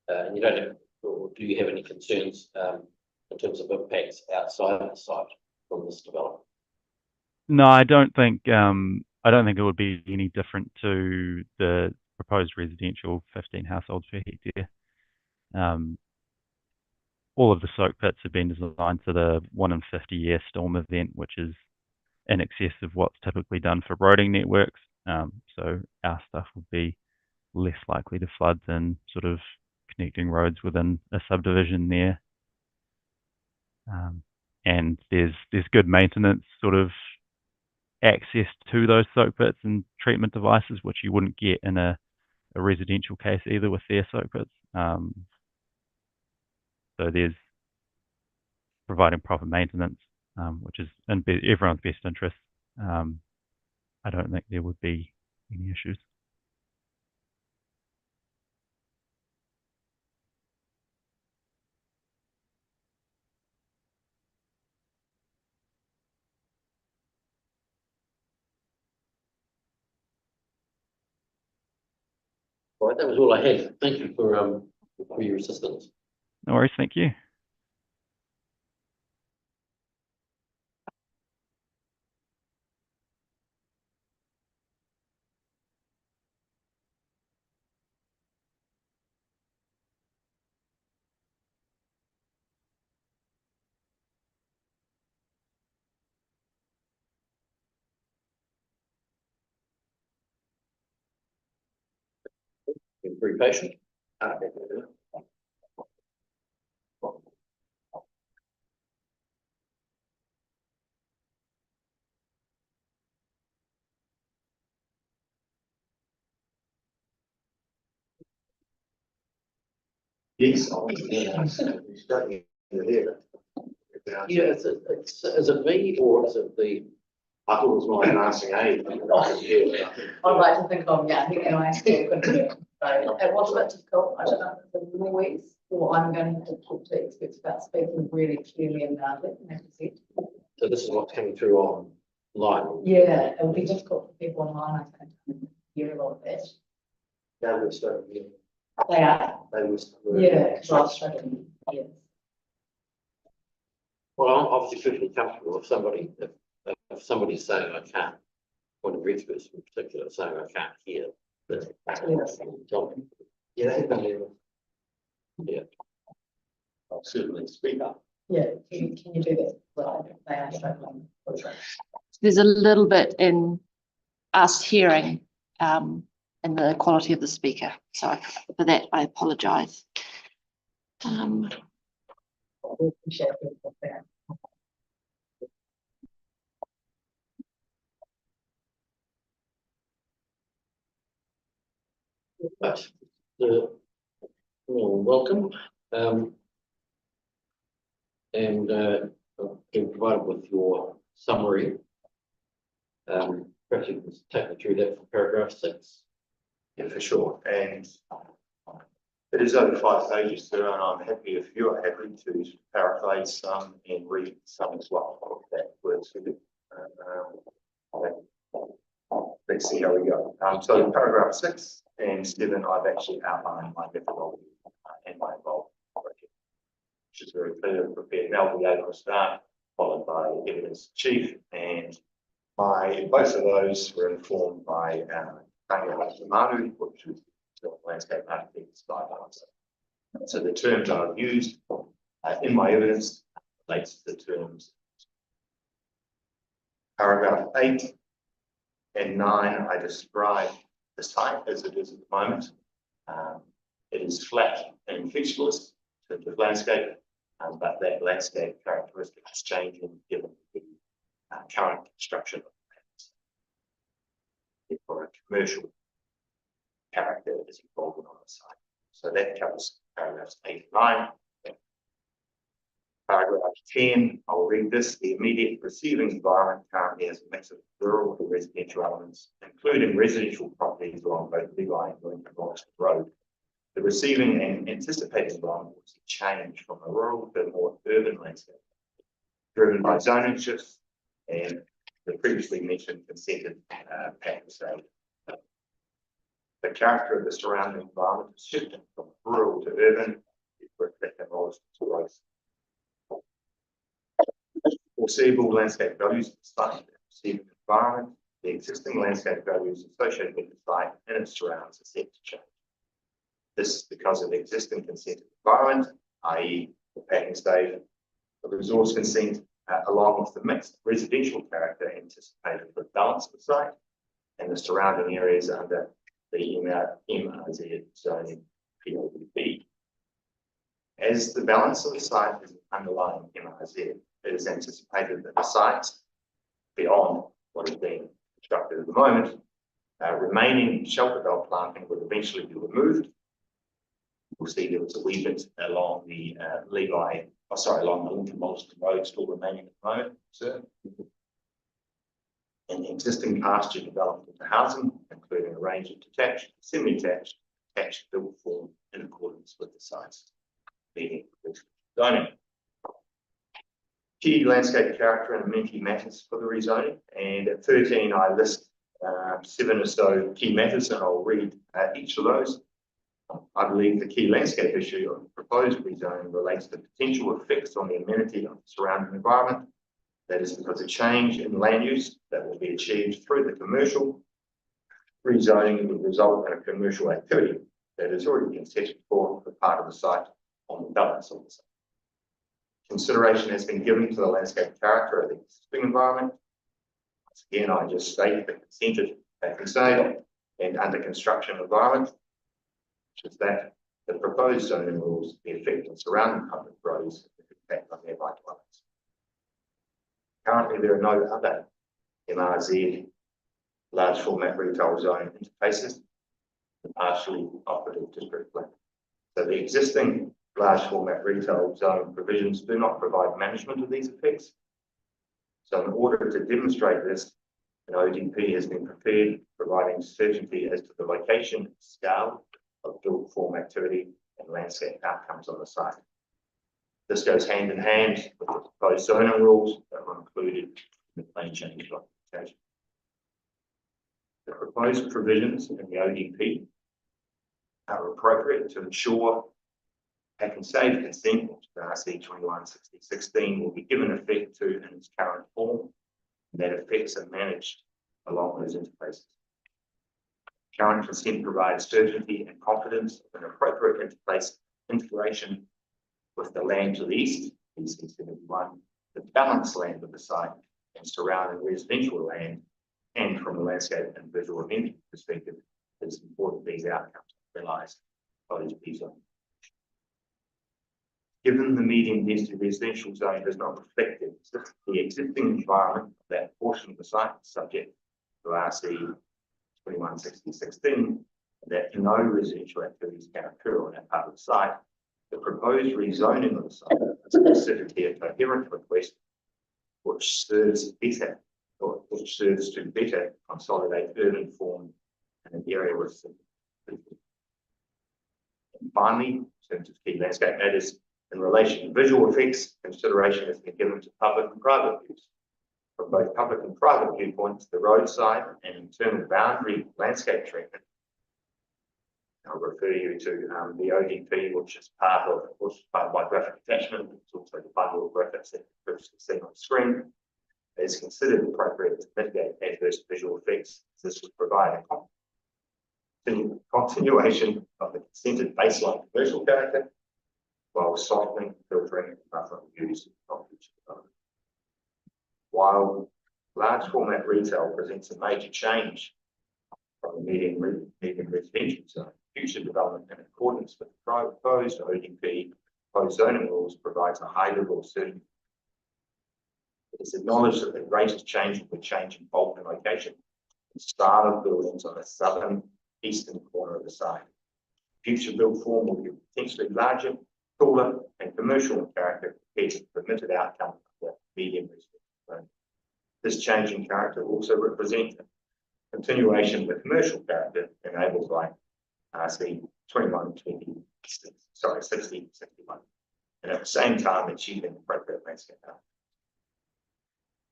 And you don't have, or do you have any concerns in terms of impacts outside the site from this development? No, I don't think it would be any different to the proposed residential 15 households per hectare. All of the soak pits have been designed for the 1 in 50 year storm event, which is in excess of what's typically done for roading networks. So our stuff would be less likely to flood than sort of connecting roads within a subdivision there. And there's good maintenance sort of access to those soak pits and treatment devices, which you wouldn't get in a residential case either with their soak pits. So there's providing proper maintenance, which is in everyone's best interest. I don't think there would be any issues. All right, that was all I had. Thank you for your assistance. No worries, thank you. Been very patient. Yes. Yeah, is it me or is it the? I thought it was my passing age. I'd like to think of, yeah, I think I still could do it. So it was a bit difficult. I don't know if it's the weeks or I'm going to have to talk to experts about speaking really clearly about it. And that's it. So this is what's coming through online. Yeah, it would be difficult for people online, I think, to hear a lot of that. Now we're starting. They are. They must. Yeah, because I was struggling. Yes. Well, I'm obviously perfectly comfortable if somebody's saying I can't, point of breathless in particular, saying I can't hear. Yeah. I'll certainly speak up. Yeah, can you do that? Well, they are struggling. There's a little bit in us hearing in the quality of the speaker. So for that, I apologise. Appreciate that. But welcome. And I've been provided with your summary. Perhaps you can take me through that for paragraph 6. Yeah, for sure. And it is over 5 pages, sir, and I'm happy if you are happy to paraphrase some and read some as well. If that works for you. Let's see how we go. So paragraph 6 and 7, I've actually outlined my methodology and my involvement, which is very clear. Prepared an LBA to start, followed by evidence chief, and both of those were informed by Manu, which is the landscape architect sky balancer. So the terms I've used in my evidence relates to the terms. Paragraph 8 and 9, I describe the site as it is at the moment. It is flat and featureless in terms of landscape, but that landscape characteristic is changing given the current construction of plans. Therefore, a commercial character is involved on the site. So that covers paragraphs 8 and 9. Paragraph 10, I'll read this. The immediate receiving environment currently has a mix of rural and residential elements, including residential properties along both Levi and Rolleston Road. The receiving and anticipated environment will change from a rural to a more urban landscape, driven by zoning shifts and the previously mentioned consented pattern state. The character of the surrounding environment is shifting from rural to urban, reflecting Rolleston's growth. Foreseeable landscape values of the site, the receiving environment, the existing landscape values associated with the site and its surrounds are set to change. This is because of the existing consented environment, i.e. the packing stage, the resource consent, along with the mixed residential character anticipated for the balance of the site and the surrounding areas under the MRZ zoning POB. As the balance of the site is underlying MRZ, it is anticipated that the sites beyond what is being constructed at the moment, remaining shelter belt planting will eventually be removed. We'll see there was a wee bit along the along the Lincoln Rolleston Road still remaining at the moment, sir. And existing pasture developed into housing, including a range of detached, semi-detached, attached built form in accordance with the site's leading zoning. Key landscape character and amenity matters for the rezoning, and at 13 I list 7 or so key matters, and I'll read each of those. I believe the key landscape issue of the proposed rezoning relates to potential effects on the amenity of the surrounding environment. That is because a change in land use that will be achieved through the commercial rezoning would result in a commercial activity that has already been set for the part of the site on the balance of the site. Consideration has been given to the landscape character of the existing environment. Once again, I just state the consented packing state and under construction environment, which is that the proposed zoning rules the effect on surrounding public roads and impact on nearby dwellings. Currently, there are no other MRZ large format retail zone interfaces in partially operative district plan. So the existing large format retail zone provisions do not provide management of these effects. So in order to demonstrate this, an ODP has been prepared, providing certainty as to the location and scale of built form activity and landscape outcomes on the site. This goes hand in hand with the proposed zoning rules that were included in the plan change documentation. The proposed provisions in the ODP are appropriate to ensure pack and save consent, which the RC 21/60/16 will be given effect to in its current form. And that effects are managed along those interfaces. Current consent provides certainty and confidence of an appropriate interface integration with the land to the east, PC71, the balanced land of the site and surrounding residential land, and from a landscape and visual amenity perspective, it is important these outcomes are realised by these B zone. Given the medium density residential zone does not reflect the existing environment of that portion of the site subject to RC 216016, that no residential activities can occur on that part of the site, the proposed rezoning of the site is considered to be a coherent request which serves to better consolidate urban form in an area with. And finally, in terms of key landscape matters, in relation to visual effects, consideration has been given to public and private views. From both public and private viewpoints, the roadside and internal boundary landscape treatment. I'll refer you to the ODP, which is part of my graphic attachment. It's also the bundle of graphics that you've previously seen on the screen. Is considered appropriate to mitigate adverse visual effects. This would provide a continuation of the consented baseline commercial character, while softening, filtering, and buffering use of each development. While large format retail presents a major change from the medium residential zone, future development in accordance with the proposed ODP, proposed zoning rules provides a high level of certainty. It is acknowledged that the greatest change will be change in bulk and location and style of buildings on the southern eastern corner of the site. Future build form will be potentially larger, taller, and commercial in character compared to the permitted outcome of the medium residential zone. This change in character also represents a continuation of the commercial character enabled by RC 6061, and at the same time achieving appropriate landscape outcomes.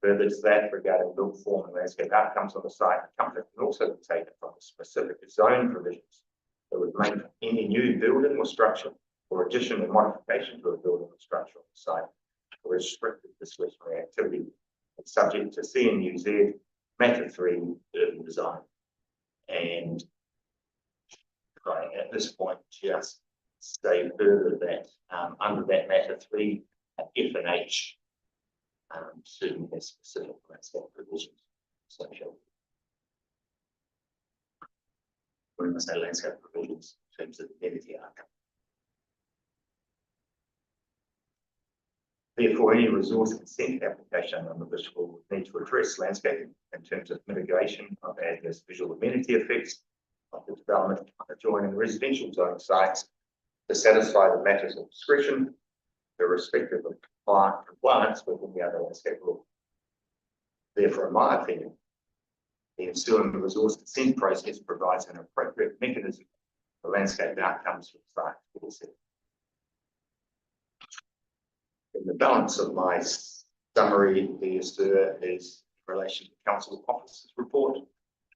Further to that, regarding build form and landscape outcomes on the site, comfort can also be taken from the specific zone provisions that would make any new building or structure or addition or modification to a building or structure on the site or restricted discretionary activity subject to CNUZ Matter 3 urban design. And at this point, just say further that under that Matter 3, F and H certainly has specific landscape provisions associated. When I say landscape provisions in terms of amenity outcome. Therefore, any resource consent application under this will need to address landscaping in terms of mitigation of adverse visual amenity effects of the development of adjoining residential zone sites to satisfy the matters of discretion, irrespective of compliance with any other landscape rule. Therefore, in my opinion, the ensuing resource consent process provides an appropriate mechanism for landscape outcomes for the site. In the balance of my summary, is in relation to Council Officer's report.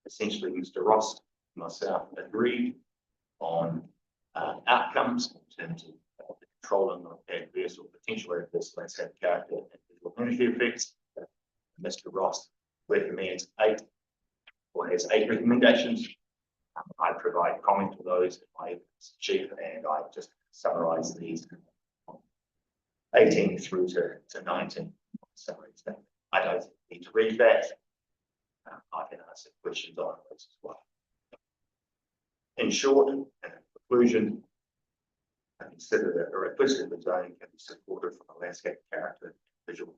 Essentially, Mr. Ross and myself agreed on outcomes in terms of the controlling of adverse or potential adverse landscape character and visual amenity effects. Mr. Ross recommends 8 or has 8 recommendations. I provide comment to those in my evidence chief, and I just summarize these 18 through to 19 summary statement. I don't need to read that. I can answer questions on this as well. In short, and in conclusion, I consider that a request of the zoning can be supported from a landscape character and visual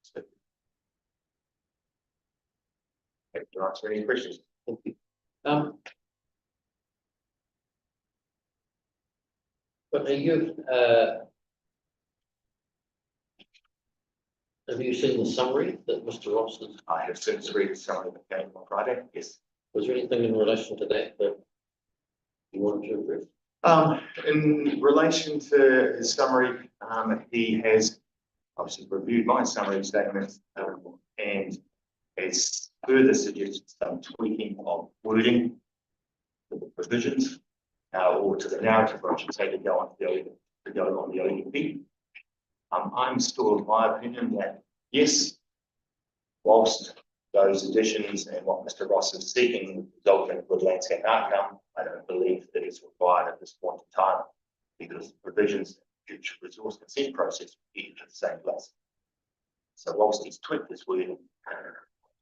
perspective. Happy to answer any questions. Thank you. But have you seen the summary that Mr. Ross has? I have since read the summary that came on Friday. Yes. Was there anything in relation to that you wanted to address? In relation to his summary, he has obviously reviewed my summary statement and has further suggested some tweaking of wording to the provisions or to the narrative, I should say, to go on the ODP. I'm still of my opinion that yes, whilst those additions and what Mr. Ross is seeking result in a good landscape outcome, I don't believe that is required at this point in time, because provisions in the future resource consent process will get to the same place. So whilst he's tweaked this wording,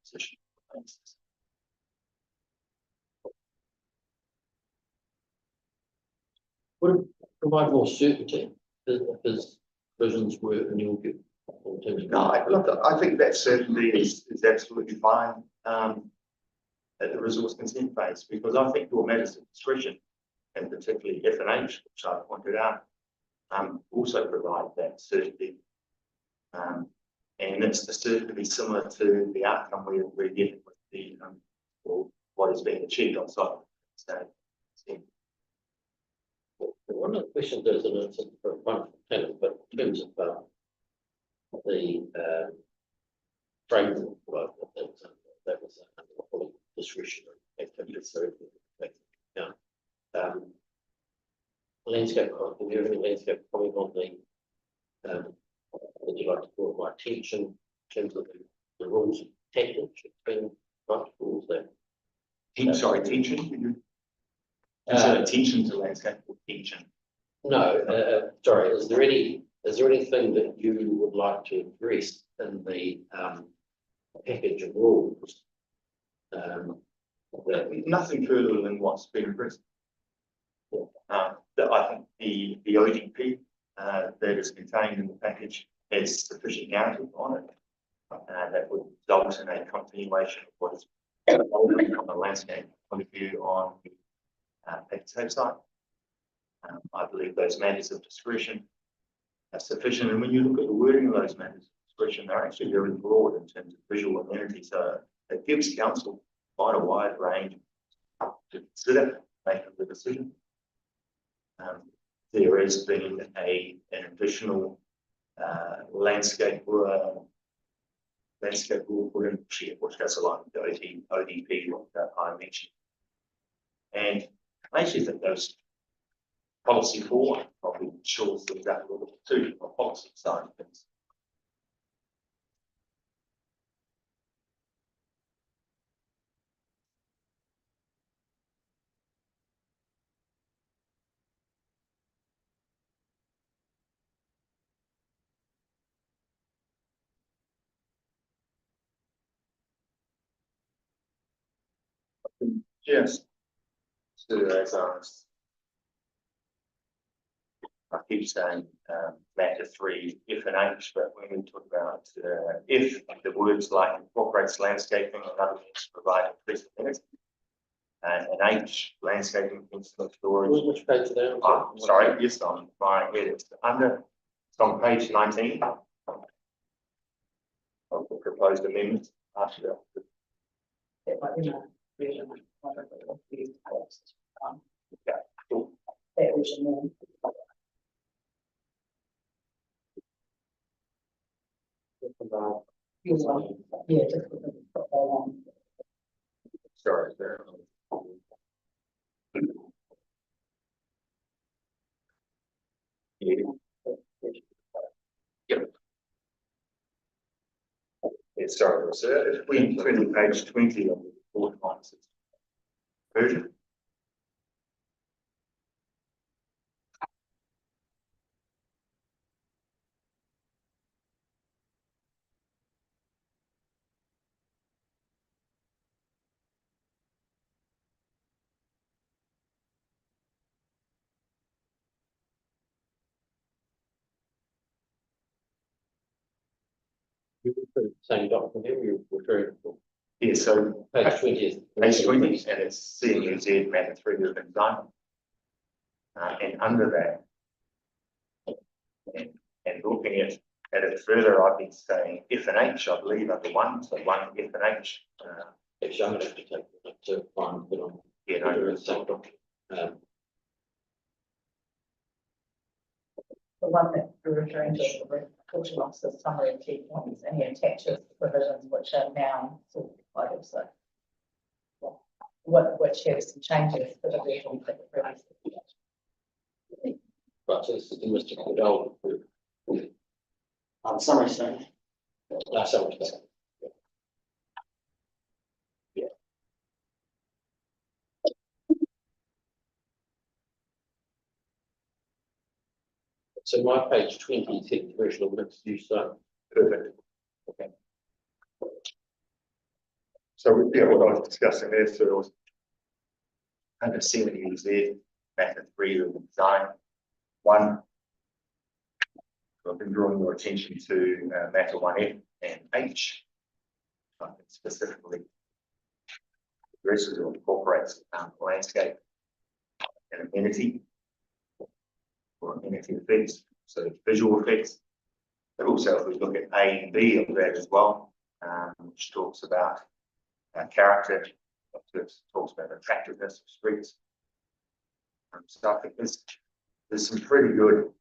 position remains the same. Would it provide more certainty if his provisions were in your view? In terms of No, look, I think that certainly is absolutely fine at the resource consent phase, because I think your matters of discretion, and particularly F and H, which I pointed out, also provide that certainty. And it's the certainty similar to the outcome we're getting with the or what is being achieved on site. So, yeah. One of the questions is, and it's for one tenant, but in terms of the framework that was fully discretionary activity, so yeah. Landscape, do you have any landscape comment on the would you like to draw my attention in terms of the rules of technique between rules that Sorry, tension, can you? Is it attention to landscape or tension? no, sorry, is there anything that you would like to address in the package of rules? Nothing further than what's been addressed. That I think the ODP that is contained in the package has sufficient narrative on it. That would result in a continuation of what is evolving from a landscape point of view on the safe site. I believe those matters of discretion are sufficient, and when you look at the wording of those matters of discretion, they're actually very broad in terms of visual amenity. So it gives council quite a wide range to consider making the decision. There has been an additional landscape rule put in, which goes along with the ODP that I mentioned. And I actually think those policy 4 probably ensures that that will too from a policy side of things. Just to I keep saying matter 3, F and H, but when we talk about if the words like incorporates landscaping and other means provide increased amenity, and H landscaping things for storage. Which page are they on? Oh, sorry, yes, I'm fine. It's on page 19 of the proposed amendment after that. That might be my version. Yeah, cool. That version then. Yeah, just put that on. Sorry, there. Yeah. Yep. Yeah, sorry, sir. If we turn to page 20 of the report version. Same document here, you're referring to Yeah, so page 20. page 20, and it's CMUZ matter 3 has been done. And under that, and looking at it further, I've been saying F and H, I believe, are the ones, so 1 F and H. Actually, I'm going to have to take that to find it on. Yeah, no, the same document. The one that we're referring to is the reporting officer's summary of key points, and he attaches provisions which are now sort of like also. Which has some changes that are being put previously. Right, so this is the Mr. Cordell. Summary statement. Summary statement. So my page 20 said commercial mixed use zone. Perfect. Okay. So, yeah, what I was discussing there, so it was under 70Z, matter 3 of the design. 1. I've been drawing your attention to matter 1F and H. Specifically addresses or incorporates landscape and amenity or amenity effects, so visual effects. But also if we look at A and B of that as well, which talks about character, talks about attractiveness of streets. So I think there's some pretty good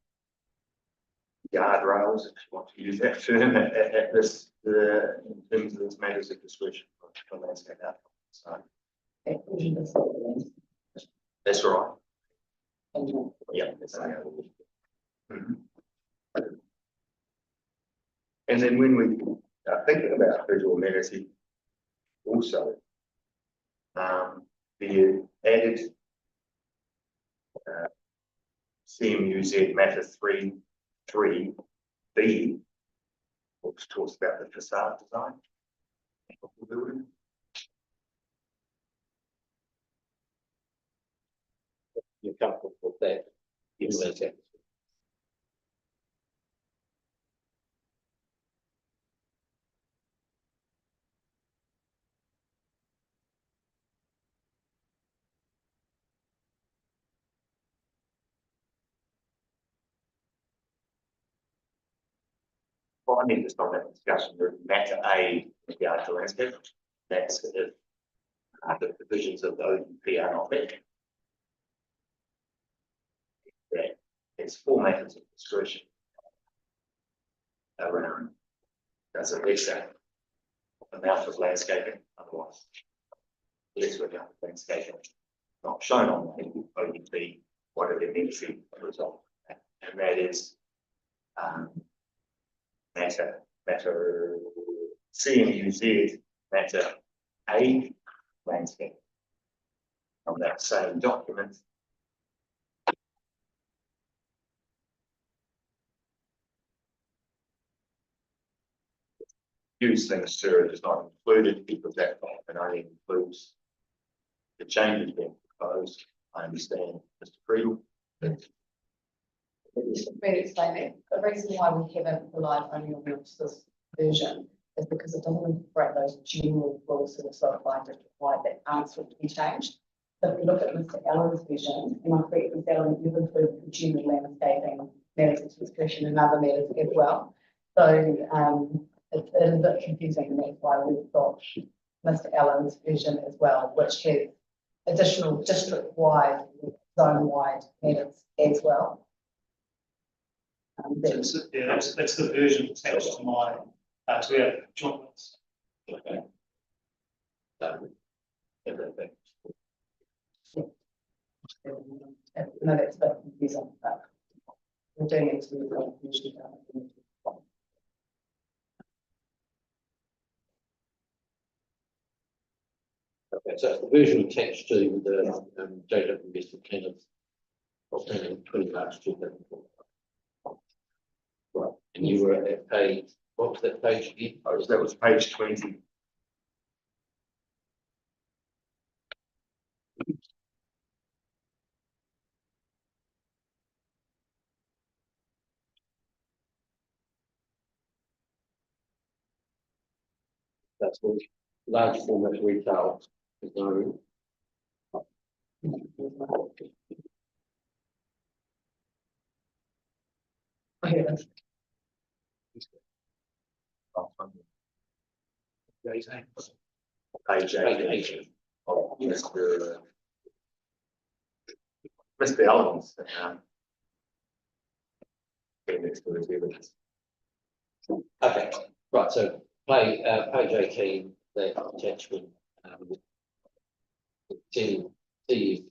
guardrails, if you want to use that term, at this, in terms of these matters of discretion for landscape outcomes. So that's right. Yeah. That's right. Mhm. And then when we are thinking about visual amenity, also the added CMUZ matter 3.3b, which talks about the facade design of the building. You're comfortable with that? Yes. Well, I mean, just on that discussion, the matter A with regard to landscape, that's if the provisions of the ODP are not met. That it's 4 matters of discretion around does it lesser amount of landscaping, otherwise lesser amount of landscaping not shown on the ODP, what are the amenity result? And that is matter CMUZ, matter A landscape. On that same document. Use things to is not included because that document only includes the changes being proposed. I understand, Mr. Friedel. Just to explain that, the reason why we haven't relied only on this version is because it doesn't incorporate those general rules that are so applied district-wide that aren't sort to be changed. So if you look at Mr. Allen's vision, and I'm correct, Mr. Allen, you've included consumer landscaping, matters of discretion and other matters as well. So it's a bit confusing, and that's why we've got Mr. Allen's vision as well, which has additional district-wide, zone-wide matters as well. Yeah, that's the version attached to my, to our joint ones. Okay. Everything. No, that's a bit confusing, but we're doing it to the usually. Okay, so it's the version attached to the data investment plans of 20 March 2004. Right, and you were at page, what was that page again? Oh, that was page 20. That's what large format retail is known. Page 18. Oh, Mr. Allen's. Next to his evidence. Okay, right, so page 18, that attachment, see the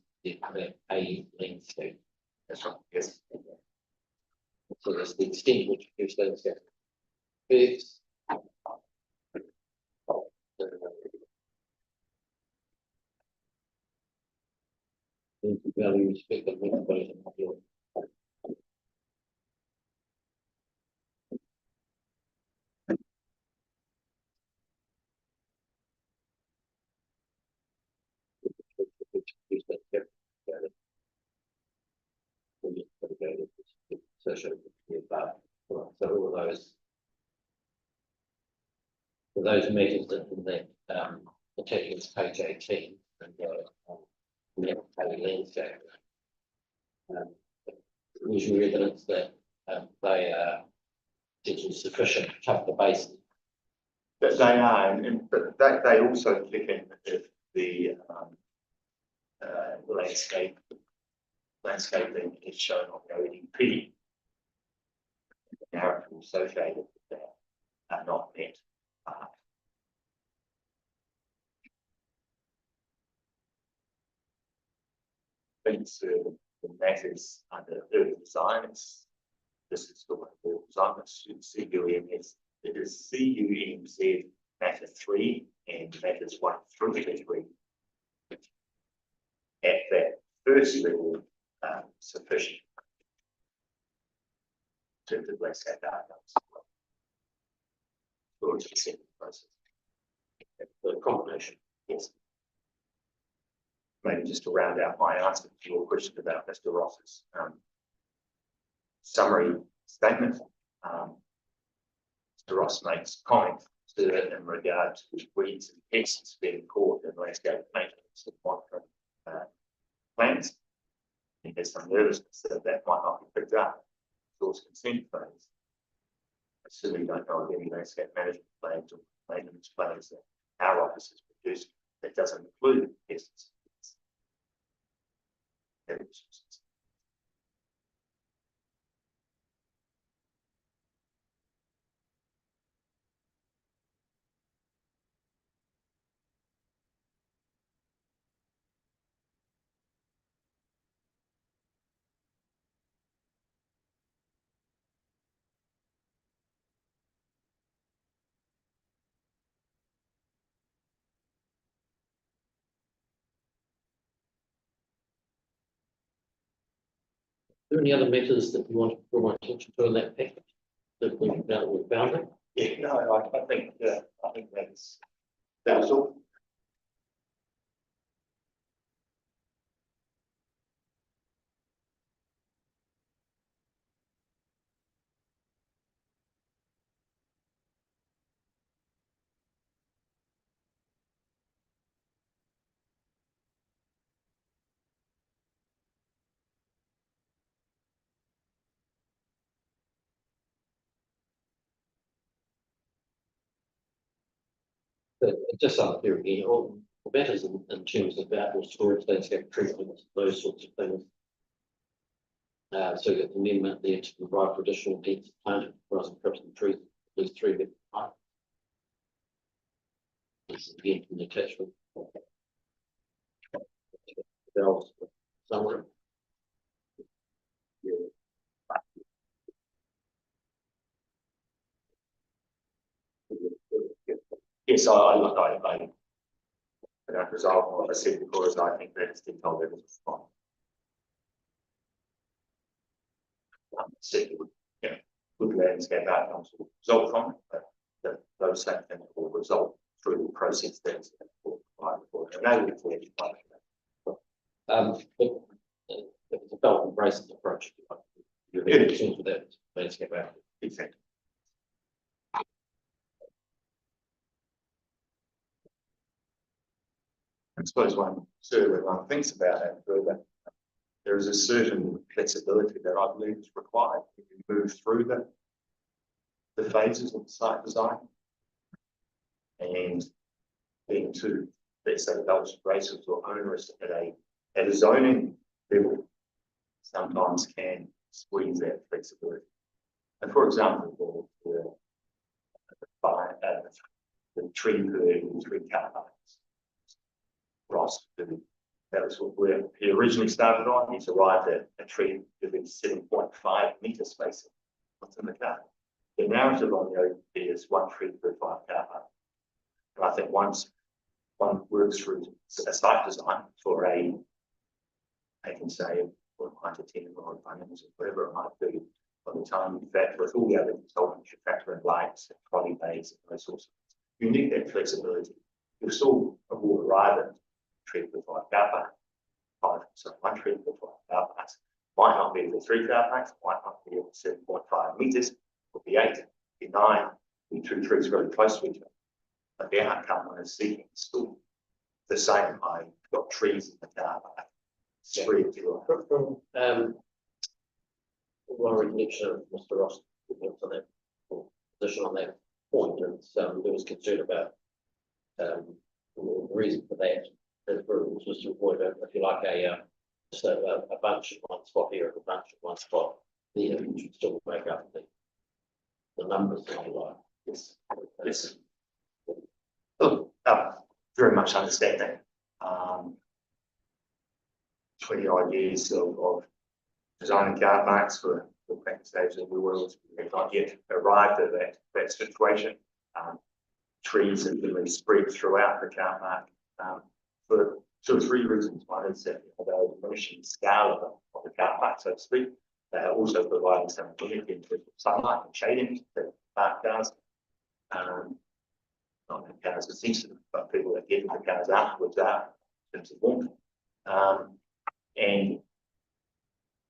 A landscape. That's right, yes. So that's the extent which gives landscape. It's value respect of condition. But so all of those measures in that attachments page 18 and the landscape. Usually evidence that they are essentially sufficient to cover the basin. But they are, but they also kick in if the landscaping is shown on the ODP. The narrative associated with that are not met. Things the matters under urban design. This is the urban design. It's CUMS. It is CUMZ matter 3 and matters 1 through 3. At that first level, sufficient to the landscape outcomes. Or to the second process. The combination, yes. Maybe just to round out my answer to your question about Mr. Ross's summary statement. Mr. Ross makes comment to it in regard to weeds and pests being caught in landscape maintenance and monitoring plans. He has some nervousness that might not be picked up. Source consent plans. I certainly don't know of any landscape management plans or maintenance plans that our office has produced that doesn't include pests. Are there any other matters that you want to draw my attention to in that package that we've found it? Yeah, no, I think that was all. But just up there again, all the matters in terms of outdoor storage, landscape treatment, those sorts of things. So the amendment there to provide for additional dense planting, rising shrubs and trees, at least 3 meters high. This is again from the attachment. Valves summary. Yes, I don't resolve what I said because I think that's the told it was fine. Second, good landscape outcomes will result from it, but those same things will result through the process that's provided for. But it's a belt and braces approach. You're in for that landscape out. Exactly. I suppose one thinks about it further. There is a certain flexibility that I believe is required when you move through the phases of the site design. And being too, let's say, belts, braces or onerous at a zoning level, sometimes can squeeze that flexibility. And for example, the tree purge and tree car parks. Ross, that was where he originally started on. He's arrived at a tree within 7.5 meter spacing. What's in the car? The narrative on the OP is 1 tree per 5 car park. And I think once one works through a site design for I can say, or 9 to 10 or finance or whatever it might be, by the time you factor with all the other consultants, you factor in lights and trolley bays and those sorts of things. You need that flexibility. You still will arrive at tree per 5 car park. So 1 tree per 5 car parks. Might not be the 3 car parks, might not be at 7.5 meters, could be 8, could be 9, be 2 trees very close to each other. But the outcome is seeking still the same. I've got trees in the car park, spread through. From one recollection of Mr. Ross on that position on that point, and there was concern about the reason for that. That was just to avoid, if you like, just a bunch at one spot here and a bunch at one spot there, which would still make up the numbers that you like. Yes. Yes. Look, very much understand that. 20 odd years of designing car parks for practice stages of the world, we have not yet arrived at that situation. Trees have been spread throughout the car park for 2 or 3 reasons. One is that they're diminishing the scale of the car park, so to speak. They are also providing some amenity in terms of sunlight and shading to park cars. Not that cars are sensitive, but people that get in the cars afterwards are in terms of warmth. And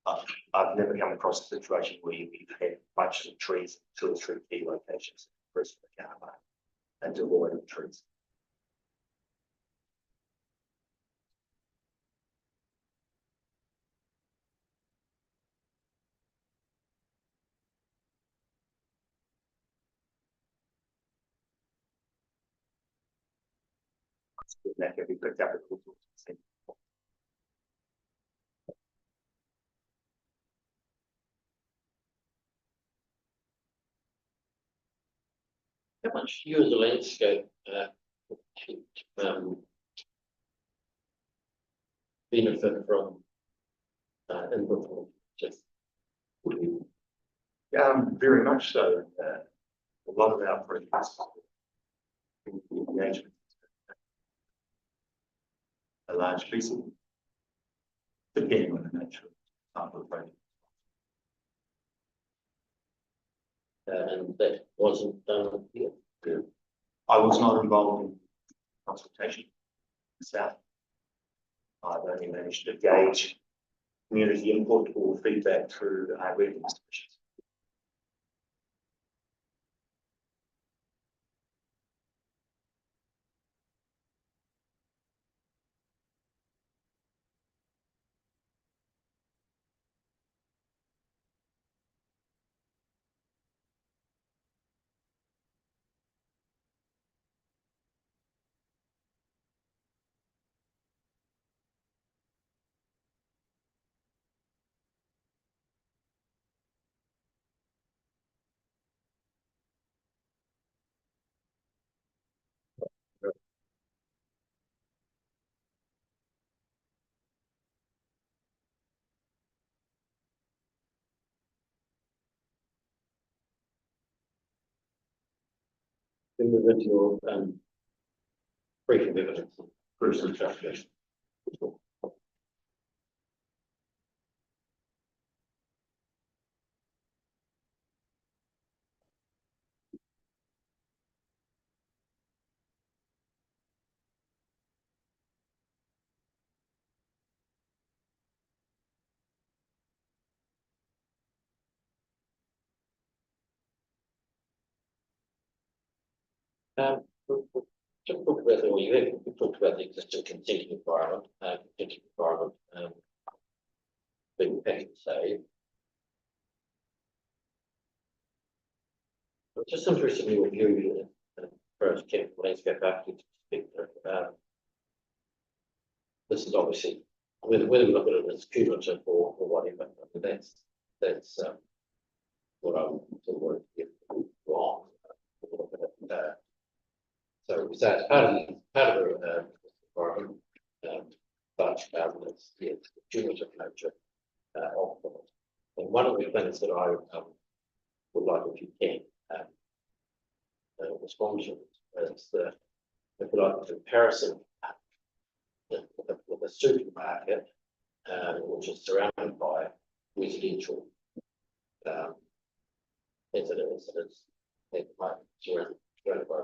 I've never come across a situation where we've had bunches of trees, 2 or 3 key locations for the rest of the car park and devoid of trees. That can be picked up at all sorts of things. How much you as a landscape benefit from input from just very much so. A lot of our projects engagement, a large piece of, depending on the nature of the project. and that wasn't done here. I was not involved in consultation myself. I've only managed to gauge community input or feedback through our reading submissions. Then move into your briefing evidence, first instruction. Just talk about you talked about the existing consenting environment, being packed say. I'm just interested in your view as chemical landscape architect perspective. This is obviously whether we look at it as cumulative or whatever, that's what I would get wrong. So it's part of the environment, but it's the cumulative nature of it. And one of the things that I would like, if you can, respond to is the, if you like, the comparison with a supermarket, which is surrounded by residential as it is, it might surrounded by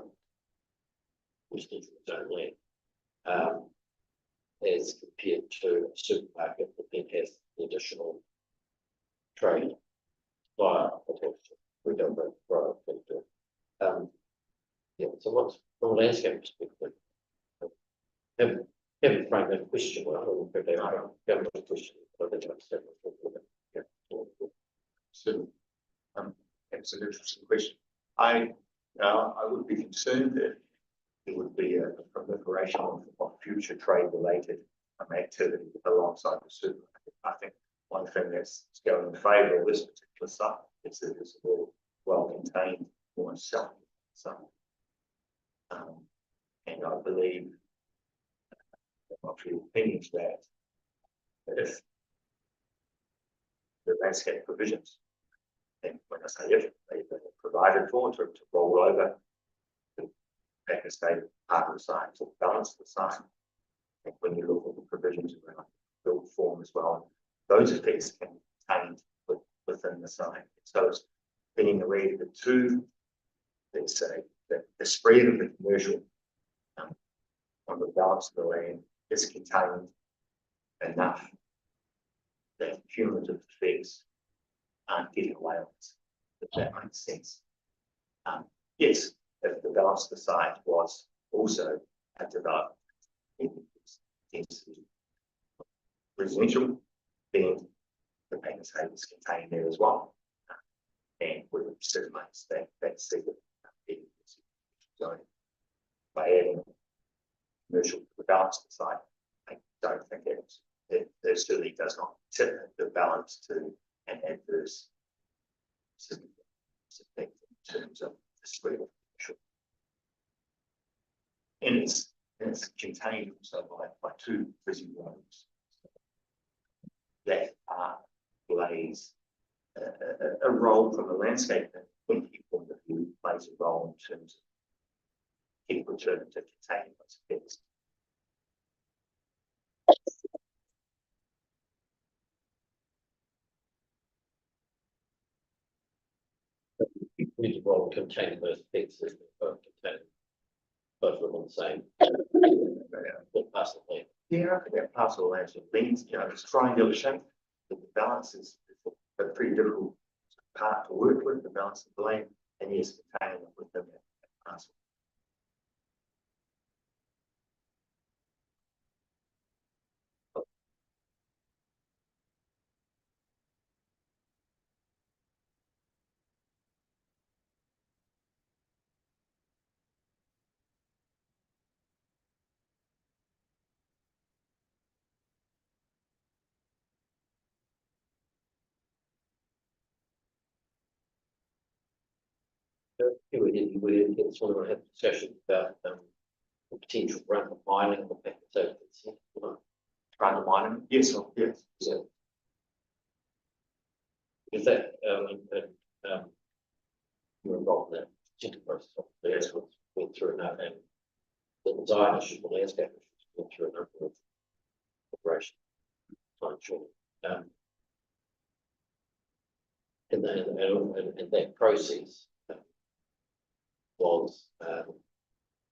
residential zone land, as compared to a supermarket that then has the additional trade via potential. We don't go for yeah, so what's from a landscape perspective? Haven't framed that question well, or if they are government question, but I think that's So, that's an interesting question. I would be concerned that there would be a proliferation of future trade-related activity alongside the supermarket. I think one thing that's going in favour of this particular site is that it's a very well-contained, almost self site. And I believe, my true opinion is that if the landscape provisions, and when I say if, they've been provided for to roll over the back and state part of the site to balance the site. And when you look at the provisions around build form as well, those effects can be contained within the site. So it's being aware that the two, let's say, that the spread of the commercial on the balance of the land is contained enough that cumulative effects aren't getting away with it, if that makes sense. Yes, if the balance of the site was also developed density residential, then the Painters Haven is contained there as well. And we would certainly that segment zone by adding commercial to the balance of the site. I don't think it certainly does not tip the balance to an adverse effect in terms of the spread of commercial. And it's contained also by two busy roads that plays a role from a landscape point of view, plays a role in terms of getting return to containing those effects. need to roll containing those effects as both contain both of them on the same parcel land. Yeah, I think that parcel of land means, it's triangular shape, the balance is a pretty difficult part to work with, the balance of the land, and yes, containing it within that parcel. We did sort of have a discussion about the potential run of mining or back so Run of mining, yes, yes. So is that you're involved in that particular process? Yes, went through enough, and the design issues, the landscape issues, went through a number of operations. And that process was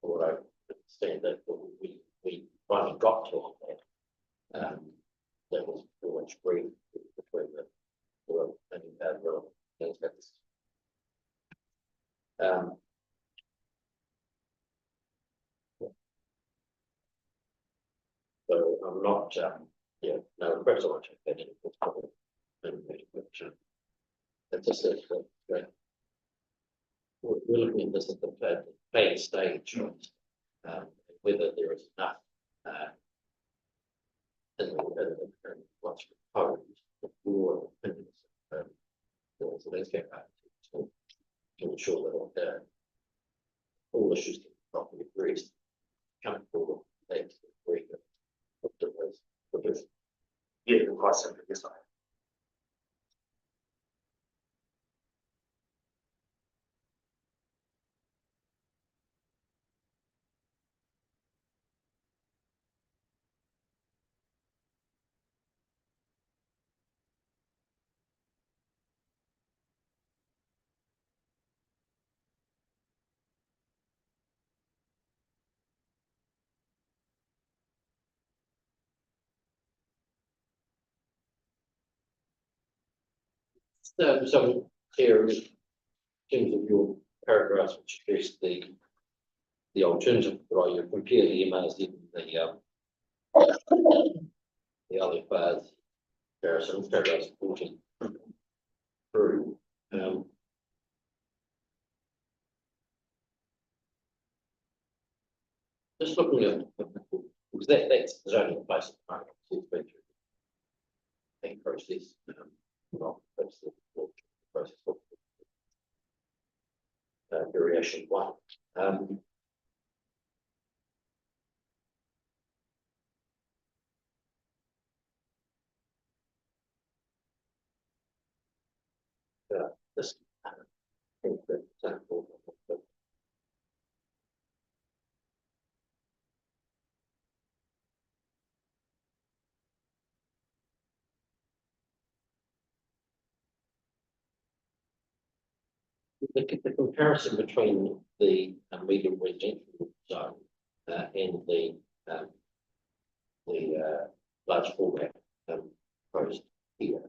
what I understand that we finally got to on that. That was pretty much agreed between the world and the landscapers. So I'm not, no, perhaps I won't take that in. It's just that we're looking at this at the planned stage, whether there is enough in what's proposed for opinions the landscape architect to ensure that all issues can be properly addressed. Coming forward, they agree that Yeah, quite simply, yes, I. So here, in terms of your paragraphs which address the alternative, right, you compare the MRZ and the other bars, comparison, paragraphs 14 through. Just looking at, because that's the zoning place at the moment, it's been through the process, well, that's the process of variation one. This, I think that, the comparison between the medium residential zone and the large format proposed here.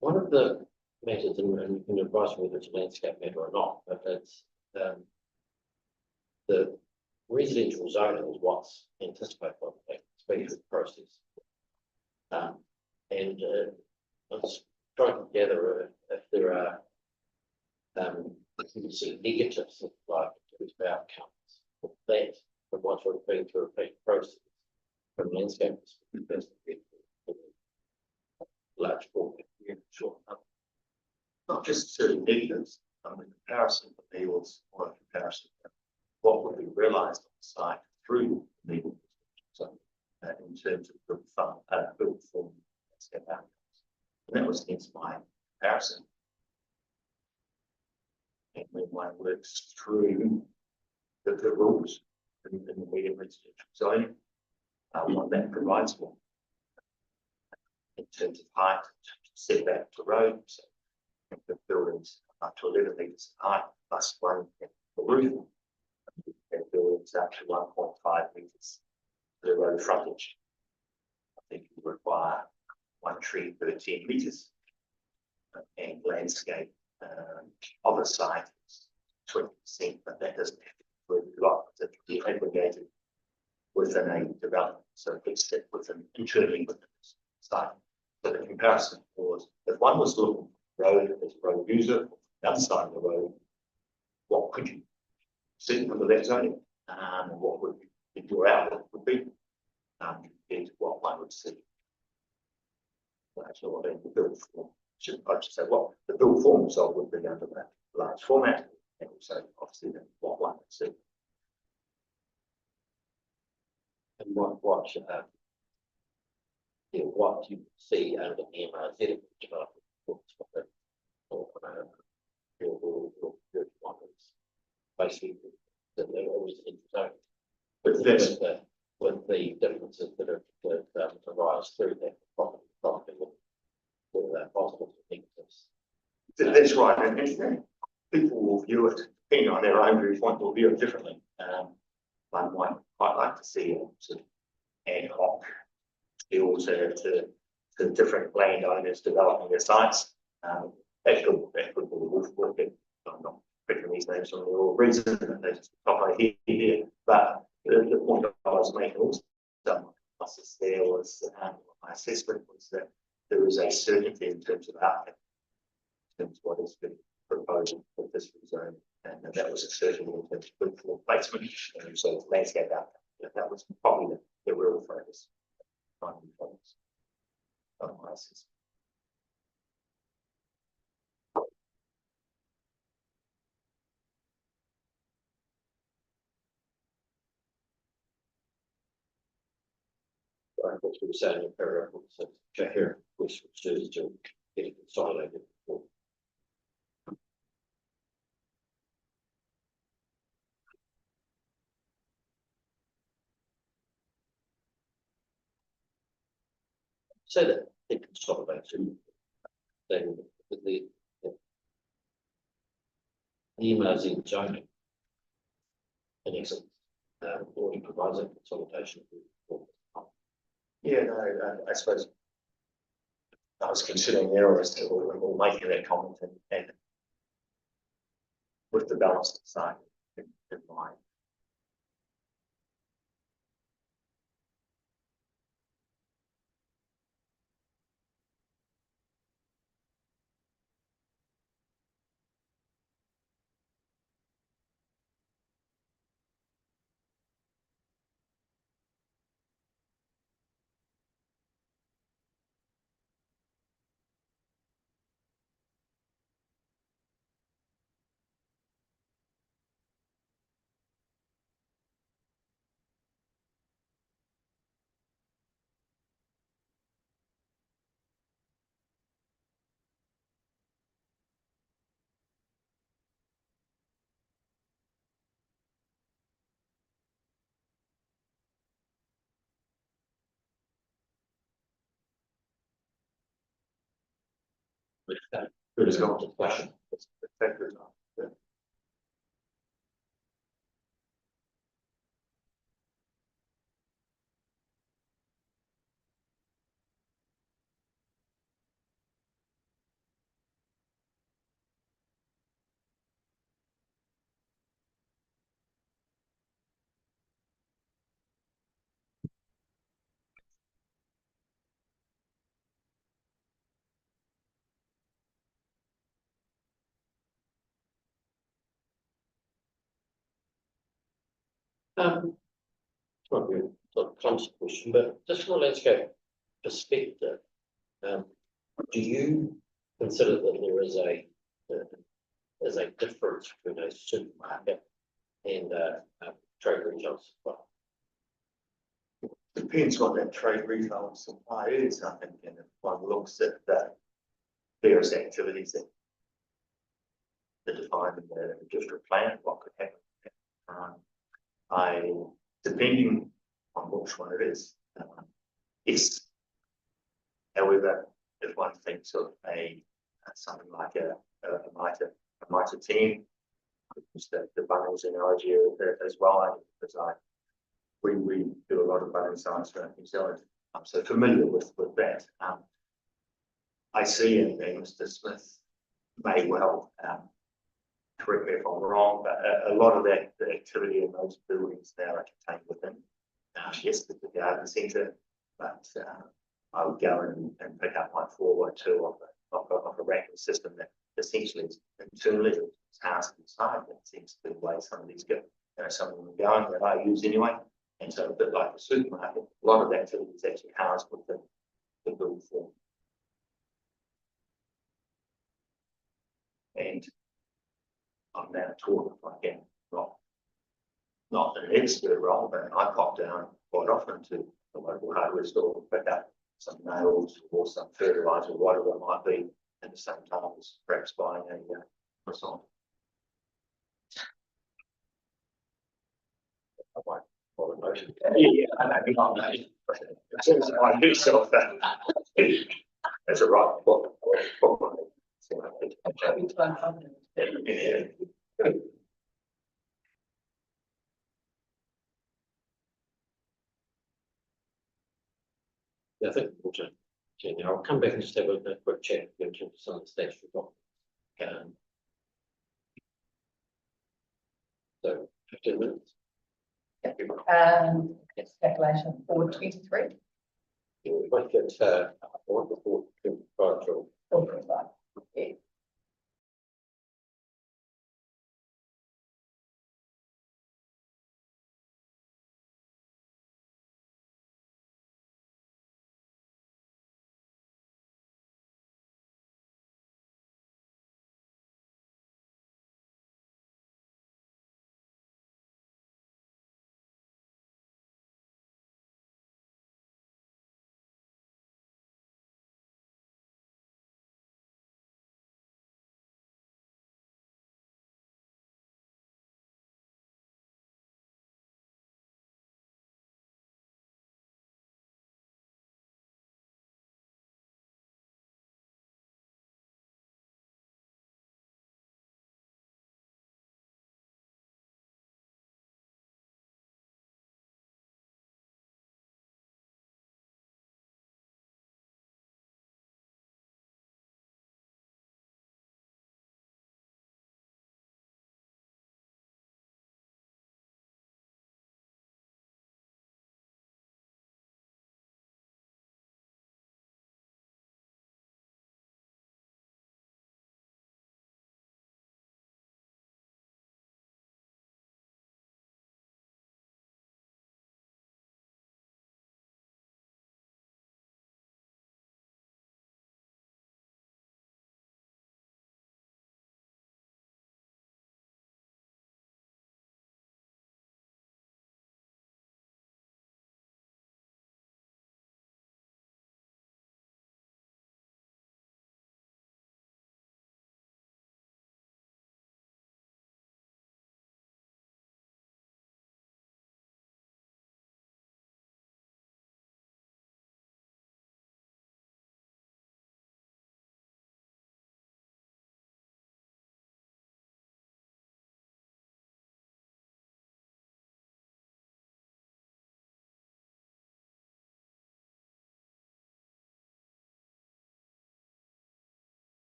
One of the matters, and you can advise whether it's a landscape matter or not, but it's the residential zoning is what's anticipated by the special process. And I was trying to gather if there are negatives like outcomes of that from what's been through a process from landscape perspective, large format. Yeah, sure. Not just certain negatives, the comparison for me was more a comparison of what would be realised on the site through the legal so in terms of built form landscape outcomes. And that was against my comparison. And when one works through the rules in the medium residential zoning, what that provides for in terms of height, setback to road, so the buildings up to 11 metres high, plus one at the roof, and buildings up to 1.5 metres to the road frontage. I think you require 1 tree per 10 metres, and landscape of a site is 20%, but that doesn't have to be a lot, it can be aggregated within a development, so it's set within internally within this site. So the comparison was, if one was looking at the road as a road user, outside of the road, what could you see from the left zoning? What would your outlook would be compared to what one would see? That's what the build form. I should say what the build form result would be under that large format, and also obviously then what one would see. And what you see under the MRZ development basically the residential zone. But that's with the differences that arise through that property with possible negatives. That's right, and people will view it depending on their own viewpoint, will view it differently. One might quite like to see a sort of ad hoc deal to different landowners developing their sites. That could be the wolf working. I'm not picking these names for the real reason, they just top my head here. But the point I was making also there was my assessment was that there is a certainty in terms of outcome, in terms of what has been proposed for this zone, and that was a certainty in terms of good placement and so landscape outcome. That was probably the real focus. What we were saying in paragraph here, which is to get it consolidated. So that it consolidates, then the emails in zoning. In essence, already provides a consolidation. Yeah, no, I suppose I was considering there as to or making that comment and with the balance side in mind. With that, good as gone to question. Might be a sort of clumsy question, but just from a landscape perspective, do you consider that there is a difference between a supermarket and trade retail supply? Depends what that trade retail supply is, I think, and if one looks at the various activities that are defined in the district plan, what could happen. Depending on which one it is, yes. However, if one thinks of something like a mitre team, the bundles analogy as well, because we do a lot of bundling science around New Zealand. I'm so familiar with that. I see, and Mr. Smith may well correct me if I'm wrong, but a lot of that the activity in those buildings now are contained within. Yes, the garden centre, but I would go and pick up my 4x2 of a racking system that essentially is internally it's housed inside. That seems to be the way some of these go. Some of them are going that I use anyway. And so a bit like the supermarket, a lot of the activity is actually housed within the building form. And I'm now talking if I can, not an expert role, but I pop down quite often to the local hardware store, pick up some nails or some fertilizer, whatever it might be, at the same time as perhaps buying a croissant. I won't bother noting. Yeah, I know you're not noting. As soon as I do yourself that, that's a right. Yeah, I think we'll change. I'll come back and just have a quick chat in terms of some of the statutory documents. So 15 minutes. It's calculation 423. Yeah, we might get I want the 425 425. Yeah.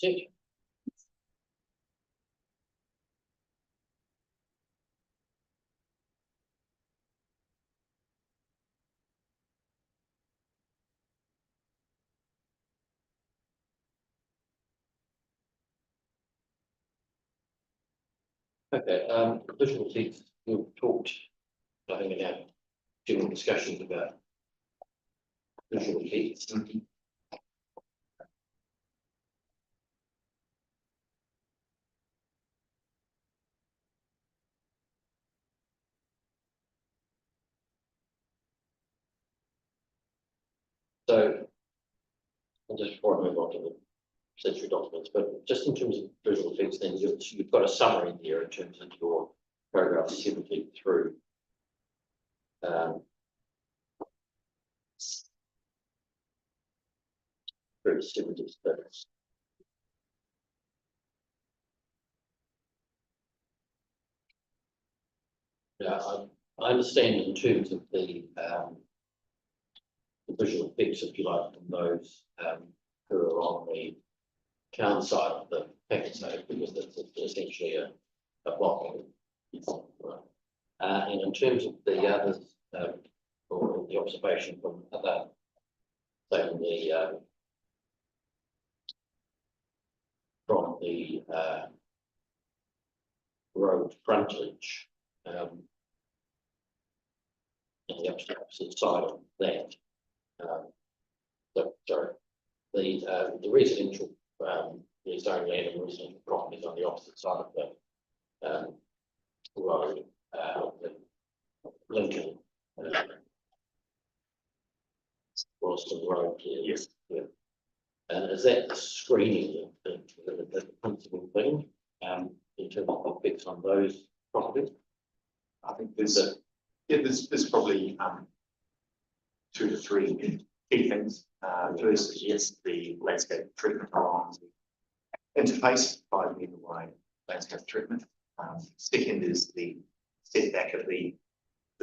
Check. Okay, visual effects, we've talked, I think, in our general discussions about visual effects. So, and just before I move on to the century documents, but just in terms of visual effects, then you've got a summary here in terms of your paragraph 70 through. Through 70. Yeah, I understand in terms of the visual effects, if you like, from those who are on the town side of the package note, because that's essentially a block. And in terms of the others, or the observation from other, say, from the road frontage, and the opposite side of that. Sorry, the residential, the zone land and residential properties on the opposite side of the road, Lincoln, Rolleston Road. Yes. Yeah. And is that the screening the principal thing in terms of effects on those properties? I think there's probably 2 to 3 key things. First, yes, the landscape treatment along the interface by the Levi landscape treatment. Second is the setback of the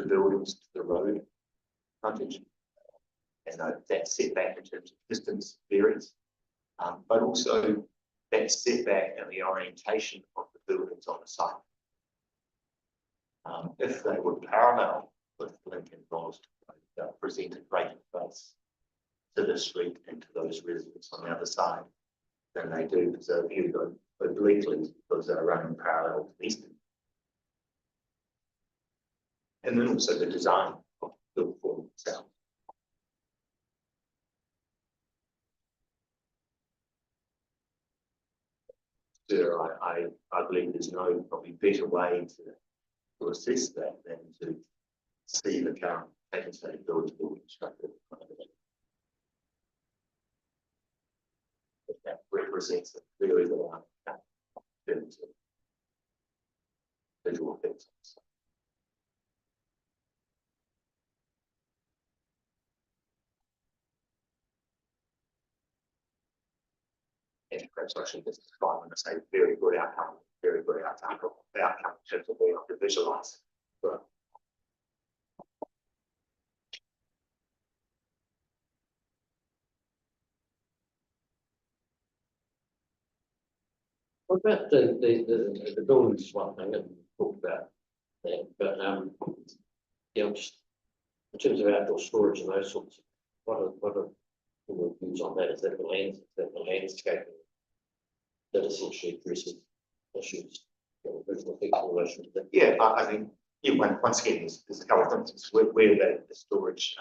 buildings to the road frontage. And that setback in terms of distance varies, but also that setback and the orientation of the buildings on the site. If they were parallel with Lincoln Rolleston, present a greater face to the street and to those residents on the other side than they do because they're viewed obliquely because they're running parallel to the eastern. And then also the design of the build form itself. Sure, I believe there's no probably better way to assess that than to see the current taken state buildings being constructed. That represents a very large in terms of visual effects. And perhaps I should just define when I say very good outcome in terms of being able to visualize. But what about the buildings is one thing, and we talked about that, but you know, just in terms of outdoor storage and those sorts of, what are your views on that? Is that the landscaping that essentially addresses issues, visual effects in relation to that? yeah, I think once again, there's a couple of things where the storage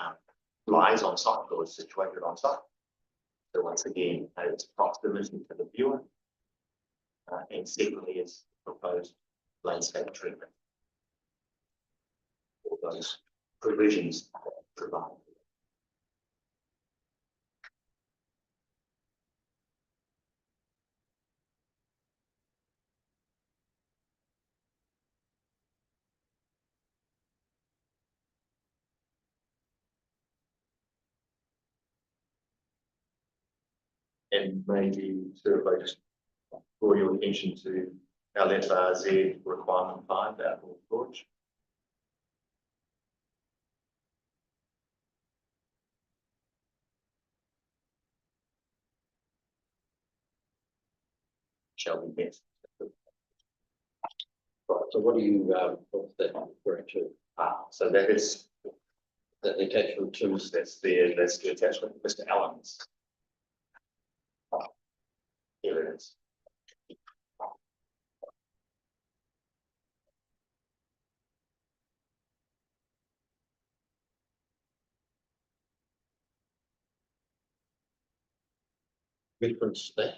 lies on site or is situated on site. So once again, its proximity to the viewer, and secondly, its proposed landscape treatment. All those provisions provide. And maybe sort of I just draw your attention to LFRZ requirement 5, outdoor storage. shall be met. Right, so what do you, what's that referring to? So that is, That the attachment to, that's the attachment, Mr. Allen's. Here it is. reference that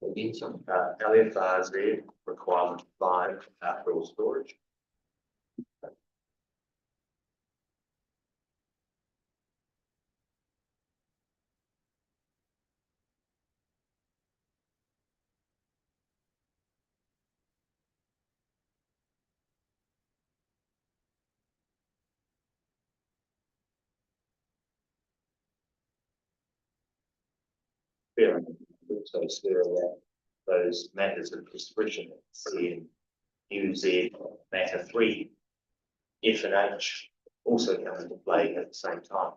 again, some, LFRZ requirement 5, outdoor storage. Fair, also clear that those matters of discretion in UZ matter 3, F and H also come into play at the same time.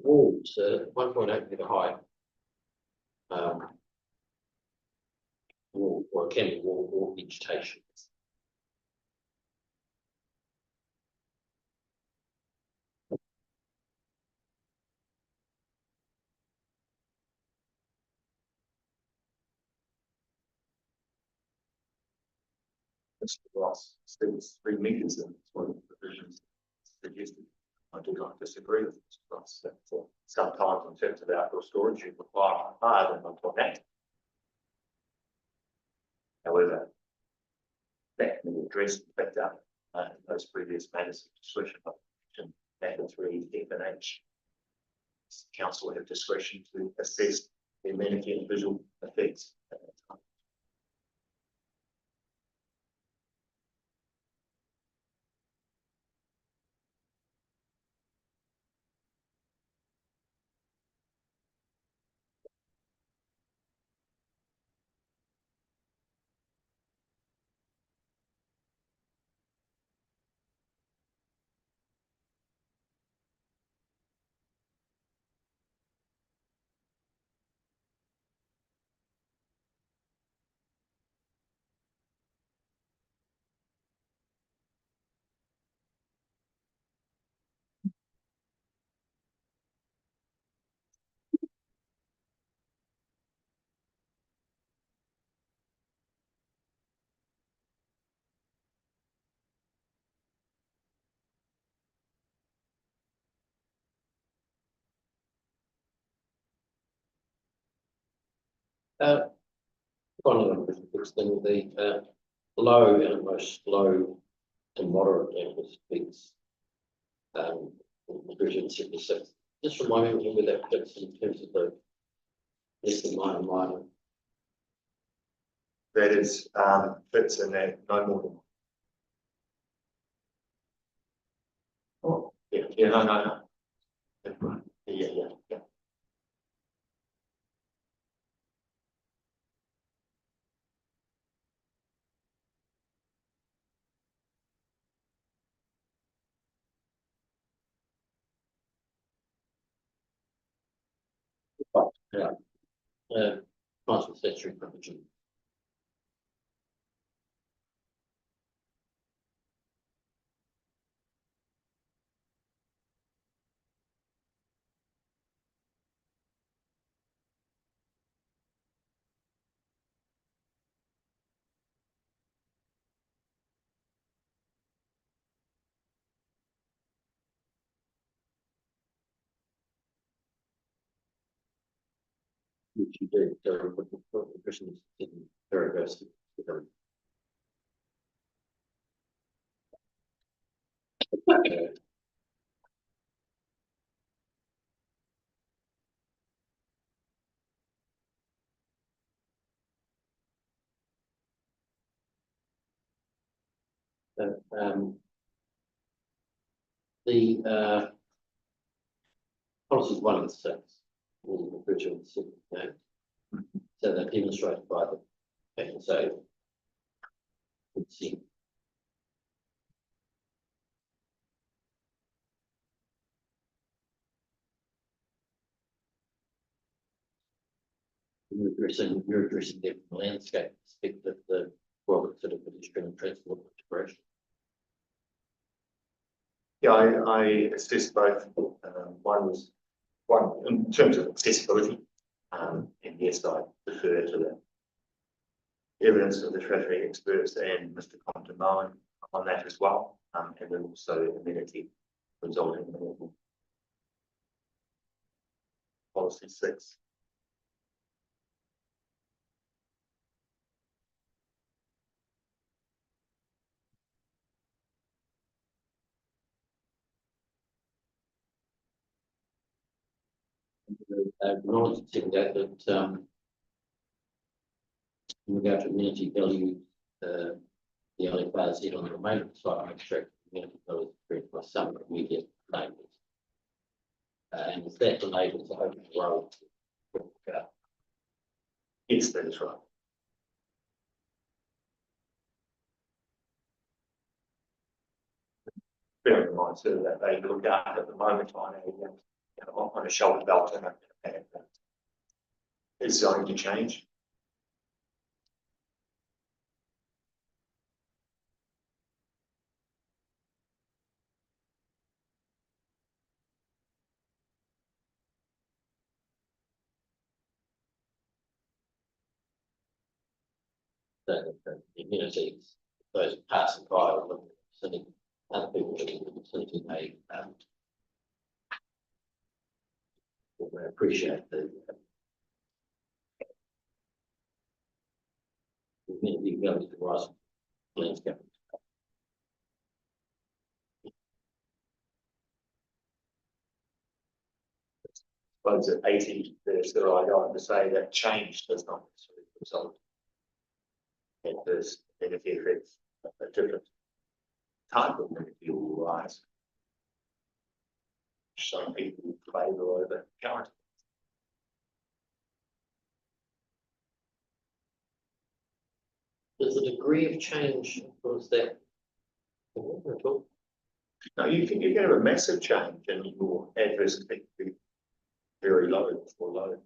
walls, 1.8 meter high. Wall, or it can be wall vegetation. Mr. Ross states 3 meters in one of the provisions suggested. I do not disagree with Mr. Ross that sometimes in terms of outdoor storage you require higher than 1.8. However, that can be addressed and picked up in those previous matters of discretion. Matter 3, F and H. Council will have discretion to assess the amenity and visual effects at that time. Final then the low and most low to moderate levels peaks. Provision 76. Just remind me where that fits in terms of the less than minor. That is fits in that no more than. Oh, yeah, no. Yeah. Yeah. Transport statutory provision. Which you did, the Christians didn't very best. The policies 1 and 6, the original 6, so they're demonstrated by the fact and say, let's see. You're addressing them from the landscape perspective, the well-considered pedestrian and transport integration. Yeah, I assessed both. One in terms of accessibility, and yes, I defer to the evidence of the traffic experts and Mr. Compton Moen on that as well, and then also amenity resulting in policy 6. Acknowledging that in regard to amenity value, the LFRZ on the remainder of the site, make sure community value is created by some immediate neighbours. And is that the neighbours that open the road? Yes, that is right. Bear in mind, too, that they look out at the moment on a shoulder belt and it's going to change. The amenities, those passing by, or sending other people living in the vicinity may appreciate the amenity value to rise landscape. Suppose at 80, there's the right item to say that change does not necessarily result in adverse amenity effects. A different type of amenity will rise. Some people favour over current. Does the degree of change influence that? No, you can get a massive change and your adverse effect will be very low or low.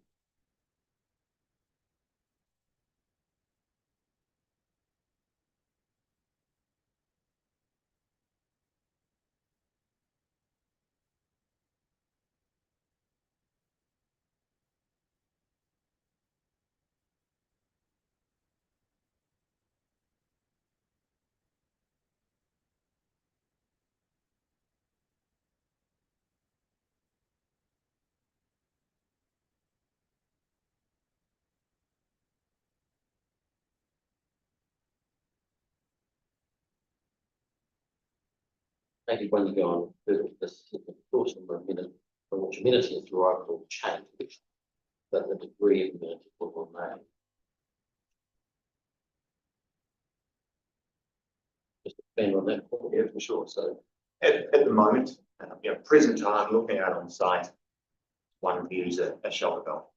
Maybe when you go on further, this is the course number of minutes from which amenity is derived will change, but the degree of amenity will remain. Just expand on that point. Yeah, for sure. So at the moment, present time, looking out on site, one views a shoulder belt.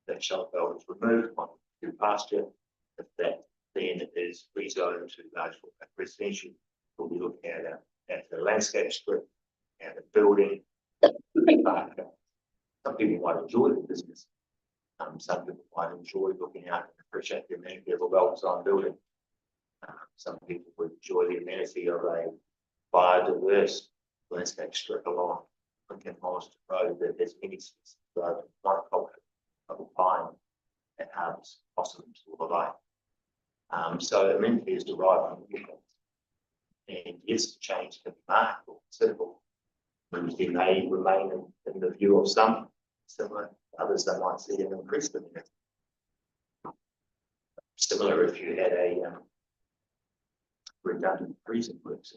That shoulder belt is removed, one to pasture. If that then is rezoned to large residential, we'll be looking at the landscape strip and the building. Some people might enjoy the business. Some people might enjoy looking out and appreciate the amenity of a well-designed building. Some people would enjoy the amenity of a biodiverse landscape strip along Lincoln Hollister Road that has many species of monoculture of pine and harvest possums all the way. So amenity is derived from the and yes, the change can be marked or considerable. They may remain in the view of some, similar others they might see an increased amenity. Similar if you had a redundant freezing works,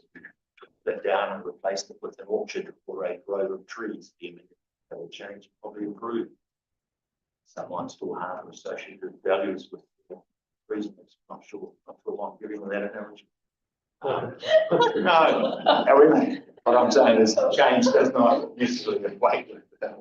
took that down and replaced it with an orchard or a grove of trees, the amenity will change, probably improve. Some might still have associated values with freezing. Not sure why I'm giving that analogy. No, however, what I'm saying is change does not necessarily equate with that.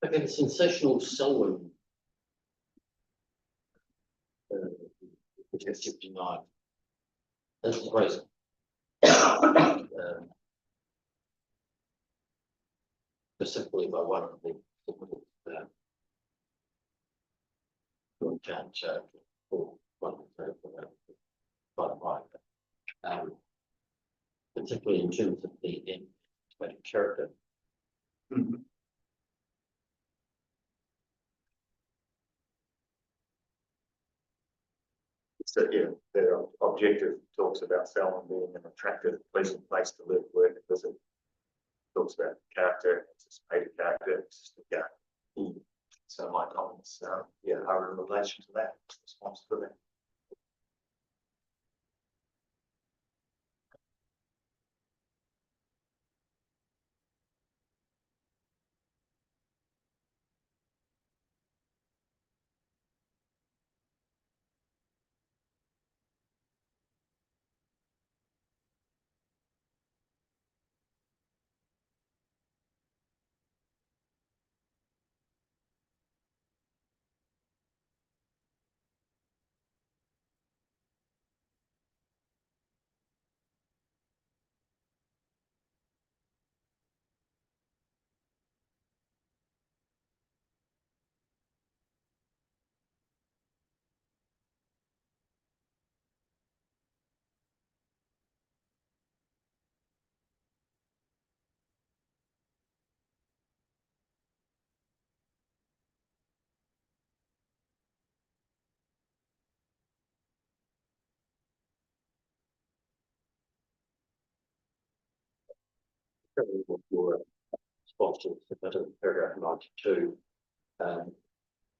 Okay, the sensational Selwyn. Which is 59. That's the reason. Specifically by one of the town church or one of the particularly in terms of the anticipated character. So, yeah, their objective talks about Selwyn being an attractive, pleasant place to live, work, and visit. Talks about character, anticipated character, existing character. So my comments, yeah, are in relation to that response to that. Your response to paragraph 92. For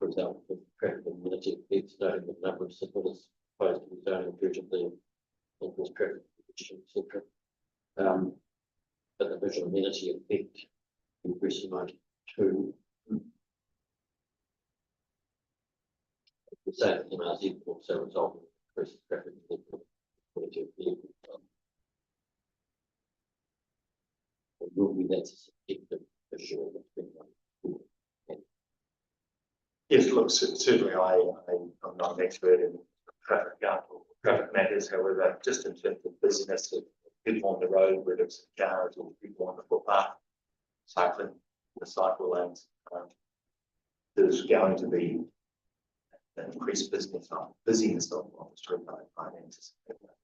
example, the traffic amenity needs noting the number of submitters opposed to the zoning due to the increased traffic, etc. But the visual amenity effect increasing 92. The same MRZ also result in increased traffic. Will be that's a subjective issue. Yes, look, certainly I'm not an expert in traffic matters, however, just in terms of business of people on the road, whether it's cars or people on the footpath, cycling, the cycle lanes, there's going to be an increased busyness on the street. I anticipate that.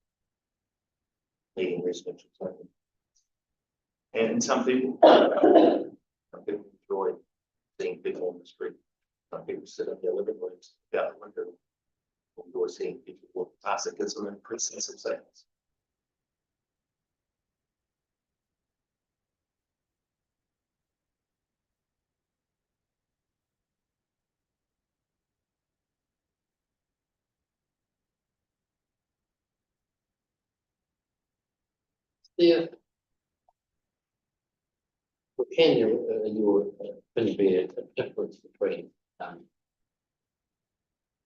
Leading residential zoning. And some people enjoy seeing people on the street. Some people sit in their living rooms, out the window, enjoy seeing people walk past. It gives them an increased sense of safety. There can your opinion be a difference between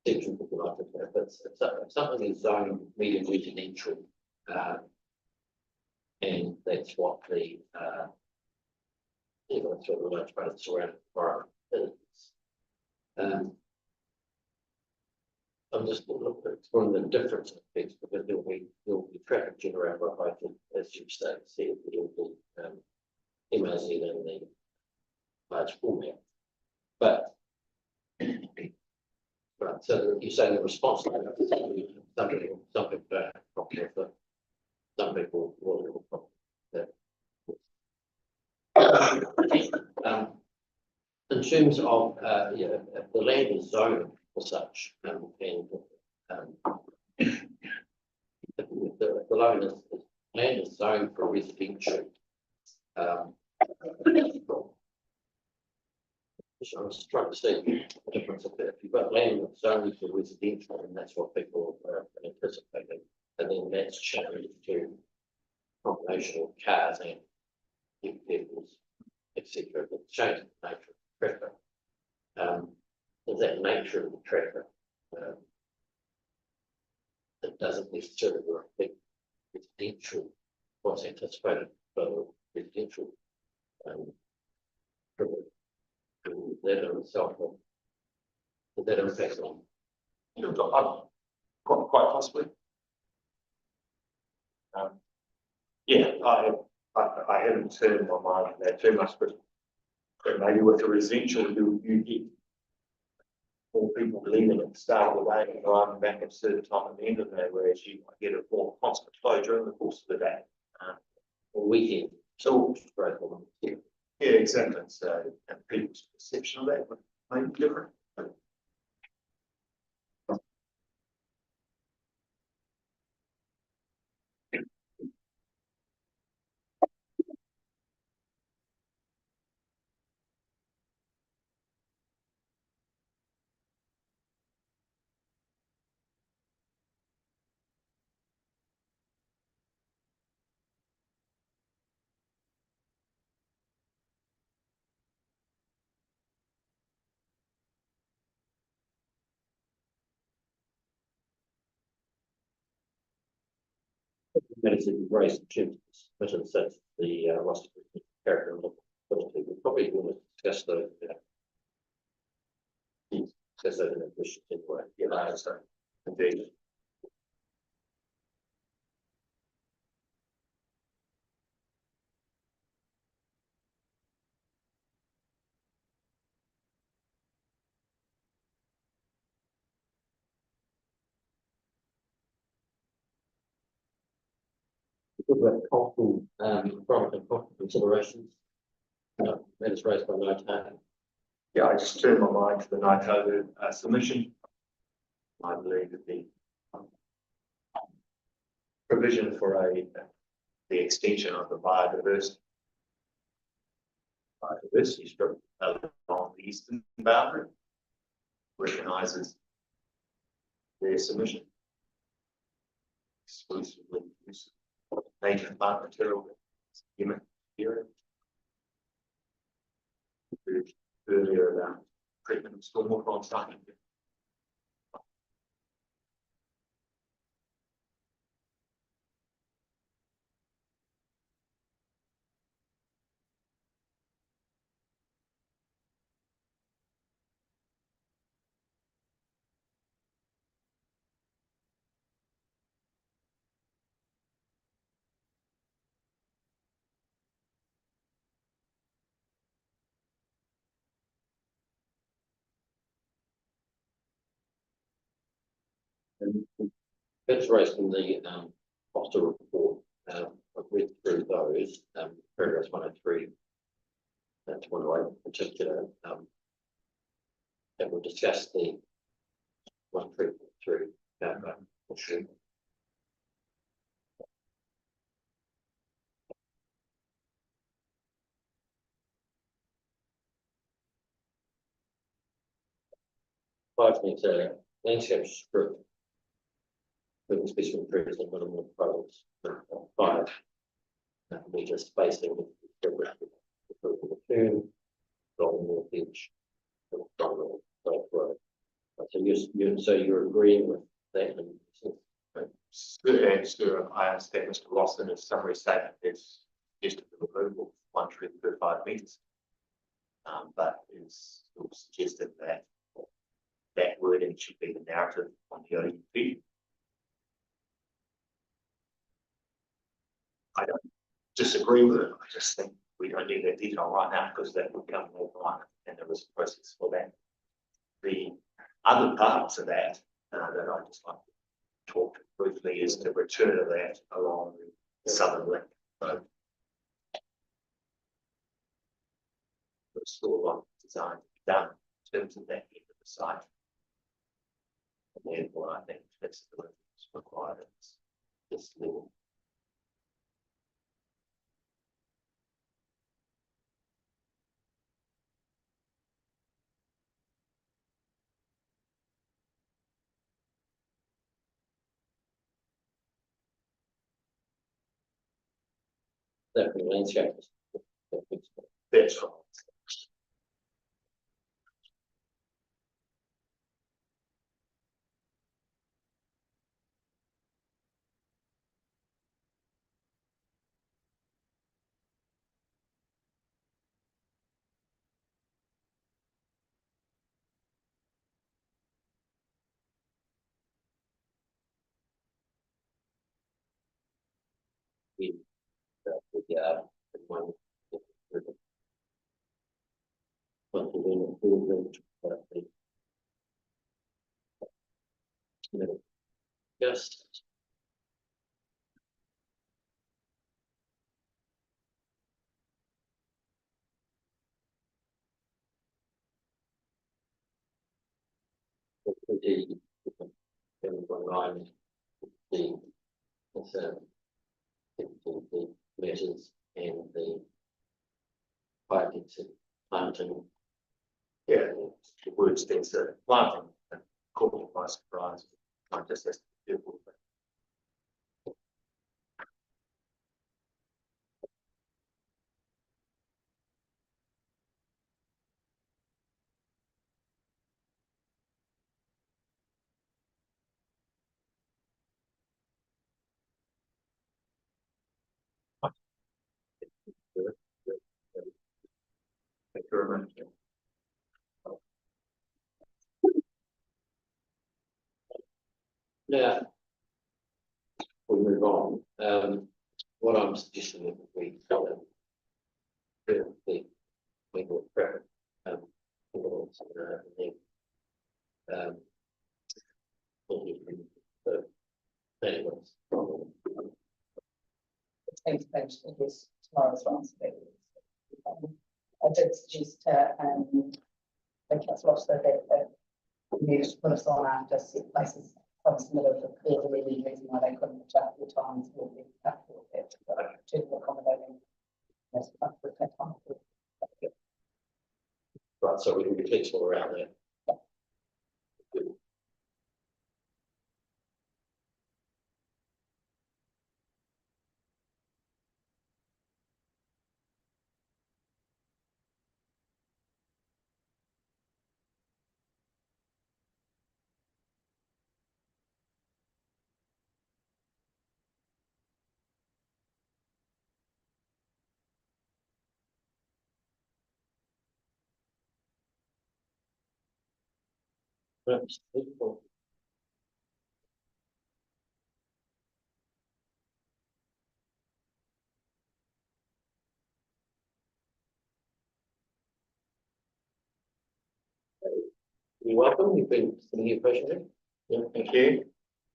sections of the life if it's something is zoned medium residential, and that's what the that's what the large part of the surrounding environment is. I'm just exploring the difference in effects because there will be traffic generated by both, as you said, there will be MRZ in the large format. But right, so you're saying the response to some people some people will in terms of if the land is zoned for such and if the land is zoned for residential, I'm just trying to see the difference of that. If you've got land that's zoned for residential, and that's what people are anticipating, and then that's changed to combination of cars and vehicles, etc. It's changed the nature of the traffic. Is that nature of the traffic that doesn't necessarily reflect residential, what's anticipated for residential that in itself, does that impact on? Quite possibly. Yeah, I haven't turned my mind to that too much, but maybe with the residential, you get more people leaving at the start of the day and driving back at a certain time at the end of the day, whereas you might get a more constant flow during the course of the day. Or weekend, So, right, yeah, exactly. So, and people's perception of that may be different. minutes that you've raised in terms of submissions, that's the roster character and ability. We probably want to discuss those. Discuss those in a question anyway. Yeah, I understand. Indeed. We talk about cultural, environment and cultural considerations. That is raised by Notary. Yeah, I just turned my mind to the NITO submission. I believe that the provision for the extension of the biodiversity strip along the eastern boundary recognises their submission exclusively use of native plant material, human material. Earlier about treatment of stormwater on site. And that's raised in the foster report. I've read through those, paragraphs 103 and 108 in particular. And we'll discuss the 133 for sure. Five things, landscape strip. Living specimen trees and minimal products. Five. Meter spacing. Turn. Golden North Edge. So you're agreeing with that and I understand Mr. Rolleston is summary statement is suggested the removal of one tree per 5 meters. But is suggested that that wording should be the narrative on the ODP. I don't disagree with it. I just think we don't need that detail right now because that would come more line and there is a process for that. The other parts of that that I just like to talk briefly is the return of that along the southern link road. There's still a lot of design to be done in terms of that end of the site. And therefore, I think flexibility is required at this level. that from the landscape. That's right. in one. Once again, improvement, yes. The online, the measures and the planting. Yeah, the word stands for planting, and caught me by surprise. I just has to do with it. Thank you very much. Now, we'll move on. What I'm suggesting is that we the legal credit, and then, anyways, Thanks, I guess tomorrow's responsibility. I did suggest to, the council officer that we need to put us on after set places from submitted for clear the reason why they couldn't adjust their times will be comfortable with that, but to accommodating. Yes, with that time. right, so we can be flexible around that. Perhaps people. You're welcome. You've been sitting here patiently. Yeah, thank you.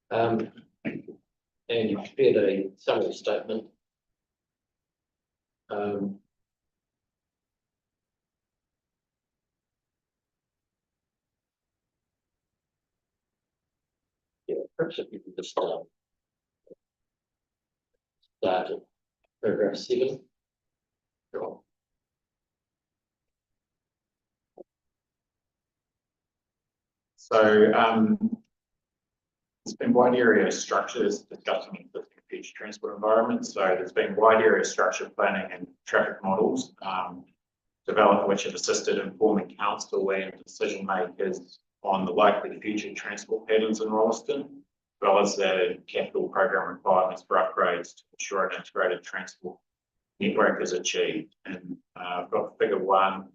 And you prepared a summary statement. Yeah, perhaps if you could just start at paragraph 7. Sure. So, there's been wide area structures discussing existing future transport environments. So there's been wide area structure planning and traffic models developed, which have assisted in forming council and decision makers on the likely future transport patterns in Rolleston, as well as the capital program requirements for upgrades to ensure an integrated transport network is achieved. And I've got figure 1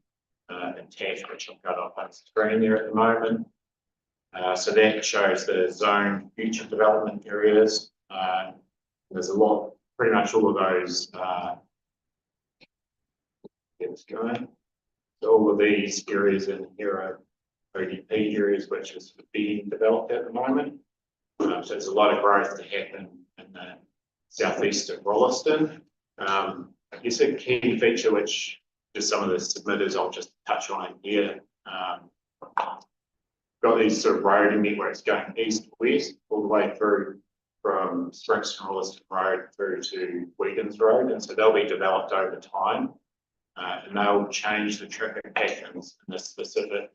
attached, which I've got up on the screen there at the moment. So that shows the zone future development areas. There's a lot, pretty much all of those. Get this going. So all of these areas in here are ODP areas, which is being developed at the moment. So there's a lot of growth to happen in the southeast of Rolleston. I guess a key feature, which just some of the submitters, I'll just touch on here. Got these sort of road networks going east to west, all the way through from Springston Rolleston Road through to Wiggins Road, and so they'll be developed over time, and they'll change the traffic patterns in this specific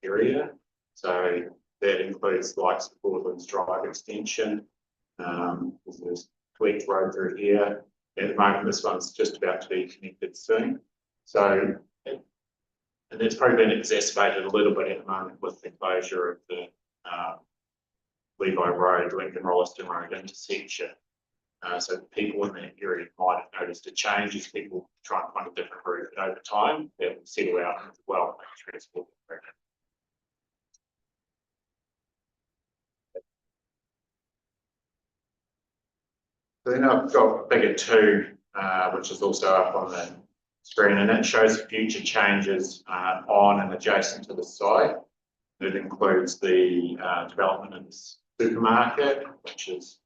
area. So that includes the likes of Broadlands Drive extension. There's Tweed Road through here. At the moment, this one's just about to be connected soon. So. And that's probably been exacerbated a little bit at the moment with the closure of the Levi Road, Lincoln Rolleston Road intersection. So people in that area might have noticed a change as people try and find a different route, but over time that will settle out as well. Transport. So then I've got figure 2, which is also up on the screen, and it shows future changes on and adjacent to the site. It includes the development of the supermarket, which is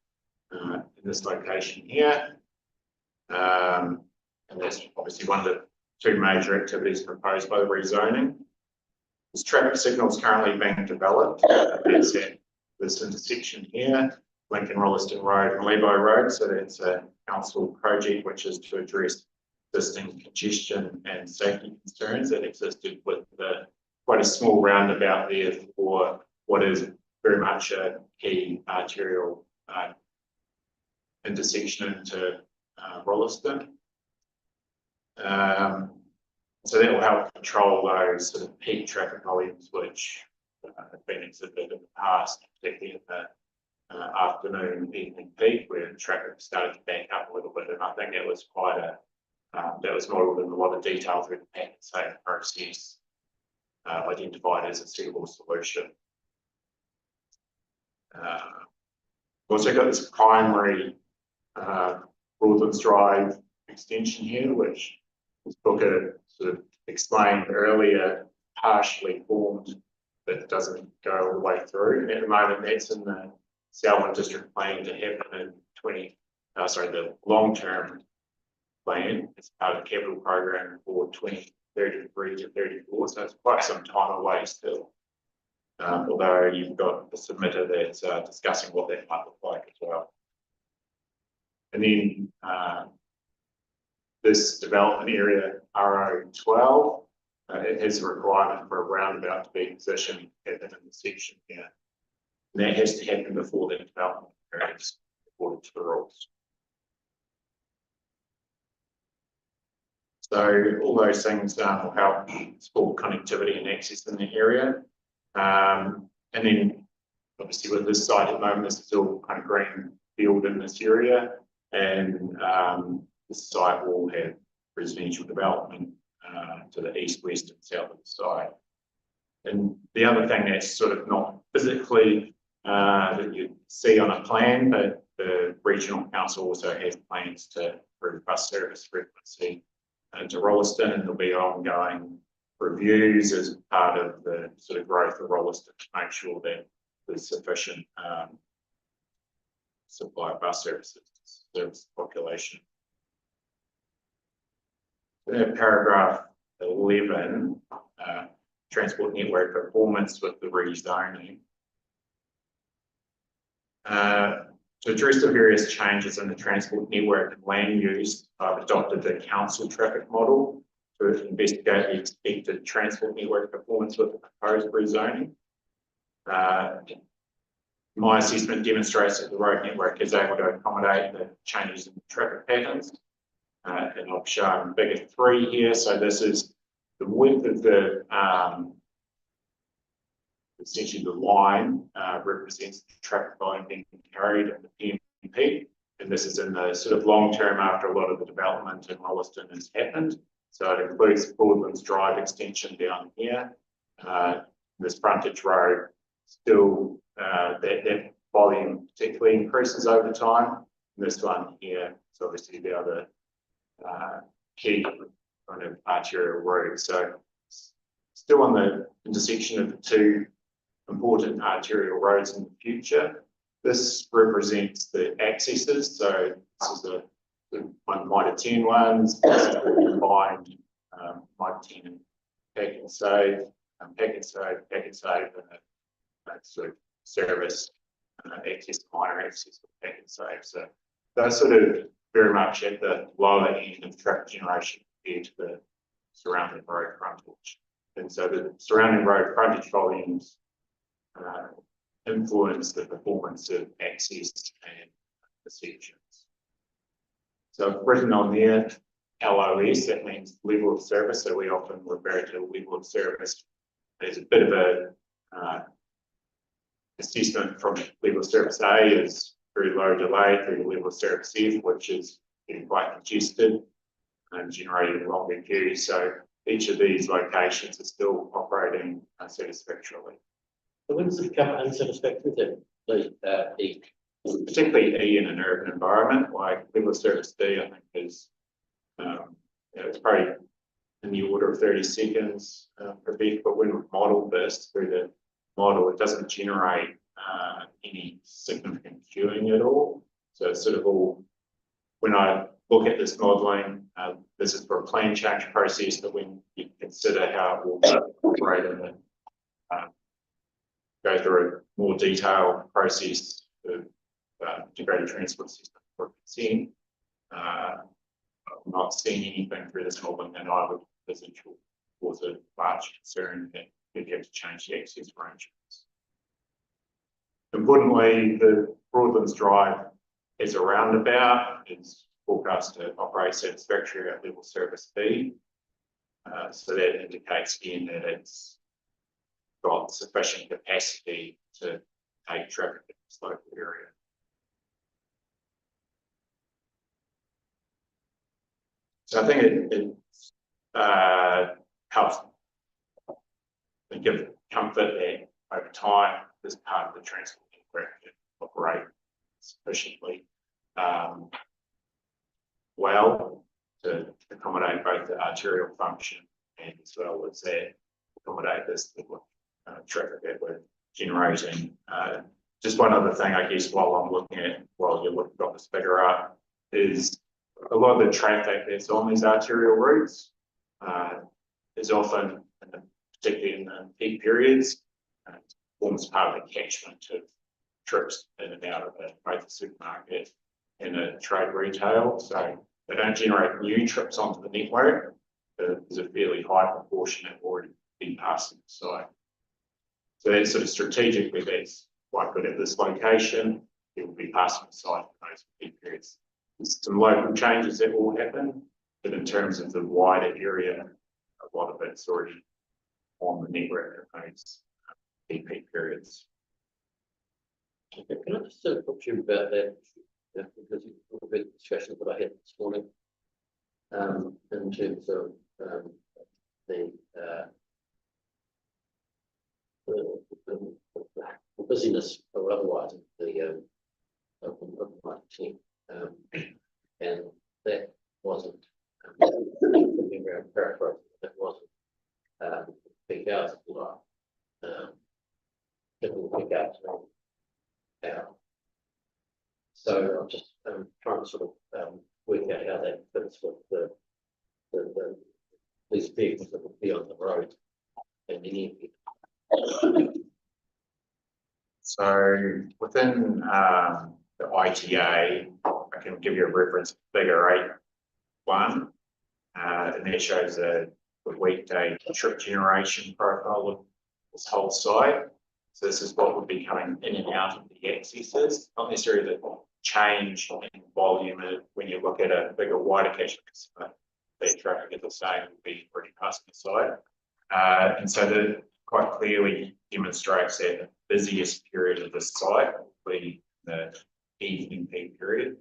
in this location here. And that's obviously one of the two major activities proposed by the rezoning. This traffic signal is currently being developed. It's at this intersection here, Lincoln Rolleston Road and Levi Road. So that's a council project which is to address existing congestion and safety concerns that existed with quite a small roundabout there for what is very much a key arterial intersection into Rolleston. So that will help control those sort of peak traffic volumes which have been exhibited in the past, particularly in the afternoon, evening peak, where the traffic started to back up a little bit. And I think that was quite that was modelled in a lot of detail through the pack and save process, identified as a suitable solution. We've also got this primary Broadlands Drive extension here, which as Booker sort of explained earlier, partially formed, but doesn't go all the way through. And at the moment, that's in the Selwyn District Plan to happen in the long-term plan as part of the capital program for 2033 to 34. So it's quite some time away still. Although you've got the submitter that's discussing what that might look like as well. And then this development area, RO12, it has a requirement for a roundabout to be positioned at the intersection here. And that has to happen before the development occurs, according to the rules. So all those things will help support connectivity and access in the area. And then obviously with this site at the moment, there's still kind of green field in this area. And this site will have residential development to the east, west and south of the site. And the other thing that's sort of not physically that you see on a plan, but the regional council also has plans to improve bus service frequency into Rolleston, and there'll be ongoing reviews as part of the sort of growth of Rolleston to make sure that there's sufficient supply of bus services to service the population. Paragraph 11, transport network performance with the rezoning. To address the various changes in the transport network and land use, I've adopted the council traffic model to investigate the expected transport network performance with the proposed rezoning. My assessment demonstrates that the road network is able to accommodate the changes in the traffic patterns. And I've shown figure 3 here. So this is the width of the essentially the line represents the traffic volume being carried in the PMP. And this is in the sort of long term after a lot of the development in Rolleston has happened. So it includes Broadlands Drive extension down here. This frontage road still that volume particularly increases over time. And this one here is obviously the other key kind of arterial road. So still on the intersection of the two important arterial roads in the future. This represents the accesses. So this is the Mitre 10 ones. This is the combined Mitre 10 and Pack and Save, and a sort of service access, minor access with Pack and Save. So they're sort of very much at the lower end of traffic generation compared to the surrounding road frontage. And so the surrounding road frontage volumes influence the performance of access and the sections. So I've written on there LOS, that means level of service. So we often refer to level of service as a bit of a assessment from level of service A is very low delay through the level of service F, which is getting quite congested and generating longer queues. So each of these locations is still operating satisfactorily. So when does it become unsatisfactory then? E? Particularly E in an urban environment, like level of service D, I think is It's probably in the order of 30 seconds per beat, but when we model this through the model, it doesn't generate any significant queuing at all. So it's sort of all, when I look at this modeling, this is for a plan change process, but when you consider how it will operate in the go through a more detailed process of integrated transport system for consent. I'm not seeing anything through this modeling that I would envisage will cause a large concern that you'd have to change the access arrangements. Importantly, the Broadlands Drive as a roundabout is forecast to operate satisfactory at level service speed. So that indicates again that it's got sufficient capacity to take traffic in this local area. So I think it helps and give comfort that over time this part of the transport network can operate sufficiently well to accommodate both the arterial function and as well as that accommodate this traffic that we're generating. Just one other thing, I guess, while you've got this figure up, is a lot of the traffic that's on these arterial routes is often, particularly in the peak periods, forms part of the catchment of trips in and out of both the supermarket and a trade retail. So they don't generate new trips onto the network. There's a fairly high proportion that already been passing the site. So that's sort of strategically, that's quite good at this location. It will be passing the site for those peak periods. There's some local changes that will happen, but in terms of the wider area, a lot of it's already on the network at those peak periods. Okay, can I just talk to you about that? Because you talked about the discussion that I had this morning in terms of the busyness or otherwise of the my team, and that wasn't around paraphrasing, that wasn't peak hours of life. People pick up out. So I'm just trying to sort of work out how that fits with these vehicles that will be on the road and the near. So within the ITA, I can give you a reference figure 8.1, and that shows the weekday trip generation profile of this whole site. So this is what would be coming in and out of the accesses, not necessarily the change in volume when you look at a bigger, wider catchment. That traffic is the same, will be already passing the site. And so that quite clearly demonstrates that the busiest period of the site will be the evening peak period.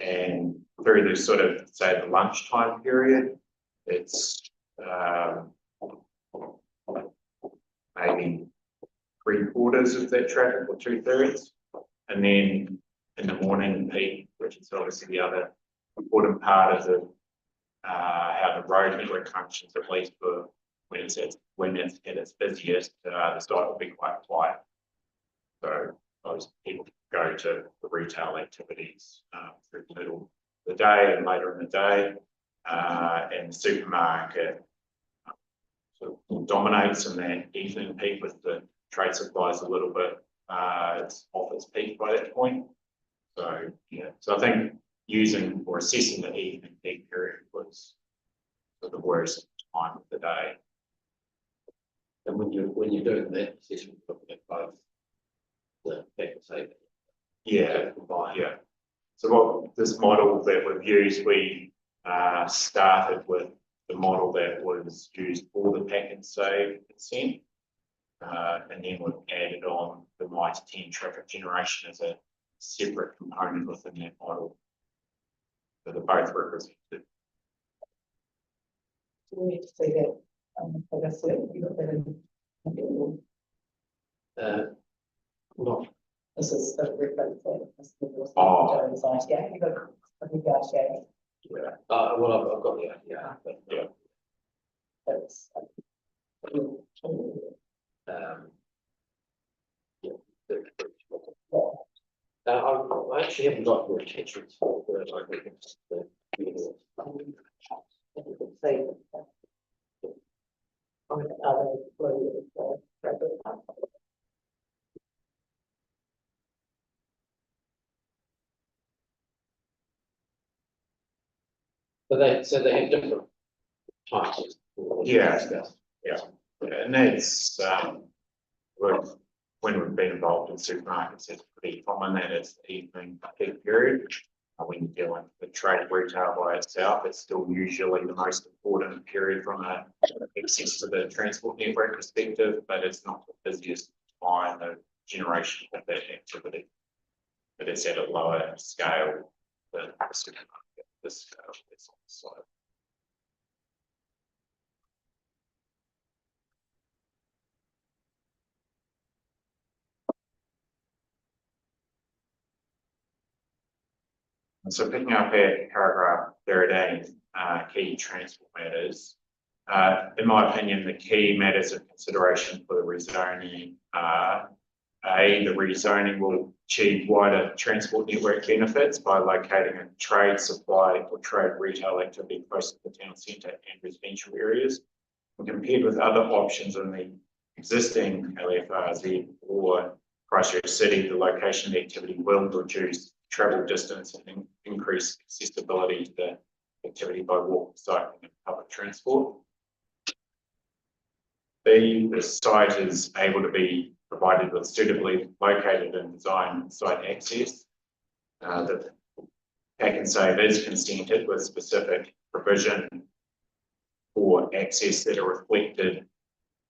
And through the sort of, say, the lunchtime period, it's maybe 3/4 of that traffic or 2/3. And then in the morning peak, which is obviously the other important part of the how the road network functions, at least for when it's at its busiest, the site will be quite quiet. So those people go to the retail activities through the middle of the day and later in the day, and the supermarket sort of dominates in that evening peak with the trade supplies a little bit. It's off its peak by that point. So yeah, so I think using or assessing the evening peak period was the worst time of the day. And when you're doing that assessment, looking at both the factor safety. Yeah, yeah. So what this model that we've used, we started with the model that was used for the pack and save consent, and then we've added on the -10 traffic generation as a separate component within that model. So they're both represented. Do we need to see that? I guess you got that in. Not This is the reference that Mr. Oh. Jones, yeah, you got a negotiate. haven't got your attachments for it, I think it's the. So they have different types. Yeah. Yeah, and that's, when we've been involved in supermarkets, it's pretty common that it's the evening peak period. When you're dealing with trade retail by itself, it's still usually the most important period from a access to the transport network perspective, but it's not the busiest time of generation of that activity. But it's at a lower scale than the supermarket. This scale is on the side. So picking up at paragraph 13, key transport matters. In my opinion, the key matters of consideration for the rezoning are the rezoning will achieve wider transport network benefits by locating a trade supply or trade retail activity close to the town centre and residential areas. And compared with other options in the existing LFRZ or Christchurch City, the location of the activity will reduce travel distance and increase accessibility to the activity by walking, cycling and public transport. The site is able to be provided with suitably located and designed site access. The pack and save is consented with specific provision for access that are reflected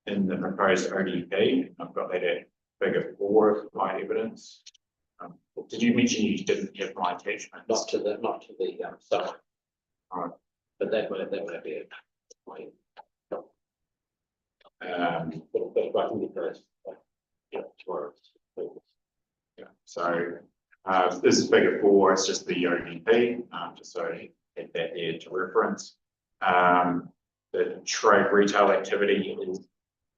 in the proposed ODP. I've got that at figure 4 of my evidence. Did you mention you didn't have my attachment? Not to the summary. Right. But that might be it. But I can get those, tomorrow. yeah, so this is figure 4, it's just the ODP, just so I had that there to reference. The trade retail activity is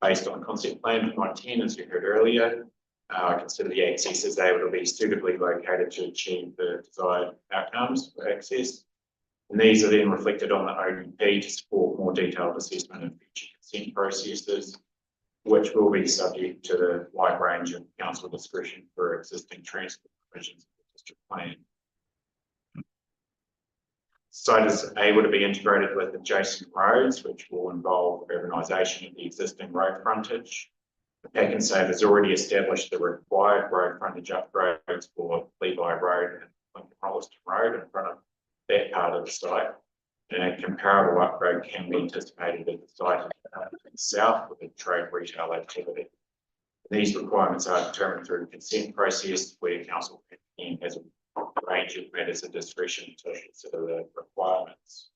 based on concept plan 110, as you heard earlier. I consider the access is able to be suitably located to achieve the desired outcomes for access. And these are then reflected on the ODP to support more detailed assessment of future consent processes, which will be subject to the wide range of council discretion for existing transport provisions of the district plan. Site is able to be integrated with adjacent roads, which will involve urbanisation of the existing road frontage. The pack and save has already established the required road frontage upgrades for Levi Road and Rolleston Road in front of that part of the site. And a comparable upgrade can be anticipated at the site south with a trade retail activity. These requirements are determined through the consent process where council has a range of matters of discretion to consider the requirements.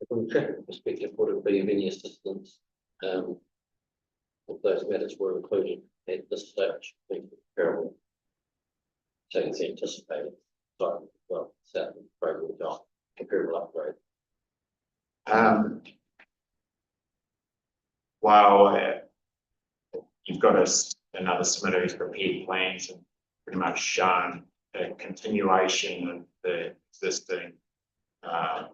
From a traffic perspective, would it be of any assistance if those matters were included at this stage, being comparable? So it's anticipated, well, south of road will comparable upgrade. While you've got another submitter who's prepared plans and pretty much shown a continuation of the existing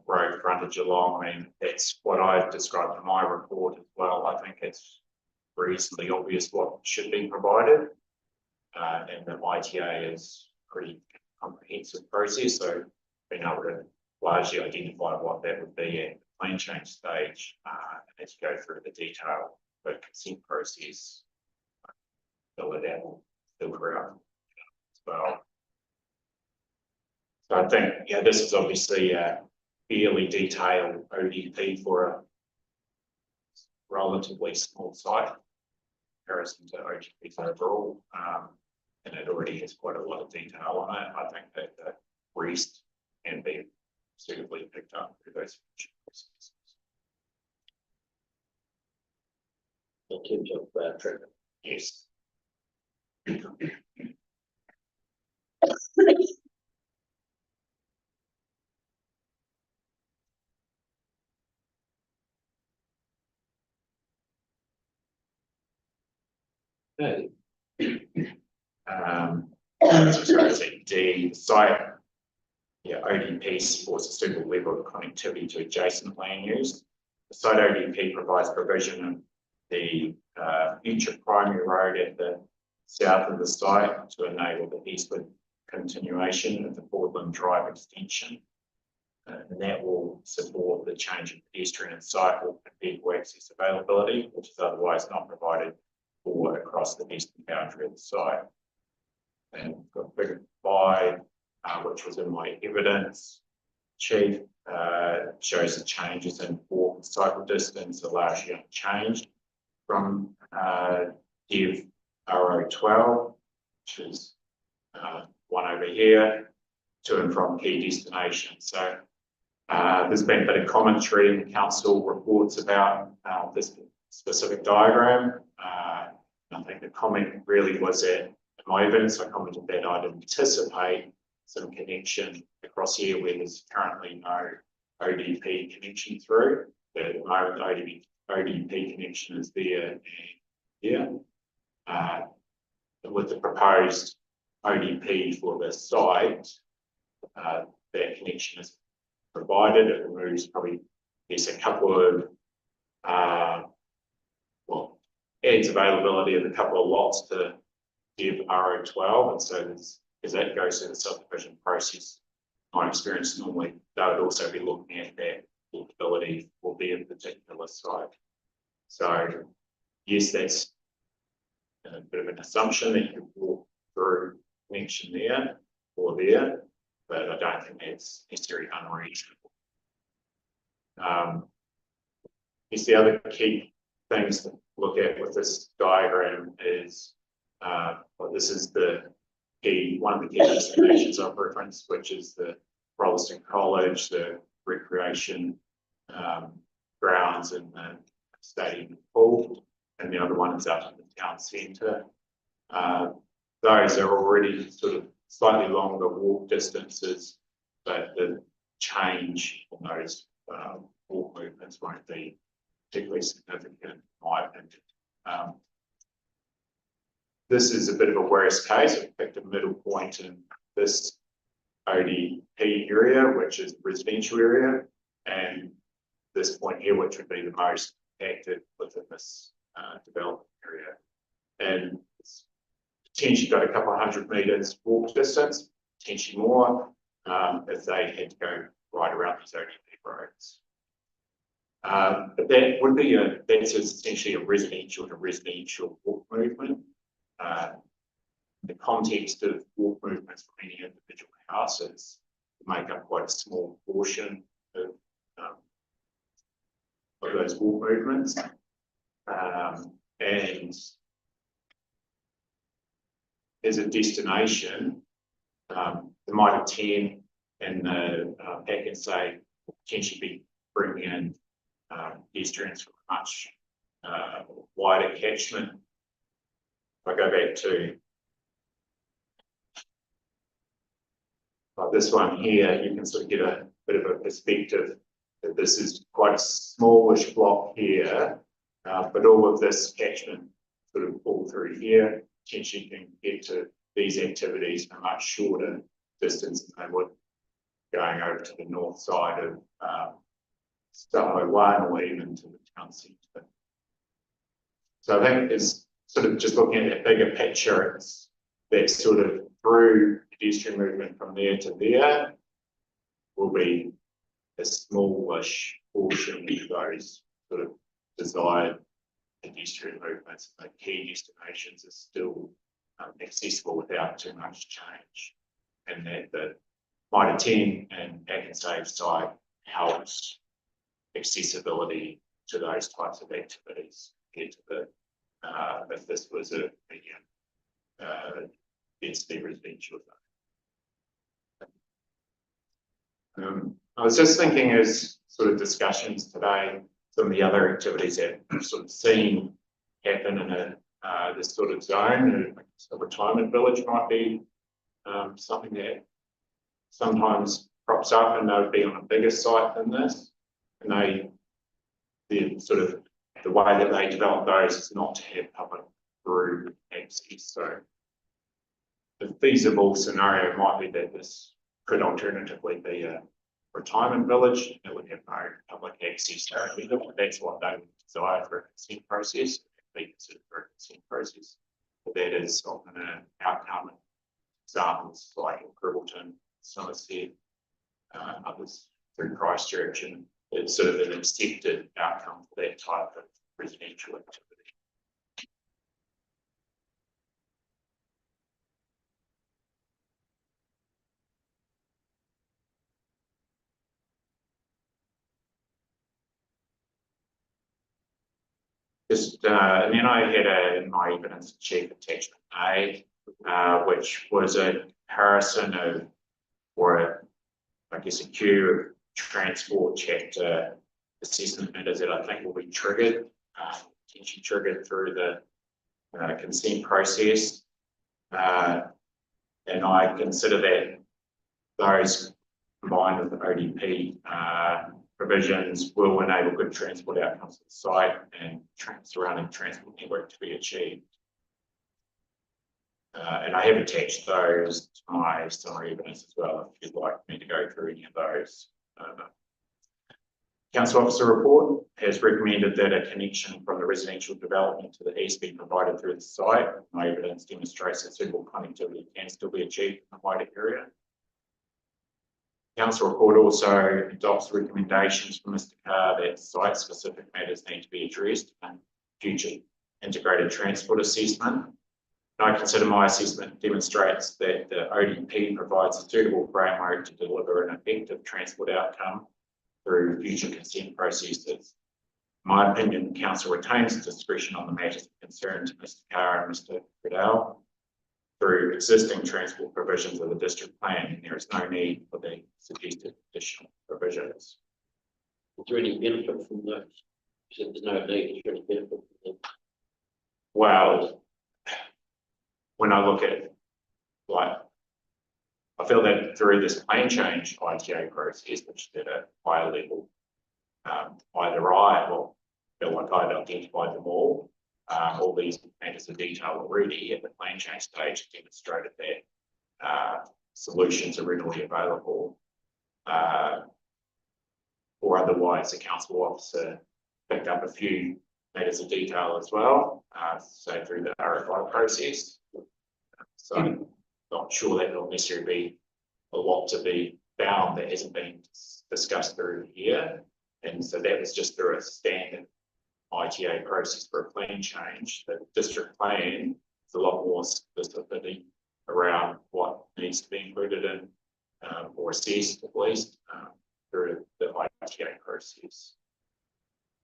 road frontage along. I mean, that's what I've described in my report as well. I think it's reasonably obvious what should be provided. And the ITA is a pretty comprehensive process, so being able to largely identify what that would be at the plan change stage, and as you go through the detail of the consent process, fill it out, filter out as well. So I think, yeah, this is obviously a fairly detailed ODP for a relatively small site in comparison to ODPs overall. And it already has quite a lot of detail on it. I think that the rest can be suitably picked up through those processes. In terms of traffic. Yes. Okay. D, the site, ODP supports a suitable level of connectivity to adjacent land use. The site ODP provides provision of the future primary road at the south of the site to enable the eastward continuation of the Portland Drive extension. And that will support the change in pedestrian and cycle and vehicle access availability, which is otherwise not provided for across the eastern boundary of the site. And got figure 5, which was in my evidence, Chief, shows the changes in walk and cycle distance are largely unchanged from Div RO12, which is one over here, to and from key destinations. So there's been a bit of commentary in the council reports about this specific diagram. I think the comment really was that, in my evidence, I commented that I'd anticipate some connection across here where there's currently no ODP connection through. But at the moment, the ODP connection is there and here. With the proposed ODP for the site, that connection is provided. It removes probably, a couple of, adds availability of a couple of lots to Div RO12. And so as that goes through the subdivision process, my experience normally, they would also be looking at that walkability for their particular site. So yes, that's a bit of an assumption that you can walk through connection there or there, but I don't think that's necessarily unreasonable. Yes, the other key things to look at with this diagram is this is one of the key destinations of reference, which is the Rolleston College, the recreation grounds and the stadium pool, and the other one is out in the town centre. Those are already sort of slightly longer walk distances, but the change in those walk movements won't be particularly significant, in my opinion. This is a bit of a worst case. I've picked a middle point in this ODP area, which is the residential area, and this point here, which would be the most active within this development area. And it's potentially got a couple of 100 metres walk distance, potentially more, if they had to go right around these ODP roads. But that would be that's essentially a residential to residential walk movement. The context of walk movements from any individual houses make up quite a small portion of those walk movements. And as a destination, the Mitre 10 and the pack and say potentially be bringing in pedestrians from a much wider catchment. If I go back to this one here, you can sort of get a bit of a perspective that this is quite a smallish block here, but all of this catchment sort of pull through here. Potentially can get to these activities in a much shorter distance than they would going over to the north side of Stowe 1 or even to the town centre. So I think it's sort of just looking at that bigger picture, it's that sort of through pedestrian movement from there to there will be a smallish portion of those sort of desired pedestrian movements. The key destinations are still accessible without too much change, and that the Mitre 10 and Pack and Save site helps accessibility to those types of activities compared to the if this was a density residential zone. I was just thinking as sort of discussions today, some of the other activities that I've sort of seen happen in this sort of zone. A retirement village might be something that sometimes crops up, and they would be on a bigger site than this. And the sort of the way that they develop those is not to have public through access. So the feasible scenario might be that this could alternatively be a retirement village that would have no public access. That's what they would desire for a consent process, be considered for a consent process. But that is often an outcome. Examples like in Rolleston, Somerset, others through Christchurch, and it's sort of an accepted outcome for that type of residential activity. Just, and then I had my evidence check attachment A, which was a comparison of, or I guess a queue of transport chapter assessment matters that I think will be triggered, potentially triggered through the consent process. And I consider that those combined with the ODP provisions will enable good transport outcomes at the site and surrounding transport network to be achieved. And I have attached those to my summary evidence as well, if you'd like me to go through any of those. Council Officer report has recommended that a connection from the residential development to the east be provided through the site. My evidence demonstrates that suitable connectivity can still be achieved in the wider area. Council report also adopts recommendations from Mr. Carr that site-specific matters need to be addressed in future integrated transport assessment. And I consider my assessment demonstrates that the ODP provides a suitable framework to deliver an effective transport outcome through future consent processes. In my opinion, Council retains discretion on the matters of concern to Mr. Carr and Mr. Riddell through existing transport provisions of the district plan, and there is no need for the suggested additional provisions. Is there any benefit from those? You said there's no need, is there any benefit from them? Well, when I look at, like, I feel that through this plan change ITA process, which is at a higher level, either I will feel like I've identified them all these matters of detail already at the plan change stage, demonstrated that solutions are readily available, or otherwise the council officer picked up a few matters of detail as well, so through the RFI process. So I'm not sure that there'll necessarily be a lot to be found that hasn't been discussed through here, and so that was just through a standard ITA process for a plan change. The district plan is a lot more specificity around what needs to be included in or assessed at least through the ITA process.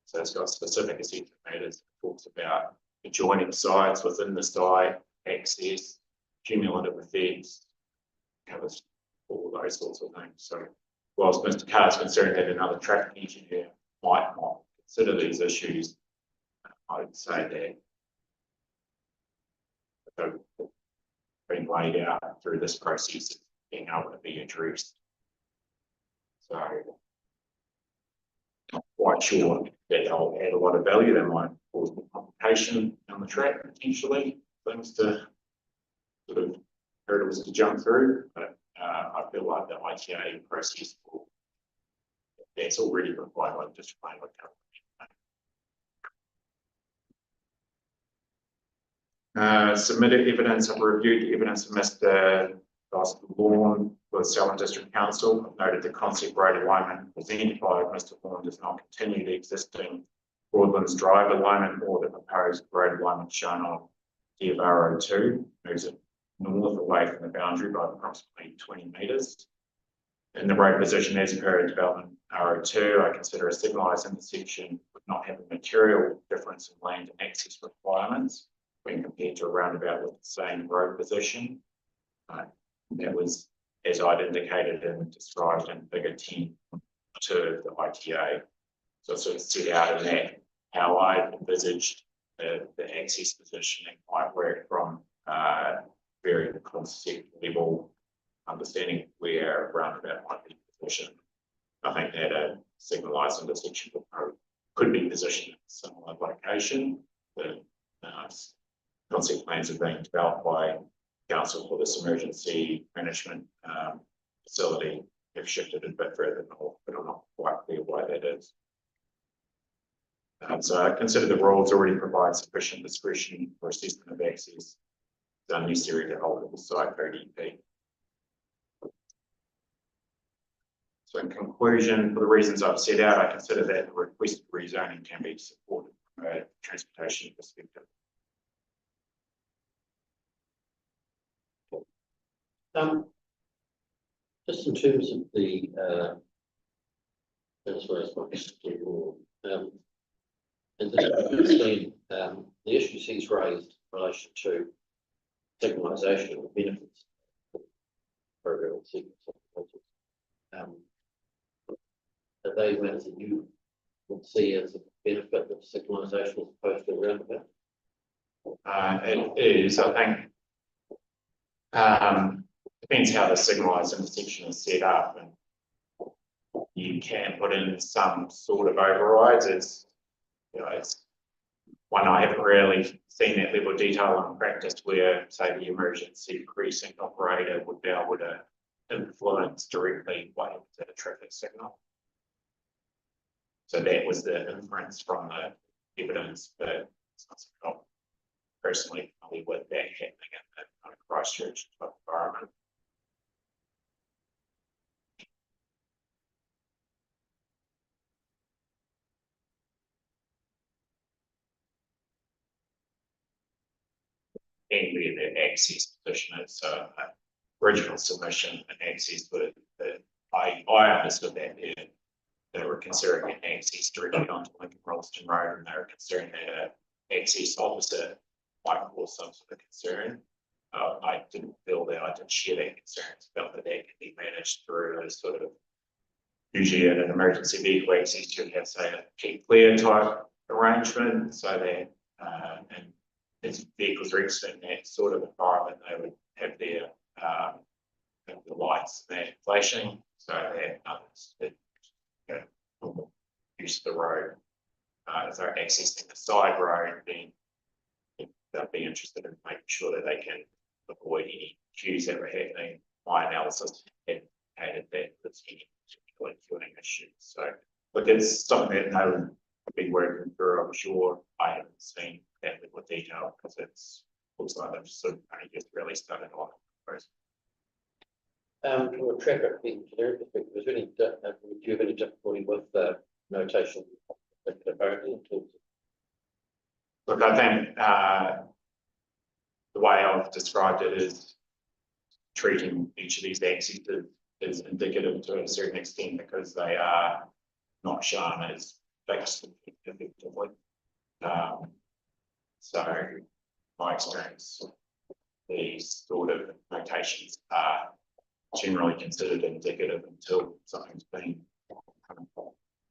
So it's got specific assessment matters. It talks about adjoining sites within the site, access, cumulative effects, covers all those sorts of things. So whilst Mr. Carr is concerned that another traffic engineer might not consider these issues, I would say that they've been laid out through this process being able to be addressed. So not quite sure that they'll add a lot of value. They might cause more complication on the track, potentially, things to sort of hurdles to jump through, but I feel like the ITA process that's already required by the district plan would cover. Submitted evidence. I've reviewed the evidence of Mr. Vaughan with Selwyn District Council. I've noted the concept road alignment presented by Mr. Vaughan does not continue the existing Broadlands Drive alignment or the proposed road alignment shown on DFRO 2. Moves it north away from the boundary by approximately 20 metres. In the road position as per development RO2, I consider a signalised intersection would not have a material difference in land and access requirements when compared to a roundabout with the same road position. That was, as I'd indicated and described in figure 10 to the ITA. So I sort of set out in that how I envisaged the access positioning might work from very concept level understanding where a roundabout might be positioned. I think that a signalised intersection could be positioned in a similar location. The concept plans are being developed by council for this emergency management facility have shifted a bit further north, but I'm not quite clear why that is. So I consider the rules already provide sufficient discretion for assessment of access. It's unnecessary to hold it aside for DP. So in conclusion, for the reasons I've set out, I consider that the requested rezoning can be supported from a transportation perspective. Just in terms of the, as well as my question to you, and the issues he's raised in relation to signalisation of benefits program are they ones that you would see as a benefit of signalisation as opposed to a roundabout? It is, I think, depends how the signalised intersection is set up, and you can put in some sort of overrides. It's, you know, it's one I haven't really seen that level of detail in practice where, say, the emergency precinct operator would be able to influence directly what happens at a traffic signal. So that was the inference from the evidence, but it's not something I'm personally familiar with that happening in the kind of Christchurch type environment. And where the access position is, so original submission and access, but I understood that they were considering an access directly onto Lincoln Rolleston Road, and they were considering that access opposite might cause some sort of concern. I didn't feel that, I didn't share that concern, felt that that can be managed through a sort of, usually in an emergency vehicle access, you have, say, a keep clear type arrangement, so that and as vehicles are exiting that sort of environment, they would have their the lights and that flashing, so that others that use the road. If they're accessing the side road, then they'll be interested in making sure that they can avoid any queues that were happening. My analysis indicated that there's any particular queuing issues. So, look, it's something that they would be working through. I'm sure I haven't seen that level of detail because it's looks like they've sort of only just really started on it. From a traffic engineering perspective, is there any, do you have any difficulty with the notation apparently in terms of? Look, I think the way I've described it is treating each of these axes as indicative to a certain extent because they are not shown as fixed effectively. So my experience, these sort of notations are generally considered indicative until something's been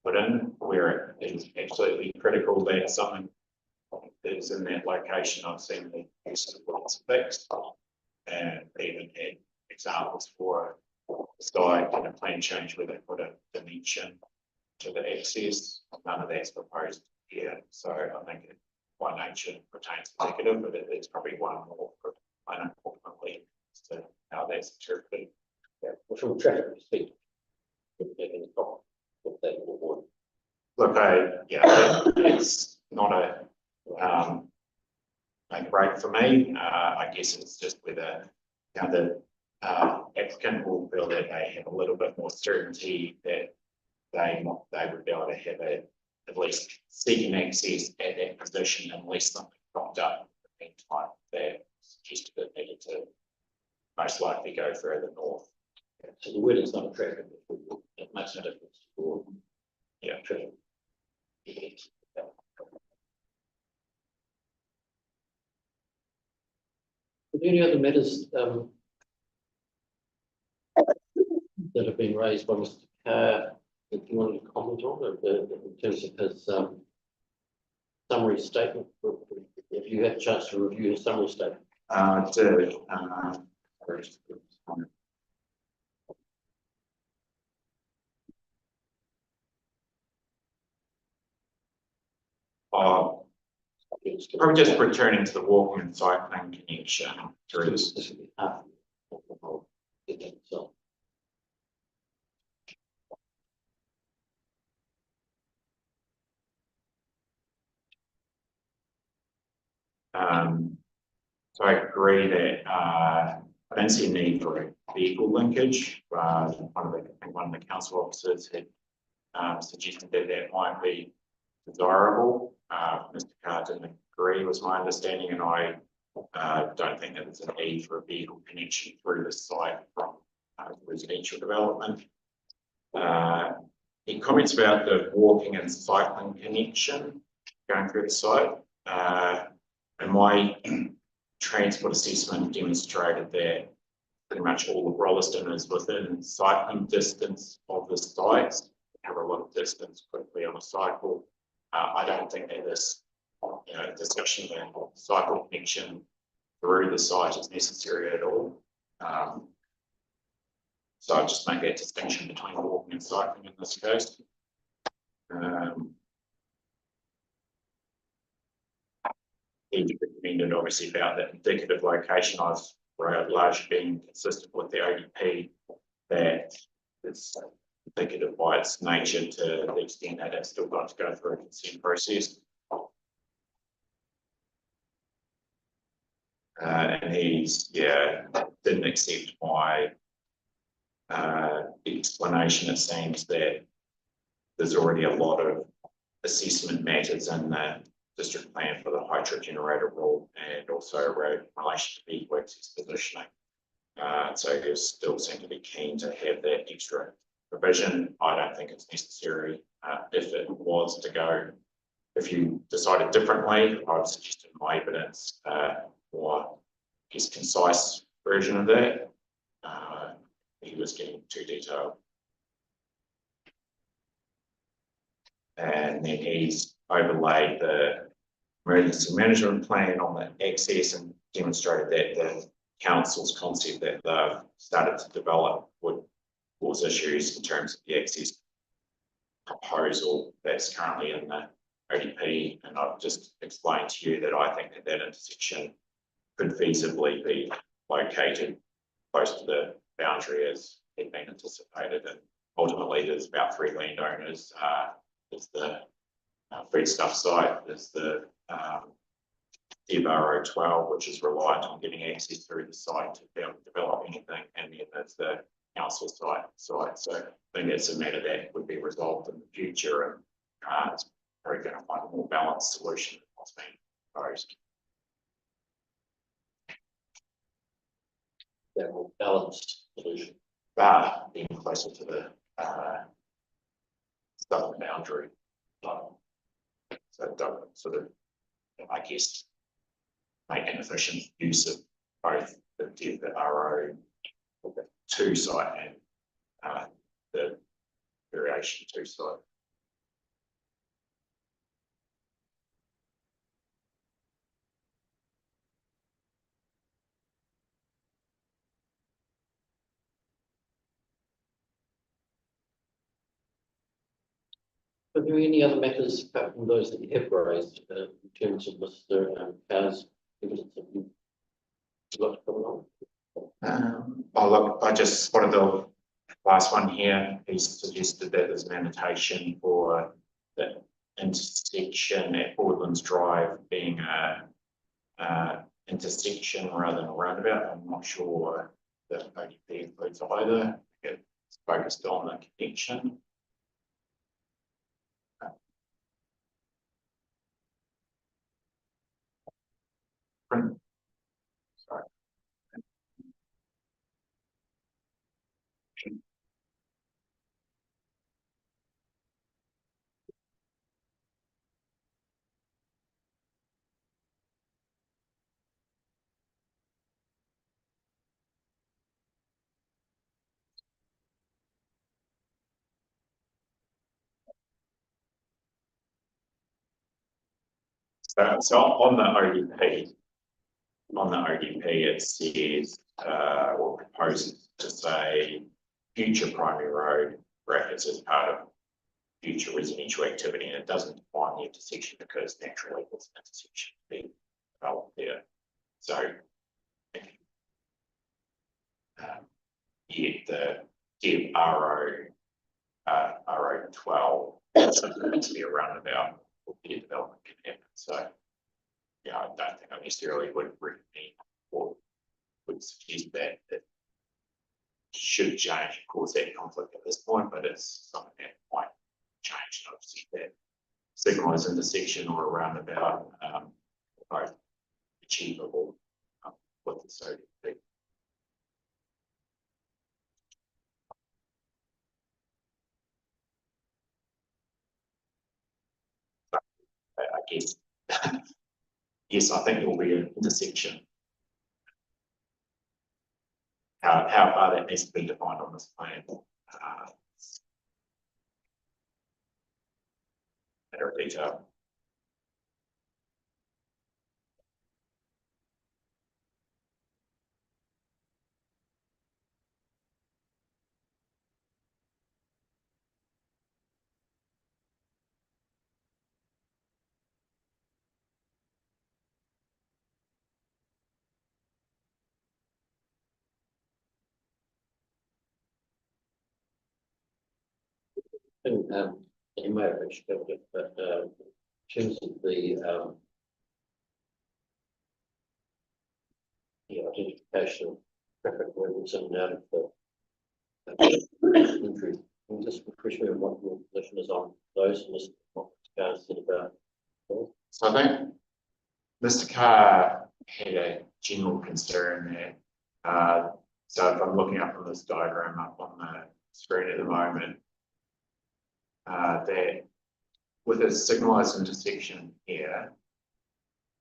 put in, where it is absolutely critical that something is in that location. I've seen the use of lots of fixed and even had examples for a site and a plan change where they put a dimension to the access. None of that's proposed here, so I think it by nature retains indicative, but it's probably one more ultimately as to how that's interpreted. Yeah, well, from a traffic perspective, would you have any problem with that award? Look, yeah, it's not a great for me. I guess it's just whether the applicant will feel that they have a little bit more certainty that they would be able to have at least seeking access at that position unless something cropped up in the meantime that suggested it needed to most likely go further north. So the word is not a traffic, it makes no difference for traffic. Are there any other matters that have been raised by Mr. Carr that you wanted to comment on in terms of his summary statement? If you had a chance to review his summary statement. Probably just returning to the walking and cycling connection through this. So I agree that I don't see a need for a vehicle linkage. I think one of the council officers had suggested that that might be desirable. Mr. Carr didn't agree, was my understanding, and I don't think that there's a need for a vehicle connection through the site from residential development. He comments about the walking and cycling connection going through the site. And my transport assessment demonstrated that pretty much all of Rolleston is within cycling distance of the site. Cover a lot of distance quickly on a cycle. I don't think that this discussion about cycle connection through the site is necessary at all. So I just make that distinction between walking and cycling in this case. He recommended obviously about that indicative location. I've largely been consistent with the ODP that it's indicative by its nature to the extent that it's still got to go through a consent process. And he's, didn't accept my explanation. It seems that there's already a lot of assessment matters in the district plan for the hydro generator rule and also in relation to vehicle access positioning. So he still seem to be keen to have that extra provision. I don't think it's necessary. If it was to go, if you decided differently, I've suggested my evidence or his concise version of that. He was getting too detailed. And then he's overlaid the emergency management plan on the access and demonstrated that the council's concept that they've started to develop would cause issues in terms of the access proposal that's currently in the ODP. And I've just explained to you that I think that that intersection could feasibly be located close to the boundary as had been anticipated. And ultimately, there's about 3 landowners. There's the feedstuff site, there's the DBRO 12, which is reliant on getting access through the site to be able to develop anything, and then there's the council site. So I think that's a matter that would be resolved in the future, and it's probably going to find a more balanced solution than what's been proposed. That more balanced solution. Being closer to the southern boundary. So don't sort of, I guess, make an efficient use of both the DBRO 2 site and the variation 2 site. Are there any other matters apart from those that you have raised in terms of Mr. Carr's evidence that you've got going on? Look, I just spotted the last one here. He suggested that there's an annotation for the intersection at Woodlands Drive being a intersection rather than a roundabout. I'm not sure that ODP includes either. It's focused on the connection. Sorry. So on the ODP, it says or proposes to say future primary road brackets as part of future residential activity, and it doesn't define the intersection because naturally there's an intersection being developed there. So, yeah, the DEB RO 12 to be a roundabout for the development can happen. So, yeah, I don't think I necessarily would recommend or would suggest that it should change, cause that conflict at this point, but it's something that might change. And obviously, that signalised intersection or a roundabout both achievable with the SODP. I guess, yes, I think there will be an intersection. How far that needs to be defined on this plan. Matter of detail. And you may have mentioned it, but in terms of the identification of traffic movements in and out of the country, can you just refresh me on what your position is on those and just what Carr said about? So I think Mr. Carr had a general concern that, so if I'm looking up on this diagram up on the screen at the moment, that with a signalised intersection here,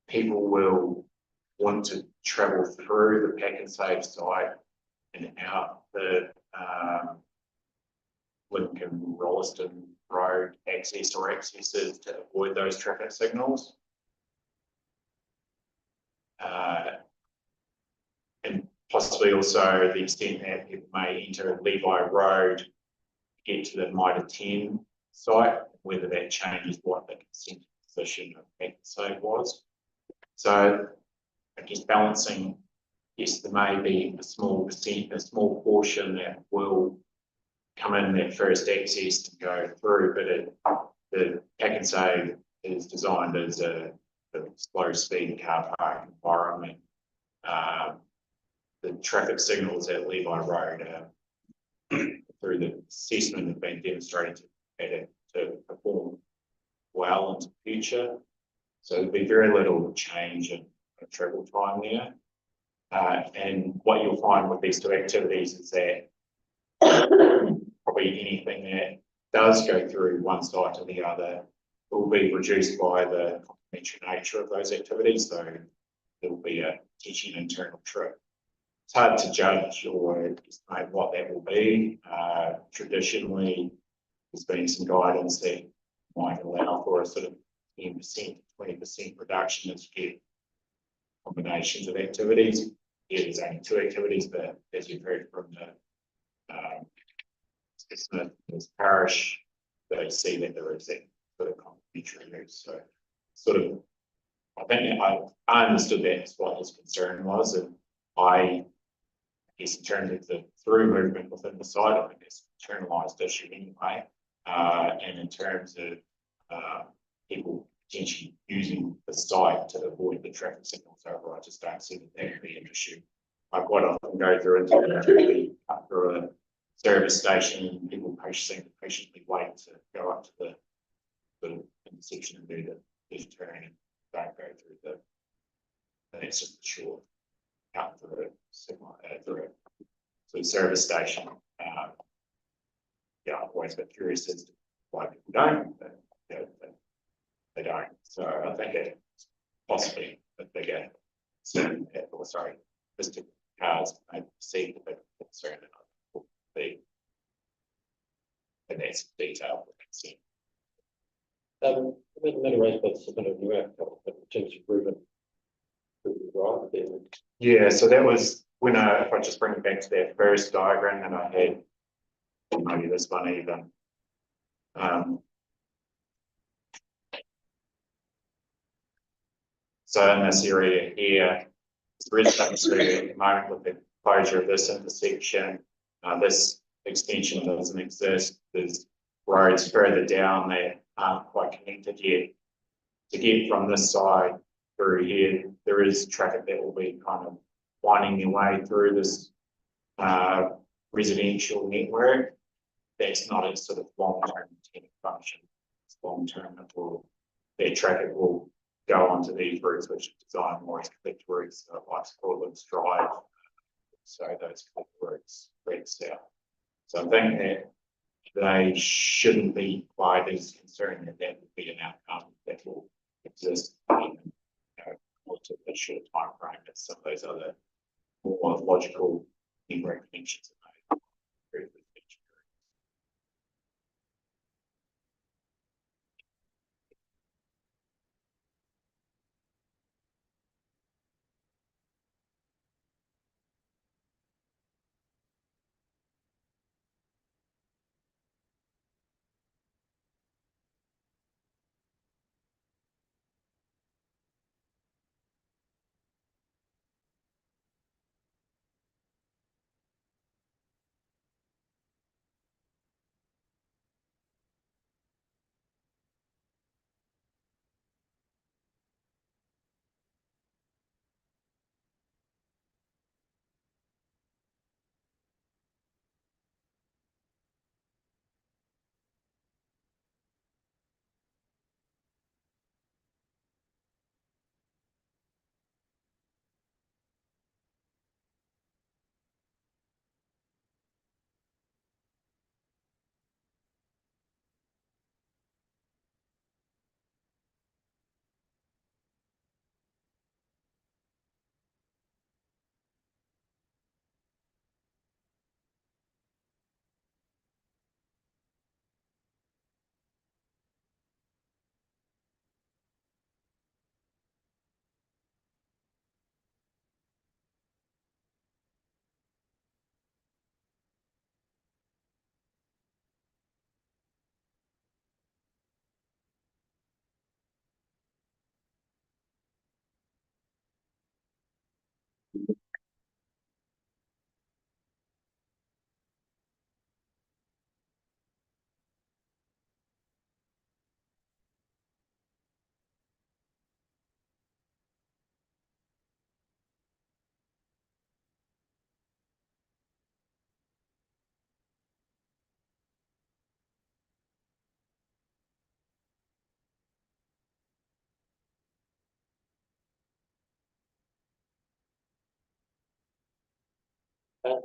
people will want to travel through the Pack and Save site and out the Lincoln Rolleston Road access or accesses to avoid those traffic signals. And possibly also the extent that people may enter Levi Road to get to the Mitre 10 site, whether that changes what the consent position of Pack and Save was. So I guess balancing, yes, there may be a small portion that will come in that first access and go through, but the Pack and Save is designed as a slow speed car park environment. The traffic signals at Levi Road through the assessment have been demonstrated to perform well into the future. So there'll be very little change in travel time there. And what you'll find with these two activities is that probably anything that does go through one site to the other will be reduced by the complementary nature of those activities. So there will be a teaching internal trip. It's hard to judge or estimate what that will be. Traditionally, there's been some guidance that might allow for a sort of 10%, 20% reduction as you get combinations of activities. Yeah, there's only two activities, but as you've heard from the Smith's parish, they see that there is that sort of complementary use. So sort of, I think I understood that's what his concern was, and I guess in terms of the through movement within the site, I think it's an internalised issue anyway. And in terms of people potentially using the site to avoid the traffic signals over, I just don't see that that would be an issue. I quite often go through a service station and people patiently wait to go up to the sort of intersection and do the turn and don't go through the, and it's just a short out through a signal through a sort of service station. Yeah, I'm always a bit curious as to why people don't, but you know, they don't. So I think it's possibly a bigger concern, or sorry, Mr. Carr's may perceive a bit of concern that I will be, and that's detail for consent. The matter raised by the submitted of new couple in terms of Ruben Drive there. Yeah, so that was when if I just bring it back to that first diagram that I had, maybe this one even. So in this area here, there is nothing to do at the moment with the closure of this intersection. This extension doesn't exist. There's roads further down that aren't quite connected yet. To get from this side through here, there is traffic that will be kind of winding their way through this residential network. That's not a sort of long-term intended function. It's long-term, their traffic will go onto these routes, which are designed more as click routes, like Scotland's Drive. So those click routes lead south. So I think that they shouldn't be quite as concerned that that would be an outcome that will exist in a short time frame as some of those other more logical network connections are made.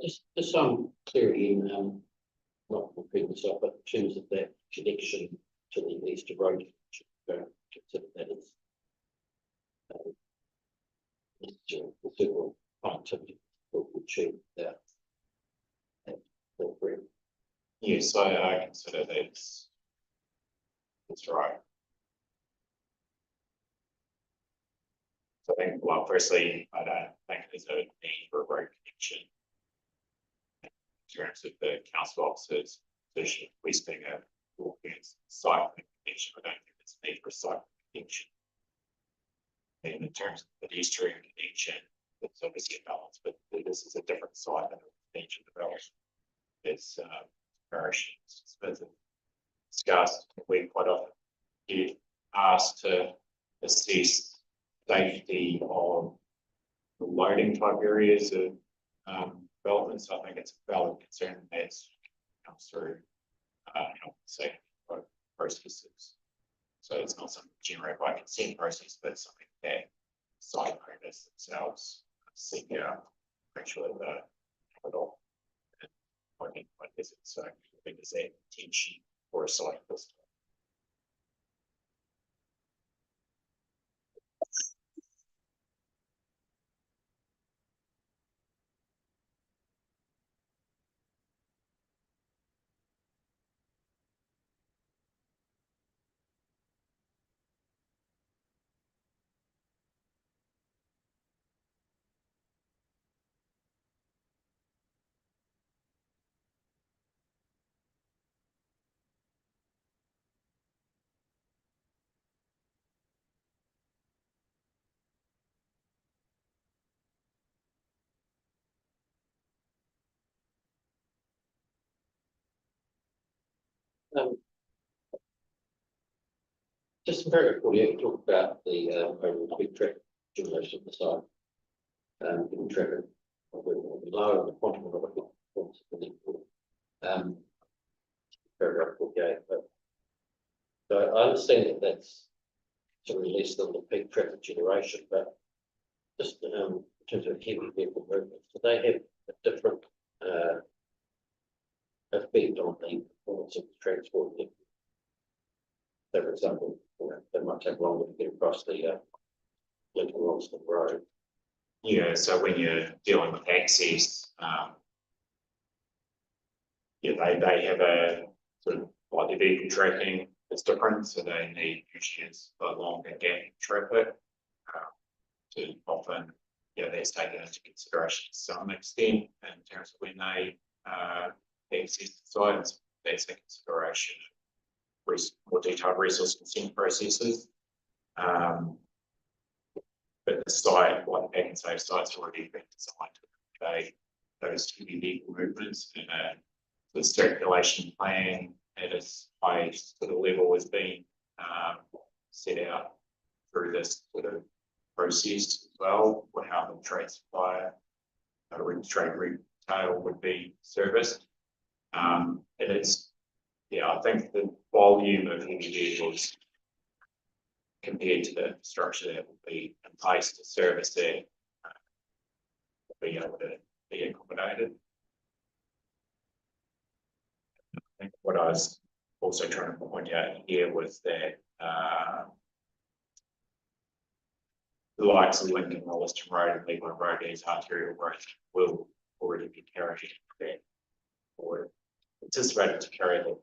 Just some clarity in, not repeating myself, but in terms of that connection to the Easter Road, consider that as necessary for several connectivity will achieve that. Yes, I consider that's right. So I think, well, firstly, I don't think there's a need for a road connection in terms of the council officers position requesting a walking cycling connection. I don't think there's a need for a cycling connection. And in terms of the pedestrian connection, it's obviously a balance, but this is a different side of the extension development. It's parish discussed. We quite often get asked to assess safety of the loading type areas of developments. I think it's a valid concern that comes through health and safety processes. So it's not something generated by consent process, but it's something that site owners themselves seek out, make sure that they're covered off. What is it? So I think there's that intention for a site list. Just very quickly, you talk about the overall big traffic generation of the site. Given traffic will be low and the quantum of it will be equal. Paragraph 48, but so I understand that that's to release them the peak traffic generation, but just in terms of heavy vehicle movements, do they have a different effect on the performance of the transport network? So, for example, they might take longer to get across the Lincoln Rolleston Road. Yeah, so when you're dealing with access, yeah, they have a sort of like their vehicle tracking is different, so they need usually a longer gap in traffic. To often, yeah, that's taken into consideration to some extent in terms of when they access the sites. That's a consideration. More detailed resource consent processes. But the site, like the Pack and Save sites, already been designed to accommodate those heavy vehicle movements, and the circulation plan at its highest sort of level has been set out through this sort of process as well, with how the trade supplier, trade retail would be serviced. It is, yeah, I think the volume of heavy vehicles compared to the infrastructure that will be in place to service it, will be able to be accommodated. I think what I was also trying to point out here was that the likes of Lincoln, Rolleston Road and Levi Road as arterial roads will already be carrying that, or anticipated to carry the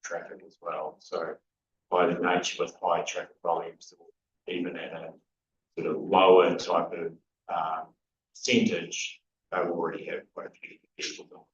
traffic as well. So by the nature with high traffic volumes, even at a sort of lower type of percentage, they will already have quite a few vehicles on them.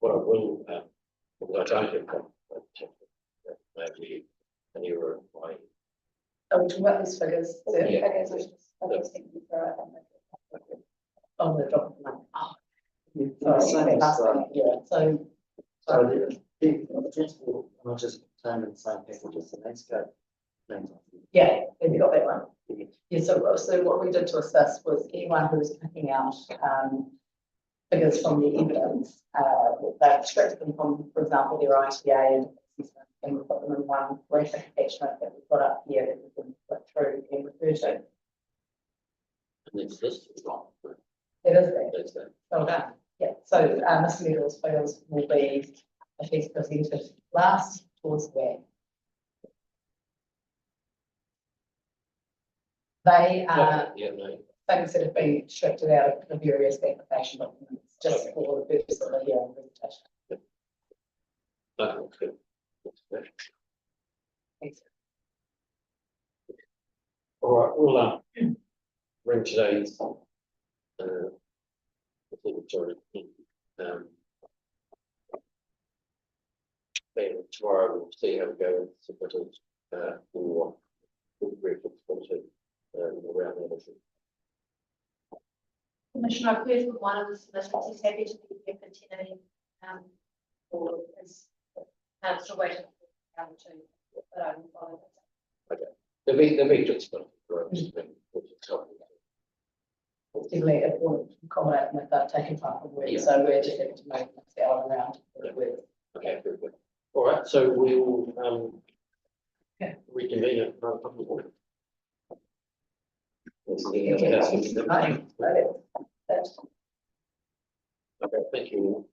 What I will, what I don't have, maybe an error of my. Are we talking about these figures? Yeah. Okay, so I was thinking for on the drop of the money. Sorry, that's right, yeah, so. So the transport, not just contained in the same package as the landscape. Yeah, have you got that one? Yeah, so what we did to assist was anyone who was picking out figures from the evidence, they extracted them from, for example, their ITA and we put them in one graphic attachment that we've got up here that we can click through and refer to. And it's this is not. It is that. That's that. Well done. Yeah, so Mr. Needle's figures will be, if he's presented last towards the back. They are Yeah, no. things that have been extracted out of the various application documents, just for the purpose of the presentation. Okay. Thanks. All right, we'll bring today's I think it's already and tomorrow we'll see how we go with submitted for reference 42. around that issue. Commissioner, I've heard from one of the solicitors, he's happy to be here for 10 or is, still waiting for the other two, but I will follow that. Okay, the matrix, but, Definitely, it will accommodate with that taking time from work, so we're just having to move the hour around. okay, very good. All right, so we will, reconvene at public board. Okay, thank you.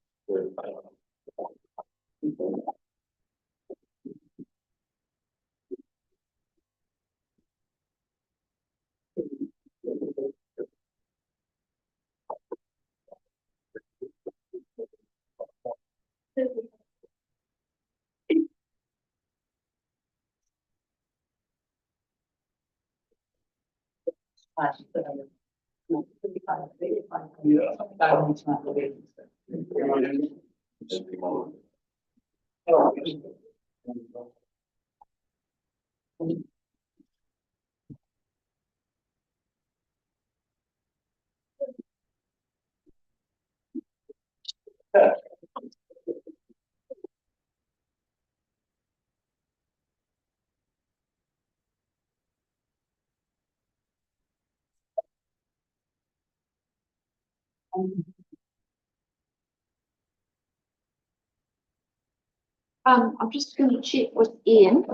I'm just going to check with Ian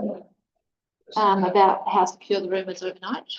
about how secure the room is overnight.